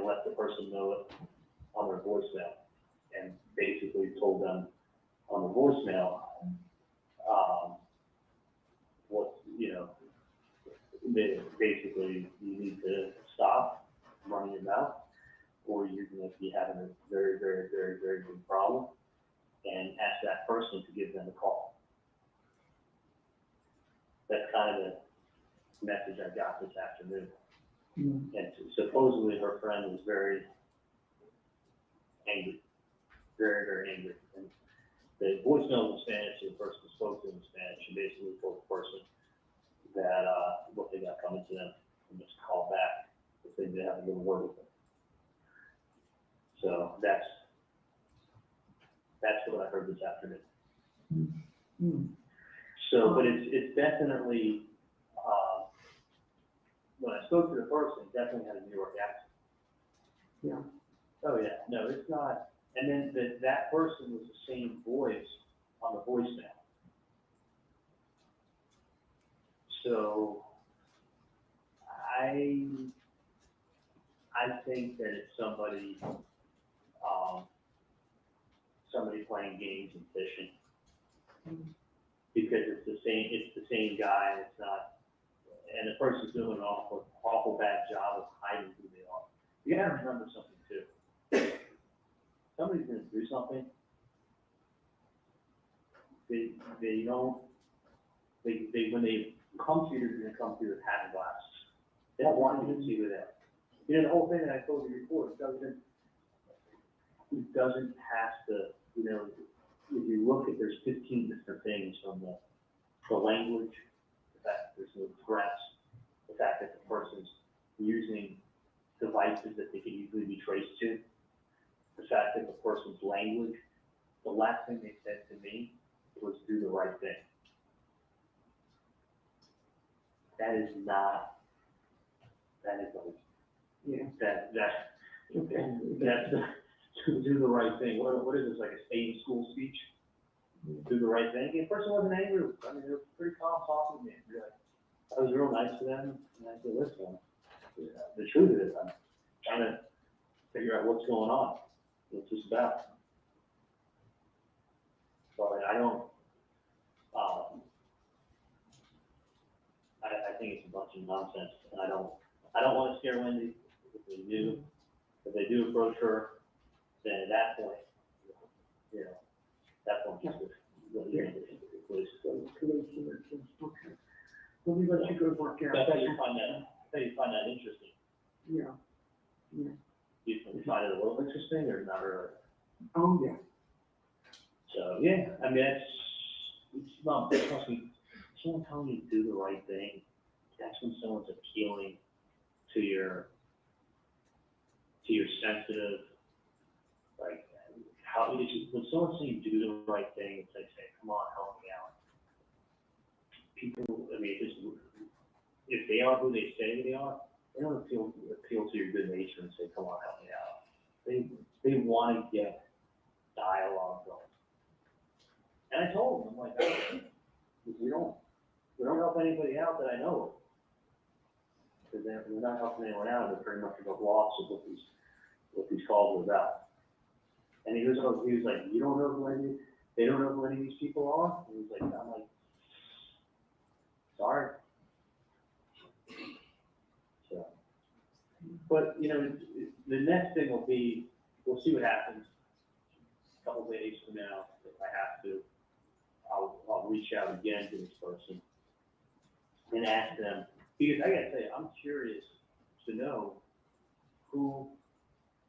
F: let the person know it on their voicemail, and basically told them on the voicemail, basically you need to stop running your mouth, or you're going to be having a very, very, very, very big problem, and ask that person to give them a call. That's kind of the message I got this afternoon. And supposedly her friend was very angry, very, very angry. And the voicemail was in Spanish, the person spoke to in Spanish, and basically told the person that what they got coming to them, and just call back if they did have a little word with them. So that's what I heard this afternoon. So, but it's definitely, when I spoke to the person, it definitely had a New York accent.
E: Yeah.
F: Oh yeah, no, it's not. And then that person was the same voice on the voicemail. So I think that it's somebody playing games and fishing, because it's the same guy, and it's not, and the person's doing an awful bad job of hiding who they are. You gotta remember something too. Somebody's gonna do something. When they come to you, they're gonna come to you with hat and glasses. They don't want you to see who they are. You know, the whole thing that I told you before, it doesn't have to, you know, if you look at, there's 15 different things from the language, the fact that there's no threats, the fact that the person's using devices that they can easily be traced to, the fact that the person's language, the last thing they said to me was do the right thing. That is like,
E: Yeah.
F: That's do the right thing. What is this, like a state school speech? Do the right thing. And the person wasn't angry. I mean, they were pretty calm talking to me. I was real nice to them, and I said, listen, the truth is, I'm trying to figure out what's going on. What's this about? But I don't, I think it's a bunch of nonsense, and I don't want to scare Wendi. If they do approach her, then at that point, you know, that point just please.
E: Okay. Let me let you go work out.
F: I thought you find that interesting.
E: Yeah. Yeah.
F: You find it a little interesting or not really?
E: Oh, yeah.
F: So, yeah, I mean, trust me, someone telling you to do the right thing, that's when someone's appealing to your sensitive, like, when someone's saying do the right thing, it's like, say, come on, help me out. People, I mean, if they are who they say they are, they don't appeal to your good nature and say, come on, help me out. They want to get dialogue going. And I told them, I'm like, we don't help anybody out that I know of. Because we're not helping anyone out, they're pretty much about loss of what these calls are about. And he was like, you don't know who they don't know who any of these people are? And he's like, I'm like, sorry. But, you know, the next thing will be, we'll see what happens a couple days from now. If I have to, I'll reach out again to this person and ask them, because I gotta tell you, I'm curious to know who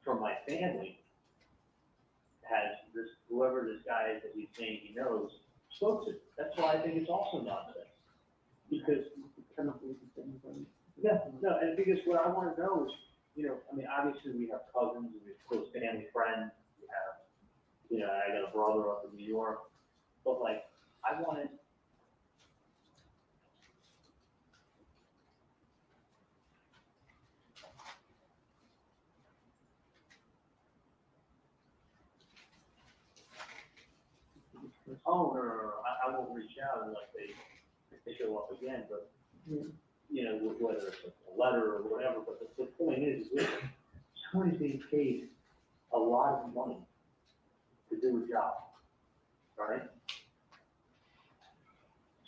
F: from my family has this, whoever this guy is that he's saying he knows, spoke to. That's why I think it's also nonsense. Because, yeah, no, and because what I wanna know is, you know, I mean, obviously we have cousins, we have close family friends, we have, you know, I got a brother up in New York, but like, I wanted, oh, no, I won't reach out unless they show up again, but, you know, whether it's a letter or whatever, but the point is, listen, somebody's being paid a lot of money to do a job, right?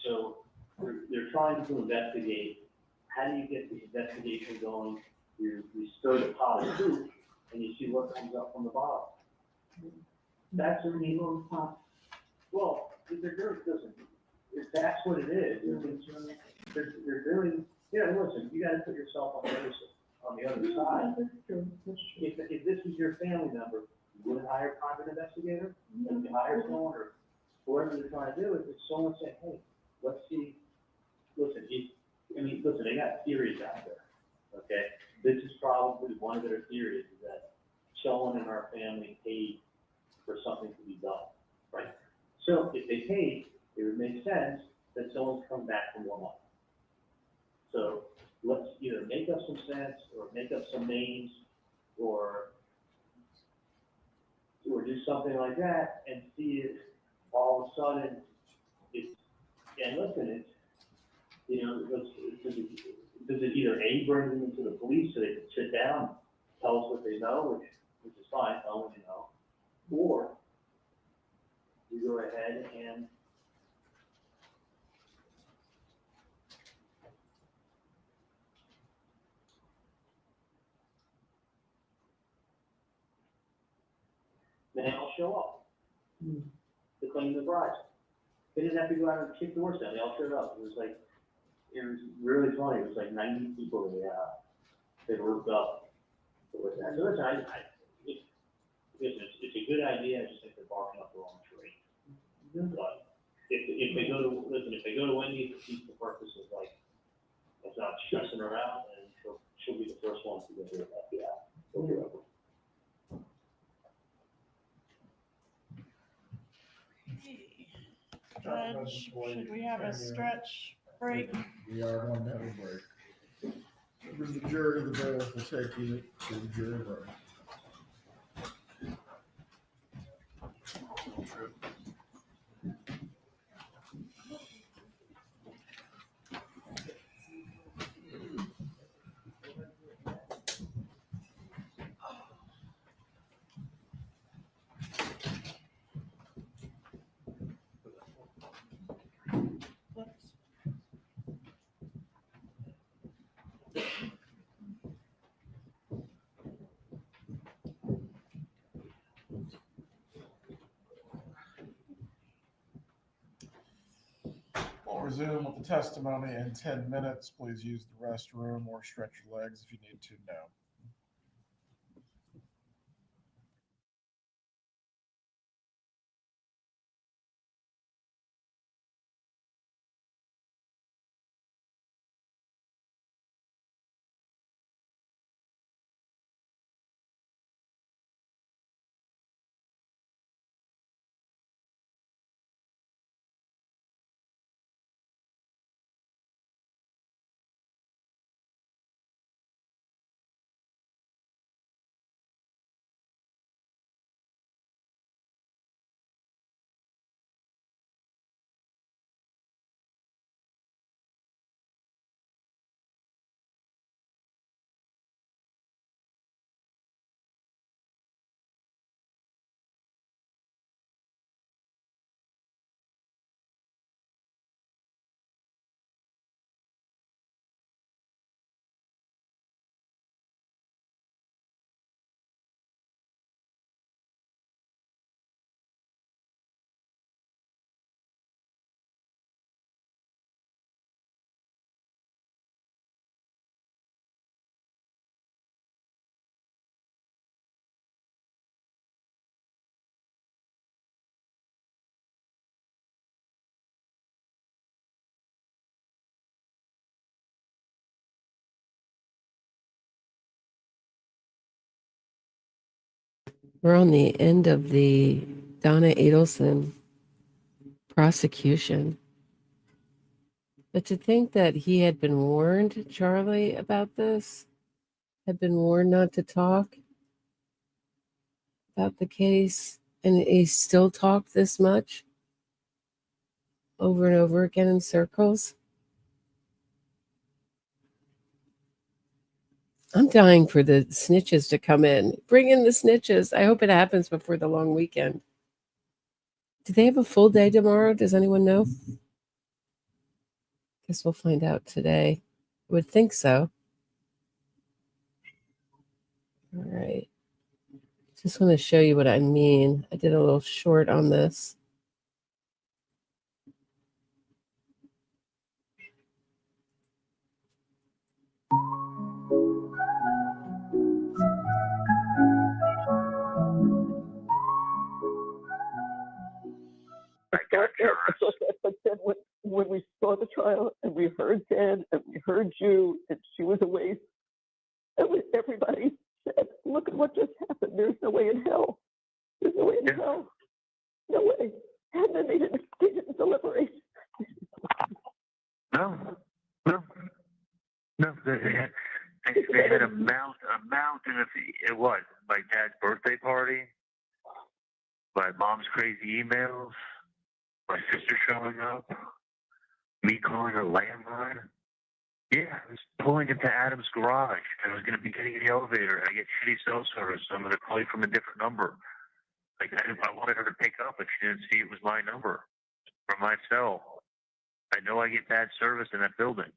F: So they're trying to investigate. How do you get the investigation going? You stir the pot of soup and you see what comes up from the bottom. That's what you know. Well, they're doing, listen, if that's what it is, they're doing, you know, listen, you gotta put yourself on the other side. If this was your family member, you wouldn't hire a private investigator, and you hire someone or whoever they're trying to do, if someone said, hey, let's see, listen, listen, they got theories out there, okay? This is probably one of their theories, is that someone in our family paid for something to be done, right? So if they paid, it would make sense that someone's come back for more money. So let's either make up some sense or make up some names or do something like that and see if all of a sudden it's, and listen, it's, you know, does it either A, bring them into the police so they can sit down, tell us what they know, which is fine, tell them what you know, or you go ahead and then they'll show up to claim the bribes. They didn't have to go out and kick doors down, they all showed up. It was really funny, it was like 90 people that they rooped up with that. So listen, it's a good idea, I just think they're barking up the wrong tree. But if they go to, listen, if they go to Wendi for peaceful purposes, like, it's not stressing her out, and she'll be the first one to get rid of that, yeah.
D: Judge, should we have a stretch break?
B: We are going to have a break. Members of the jury, the bailiff will take you to the jury break. We'll resume with the testimony in 10 minutes. Please use the restroom or stretch your legs if you need to now.
A: We're on the end of the Donna Adelson prosecution. But to think that he had been warned, Charlie, about this, had been warned not to talk about the case, and he still talked this much over and over again in circles. I'm dying for the snitches to come in. Bring in the snitches. I hope it happens before the long weekend. Do they have a full day tomorrow? Does anyone know? Guess we'll find out today. I would think so. All right. Just want to show you what I mean. I did a little short on this.
E: I got there, but then when we saw the trial and we heard Dan and we heard you and she was away, everybody said, look at what just happened. There's no way in hell. There's no way in hell. No way. And then they didn't deliberate.
L: No. They had a mountain of it was my dad's birthday party, my mom's crazy emails, my sister showing up, me calling her landline. Yeah, I was pulling into Adam's garage. I was going to be getting in the elevator, and I get shitty cell service, so I'm going to call you from a different number. Like, I wanted her to pick up, but she didn't see it was my number from my cell. I know I get bad service in that building.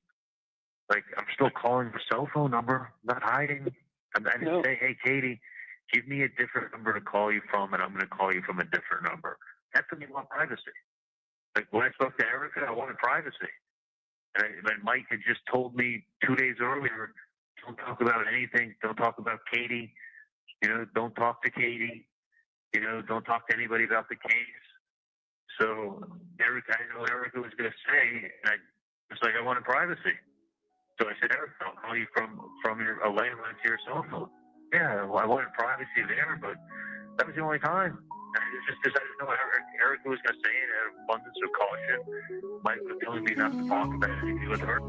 L: Like, I'm still calling her cell phone number, I'm not hiding. I didn't say, hey, Katie, give me a different number to call you from, and I'm going to call you from a different number. That's when you want privacy. Like, when I spoke to Erica, I wanted privacy. And Mike had just told me 2 days earlier, don't talk about anything. Don't talk about Katie. Don't talk to Katie. Don't talk to anybody about the case. So I didn't know what Erica was going to say. And I was like, I wanted privacy. So I said, Erica, I'll call you from a landline to your cell phone. Yeah, well, I wanted privacy there, but that was the only time. And it was just because I didn't know what Erica was going to say, and out of abundance of caution, Mike was telling me not to talk about anything with her.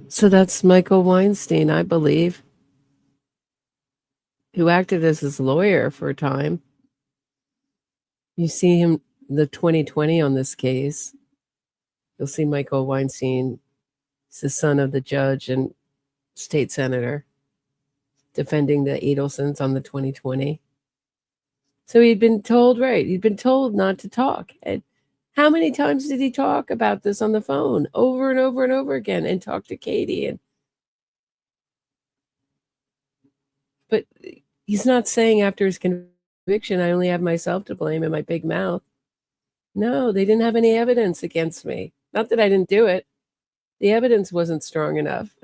A: So that's Michael Weinstein, I believe, who acted as his lawyer for a time. You see him, the 2020 on this case. You'll see Michael Weinstein. He's the son of the judge and state senator defending the Adelsons on the 2020. So he'd been told, right, he'd been told not to talk. And how many times did he talk about this on the phone over and over and over again and talk to Katie? But he's not saying after his conviction, I only have myself to blame and my big mouth. No, they didn't have any evidence against me. Not that I didn't do it. The evidence wasn't strong enough.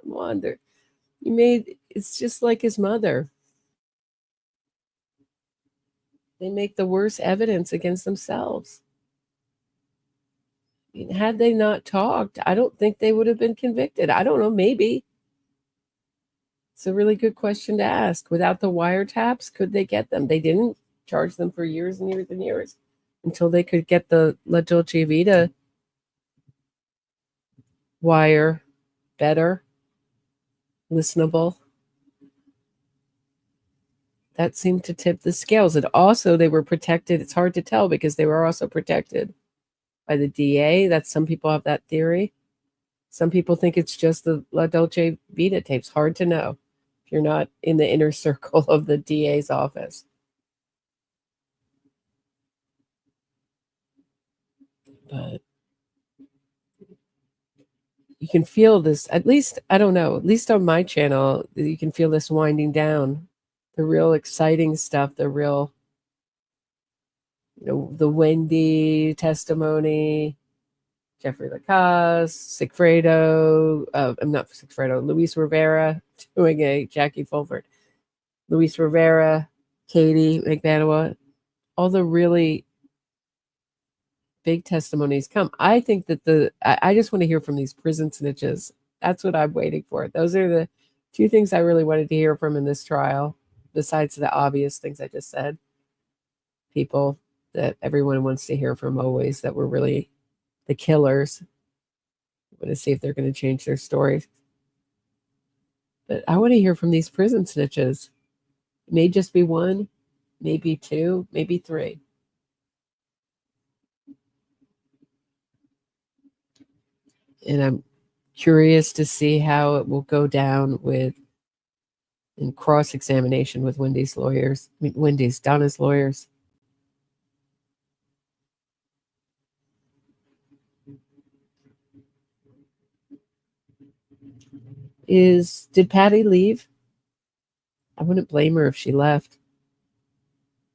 A: Come on, it's just like his mother. They make the worst evidence against themselves. I mean, had they not talked, I don't think they would have been convicted. I don't know, maybe. It's a really good question to ask. Without the wiretaps, could they get them? They didn't charge them for years and years and years until they could get the La Dolce Vita wire better, listenable. That seemed to tip the scales. And also they were protected. It's hard to tell because they were also protected by the DA. Some people have that theory. Some people think it's just the La Dolce Vita tapes. Hard to know if you're not in the inner circle of the DA's office. But you can feel this, at least, I don't know, at least on my channel, you can feel this winding down. The real exciting stuff, the real, the Wendi testimony, Jeffrey Lacasse, Sigfredo, I'm not Sigfredo, Luis Rivera doing a Jackie Fulford, Luis Rivera, Katie Magbanua, all the really big testimonies come. I think that I just want to hear from these prison snitches. That's what I'm waiting for. Those are the two things I really wanted to hear from in this trial, besides the obvious things I just said. People that everyone wants to hear from always that were really the killers. I want to see if they're going to change their stories. But I want to hear from these prison snitches. It may just be one, maybe two, maybe three. And I'm curious to see how it will go down in cross-examination with Donna's lawyers. Did Patty leave? I wouldn't blame her if she left.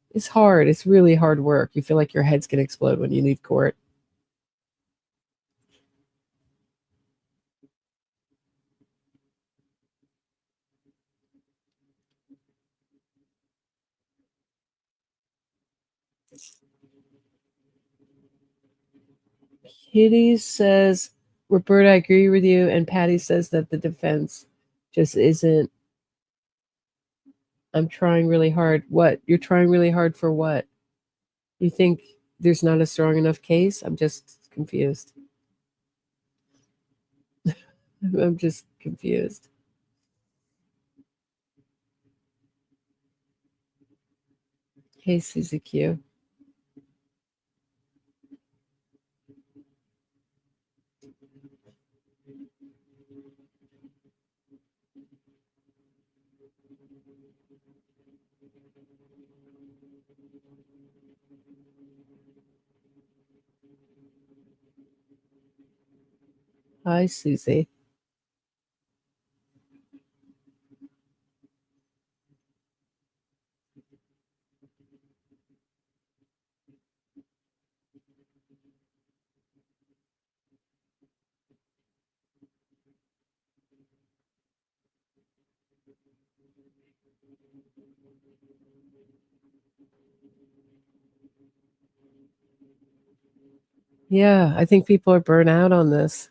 A: It's hard. It's really hard work. You feel like your head's going to explode when you leave court. Kitty says, Roberta, I agree with you. And Patty says that the defense just isn't. I'm trying really hard. What? You're trying really hard for what? You think there's not a strong enough case? I'm just confused. I'm just confused. Hey, Susie Q. Hi, Susie. Yeah, I think people are burnt out on this.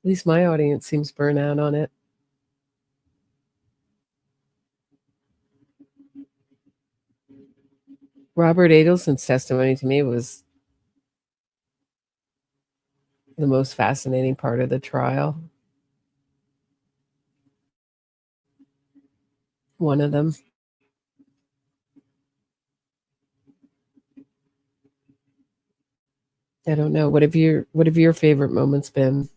A: At least my audience seems burnt out on it. Robert Adelson's testimony to me was the most fascinating part of the trial. One of them. I don't know. What have your favorite moments been?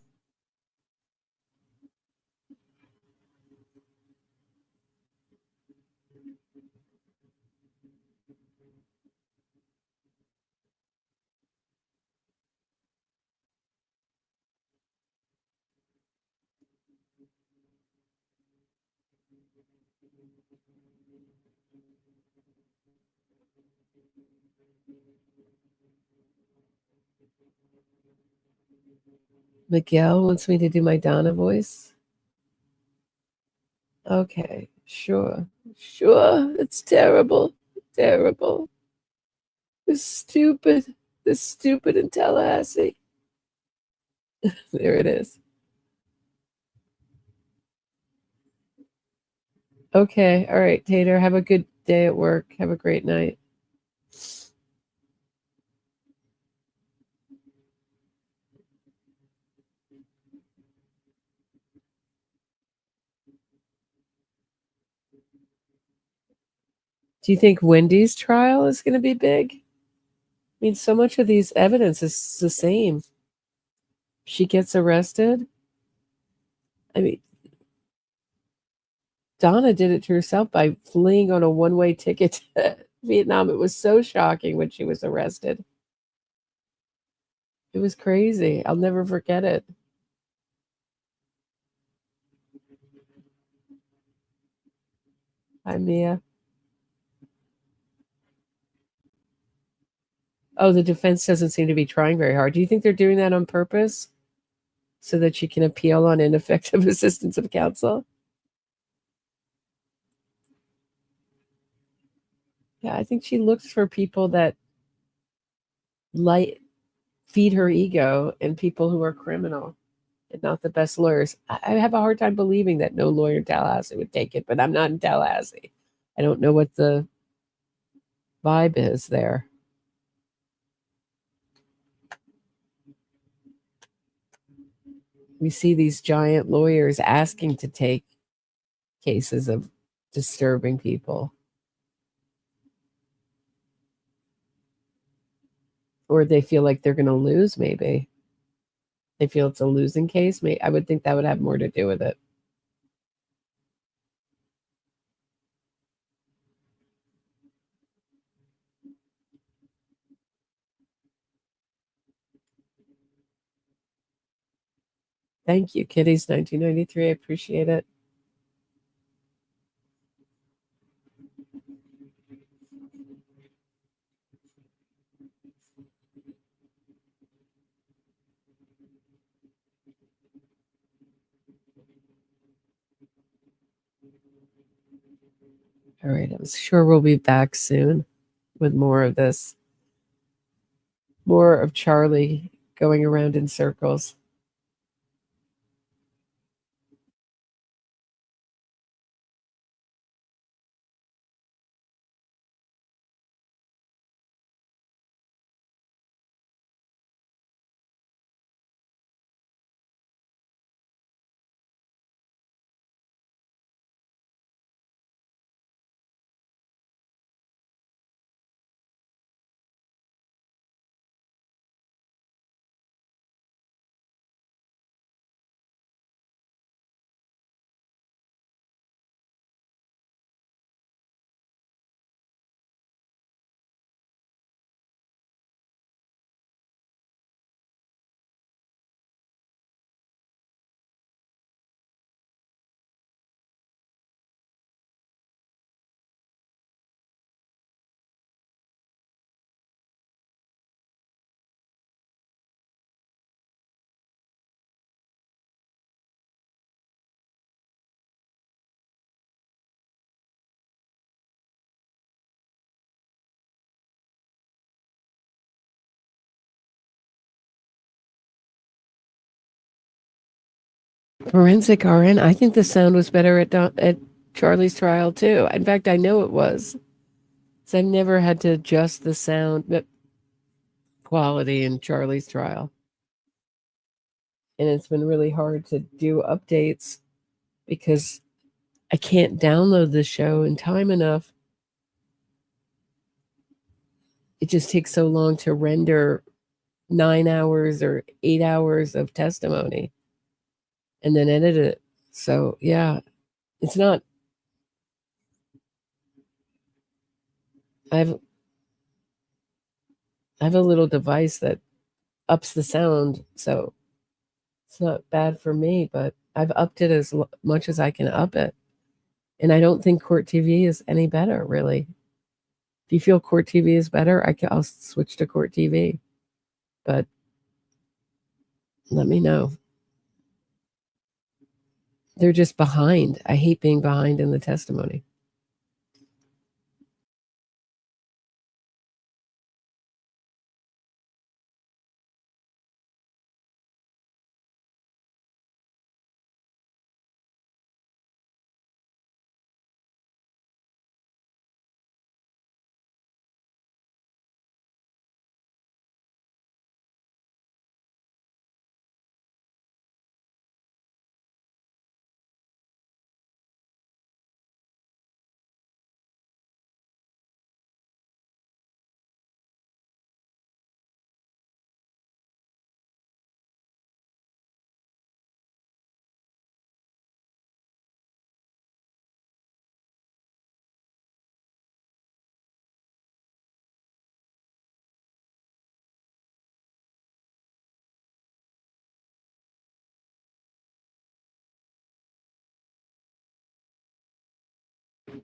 A: Miguel wants me to do my Donna voice. Okay, sure. It's terrible. Terrible. This stupid in Tallahassee. There it is. Okay, all right, Tater. Have a good day at work. Have a great night. Do you think Wendy's trial is going to be big? I mean, so much of these evidence is the same. She gets arrested. I mean, Donna did it to herself by fleeing on a one-way ticket to Vietnam. It was so shocking when she was arrested. It was crazy. I'll never forget it. Hi, Mia. Oh, the defense doesn't seem to be trying very hard. Do you think they're doing that on purpose so that she can appeal on ineffective assistance of counsel? Yeah, I think she looks for people that feed her ego and people who are criminal and not the best lawyers. I have a hard time believing that no lawyer in Tallahassee would take it, but I'm not in Tallahassee. I don't know what the vibe is there. We see these giant lawyers asking to take cases of disturbing people. Or they feel like they're going to lose, maybe. They feel it's a losing case. I would think that would have more to do with it. Thank you, Kitty's 1993. I appreciate it. All right, I'm sure we'll be back soon with more of this. More of Charlie going around in circles. Forensic RN, I think the sound was better at Charlie's trial too. In fact, I know it was. So I've never had to adjust the sound quality in Charlie's trial. And it's been really hard to do updates because I can't download the show in time enough. It just takes so long to render 9 hours or 8 hours of testimony and then edit it. So yeah, it's not. I have a little device that ups the sound, so it's not bad for me, but I've upped it as much as I can up it. And I don't think Court TV is any better, really. If you feel Court TV is better, I'll switch to Court TV. But let me know. They're just behind. I hate being behind in the testimony.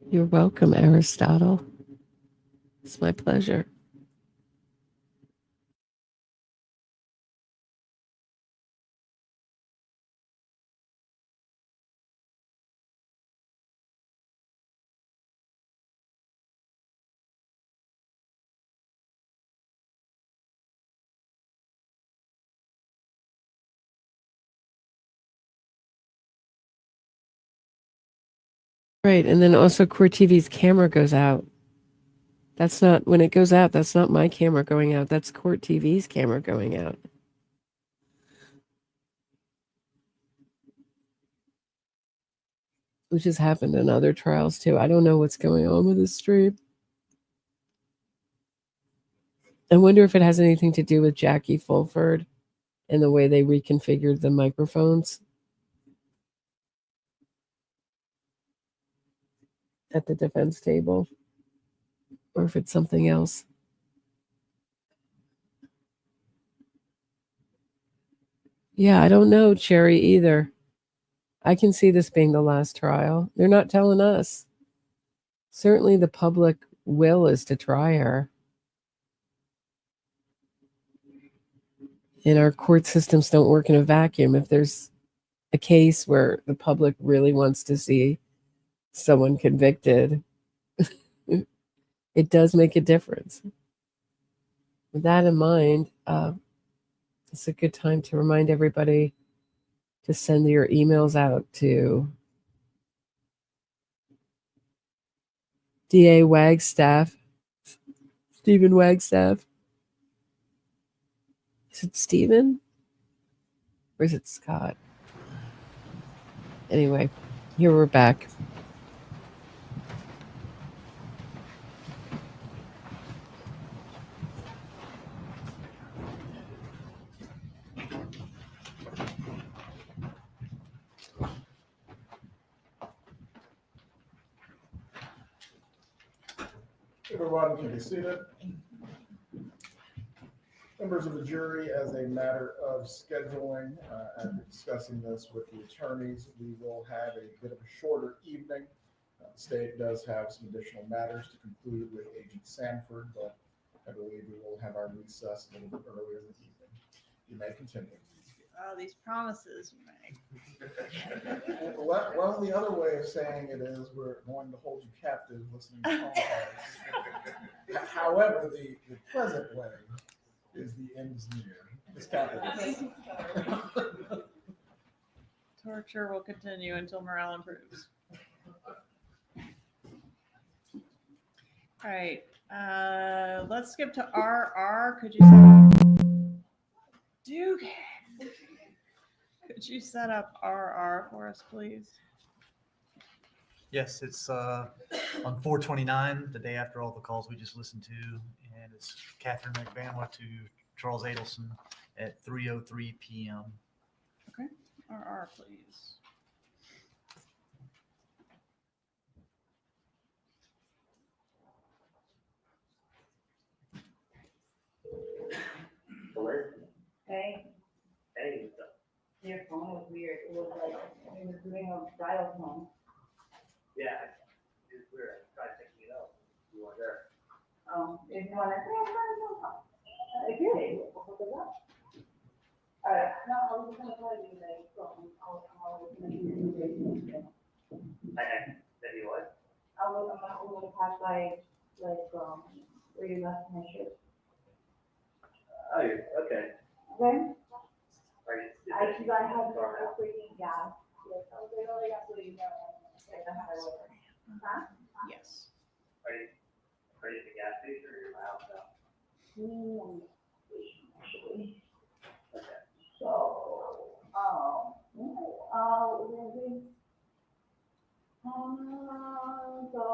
A: You're welcome, Aristotle. It's my pleasure. Right. And then also Court TV's camera goes out. That's not, when it goes out, that's not my camera going out. That's Court TV's camera going out. Which has happened in other trials too. I don't know what's going on with this stream. I wonder if it has anything to do with Jackie Fulford and the way they reconfigured the microphones at the defense table, or if it's something else. Yeah, I don't know, Cherry, either. I can see this being the last trial. They're not telling us. Certainly the public will is to try her. And our court systems don't work in a vacuum. If there's a case where the public really wants to see someone convicted, it does make a difference. With that in mind, it's a good time to remind everybody to send your emails out to DA Wagstaff, Stephen Wagstaff. Is it Stephen? Or is it Scott? Anyway, here we're back.
B: Everyone can be seated. Members of the jury, as a matter of scheduling, after discussing this with the attorneys, we will have a bit of a shorter evening. The state does have some additional matters to conclude with Agent Sanford, but I believe we will have our recess a little bit earlier in the evening. You may continue.
D: Oh, these promises you make.
B: Well, the other way of saying it is we're going to hold you captive listening to phone calls. However, the present way is the end is near. It's capitalism.
D: Torture will continue until Maryellen improves. All right, let's skip to RR. Could you set up RR for us, please?
G: Yes, it's on 4/29, the day after all the calls we just listened to, and it's Katherine Magbanua to Charles Adelson at 3:03 p.m.
D: Okay, RR, please.
N: Hey.
F: Hey, what's up?
N: Your phone was weird. It was like, it was doing a dial tone.
F: Yeah, it's weird. I tried picking it up. You weren't there.
N: If you want to say, I get it. What was that? All right, no, I was just gonna tell you that, I was gonna do it.
F: That you what?
N: I'm gonna pass by, like, where you left my shirt.
F: Oh, okay.
N: Okay?
F: Are you?
N: I have a freaking gas. Yes, I was like, oh, I got to leave there. Like, I had a order. Huh?
D: Yes.
F: Are you at the gas station or are you in my house now?
N: On the station, actually.
F: Okay.
N: So, we're gonna do. So,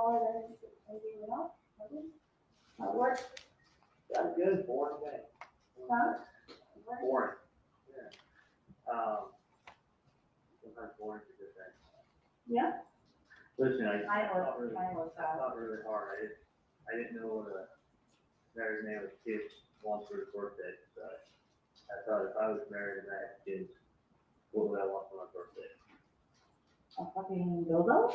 N: anything else? Nothing? That work?
F: That's good. Boring day.
N: Huh?
F: Boring. Yeah. Sometimes boring is a good thing.
N: Yeah?
F: Listen, it's
N: Mine
F: not
N: was
F: not really hard. I didn't know what a married man with kids wants for his birthday. So I thought if I was married and I had kids, what would I want for my birthday?
N: A fucking dildo?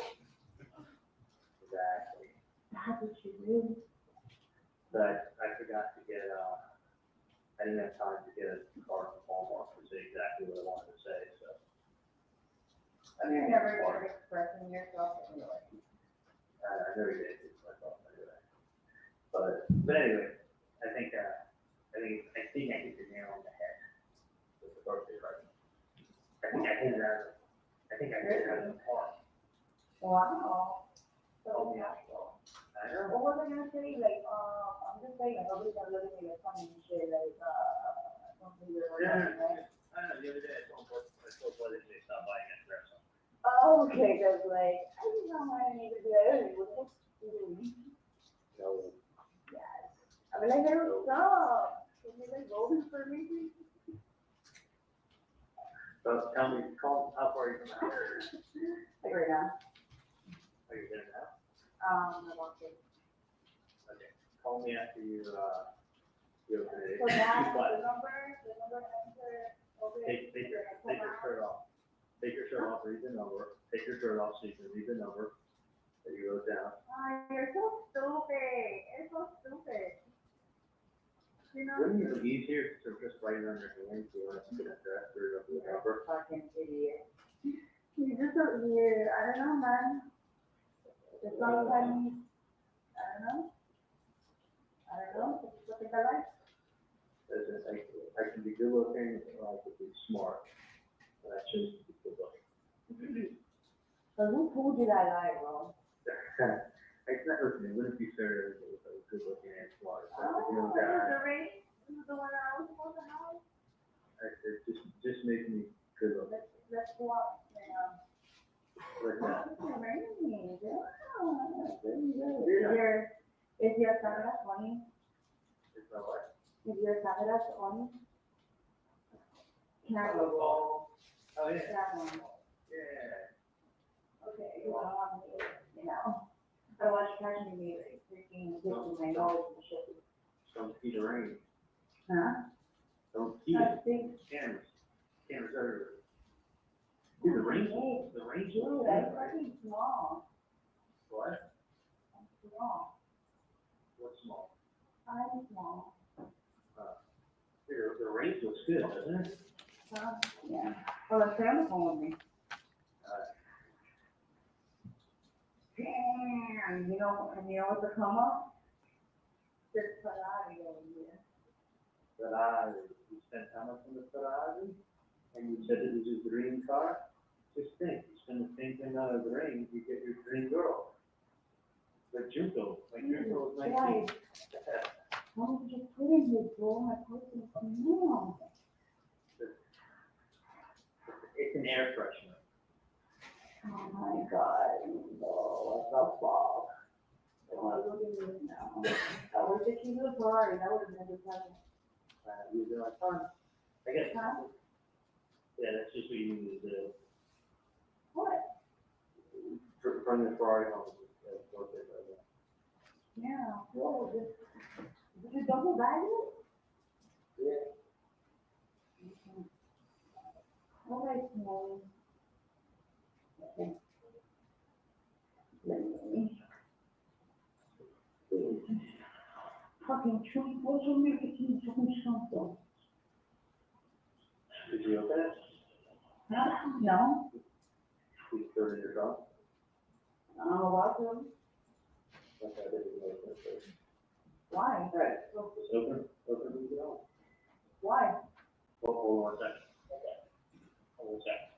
F: Exactly.
N: How did you do?
F: But I forgot to get, I didn't have time to get a card from Walmart to say exactly what I wanted to say, so.
N: You're never good at expressing yourself anyway.
F: I never did it myself anyway. But anyway, I think I hit the nail on the head with the birthday present. I think I hit it out of the park.
N: Wow. so natural.
L: I know.
N: What was I gonna say? Like, I'm just saying, like, nobody's gonna look at me like funny and shit, like, don't think you're
F: Yeah,
N: right?
F: I don't know, the other day I told Wendi they stopped by and got dressed.
N: Oh, okay, cause like, I just don't want to be like, hey, what's doing?
L: No.
N: Yes. I mean, like, hey, what's up? Can you like roll this for me?
L: So tell me, how far are you from the house?
N: Like right now.
L: Are you there now?
N: I walked in.
L: Okay. Call me after you open it.
N: So that,
L: But
N: the number enter, okay.
L: take your shirt off. Take your shirt off, read the number. Take your shirt off so you can read the number that you wrote down.
N: You're so stupid. You're so stupid. You know?
L: Wouldn't it be easier to just write it on your hand if you want to get a draft or the number?
N: Fucking idiot. You're just so weird. I don't know, man. It's not funny. I don't know. It's what I like.
L: Listen, I can be good looking or I can be smart. And I choose to be good looking.
N: So who told you that lie, bro?
L: It's not listening. It wouldn't be fair if I was good looking and smart. So,
N: Oh, this is the ring? This is the one that I was supposed to have?
L: it just makes me good looking.
N: Let's go up now.
L: Like that.
N: This is the ring. Yeah. Is your camera funny?
L: It's not like.
N: Is your camera on? Camera roll.
L: Oh, yeah.
N: That one.
L: Yeah.
N: Okay, I don't want to, you know. I don't want you catching me like freaking hitting my nose and shit.
L: Don't see the rain.
N: Huh?
L: Don't see
N: That's
L: it.
N: big.
L: Cameras everywhere. See the rain? The rain.
N: Dude, I'm fucking small.
L: What?
N: I'm small.
L: What's small?
N: I'm small.
L: The range looks good, doesn't it?
N: Yeah. Well, the camera's on me. Damn, you know what's a come up? This Ferrari over here.
L: Ferrari. You spent how much on the Ferrari? And you said it was your dream car? Just think, you spend the same thing on a dream, you get your dream girl. The Junko, like Junko was 19.
N: What did you put in this, bro? I put this in.
L: It's an air freshener.
N: Oh my God, no, what the fuck? Oh, look at me now. I wish that you was Ferrari, that would have been the time.
L: You'd be like, fun. I guess.
N: Huh?
L: Yeah, that's just what you need to do.
N: What?
L: From the Ferrari home.
N: Yeah, whoa, did you double bag it?
L: Yeah.
N: All right, small. Okay. Let me. Fucking tree, what's your nicotine fucking something?
L: Did you open it?
N: Huh? No.
L: You threw it in your trunk?
N: Welcome.
L: Okay, I didn't know it first.
N: Why?
L: Right, just open and go.
N: Why?
L: Hold on 1 second. Hold on 1 second.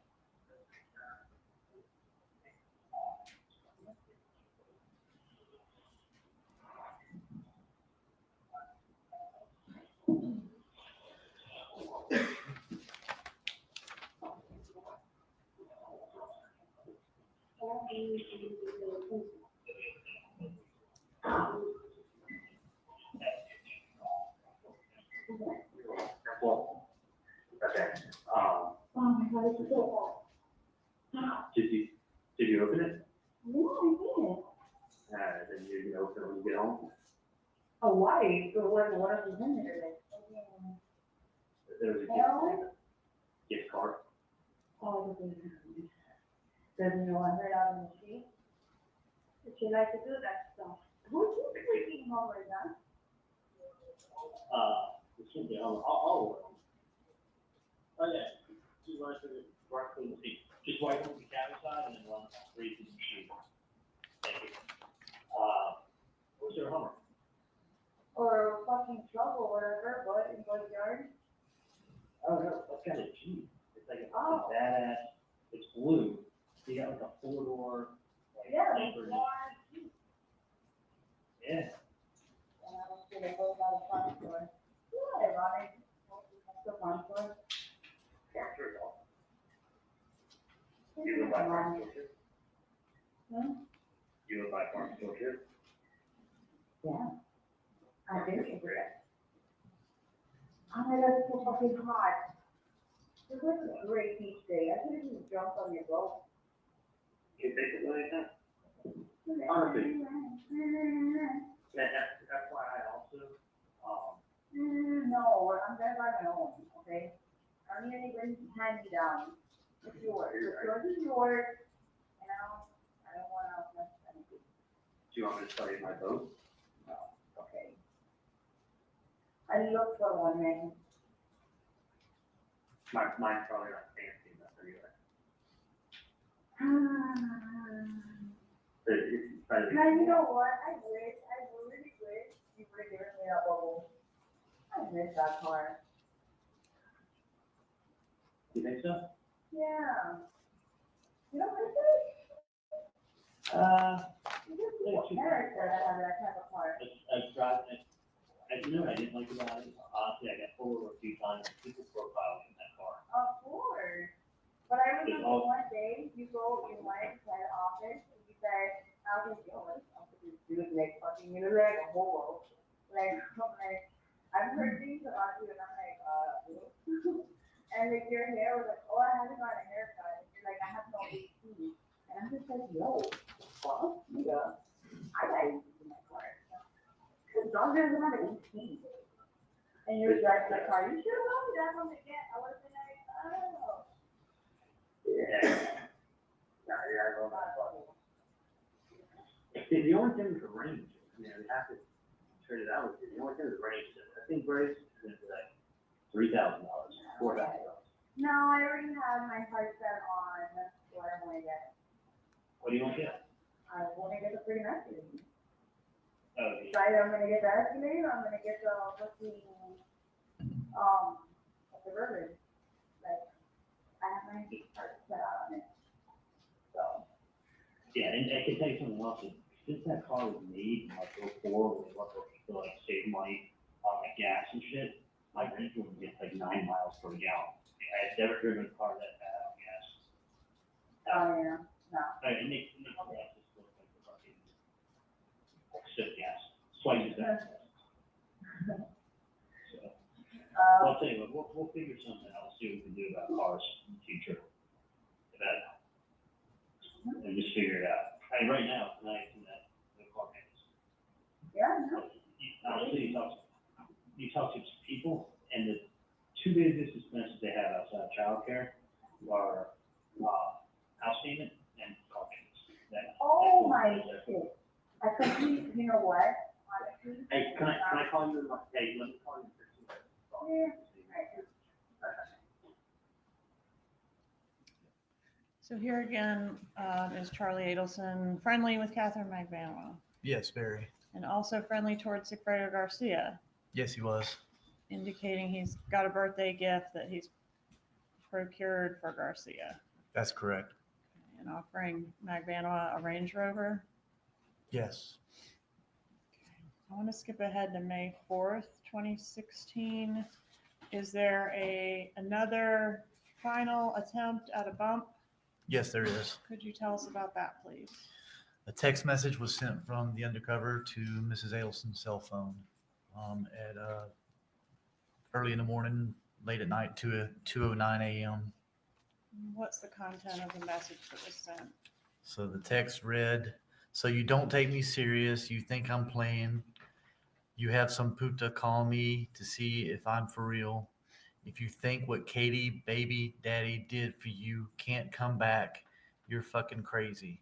L: Well, okay.
N: Oh my God, it's so bad.
L: Did you open it?
N: No, I didn't.
L: Then you're gonna open it when you get home.
N: Oh, why? So what else is in there?
L: There was a gift card.
N: Oh, doesn't know I heard out in the street? But you like to do that stuff. Who's you freaking home right now?
F: It should be on, I'll work. Oh, yeah, just run through the work through the seat. Just wipe on the cabin side and then run three to the street. Thank you. What's your Hummer?
N: Or fucking trouble, whatever, but in both yards?
F: Oh, no, that's got a Jeep. It's like a badass, it's blue. You got like a 4-door, like,
N: Yeah,
F: camper.
N: it's large. wanted the farm store.
L: You live by farm still too?
N: Hmm?
L: You live by farm still too?
N: Yeah. I do regret. Oh my God, it's so fucking hot. This was a great beach day. I could have just jumped on your boat.
L: You think it like that? Honestly. That's why I also,
N: No, I'm gonna buy my own, okay? I don't need anybody to hand me down. It's yours. It's yours, it's yours. You know, I don't wanna mess anything.
L: do you want me to tell you my boat?
N: No, okay. I look for one, man.
L: Mine's probably not fancy enough anyway. But it's probably.
N: Now, you know what? I really wish you would have given me that bubble. I miss that car.
L: You think so?
N: Yeah. You don't miss it? You just want Merrick that I have that type of car.
F: You know what I didn't like about it? Honestly, I got pulled over a few times, people profiled in that car.
N: Of course. But I remember one day, you went to the office, and you said, I'll just go, I'll just do it like fucking, you look like a hobo. Like, I'm like, I've heard things about you, and I'm like, and like your hair was like, oh, I haven't got a haircut. And you're like, I have no AC. And I'm just like, yo, fuck, yeah. I got AC in my car. Because dog doesn't have an AC. And you're driving the car, you should have told me that from the get. I would have been like, oh.
L: Yeah. Yeah, I love that button. The only thing with the range, we have to trade it out with you. The only thing with the range is, I think Bryce is going to be like $3,000, $4,000.
N: No, I already have my heart set on what I want to get.
F: What do you want to get?
N: I want to get the free message.
F: Oh,
N: So either I'm going to get the Escalade or I'm going to get the fucking, the River. Like, I have my heart set out on it. So.
F: yeah, and I can tell you something else. Since that car was made, like 04, when they went to like save money on like gas and shit, my rental would get like 9 miles per gallon. I had never driven a car that bad on gas.
N: Oh, yeah, no.
F: It makes gas just look like the fucking shit gas. Twice as fast. So, I'll tell you what, we'll figure something out, see what we can do about cars in the future. And just figure it out. I mean, right now, tonight, the car makes.
N: Yeah, no.
F: Honestly, you talk to people, and the two biggest expenses they have outside of childcare are house payment and car payments.
N: Oh my shit. I completely, you know what? Honestly.
F: Hey, can I call you in like, hey, let me call you in 15 minutes.
N: Yeah.
D: So here again is Charlie Adelson, friendly with Katherine Magbanua,
G: Yes, very.
D: and also friendly towards Sigfredo Garcia,
G: Yes, he was.
D: indicating he's got a birthday gift that he's procured for Garcia,
G: That's correct.
D: and offering Magbanua a Range Rover.
G: Yes.
D: I want to skip ahead to May 4th, 2016. Is there another final attempt at a bump?
G: Yes, there is.
D: Could you tell us about that, please?
G: A text message was sent from the undercover to Mrs. Adelson's cell phone at early in the morning, late at night, 2:09 a.m.
D: What's the content of the message that was sent?
G: So the text read, "So you don't take me serious. You think I'm playing. You have some puta call me to see if I'm for real. If you think what Katie, baby daddy did for you can't come back, you're fucking crazy.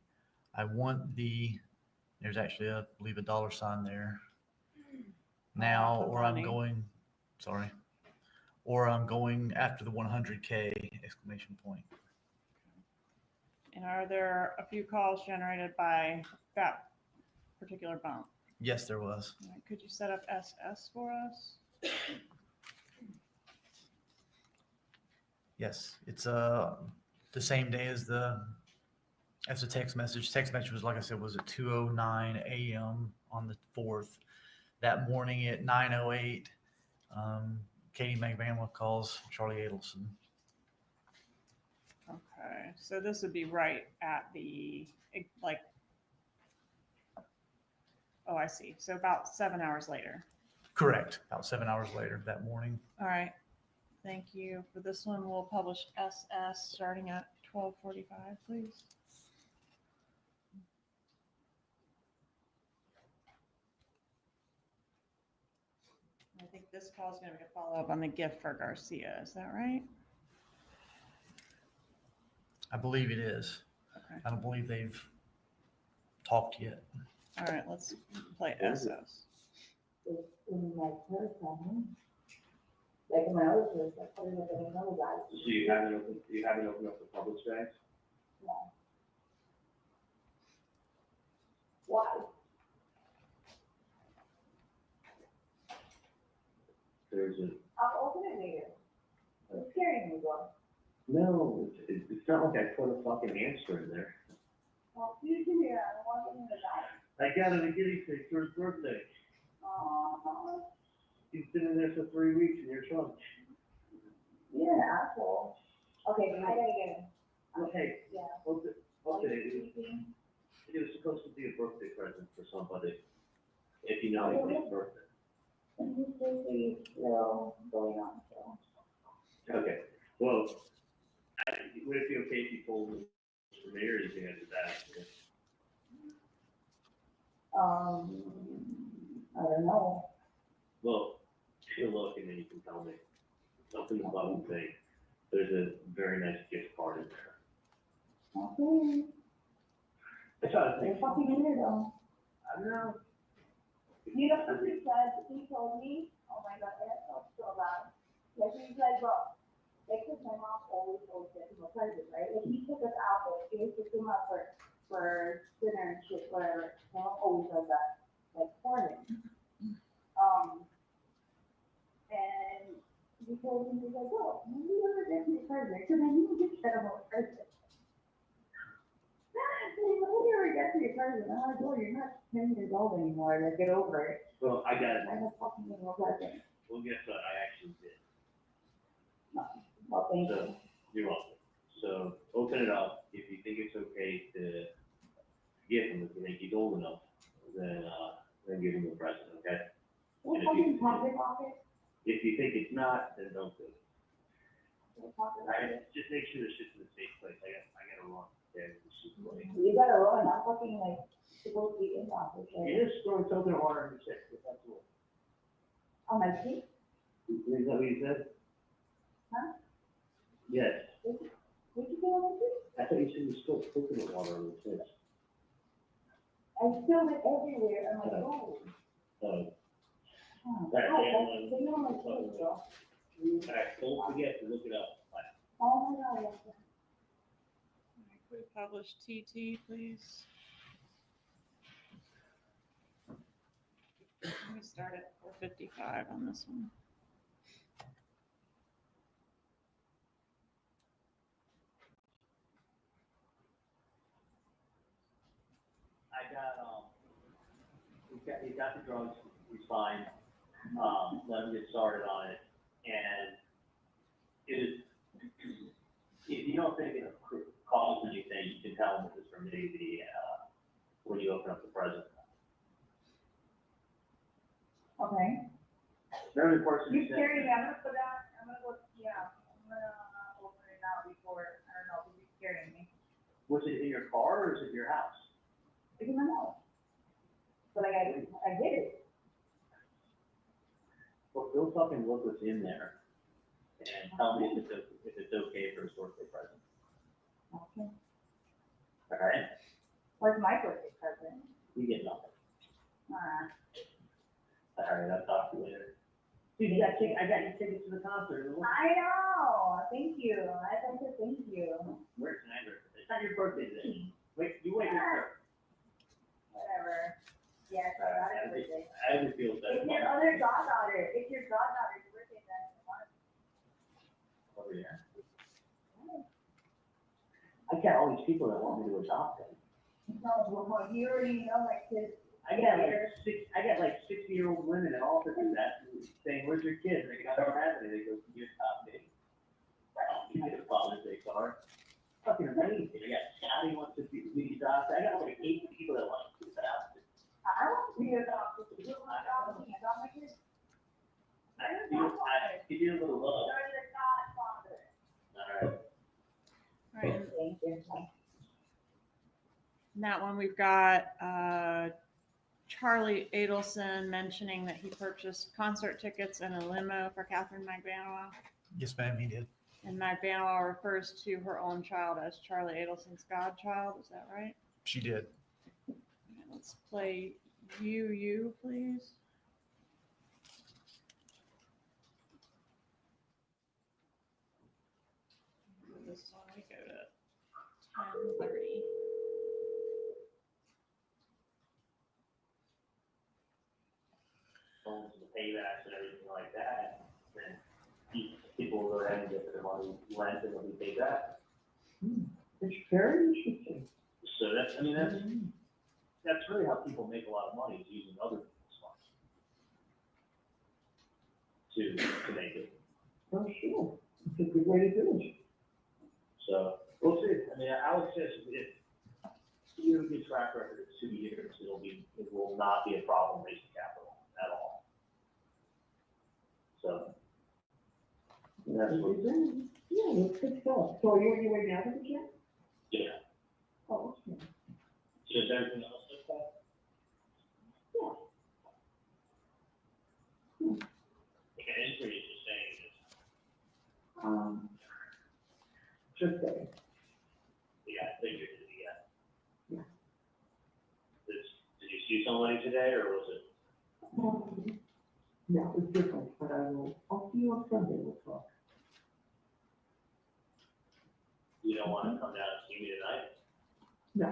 G: I want there's actually I believe a $sign there. Now, or I'm going after the 100K exclamation point.
D: And are there a few calls generated by that particular bump?
G: Yes, there was.
D: All right, could you set up SS for us?
G: Yes, it's the same day as the text message. Text message was, like I said, was at 2:09 a.m. on the 4th. That morning at 9:08, Katie Magbanua calls Charlie Adelson.
D: Okay, so this would be right at the, like, oh, I see. So about 7 hours later.
G: Correct. About 7 hours later that morning.
D: All right. Thank you. For this one, we'll publish SS starting at 12:45, please. I think this call is going to be a follow-up on the gift for Garcia. Is that right?
G: I believe it is.
D: Okay.
G: I don't believe they've talked yet.
D: All right, let's play SS.
E: In my person, like in my other place, I put it in another guy.
F: So you haven't opened up the public space?
E: No. Why?
F: There's a,
E: I'll open it later. It's scaring me, though.
F: no, it's not like I put a fucking hamster in there.
E: Well, you can hear, I don't want to in the back.
F: I got it a guinea pig for his birthday.
E: Aww.
F: He's been in there for 3 weeks in your trunk.
E: You're an asshole. Okay, I gotta get him.
F: Okay.
E: Yeah.
F: Okay.
E: Okay.
F: It was supposed to be a birthday present for somebody. If you know anybody's birthday.
E: And his birthday is still going on, so.
F: Okay. Well, would it be okay if you told me for me, or do you think I did that?
E: I don't know.
F: Well, take a look and then you can tell me. Up in the bottom thing, there's a very nice gift card in there.
E: Okay.
F: I try to
E: You're
F: think.
E: fucking weirdo.
F: I don't know.
E: You know what he said? He told me, oh my god, I felt so bad. Like he's like, bro, like cause my mom always told him a present, right? Like he took us out there, he took him out for dinner and shit, whatever. My mom always does that, like for him. And he told me, he's like, oh, maybe you ever get me a present, cause I knew he said about a present. He's like, you ever get me a present? I'm like, oh, you're not 10 years old anymore, like get over it.
F: Well, I got it.
E: I have fucking no present.
F: Well, guess what? I actually did.
E: Well, thank you.
F: So, you're welcome. So, open it up. If you think it's okay to give him, if you think he's old enough, then give him a present, okay?
E: What
F: And if you-
E: fucking pocket?
F: If you think it's not, then don't do it.
E: What pocket?
F: Just make sure the shit's in a safe place. I gotta run. Okay, this is like,
E: You gotta run, I'm fucking like, supposed to be in the office,
F: you
E: right?
F: just throw something of water in the shit, if that's all.
E: On my feet?
F: Is that what you said?
E: Huh?
F: Yes.
E: What'd you say on my feet?
F: I thought you said you spilled coconut water on the fish.
E: I spilled it everywhere, I'm like, oh.
F: Alright,
E: Put it on my feet, bro.
F: alright, don't forget to look it up. Bye.
E: Oh my god, yes.
D: Could we publish TT, please? Let me start at 4:55 on this one.
F: He got the drugs, he's fine. Let him get started on it. And if you don't think it causes anything, you can tell him this is from me, when you open up the present.
E: Okay.
F: Every person
E: You're
F: said-
E: scaring me, I'm gonna put that, I'm gonna go, yeah, I'm gonna open it now before, I don't know, because you're scaring me.
F: Was it in your car or is it your house?
E: It's in my mouth. But like, I did it.
F: Well, go fucking look what's in there and tell me if it's okay for his birthday present.
E: Okay.
F: Alright?
E: What's my birthday present?
F: You get nothing. Alright, I'll talk to you later. Dude, I got you tickets to the concert.
E: I know, thank you, I like to thank you.
F: Where's Snyder? It's not your birthday today. Wait, you wait here.
E: Whatever. Yes, I got it birthday.
F: I haven't feel
E: It's
F: that.
E: your other goddaughter, it's your goddaughter's birthday then.
F: Over here. I got all these people that want me to adopt them.
E: No, well, you already know my kids.
F: I got like 60-year-old women that all do that. saying, where's your kid? And they got our happening, they go, you top me. You get a Father's Day card. Fucking amazing. I got Scotty wants to be these I got like 8 people that want to do that.
N: I want to be adopted. I adopt my kids.
F: Give you a little love. All right.
D: All right. In that one, we've got Charlie Adelson mentioning that he purchased concert tickets and a limo for Katherine Magbanua.
G: Yes, ma'am, he did.
D: And Magbanua refers to her own child as Charlie Adelson's godchild. Is that right?
G: She did.
D: Okay, let's play You, please. This is when we go to 10:30.
F: Phones and the paybacks and everything like that, then people will go ahead and get their money lent and it'll be paid back.
E: It's very interesting.
F: So that's, I mean, that's really how people make a lot of money, is using other people's funds to make it.
E: Oh, sure. It's a good way to do it.
F: So we'll see. I mean, Alex says if you have a good track record of 2 years, it will not be a problem raising capital at all. So that's what.
E: Yeah, that's good stuff. So are you on your way now to the gym?
F: Yeah.
E: Oh, okay.
F: So is everything else okay?
E: Yeah.
F: Okay, it's pretty interesting.
E: Just saying.
F: Yeah, I figured it, yeah.
E: Yeah.
F: Did you see somebody today, or was it?
E: No, it's different, but I'll see you on Sunday, we'll talk.
F: You don't want to come down and see me tonight?
E: No.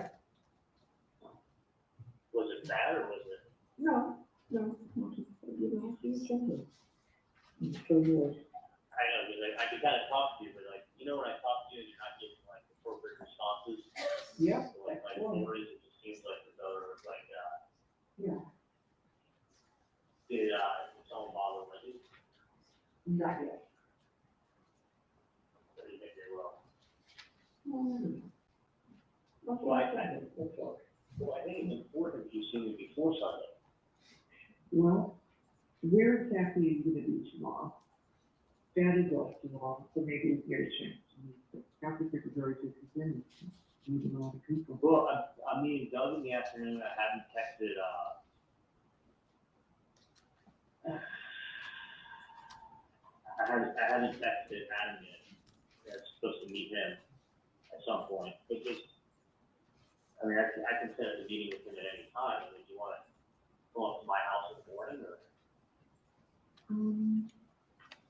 F: Was it bad, or was it?
E: No, just, I'll see you Sunday. So yours.
F: I know, because I can kind of talk to you, but like, you know, when I talk to you and you're not getting like appropriate responses?
E: Yeah.
F: Like my stories, it just seems like there's other, like,
E: Yeah.
F: did someone bother with you?
E: Not yet.
F: Or do you think they will?
E: Well, I think
F: it's important you see me before Sunday.
E: well, where exactly are you gonna be tomorrow? Dad is off tomorrow, so maybe it's your chance to meet. But after February 15th, meeting a lot of people.
F: Well, I'm meeting Doug in the afternoon. I haven't texted, I haven't texted Adam yet. I'm supposed to meet him at some point. But just, I mean, I can set up a meeting with him at any time. I mean, do you want to go up to my house in the morning, or?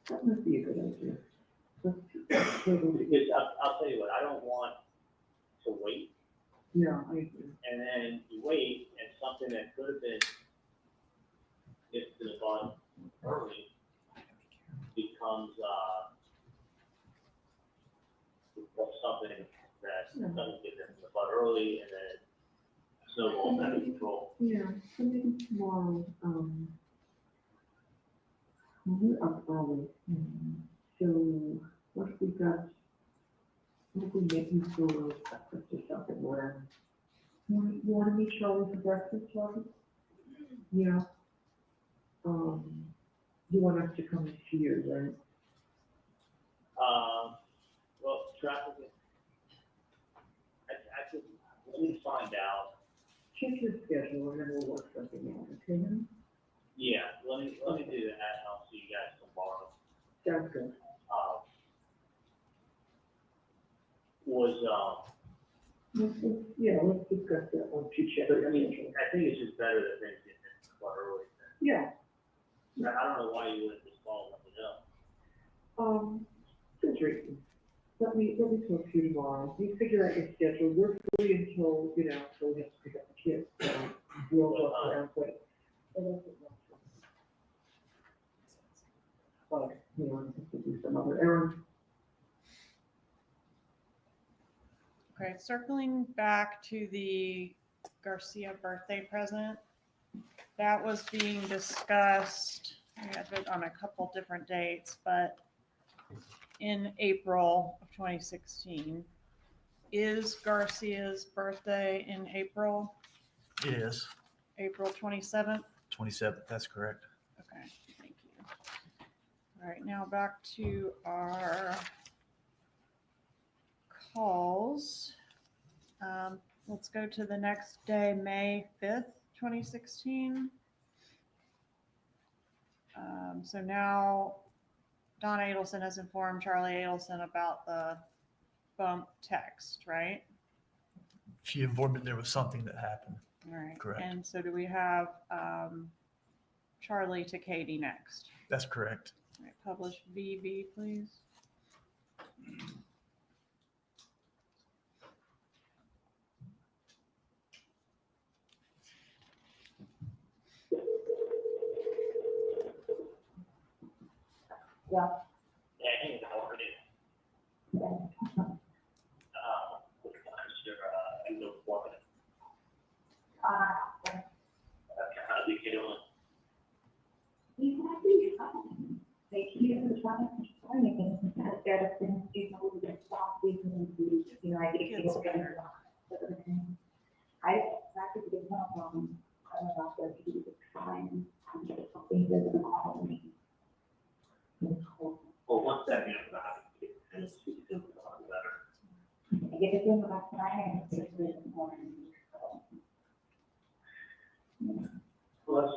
E: That must be a good idea.
F: Because I'll tell you what, I don't want to wait.
E: Yeah, I agree.
F: And then you wait, and something that could have been nipped in the bud early becomes something that doesn't get nipped in the bud early, and then snowballs out of control.
E: Yeah, so maybe tomorrow, we're up early. So what if we make you for breakfast or something, whatever? You wanna meet Charlie for breakfast, Charlie? Yeah. You want us to come and see you, right?
F: Well, traffic, I could, let me find out.
E: Check your schedule and then we'll work something out, okay?
F: Yeah, let me do that, and I'll see you guys tomorrow.
E: Sounds good. Let's discuss that once you check.
F: But I mean, I think it's just better that things get nipped in the bud early.
E: Yeah.
F: I don't know why you wouldn't just call and let me know.
E: Good reason. Let me talk to you tomorrow. You figure out your schedule. We're free until, until we have to pick up the kids. So we'll go around, but I have to do some other errands.
D: Okay, circling back to the Garcia birthday present, that was being discussed we had it on a couple different dates, but in April of 2016. Is Garcia's birthday in April?
G: It is
D: April 27th?
G: 27th. That's correct.
D: Okay, thank you. All right, now back to our calls. Let's go to the next day, May 5th, 2016. So now Donna Adelson has informed Charlie Adelson about the bump text, right?
G: She informed me there was something that happened.
D: All right.
G: Correct.
D: And so do we have Charlie to Katie next?
G: That's correct.
D: All right, publish VV, please.
E: Yeah.
F: Hey, how are you? Florida. How do you get on?
N: Thank you for trying anything. I started to do a little bit soft weekend, you know, I get people together. I practically did not I don't know if you could try and get something that will call me.
F: Well, one second, and it's better.
N: I get it in about tonight and it's this morning.
F: Bless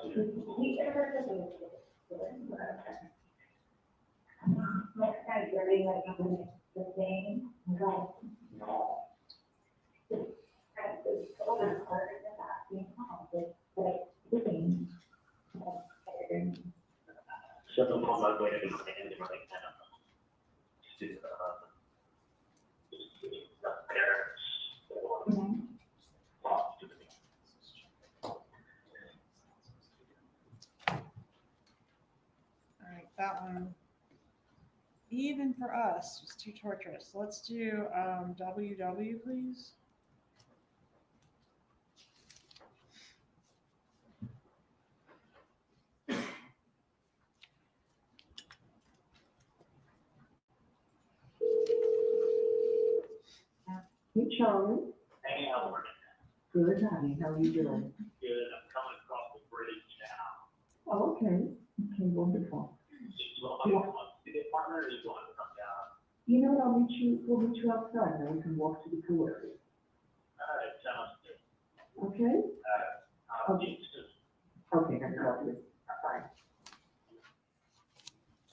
N: Next time you're ready, like the same, right? No.
F: Shut them on my way to the stand right now.
D: All right, that one, even for us, was too torturous. Let's do WW, please.
E: Hey, Charlie.
F: Hey, Albert.
E: Good, honey. How are you doing?
F: Good. I'm coming across the bridge now.
E: Oh, okay. Okay, wonderful.
F: You want me to come up to the apartment, or you want to come down?
E: You know what? We'll meet you outside, and then we can walk to the pool area.
F: All right, sounds good.
E: Okay?
F: I'll see you soon.
E: Okay, I got you. Bye.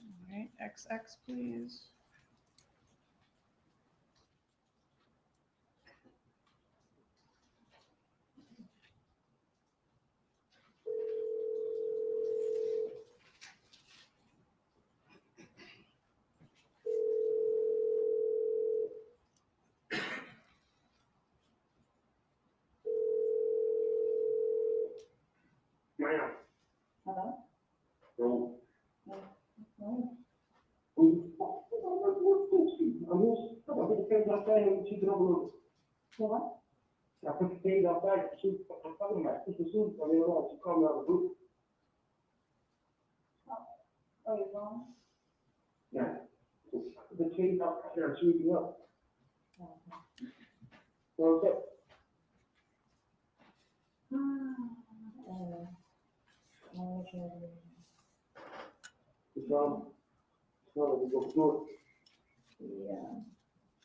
D: All right, XX, please.
H: Ma'am.
N: Hello?
H: No.
N: No.
H: I put the things outside and she drove over.
N: What?
H: I put the things outside, she, I'm talking about, put the suit, I mean, she called me out of the group.
N: Oh, you're wrong?
H: Yeah. The things outside there, she was up. What's up? It's we go through it.
N: Yeah.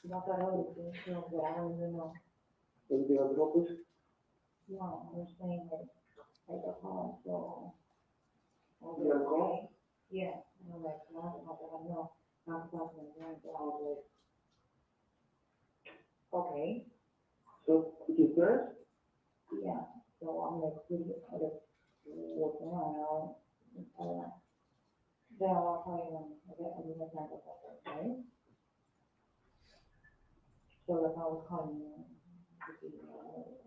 N: Not that other thing, so, but I don't even know.
H: Everything else is open?
N: No, I'm saying that I got home, so.
H: You got a call?
N: Yeah, and I'm like, not that I know, not talking to them, so I was like, okay,
H: So, you get first?
N: yeah, so I'm like, what's going on, I don't know. Then I'll tell you when, okay, I didn't have that, right? So if I was calling you, to see,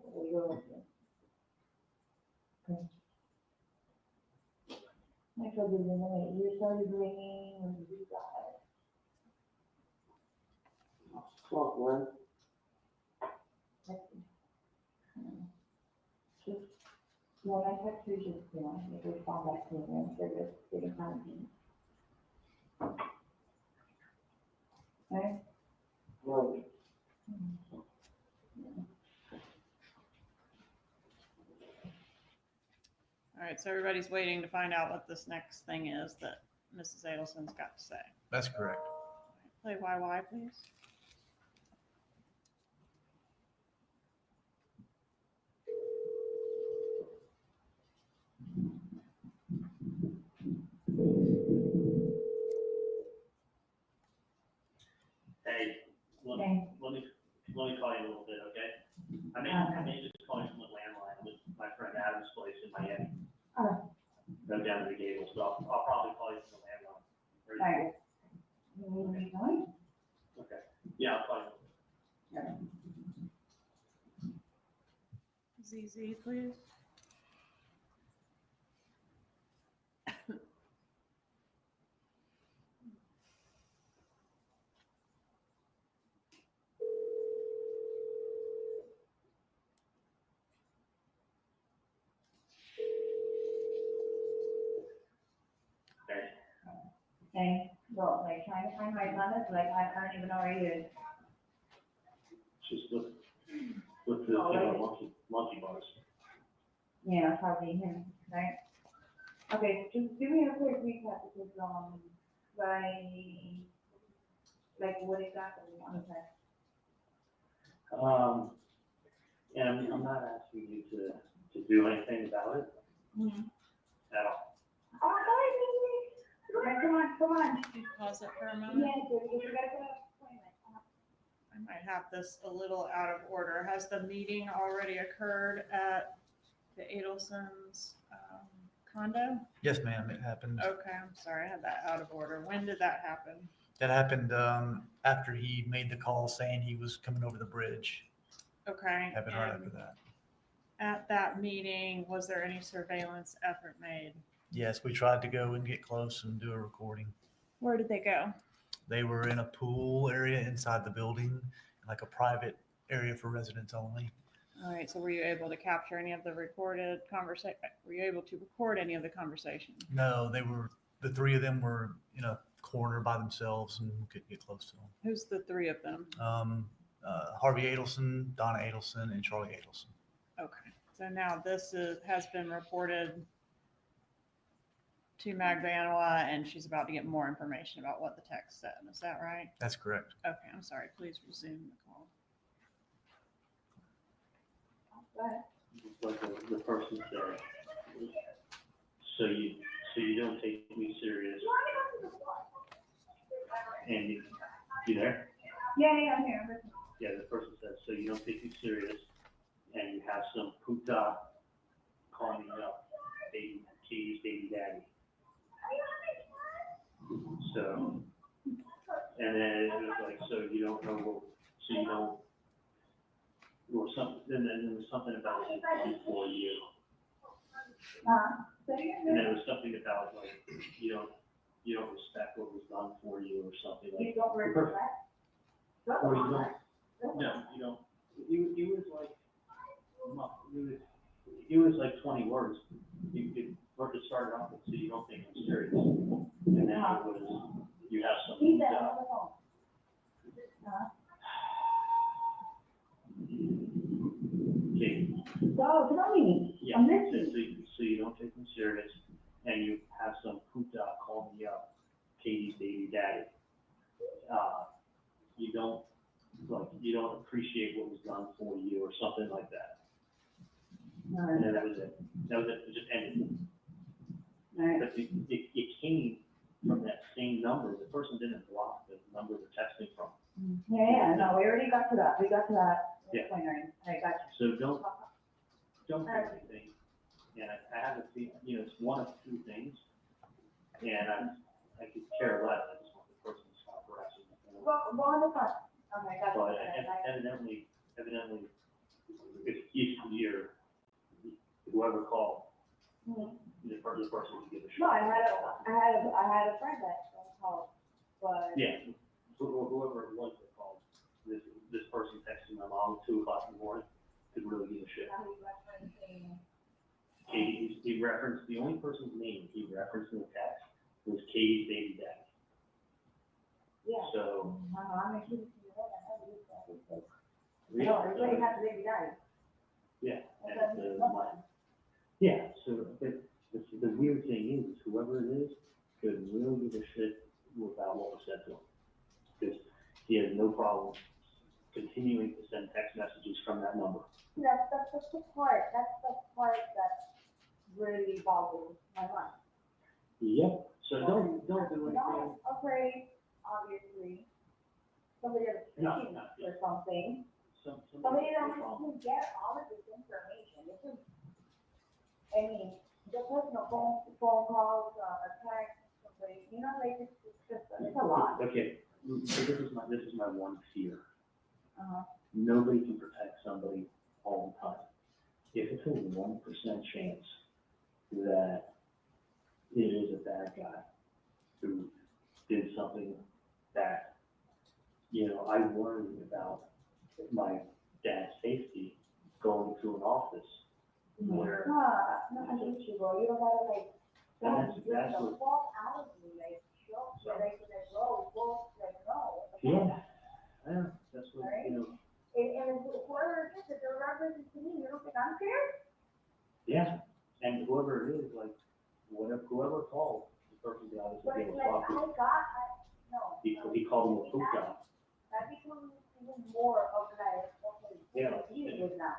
N: what you're looking. Okay. I told you, you started ringing, and you got it.
H: Fuck, man.
N: Just, when I text you, just, you know, it was respond back to them, they're just getting kind of. Okay?
L: Well,
D: All right, so everybody's waiting to find out what this next thing is that Mrs. Adelson's got to say.
G: That's correct.
D: Play YY, please.
F: Hey, let
N: Okay.
F: let me call you in a little bit, okay? I may just call you from the landline with my friend Adam's place in Miami.
N: Oh.
F: Go down to the Gable, so I'll probably call you from the landline. Or-
N: Alright. You need me to join?
F: Okay, yeah, I'll call you.
N: Alright.
D: ZZ, please.
F: Okay.
N: Okay, well, like trying to find my limits, like I don't even know where he is.
F: Just look the, monkey bars.
N: Yeah, probably him, right? Okay, just give me a quick recap because, like what exactly on the text?
F: And I'm not asking you to do anything about it at all.
N: Oh, sorry, come on.
D: Just pause it for a moment.
N: Yeah, we gotta go.
D: I might have this a little out of order. Has the meeting already occurred at the Adelson's condo?
G: Yes, ma'am, it happened.
D: Okay, I'm sorry, I had that out of order. When did that happen?
G: That happened after he made the call saying he was coming over the bridge.
D: Okay.
G: Happened right
D: and
G: after that.
D: At that meeting, was there any surveillance effort made?
G: Yes, we tried to go and get close and do a recording.
D: Where did they go?
G: They were in a pool area inside the building, like a private area for residents only.
D: All right, so were you able to capture any of the recorded conversation? Were you able to record any of the conversation?
G: No, the three of them were in a corner by themselves and we couldn't get close to them.
D: Who's the three of them?
G: Harvey Adelson, Donna Adelson, and Charlie Adelson.
D: Okay, so now this has been reported to Magbanua, and she's about to get more information about what the text said. Is that right?
G: That's correct.
D: Okay, I'm sorry. Please resume the call.
F: Like the person said, so you don't take me serious. And you there?
N: Yeah, I'm here.
F: Yeah, the person says, so you don't take me serious, and you have some puta calling me up, Katie's baby daddy. So, and then it was like, so you don't know what, so you don't, or something, and then there was something about it done for you. And there was something about like, you don't respect what was done for you or something like.
N: You don't respect?
F: Or you don't, no, you don't, it was like, it was like 20 words. You could work to start it off with, so you don't think I'm serious. And then it was, you have something.
N: He's at the phone.
F: Okay.
N: So, tell me,
F: Yeah,
N: I'm listening.
F: so you don't take me serious, and you have some puta call me up, Katie's baby daddy. You don't appreciate what was done for you or something like that. And then that was it. It just ended.
N: Right.
F: But it came from that same number. The person didn't block the number they're texting from.
N: Yeah, no, we already got to that.
F: Yeah.
N: Point, I got you.
F: So don't do anything. And I have a feeling, it's one of two things. And I could care less. I just want the person to stop harassing me.
N: Go on the front. Okay, got
F: But
N: you.
F: evidently, if you're, whoever called, the person would give a shit.
N: No, I had a friend that called, but.
F: Yeah, whoever it was that called, this person texting my mom at 2 o'clock in the morning could really give a shit. Katie, he referenced, the only person's name he referenced in the text was Katie's baby daddy.
N: Yeah.
F: So.
N: I mean, she was,
F: Yeah,
N: everybody has a baby daddy.
F: Yeah,
N: That's
F: and,
N: nothing.
F: yeah, so, but the weird thing is, whoever it is could really give a shit about what was said to him. Because he has no problem continuing to send text messages from that number.
N: That's the part that really boggles my mind.
F: Yep, so don't do anything.
N: Not afraid, obviously, somebody else is
F: No,
N: speaking
F: no,
N: or something.
F: Somebody
N: Somebody that can get all of this information. This is, I mean, the personal phone calls, a text, somebody, you know, like it's a lot.
F: Okay, so this is my one fear.
N: Uh-huh.
F: Nobody can protect somebody all the time. If it's a 1% chance that it is a bad guy who did something that, you know, I worry about my dad's safety going to an office where.
N: No, I get you, bro. You don't gotta like,
F: That's
N: the
F: what.
N: fuck out of me, like, like, bro, like, no.
F: Yeah, yeah, that's what,
N: Right?
F: you know.
N: And whoever it is, if they're referencing to me, you don't think I'm scared?
F: Yeah, and whoever it is, like, whoever called the person that I was
N: But
F: dealing
N: like,
F: with,
N: no.
F: he called him a poop guy.
N: That becomes even more of like, okay, who
F: Yeah.
N: are you dealing with now?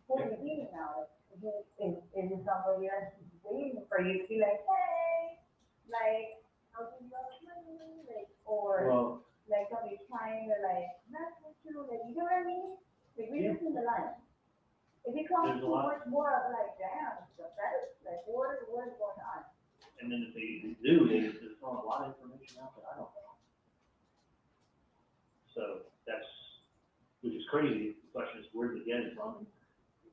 N: Who are you dealing now? Like, is it somebody else who's waiting for you to be like, hey, like, I'll give you all the money, like, or
F: Well,
N: like somebody's trying to like mess with you, like, you know what I mean? Like, read
F: Yeah.
N: between the lines. It becomes
F: There's a
N: too
F: lot.
N: much more of like, damn, the better, like, what is going on?
F: and then if they do, they're throwing a lot of information out that I don't know. So that's, which is crazy. The question is, where did they get it from?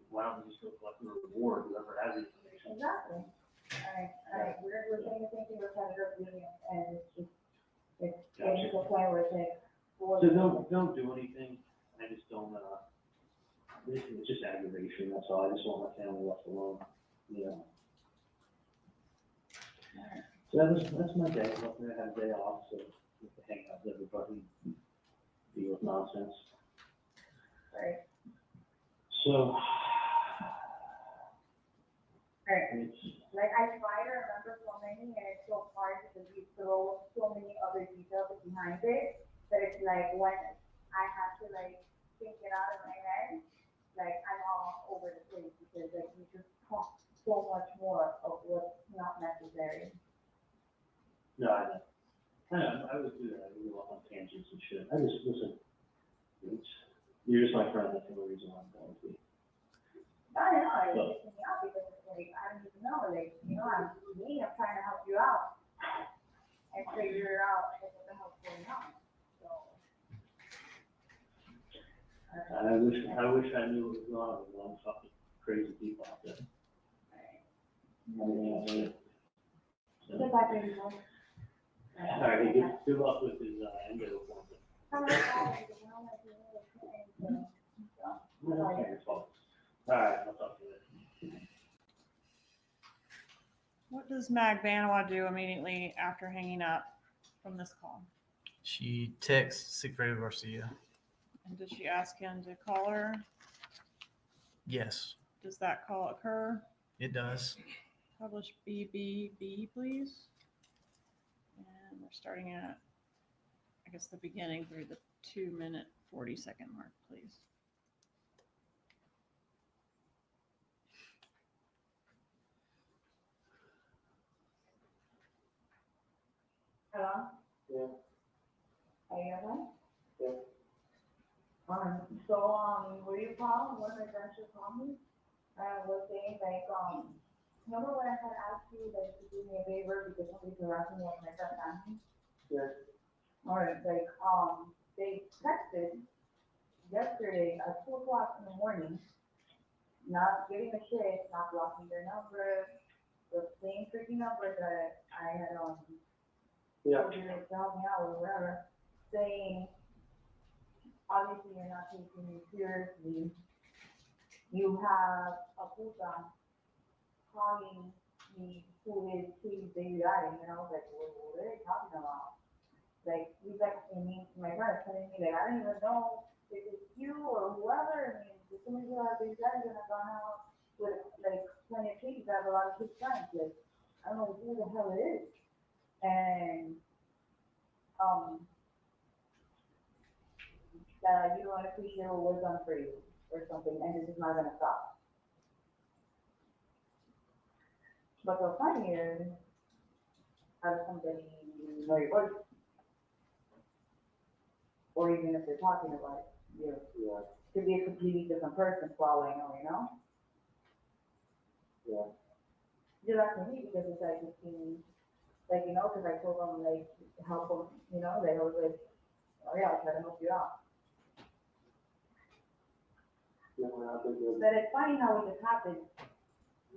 F: Why don't we just go collect the reward, whoever has the information?
N: Exactly. Alright, we're saying the same thing with Senator Union, and it's just, it's getting to the point where it's like.
F: So don't do anything. I just don't, it's just aggravation, that's all. I just want my family left alone, you know. So that's my day. Luckily I had a day off, so I get to hang out with everybody, deal with nonsense.
N: Right.
F: So.
N: Right.
F: It's,
N: Like, I try to remember so many, and it's so hard because you throw so many other details behind it, that it's like, when I have to like think it out of my head, like, I'm all over the place, because like, you just talk so much more of what's not necessary.
F: no, I know. I would do that. I would go off on tangents and shit. I just, listen, you're just my friend. That's the only reason why I'm going to be.
N: I don't know, it's pissing me off because it's like, I don't even know, like, you know, I'm trying to help you out and figure out like, what the hell's going on, so.
F: I wish I knew what was going on with one fucking crazy people out there. So,
N: Good luck, baby boy.
F: all right, hey, good luck with his endo appointment. Okay, your fault. All right, I'll talk to you later.
D: What does Magbanua do immediately after hanging up from this call?
G: She texts Sigfredo Garcia.
D: And does she ask him to call her?
G: Yes,
D: Does that call occur?
G: it does.
D: Publish BBB, please. And we're starting at, I guess, the beginning through the 2-minute, 40-second mark, please.
N: Hello?
L: Yeah.
N: Are you okay?
L: Yeah.
N: So, what do you call, when my friends should call me, was saying like, remember when I had asked you like to do me a favor because somebody's harassing me with my friend family?
L: Yeah.
N: Alright, like, they texted yesterday at 2:00 in the morning, not giving a shit, not blocking their number, the same freaking number that I had,
L: Yeah.
N: told you to help me out or whatever, saying, obviously you're not taking me seriously. You have a puta calling me who is baby daddy, and I was like, what are they talking about? Like, he's like, my friend is telling me, like, I don't even know if it's you or whoever. I mean, as soon as you have baby daddy, you're gonna go out with, like, plenty of kids. I have a lot of kids friends. Like, I don't know who the hell it is. And, that you don't appreciate what was done for you or something, and this is not gonna stop. But the funny is, have somebody know your voice. Or even if they're talking about you, could be a completely different person following them, you know?
L: Yeah.
N: Just like me, because it's like, it seems, like, you know, because I told them, like, help them, you know, they was like, oh yeah, I'll try to help you out.
L: Yeah,
N: But it's funny how it just happened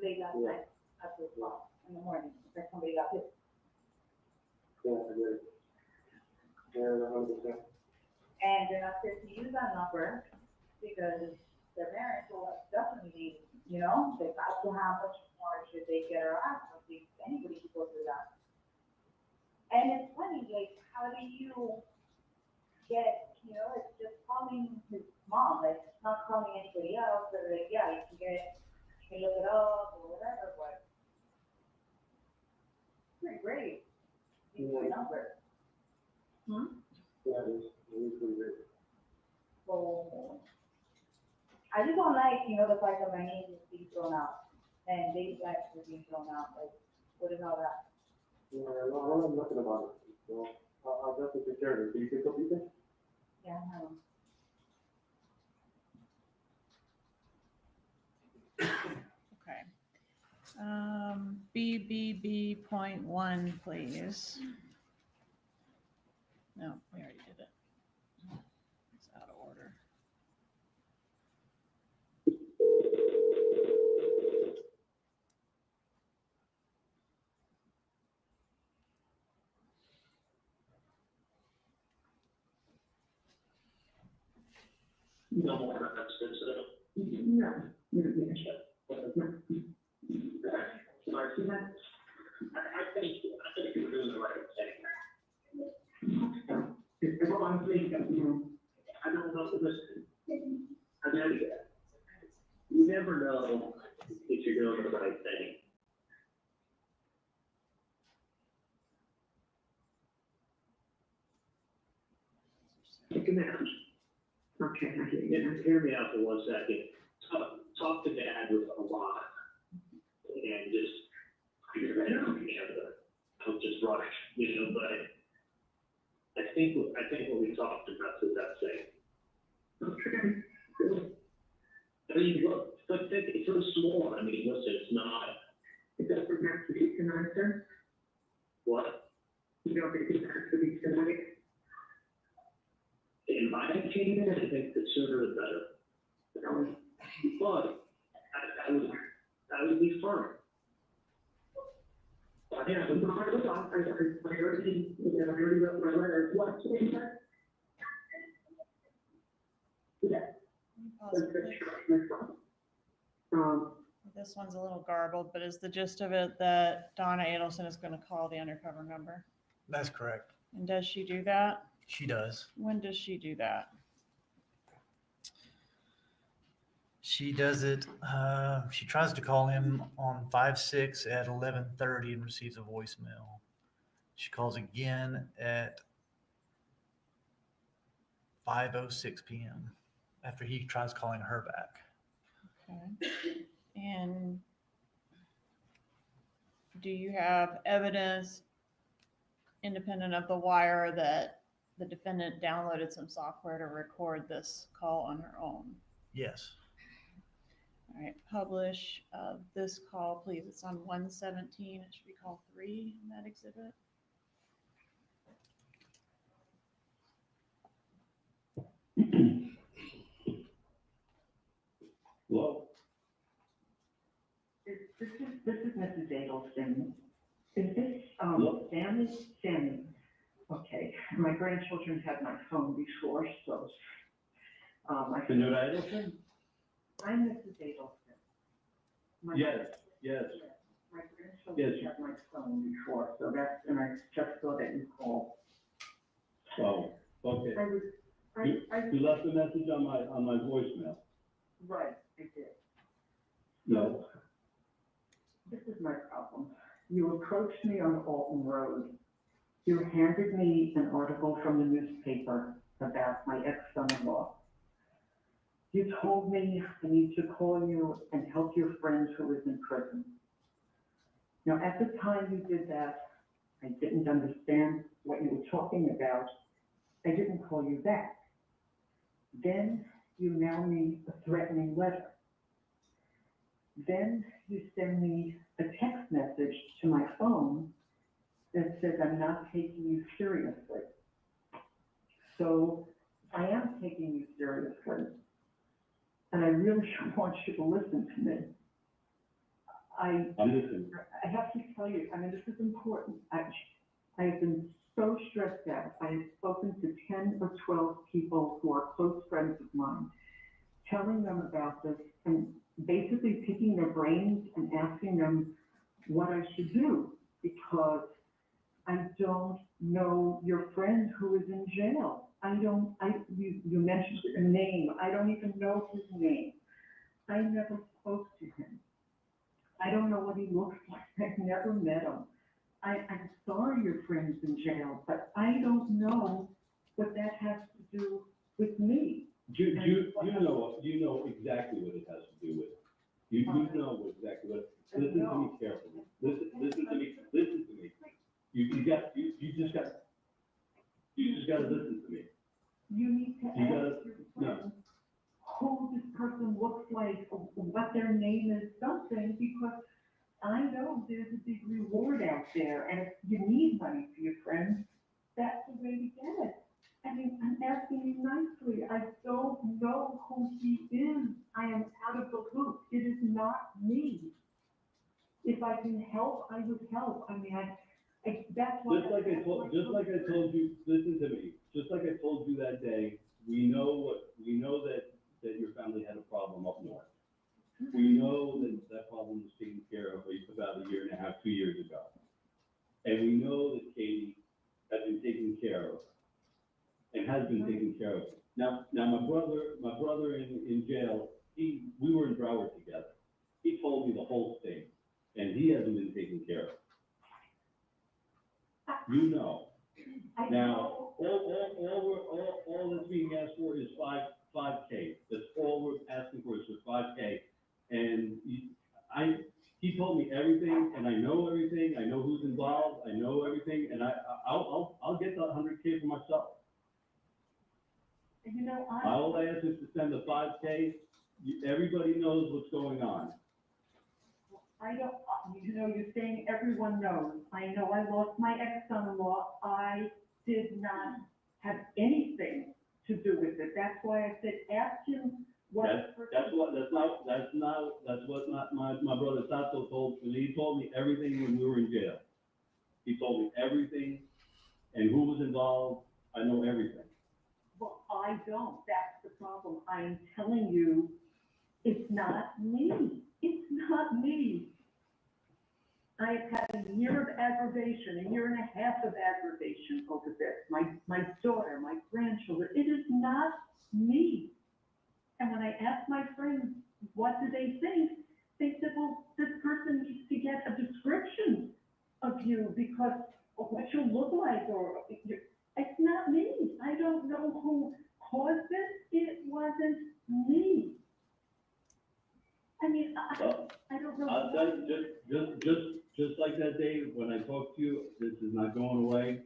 N: late last night at 2 o'clock in the morning, like somebody got hit.
L: I agree. Yeah, 100%.
N: And they're not supposed to use that number because their parents will definitely, you know, they got to how much more should they get her ass. I think anybody should go through that. And it's funny, like, how do you get, you know, it's just calling his mom, like, not calling anybody else, but like, yeah, you can look it up or whatever, but it's pretty great. Use my number.
L: Yeah, it is pretty great.
N: So, I just don't like, you know, the fact that my name is being thrown out and baby backs are being thrown out, like, what is all that?
L: Yeah, no, I don't know nothing about it. So I'll definitely take care of it. Do you pick up anything?
N: Yeah, I know.
D: Okay. BBB.1, please. No, we already did it. It's out of order.
F: No more references.
E: No,
F: I think you're doing the right thing.
E: Well, I'm thinking,
F: I don't know, listen, I know you never know if you're doing the right thing.
E: take a minute. Okay, I hear you.
F: Hear me out for 1 second. Talk to Dad with a lot, and just figure it out together. Don't just rush, you know. But I think what we talked about is that thing.
E: Okay.
F: I mean, look, but it's so small. I mean, listen, it's not.
E: It doesn't have to be tonight, sir.
F: What?
E: You don't think it has to be tonight?
F: In my opinion, I think the sooner the better. But I would be firm.
E: Yeah, I already wrote my letter. What's in there? Yeah.
D: This one's a little garbled, but is the gist of it that Donna Adelson is going to call the undercover number?
G: That's correct.
D: And does she do that?
G: She does.
D: When does she do that?
G: She does it. She tries to call him on 5/6 at 11:30 and receives a voicemail. She calls again at 5:06 p.m. after he tries calling her back.
D: Okay. And do you have evidence independent of the wire that the defendant downloaded some software to record this call on her own?
G: Yes.
D: All right, publish this call, please. It's on 117. It should be call 3 in that exhibit.
F: Whoa.
E: This is Mrs. Adelson. Is this, Sammy? Okay, my grandchildren had my phone before, so,
F: Senora Adelson?
E: I'm Mrs. Adelson.
F: Yes.
L: Yes.
E: My grandchildren
L: Yes.
E: have my phone before, so that's, and I just saw that you called.
L: So, okay. You left a message on my voicemail.
E: Right, I did.
L: No.
E: This is my problem. You approached me on Alton Road. You handed me an article from the newspaper about my ex-son-in-law. You told me I need to call you and help your friend who is in prison. Now, at the time you did that, I didn't understand what you were talking about. I didn't call you back. Then you mail me a threatening letter. Then you send me a text message to my phone that says I'm not taking you seriously. So I am taking you seriously. And I really want you to listen to me.
L: I'm listening.
E: I have to tell you, I mean, this is important. I have been so stressed out. I have spoken to 10 or 12 people who are close friends of mine, telling them about this and basically picking their brains and asking them what I should do, because I don't know your friend who is in jail. You mentioned a name. I don't even know his name. I never spoke to him. I don't know what he looks like. I've never met him. I'm sorry your friend's in jail, but I don't know what that has to do with me.
L: You know exactly what it has to do with. You know exactly what. Listen to me carefully. Listen to me. Listen to me. You just got to listen to me.
E: You need to ask your friend who this person looks like, or what their name is, something, because I know there's a big reward out there, and if you need money for your friend, that's the way to get it. I mean, I'm asking you nicely. I don't know who he is. I am out of the loop. It is not me. If I can help, I would help. I mean, that's what.
L: Just like I told you, listen to me. Just like I told you that day, we know that your family had a problem up north. We know that problem was taken care of about 1.5 years, 2 years ago. And we know that Katie has been taken care of and has been taken care of. Now my brother in jail, we were in Broward together. He told me the whole thing, and he hasn't been taken care of. You know. Now, all that's being asked for is 5K. That's all we're asking for is for 5K. And he told me everything, and I know everything. I know who's involved. I know everything, and I'll get the 100K for myself.
E: You know,
L: all I ask is to send the 5K. Everybody knows what's going on.
E: I don't, you're saying everyone knows. I know I lost my ex-son-in-law. I did not have anything to do with it. That's why I said, ask him what. That's what my brother Sato told me. He told me everything when we were in jail. He told me everything and who was involved. I know everything. Well, I don't. That's the problem. I'm telling you, it's not me. It's not me. I've had a year of aggravation, 1.5 years of aggravation over this. My daughter, my grandchildren, it is not me. And when I ask my friends, what do they think? They said, well, this person needs to get a description of you because of what you look like, or it's not me. I don't know who caused this. It wasn't me. I mean, I don't know. I'll tell you, just like that day when I talked to you, this is not going away.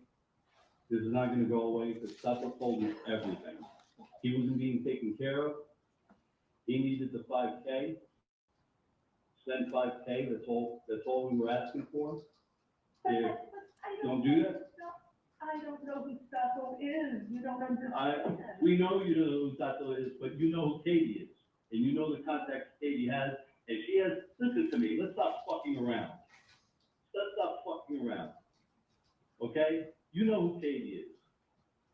E: This is not going to go away because Sato told me everything. He wasn't being taken care of. He needed the 5K. Send 5K. That's all we were asking for. Don't do that. I don't know who Sato is. You don't understand. We know you don't know who Sato is, but you know who Katie is. And you know the contacts Katie has. And she has, listen to me, let's stop fucking around. Let's stop fucking around. Okay? You know who Katie is.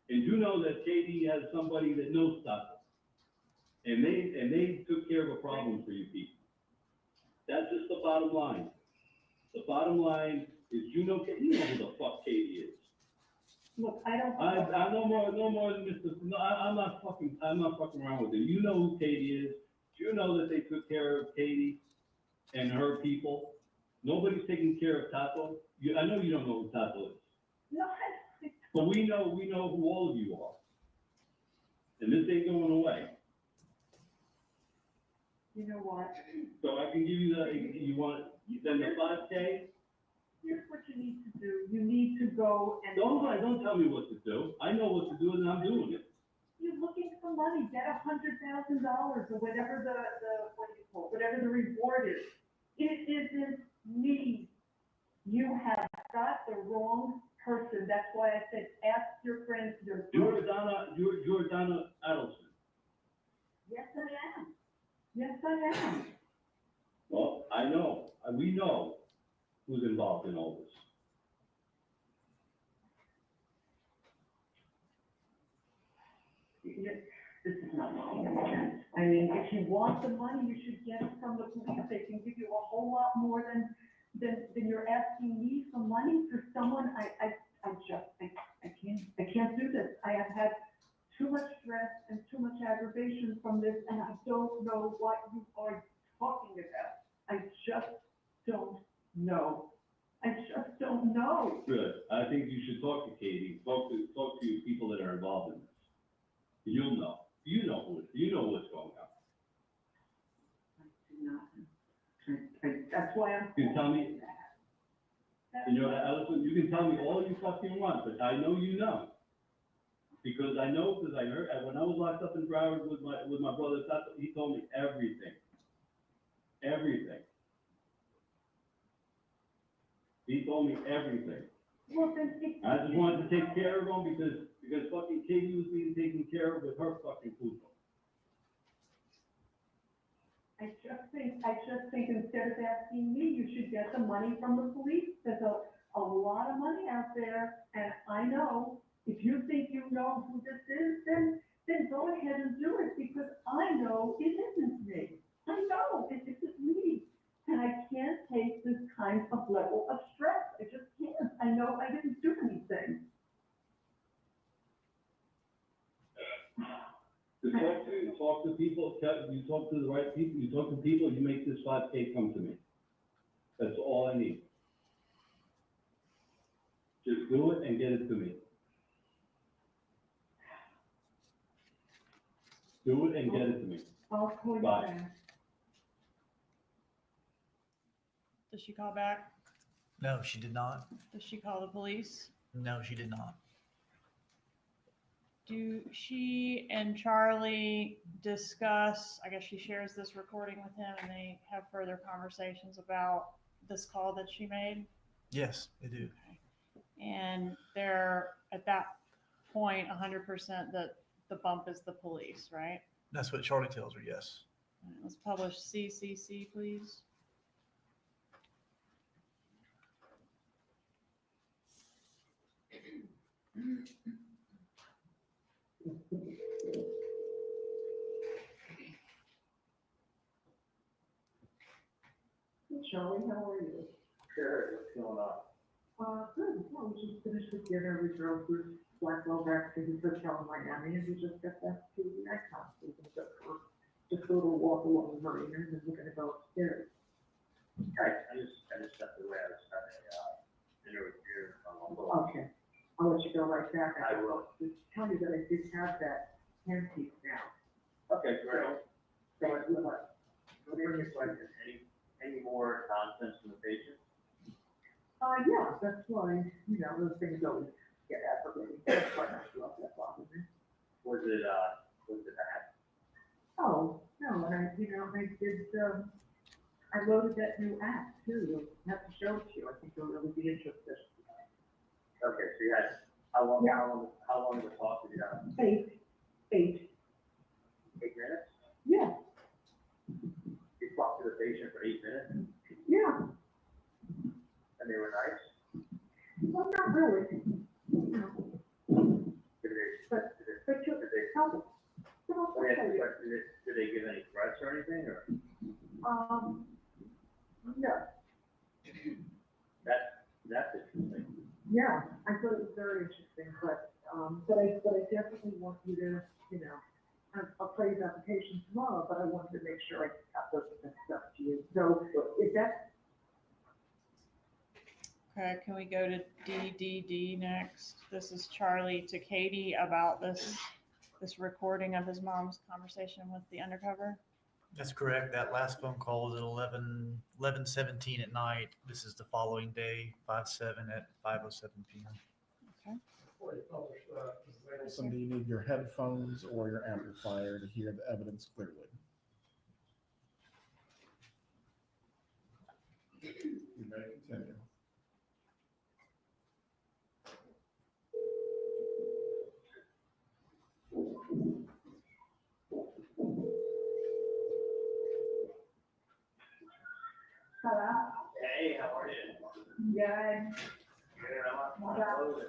E: And you know that Katie has somebody that knows Sato. And they took care of a problem for you people.
M: That's just the bottom line. The bottom line is, you know who the fuck Katie is.
N: Look, I don't.
M: I no more than Mr. No, I'm not fucking around with it. You know who Katie is. You know that they took care of Katie and her people. Nobody's taking care of Tato. I know you don't know who Tato is.
N: No,
M: But we know who all of you are. And this ain't going away.
N: you know what?
M: So I can give you then the 5K?
N: Here's what you need to do. You need to go and.
M: Don't tell me what to do. I know what to do and I'm doing it.
N: You're looking for money, get $100,000 or whatever what do you call it, whatever the reward is. It isn't me. You have got the wrong person. That's why I said, ask your friends.
M: You're Donna Adelson.
N: Yes, I am. Yes, I am.
M: Well, I know, we know who's involved in all this.
N: This is not making sense. I mean, if you want the money, you should get it from the police. They can give you a whole lot more than you're asking me for money for someone. I can't do this. I have had too much stress and too much aggravation from this, and I don't know what you are talking about. I just don't know. I just don't know.
M: Good. I think you should talk to Katie, talk to people that are involved in this. You'll know. You know what's going on.
N: I do not. That's why I'm.
M: You can tell me. Adelson, you can tell me all you fucking want, but I know you know. Because I heard, when I was locked up in Broward with my brother, he told me everything. Everything. He told me everything.
N: Well, then
M: I just wanted to take care of him because fucking Katie was being taken care of with her fucking food.
N: I just think instead of asking me, you should get the money from the police. There's a lot of money out there, and I know, if you think you know who this is, then go ahead and do it, because I know it isn't me. I know it isn't me. And I can't take this kind of level of stress. I just can't. I know I didn't do anything.
M: To talk to people, you talk to the right people, you talk to people, you make this 5K come to me. That's all I need. Just do it and get it to me. Do it and get it to me.
N: I'll call you
M: Bye.
N: back.
D: Does she call back?
G: No, she did not.
D: Does she call the police?
G: No, she did not.
D: Do she and Charlie discuss, I guess she shares this recording with him and they have further conversations about this call that she made?
G: Yes, they do.
D: And they're at that point 100% that the bump is the police, right?
G: That's what Charlie tells her, yes.
D: All right, let's publish CCC, please.
N: Hey, Charlie, how are you?
L: Good, what's going on?
N: Good. Yeah, we just finished with dinner. We drove through Blackwell back to his hotel in Miami, and we just got back to the Icon. So we're gonna go for just a little walk along the marina, and then we're gonna go upstairs.
L: Right, I just stepped away, I was having, dinner with you.
N: Okay, I'll let you go right back.
L: I will.
N: Just tell you that I did have that handpiece now.
L: Okay, great.
N: So I do like.
L: Let me ask you a question, any more nonsense from the patient?
N: Yeah, that's why, those things always get aggravating. That's why I love that bother me.
L: Was it bad?
N: Oh, no, and I did, I loaded that new app too. I have to show it to you. I think you'll really be interested.
L: Okay, so you had, how long of a talk did you have?
N: 8.
L: 8 minutes?
N: Yeah,
L: You talked to the patient for 8 minutes,
N: yeah.
L: and they were nice?
N: Well, not really.
L: Did
N: But you, tell me.
L: they give any threats or anything, or?
E: Yeah, I thought it was very interesting, but I definitely want you to, you know, I'll play his application tomorrow, but I wanted to make sure I got those stuff to you. So if that's,
D: Okay, can we go to DDD next? This is Charlie to Katie about this recording of his mom's conversation with the undercover.
G: That's correct. That last phone call was at 11:17 at night. This is the following day, 5/7 at 5:07 p.m.
D: Okay.
B: Before you publish that, Mrs. Adelson, do you need your headphones or your amplifier to hear the evidence clearly? You may continue.
N: Hello?
F: Hey, how are you?
N: Good.
F: Good, I'm on phone.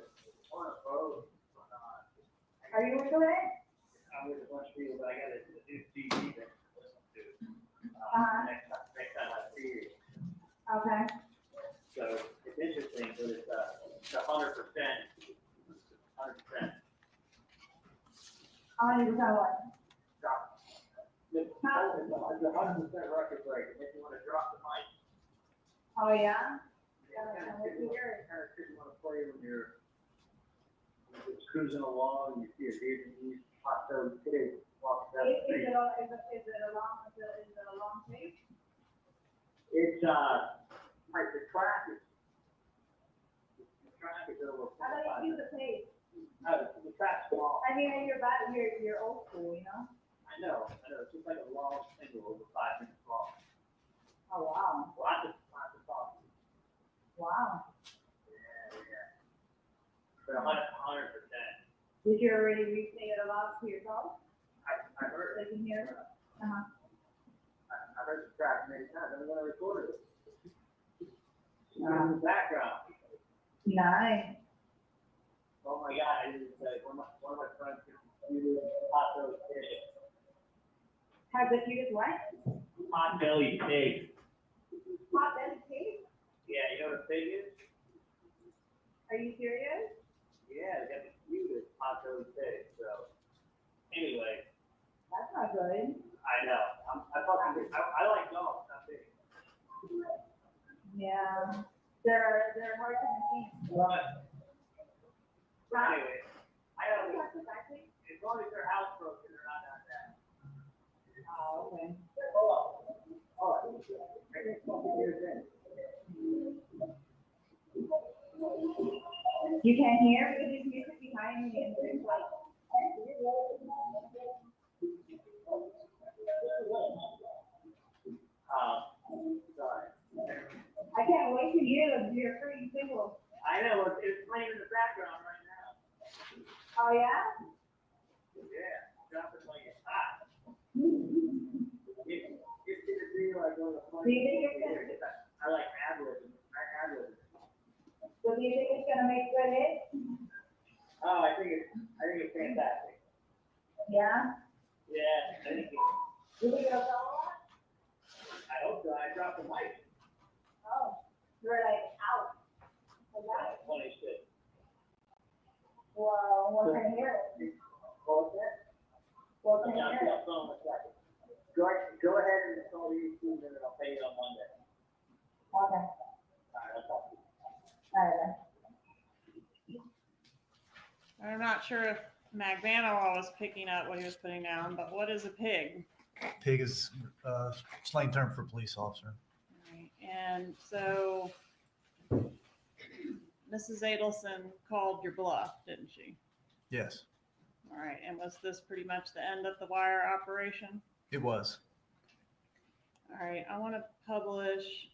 N: Are you into it?
F: I'm with a bunch of people, but I got a new CD that I listen to. Next time I see you.
N: Okay.
F: So it's interesting, but it's 100%. 100%.
N: How many percent what?
F: Drop. It's a 100% record break. It makes you want to drop the mic.
N: Oh, yeah?
F: Kind of you want to play when you're just cruising along and you see a Vietnamese hot dog kid walking down the street.
N: Is it a long tape?
F: It's like the track is over.
N: How do you use the tape?
F: The track's small.
N: I mean, you're old school, you know?
F: I know. It's just like a long single over 5 minutes long.
N: Oh, wow.
F: Lots of talking.
N: Wow.
F: Yeah. But 100%.
N: Did you already re-say it aloud to yourself?
F: I heard
N: So
F: it.
N: you can hear it? Uh-huh.
F: I heard the track many times. I'm going to record it. In the background.
N: Nice.
F: Oh my God! I didn't say one of my friends used hot belly pig.
N: Has the cutest what?
F: Hot belly pig.
N: Hot belly pig?
F: Yeah, you know what a pig is?
N: Are you serious?
F: Yeah, they got the cutest hot belly pig. So anyway.
N: That's not good.
F: I know. I like dogs. Not big.
N: Yeah. They're hard to maintain.
F: But
N: Huh?
F: anyway, I don't know. As long as their house broken, they're not that bad.
N: Oh, okay. You can't hear because there's music behind me and there's like.
F: Sorry.
N: I can't wait to hear your pretty single.
F: I know, it's playing in the background right now.
N: Oh, yeah?
F: Yeah, dropping like it's hot. It's gonna be like one of the funny.
N: Do you think it's gonna?
F: I like ad-libbing.
N: So do you think it's gonna make good hits?
F: Oh, I think it's fantastic.
N: Yeah?
F: Yeah, I think
N: You think it'll sell a lot?
F: I hope so. I dropped the mic.
N: Oh, you're like out. Like that?
F: Funny shit.
N: Well, we're gonna hear it.
F: What was that?
N: Well, can you hear it?
F: Go ahead and install the YouTube and then I'll pay you on Monday.
N: Okay.
F: All right, I'll talk to you.
N: All right.
D: I'm not sure if Magbanua was picking up what he was putting down, but what is a pig?
G: Pig is slang term for police officer.
D: Right. And so Mrs. Adelson called your bluff, didn't she?
G: Yes,
D: All right. And was this pretty much the end of the wire operation?
G: it was.
D: All right. I want to publish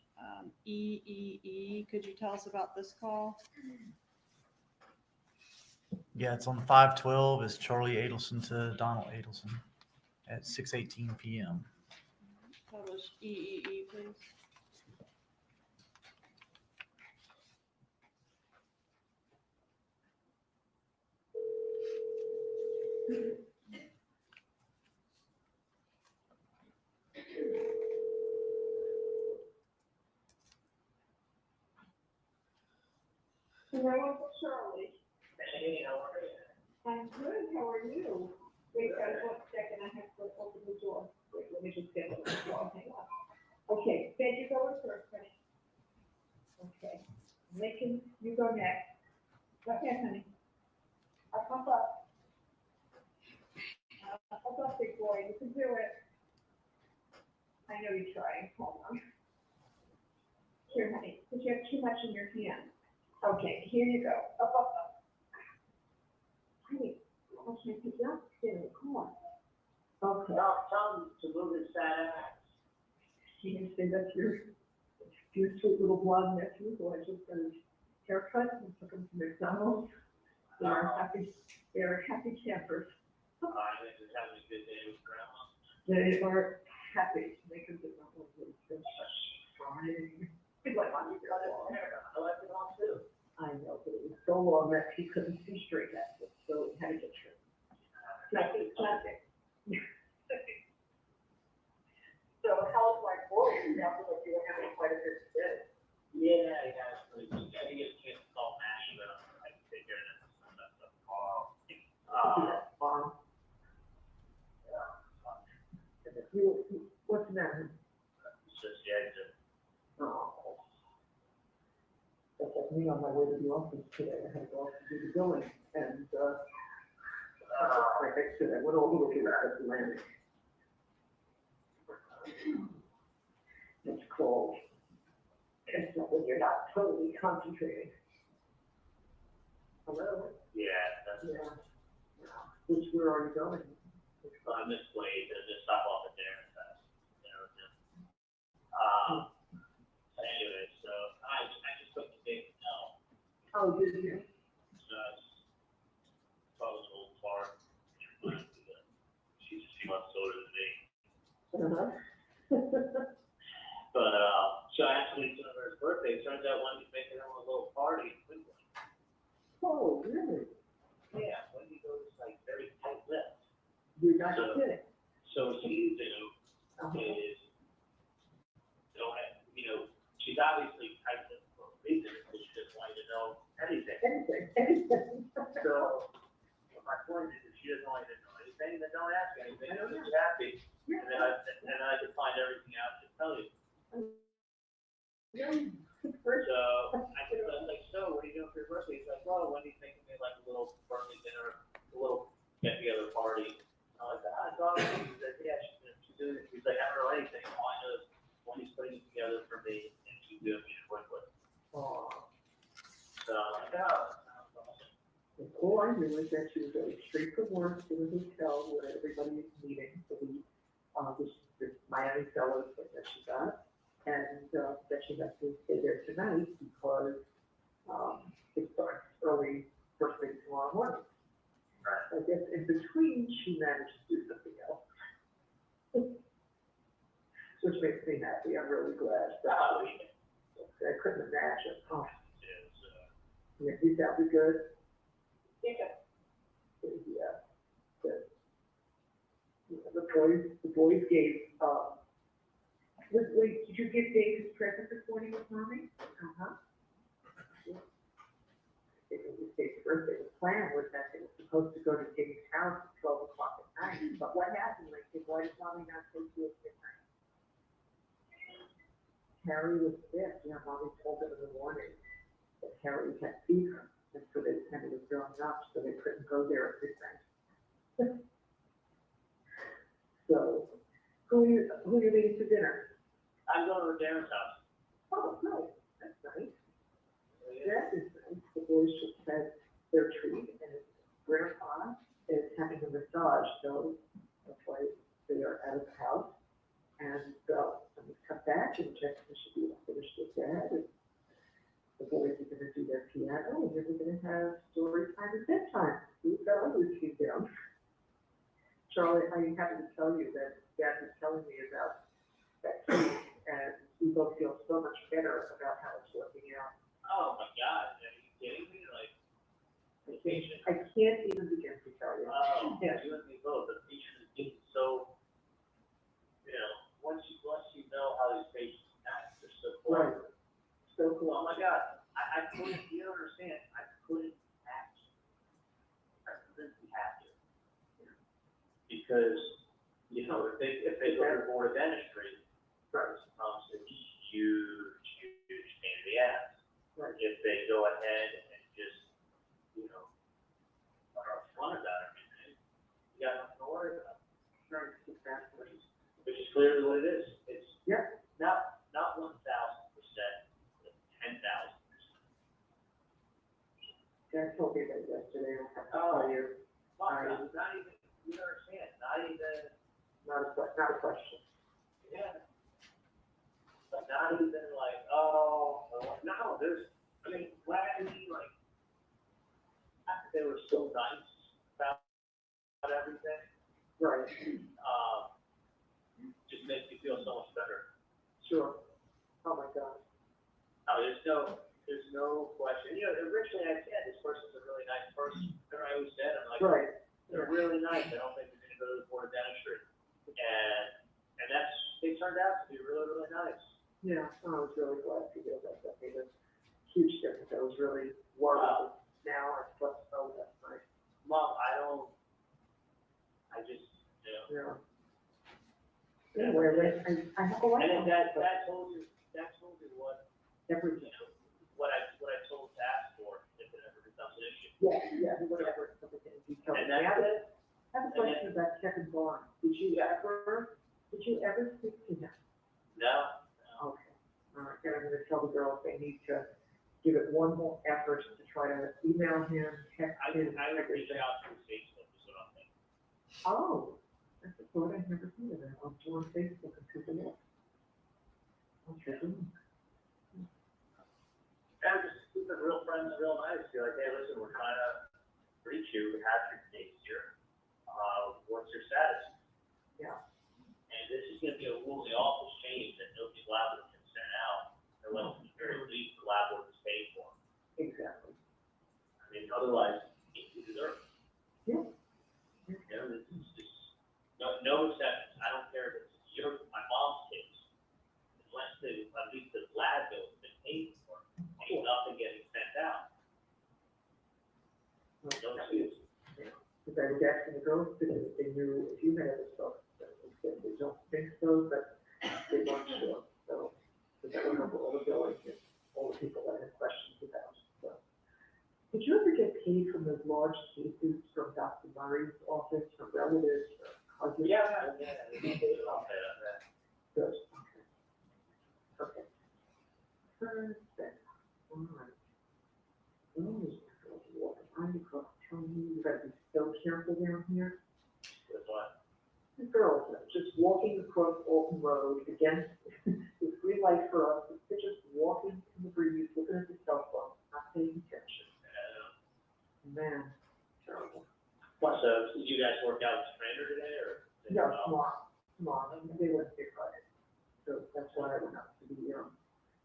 D: EEE. Could you tell us about this call?
G: Yeah, it's on 5/12. It's Charlie Adelson to Donald Adelson at 6:18 p.m.
D: Publish EEE, please.
I: And I want to Charlie.
F: Hey, how are you?
I: I'm good, how are you? Wait, guys, 1 second, I have to open the door. Wait, let me just get to the door, hang on. Okay, Ben, you go in first, honey. Okay, Lincoln, you go next. Go ahead, honey. Up, up, up. Up, up, big boy, you can do it. I know you're trying, hold on. Here, honey, because you have too much in your hand. Okay, here you go, up, up, up. Honey, I can't pick you up, there, come on. Okay.
F: Tell him to move his fat ass.
I: You can say that's your sweet little blonde nephew, who I just got his haircut and took him to McDonald's. They're happy campers.
F: They're just having a good day with grandma.
I: They are happy. They can do that one. They're crying.
F: He's like, I need to cut his hair. I like it on too.
I: I know, but it was so long that he couldn't see straight at it, so he had to get trimmed. Classic, classic.
N: So how's my boy? It sounds like you were having quite a bit to do.
F: Yeah, he has. I think it's just called Mash, but I can take care of that stuff tomorrow.
I: What's the matter?
F: It's just the exit.
I: Oh. That's like me on my way to the office today. I had to go out to do the billing and, like I said, I went over to the landing. It's cold. It's not when you're not totally concentrating. Hello?
F: Yeah.
I: Which, where are you going?
F: I'm this way to just stop off at Darren's house. Anyway, so I just took the day to know.
I: Oh, did you?
F: So I just called an old Barb. She's a few months older than me. But so actually, it's her birthday. It turns out Wendy's making her own little party in Cleveland.
I: Oh, really?
F: Yeah, Wendy goes like very tight-lipped.
I: You're not kidding.
F: So what she do is, she's obviously tight-lipped for a reason, because she doesn't want you to know anything.
I: Anything.
F: So my point is, if she doesn't want you to know anything, then don't ask anything. Don't be happy, and then I can find everything out to tell you. So I was like, so what are you doing for your birthday? He's like, well, Wendy's making me like a little birthday dinner, a little get-together party. I'm like, it's all right. He's like, yeah, she's doing it. He's like, I don't know anything. All I know is Wendy's putting it together for me, and she's doing me a quick with. So I'm like, oh, that sounds awesome.
I: All I knew was that she was going straight from work to the hotel where everybody is meeting for the, this Miami fellows that she got. And that she has to stay there tonight because it starts early, first thing tomorrow morning.
F: Right.
I: I guess in between, she managed to do something else. Which makes me happy. I'm really glad. I couldn't imagine. Oh. Yeah, you sounded good.
N: Yeah.
I: Yeah. Good. Yeah, the boys gave, wait, did you give Dave his present this morning with mommy? Yeah. It was Dave's birthday. The plan was that they were supposed to go to Dave's house at 12 o'clock at night, but what happened? Like, why did mommy not say to us at night? Harry was sick. Yeah, mommy told them in the morning that Harry had fever, and so they kind of was throwing up, so they couldn't go there at midnight. So, who are you meeting for dinner?
F: I'm going to Darren's house.
I: Oh, good. That's nice. That is nice. The boys just had their treat, and his grandpa is having a massage, so that's why they are out of the house. And I'm going to come back and Jackson should be finished with that. And the boys are going to do their piano, and then we're going to have story time and bedtime. We've got others to down. Charlie, I'm happy to tell you that Dad was telling me about that treat, and we both feel so much better about how it's working out.
F: Oh my God, are you kidding me? Like,
I: I can't even begin to tell you.
F: Oh,
I: Yes.
F: you and me both. The patient is getting so, once you know how these patients act, they're so cool.
I: Right. So cool.
F: Oh my God, I couldn't, you don't understand. because, you know, if they go to the board of dentistry,
E: Right.
F: it becomes a huge pain in the ass.
E: Right.
F: If they go ahead and just, you know, are upfront about everything, you got nothing to worry about.
E: Right, exactly.
F: Which is clearly what it is. It's
E: Yep.
F: not 1,000%, 10,000%.
E: Jack told me that yesterday, I have to
F: Oh.
E: tell you,
F: Not even, you understand, not even,
E: not a question.
F: yeah. But not even like, oh, no, I mean, gladly, like, they were so nice about everything.
E: Right.
F: Just makes me feel so much better.
E: Sure. Oh, my God.
F: No, there's no question. You know, originally I said this person's a really nice person. And I always said, I'm like,
E: Right.
F: they're really nice. I don't think they're going to go to the board of dentistry. And they turned out to be really, really nice.
E: Yeah, I was really glad to hear that. That made a huge difference. I was really worried. Now I slept so that night.
F: Mom, I just, you know.
E: Yeah. Anyway, I have a lot.
F: And then that told you what,
E: Everything.
F: you know, what I told to ask for if it ever becomes an issue.
E: Yeah, whatever, everything in detail.
F: And that's it.
E: I have a question about Kevin Barb. Did you ever speak to him?
F: No.
E: Okay. All right, then I'm gonna tell the girls they need to give it one more effort to try to email him, text him.
F: I would reach out through Facebook is what I'm thinking.
E: Oh, that's a thought I've never heard of that. I'll go on Facebook and take a look. Okay.
F: And just keep it real friends, real nice. Be like, hey, listen, we're trying to reach you. We have your case here. What's your status?
E: Yeah.
F: And this is going to be a rule in the office change that nobody's allowed to consent out unless at the very least the lab work is paid for.
E: Exactly.
F: I mean, otherwise, you deserve it.
E: Yeah.
F: You know, this is just no exceptions. I don't care if it's my mom's case. Unless at least the lab bill has been paid for, ain't nothing getting sent out. No excuse.
E: Because I was asking the girls because they knew if you had ever spoken to them, they said they don't think so, but they weren't sure. So, because I remember all the billing and all the people that had questions about. So, did you ever get paid from those large cases from Dr. Murray's office, from relatives, or cousins?
F: Yeah.
E: Good. Okay. Perfect. All right. Oh, I'm telling you, you gotta be so careful down here.
F: With what?
E: The girls are just walking across Alton Road against the green light for us. They're just walking in the breeze, looking at the cell phone, not paying attention. Man, terrible.
F: So, did you guys work out with Strander today, or?
E: Yeah, tomorrow. I mean, they went to Friday. So that's why I went up to the,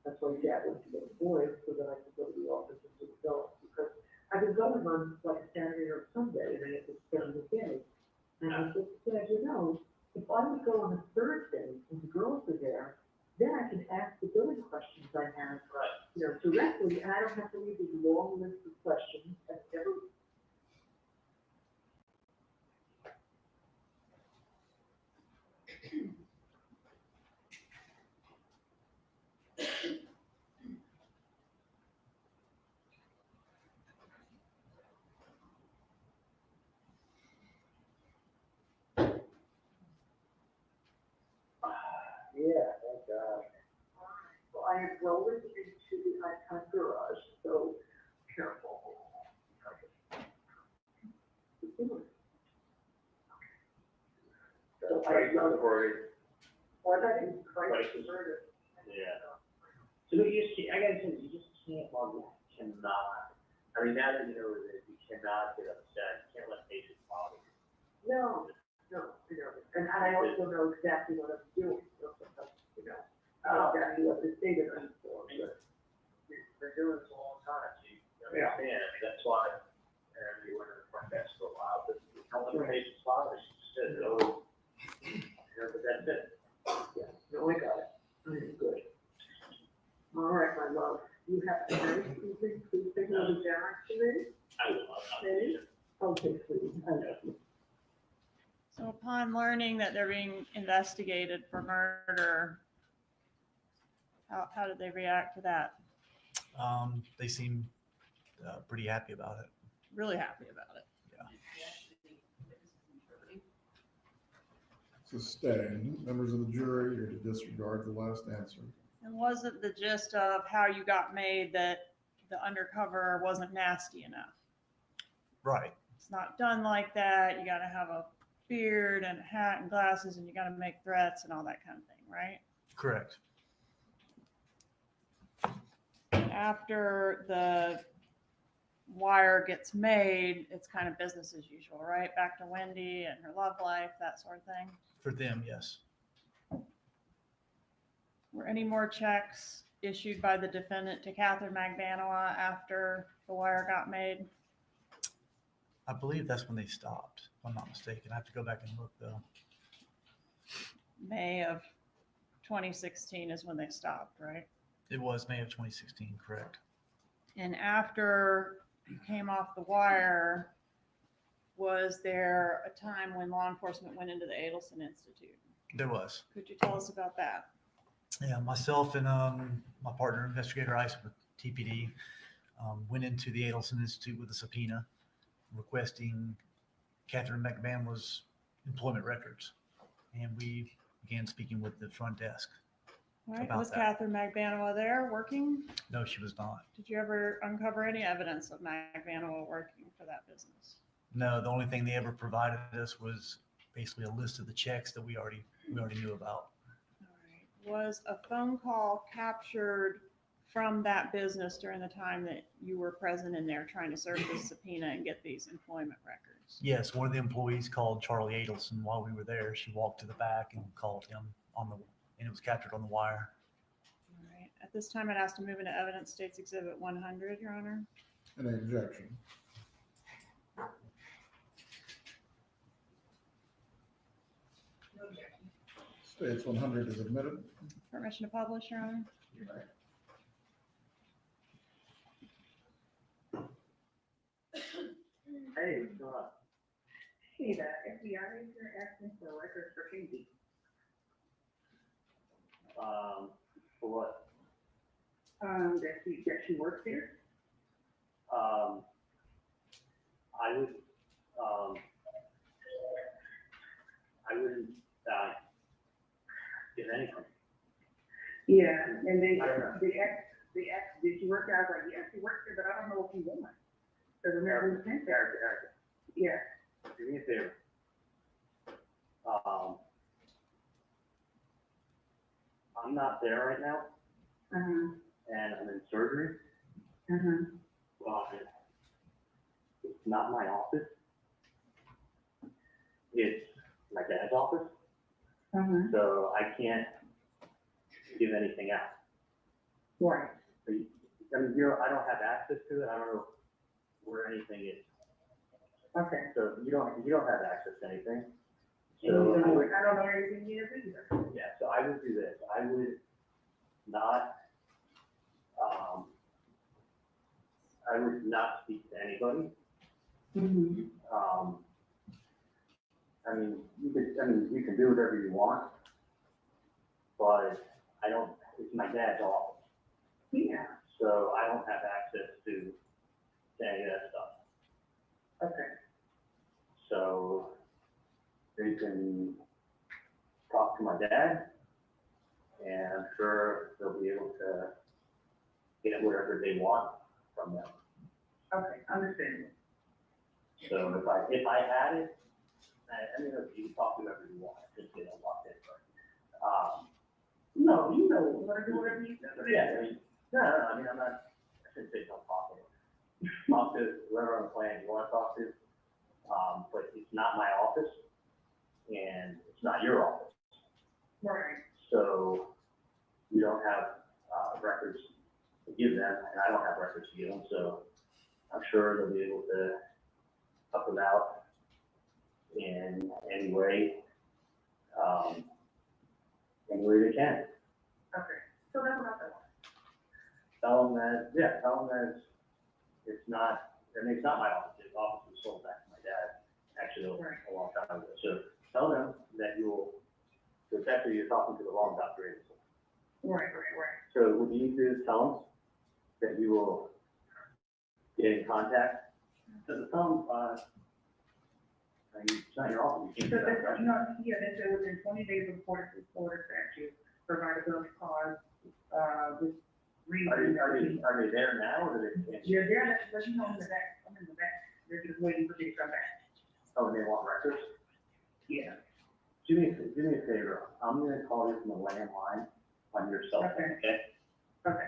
E: that's why Dad went to go to the boys, so that I could go to the office and do the billing. Because I've been going on like a Saturday or Sunday, and I had to spend the day. And I said, Dad, you know, if I would go on a Thursday and the girls are there, then I can ask the billing questions I have, you know, directly, and I don't have to leave this long list of questions and every. Yeah, thank God. Well, I am rolling into the icon garage, so careful. So I love what I do, Christ deserted.
F: Yeah. So you just, I gotta say, you just can't log in. Cannot. I mean, now that you know that you cannot get upset, you can't let patients bother you.
E: No, you know, and I also know exactly what I'm doing, so sometimes, you know, exactly what the state is for.
F: Been doing this a long time, so you understand. That's why you went to the front desk for a while, but don't let the patients bother you. Just said, no. But that's it.
E: Yeah, no, I got it. I'm good. All right, my love. You have a nice evening. Please take another Darren today.
F: I will.
E: Okay, please. I love you.
D: So upon learning that they're being investigated for murder, how did they react to that?
G: They seem pretty happy about it.
D: Really happy about it.
B: Sustained. Members of the jury are to disregard the last answer.
D: And wasn't the gist of how you got made that the undercover wasn't nasty enough?
G: Right.
D: It's not done like that. You got to have a beard and a hat and glasses, and you got to make threats and all that kind of thing, right?
G: Correct.
D: After the wire gets made, it's kind of business as usual, right? Back to Wendi and her love life, that sort of thing.
G: For them, yes.
D: Were any more checks issued by the defendant to Katherine Magbanua after the wire got made?
G: I believe that's when they stopped, if I'm not mistaken. I have to go back and look, though.
D: May of 2016 is when they stopped, right?
G: It was May of 2016, correct.
D: And after you came off the wire, was there a time when law enforcement went into the Adelson Institute?
G: There was.
D: Could you tell us about that?
G: Yeah, myself and my partner, Investigator Ice with TPD, went into the Adelson Institute with a subpoena requesting Katherine Magbanua's employment records. And we began speaking with the front desk.
D: All right,
G: about
D: was
G: that.
D: Katherine Magbanua there working?
G: No, she was not.
D: Did you ever uncover any evidence of Magbanua working for that business?
G: No, the only thing they ever provided us was basically a list of the checks that we already knew about.
D: Was a phone call captured from that business during the time that you were present in there trying to serve this subpoena and get these employment records?
G: Yes, one of the employees called Charlie Adelson while we were there. She walked to the back and called him and it was captured on the wire.
D: All right. At this time, I'd ask to move into evidence States Exhibit 100, Your Honor.
B: Any objection?
K: No objection.
B: States 100 is admitted.
D: Permission to publish, Your Honor.
L: Hey, what's going on?
N: Hey, the FBI is here asking for records for Katie.
L: For what?
N: That she works here?
L: I wouldn't, get anything.
N: Yeah, and they,
L: I don't know.
N: they asked, did she work there? I was like, yeah, she works there, but I don't know if you won. Because remember, we sent her. Yeah.
L: Do me a favor. I'm not there right now, and I'm in surgery. Well, it's not my office. It's my dad's office. So I can't give anything out.
N: Right.
L: I mean, I don't have access to it. I don't know where anything is.
N: Okay.
L: So you don't have access to anything.
N: And
L: So
N: I don't know anything either.
L: yeah, so I would do this. I would not, I would not speak to anybody. I mean, you can do whatever you want, but it's my dad's office.
N: Yeah.
L: So I don't have access to any of that stuff.
N: Okay.
L: So they can talk to my dad, and I'm sure they'll be able to get whatever they want from them.
N: Okay, understand.
L: So if I had it, I mean, you can talk to whoever you want, just get them locked in. But,
N: No, you know, we're gonna do whatever you say.
L: yeah, I mean, I'm not, I shouldn't say don't talk to them. Talk to whoever on the plan you want to talk to. But it's not my office, and it's not your office.
N: Right.
L: So you don't have records to give them, and I don't have records to give them, so I'm sure they'll be able to help them out in any way, any way they can.
N: Okay. So that's what I thought.
L: Tell them that it's not, I mean, it's not my office. The office was sold back to my dad, actually, a long time ago. So tell them that so technically you're talking to the wrong Dr. Adelson.
N: Right.
L: So what you need to do is tell them that you will get in contact. So tell them, it's not your office, you can't do that, right?
N: They said within 20 days of Florida statute, provide a bill cause, with reason.
L: Are they there now, or do they?
N: You're there, but you know, I'm in the back, they're just waiting for you to come back.
L: Oh, and they want records?
N: Yeah.
L: Do me a favor, I'm gonna call you from the landline on your cell phone, okay?
N: Okay.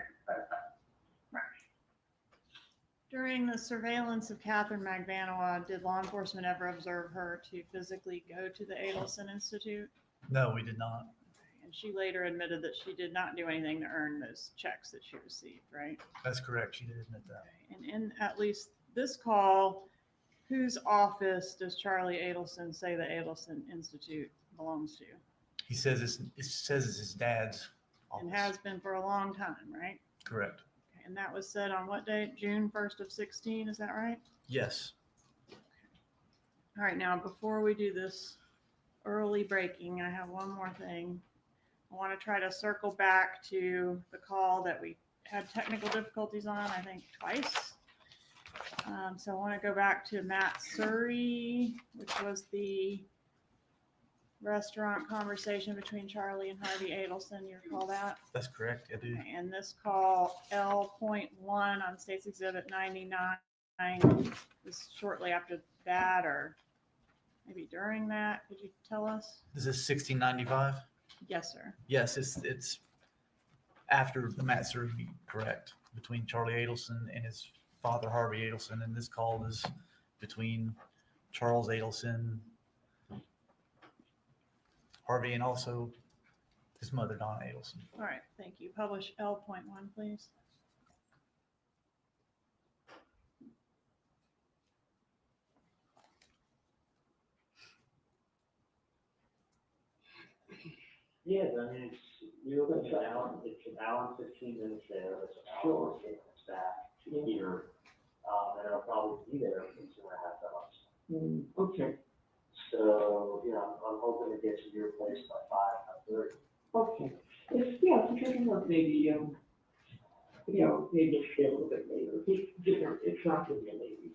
D: During the surveillance of Katherine Magbanua, did law enforcement ever observe her to physically go to the Adelson Institute?
G: No, we did not.
D: And she later admitted that she did not do anything to earn those checks that she received, right?
G: That's correct. She did admit that.
D: And in at least this call, whose office does Charlie Adelson say the Adelson Institute belongs to?
G: He says it says it's his dad's office.
D: And has been for a long time, right?
G: Correct.
D: Okay, and that was said on what date? June 1st of 16, is that right?
G: Yes.
D: All right, now before we do this early breaking, I have one more thing. I want to try to circle back to the call that we had technical difficulties on, I think twice. So I want to go back to Matt Surrey, which was the restaurant conversation between Charlie and Harvey Adelson. You recall that?
G: That's correct. I do.
D: Okay, and this call L.1 on State's Exhibit 99 is shortly after that, or maybe during that. Could you tell us?
G: Is this 1695?
D: Yes, sir.
G: Yes, it's after the Matt Surrey meeting, correct, between Charlie Adelson and his father, Harvey Adelson, and this call is between Charles Adelson, Harvey, and also his mother, Donna Adelson.
D: All right, thank you. Publish L.1, please.
F: Yeah, I mean, you look at it's an hour and 15 minutes there, it's an hour and 15 minutes back to here. And it'll probably be there in 2.5 hours.
E: Okay,
F: So, I'm hoping to get to your place by 5:30.
E: okay. If you can look maybe, maybe just stay a little bit later. It's not gonna be a lady.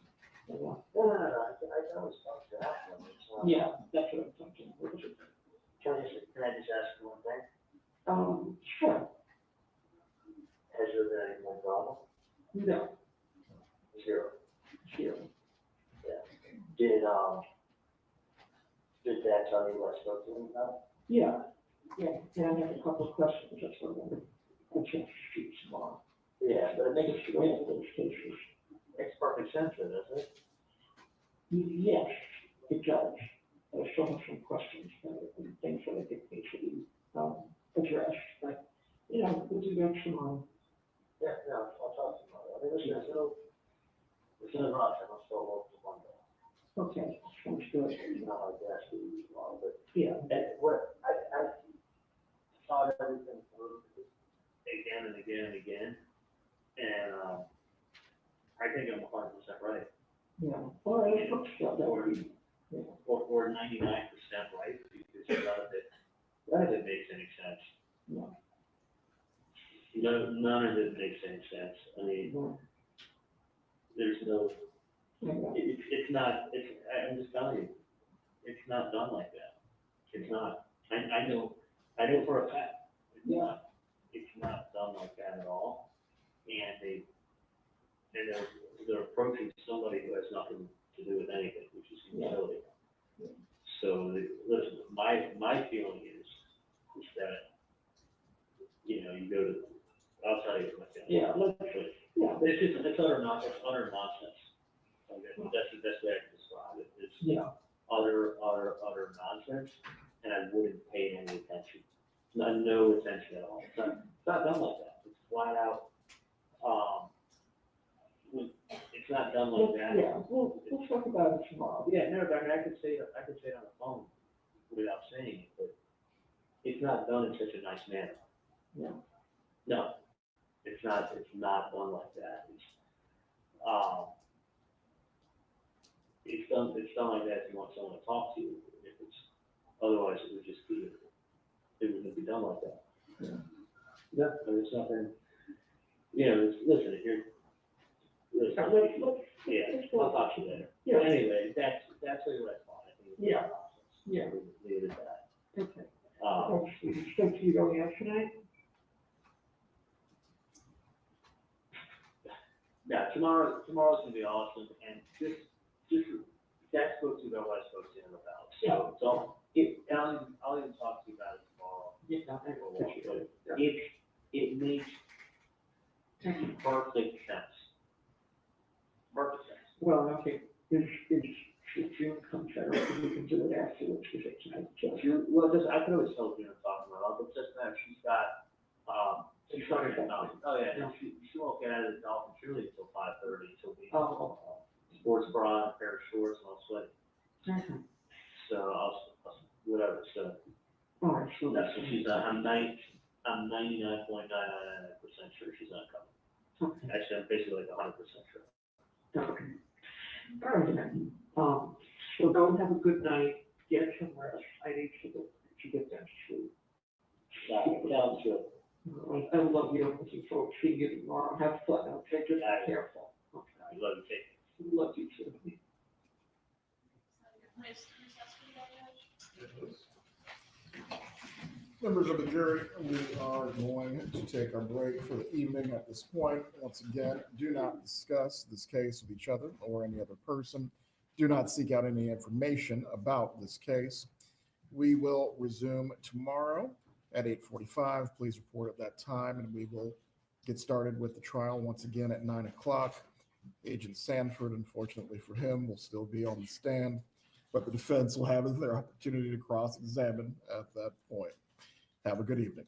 F: No, I can always talk to that one.
E: Yeah, that's what I'm thinking.
F: Can I just ask you one thing?
E: Sure.
F: Has there been any more drama?
E: No,
F: Zero.
E: sure.
F: Yeah. Did Dad tell you what I spoke to him about?
E: Yeah, and I have a couple of questions, that's what I wanted. I can't shoot tomorrow.
F: Yeah, but it makes
E: Those cases.
F: perfect sense, doesn't it?
E: Yes, it does. I still have some questions, and things that I think need to be, addressed, but, we'll do that tomorrow.
F: Yeah, I'll talk to him about it. I mean, there's no rush, I'm still working on Monday.
E: Okay, sounds good.
F: I guess we are, but
E: Yeah,
F: I thought everything through again and again and again, and I think I'm 100% right.
E: yeah, all right, that would be,
F: Or 99% right, because none of it makes any sense.
E: no.
F: None of it makes any sense. I mean, there's no, I'm just telling you, it's not done like that. It's not. I know for a fact, it's not done like that at all. And they're approaching somebody who has nothing to do with anything, which is utility. So, listen, my feeling is that, you go to, I'll tell you my feeling. It's utter nonsense. That's the best way I can describe it. It's utter nonsense, and I wouldn't pay any attention. No attention at all. It's not done like that. It's flat out. It's not done like that.
E: Yeah, we'll talk about it tomorrow.
F: Yeah, no, I mean, I could say it on the phone without saying it, but it's not done in such a nice manner.
E: Yeah.
F: No, it's not done like that. It's done like that if you want someone to talk to. If it's Otherwise, it would just be, it wouldn't be done like that. Yeah, there's nothing, you know, listen, if you're, listen, yeah, I'll talk to you later.
E: Yeah.
F: But anyway, that's what I thought. I think it's
E: Yeah.
F: a process.
E: Yeah.
F: Leave it at that.
E: Okay.
F: Um,
E: So you going out tonight?
F: Yeah, tomorrow's gonna be awesome, and just, that's supposed to be what I spoke to him about.
E: Yeah.
F: So, I'll even talk to you about it tomorrow.
E: Yeah, I appreciate it. Yeah.
F: It makes perfect sense. Perfect sense.
E: Well, I think if June comes out, we can do it afterwards, because it's not just.
F: Well, I could always tell you talking about, but just now, she's got, she's starting to, oh yeah, she won't get out of the Dolphin truly until 5:30, she'll be sports bra, and a pair of shorts, and I'll sweat.
E: Okay.
F: So whatever, so.
E: All right, so
F: That's what she's, I'm 99.999% sure she's not coming.
E: Okay.
F: Actually, I'm basically like 100% sure.
E: Okay. All right, then. So go and have a good night, get some rest. I need to get that sleep.
F: Sounds good.
E: I love you. I'm looking forward to seeing you tomorrow. Have fun. Okay, just be careful. Okay.
F: I love you, Kate.
E: Love you too.
B: Members of the jury, we are going to take our break for the evening at this point. Once again, do not discuss this case with each other or any other person. Do not seek out any information about this case. We will resume tomorrow at 8:45. Please report at that time, and we will get started with the trial once again at 9 o'clock. Agent Sanford, unfortunately for him, will still be on the stand, but the defense will have their opportunity to cross-examine at that point. Have a good evening.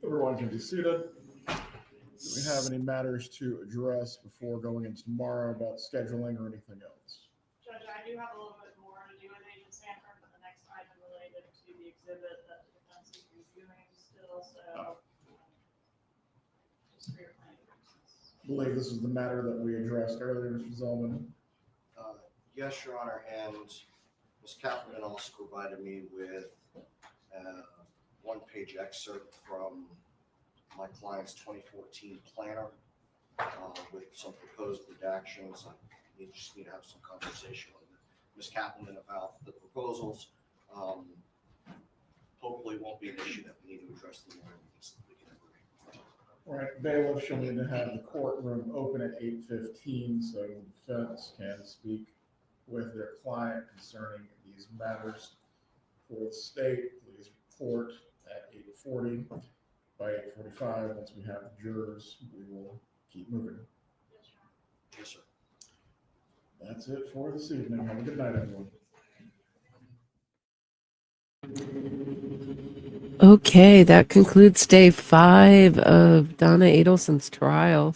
B: Everyone can be seated. Do we have any matters to address before going into tomorrow about scheduling or anything else?
D: Judge, I do have a little bit more to do with Agent Sanford, but the next item related to the exhibit that the defense is reviewing still, so. Just for your planning purposes.
B: I believe this is the matter that we addressed earlier, Mr. Zellman.
C: Yes, Your Honor, and Ms. Katherine also provided me with a one-page excerpt from my client's 2014 planner with some proposed redactions. I just need to have some conversation with Ms. Kaplan about the proposals. Hopefully it won't be an issue that we need to address the more. We can agree.
B: All right, bailiff shall need to have the courtroom open at 8:15 so the defense can speak with their client concerning these matters. For the state, please report at 8:40. By 8:45, once we have the jurors, we will keep moving.
C: Yes, sir.
B: That's it for this evening. Have a good night, everyone.
A: Okay, that concludes day 5 of Donna Adelson's trial.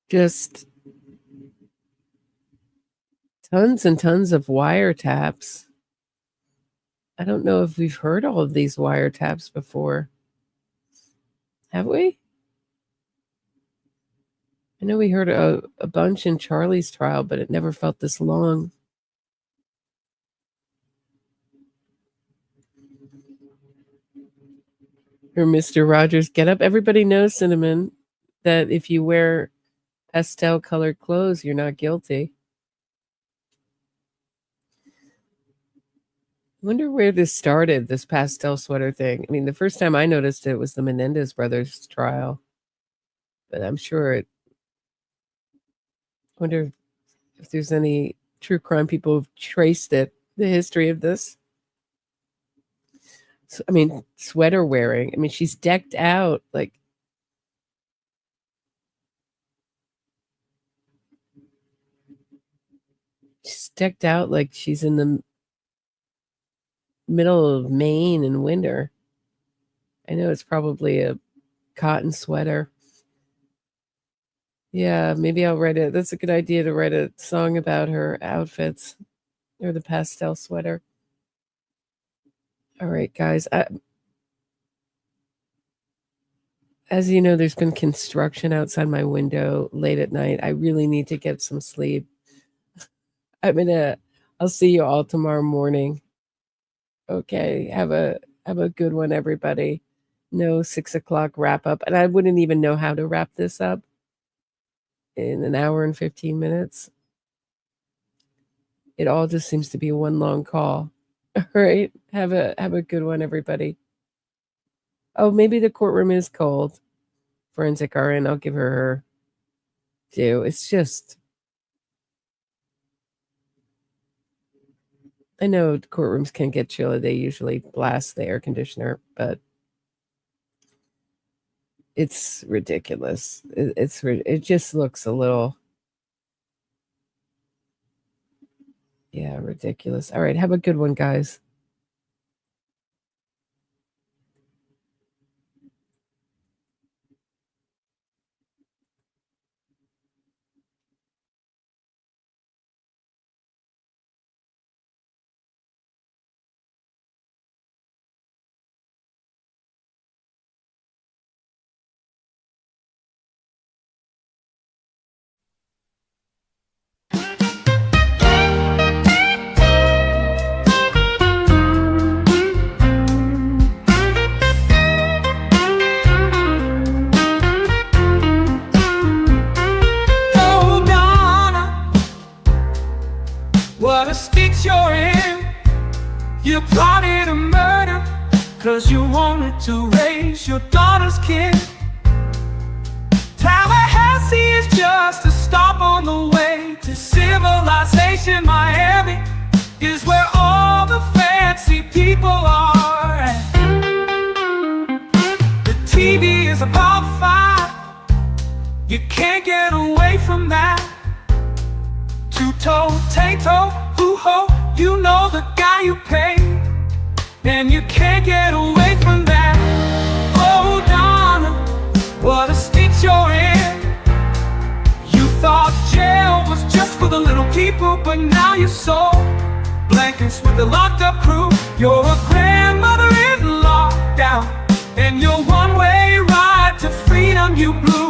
A: Just tons and tons of wiretaps. I don't know if we've heard all of these wiretaps before. Have we? I know we heard a bunch in Charlie's trial, but it never felt this long. Or Mr. Rogers, get up. Everybody knows, Cinnamon, that if you wear pastel colored clothes, you're not guilty. I wonder where this started, this pastel sweater thing. I mean, the first time I noticed it was the Menendez brothers trial, but I'm sure I wonder if there's any true crime people who've traced it, the history of this. So, I mean, sweater wearing. I mean, she's decked out like. She's decked out like she's in the middle of Maine in winter. I know it's probably a cotton sweater. Yeah, maybe I'll write it. That's a good idea to write a song about her outfits or the pastel sweater. All right, guys. As you know, there's been construction outside my window late at night. I really need to get some sleep. I'll see you all tomorrow morning. Okay, have a good one, everybody. No 6 o'clock wrap up. And I wouldn't even know how to wrap this up in an hour and 15 minutes. It all just seems to be one long call. All right. Have a good one, everybody. Oh, maybe the courtroom is cold. Forensic RN, I'll give her due. It's just, I know courtrooms can get chilly. They usually blast the air conditioner, but it's ridiculous. It just looks a little, yeah, ridiculous. All right, have a good one, guys.
O: What a stitch you're in. You plotted a murder, cause you wanted to raise your daughter's kid. Tallahassee is just a stop on the way to civilization. Miami is where all the fancy people are. The TV is about 5. You can't get away from that. Two-toe, tay-toe, hoo-ho, you know the guy you pay, and you can't get away from that. Oh, Donna, what a stitch you're in. You thought jail was just for the little people, but now you're so blankets with the locked up crew. You're a grandmother in lockdown, and your one-way ride to freedom you blew.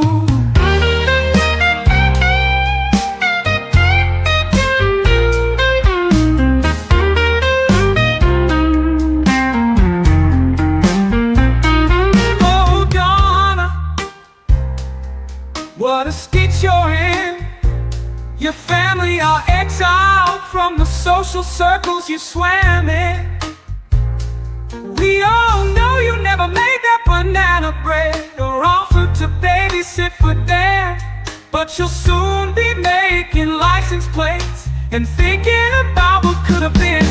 O: What a stitch you're in. Your family are exiled from the social circles you swam in. We all know you never made that banana bread or offered to babysit for Dan, but you'll soon be making license plates and thinking about what could have been.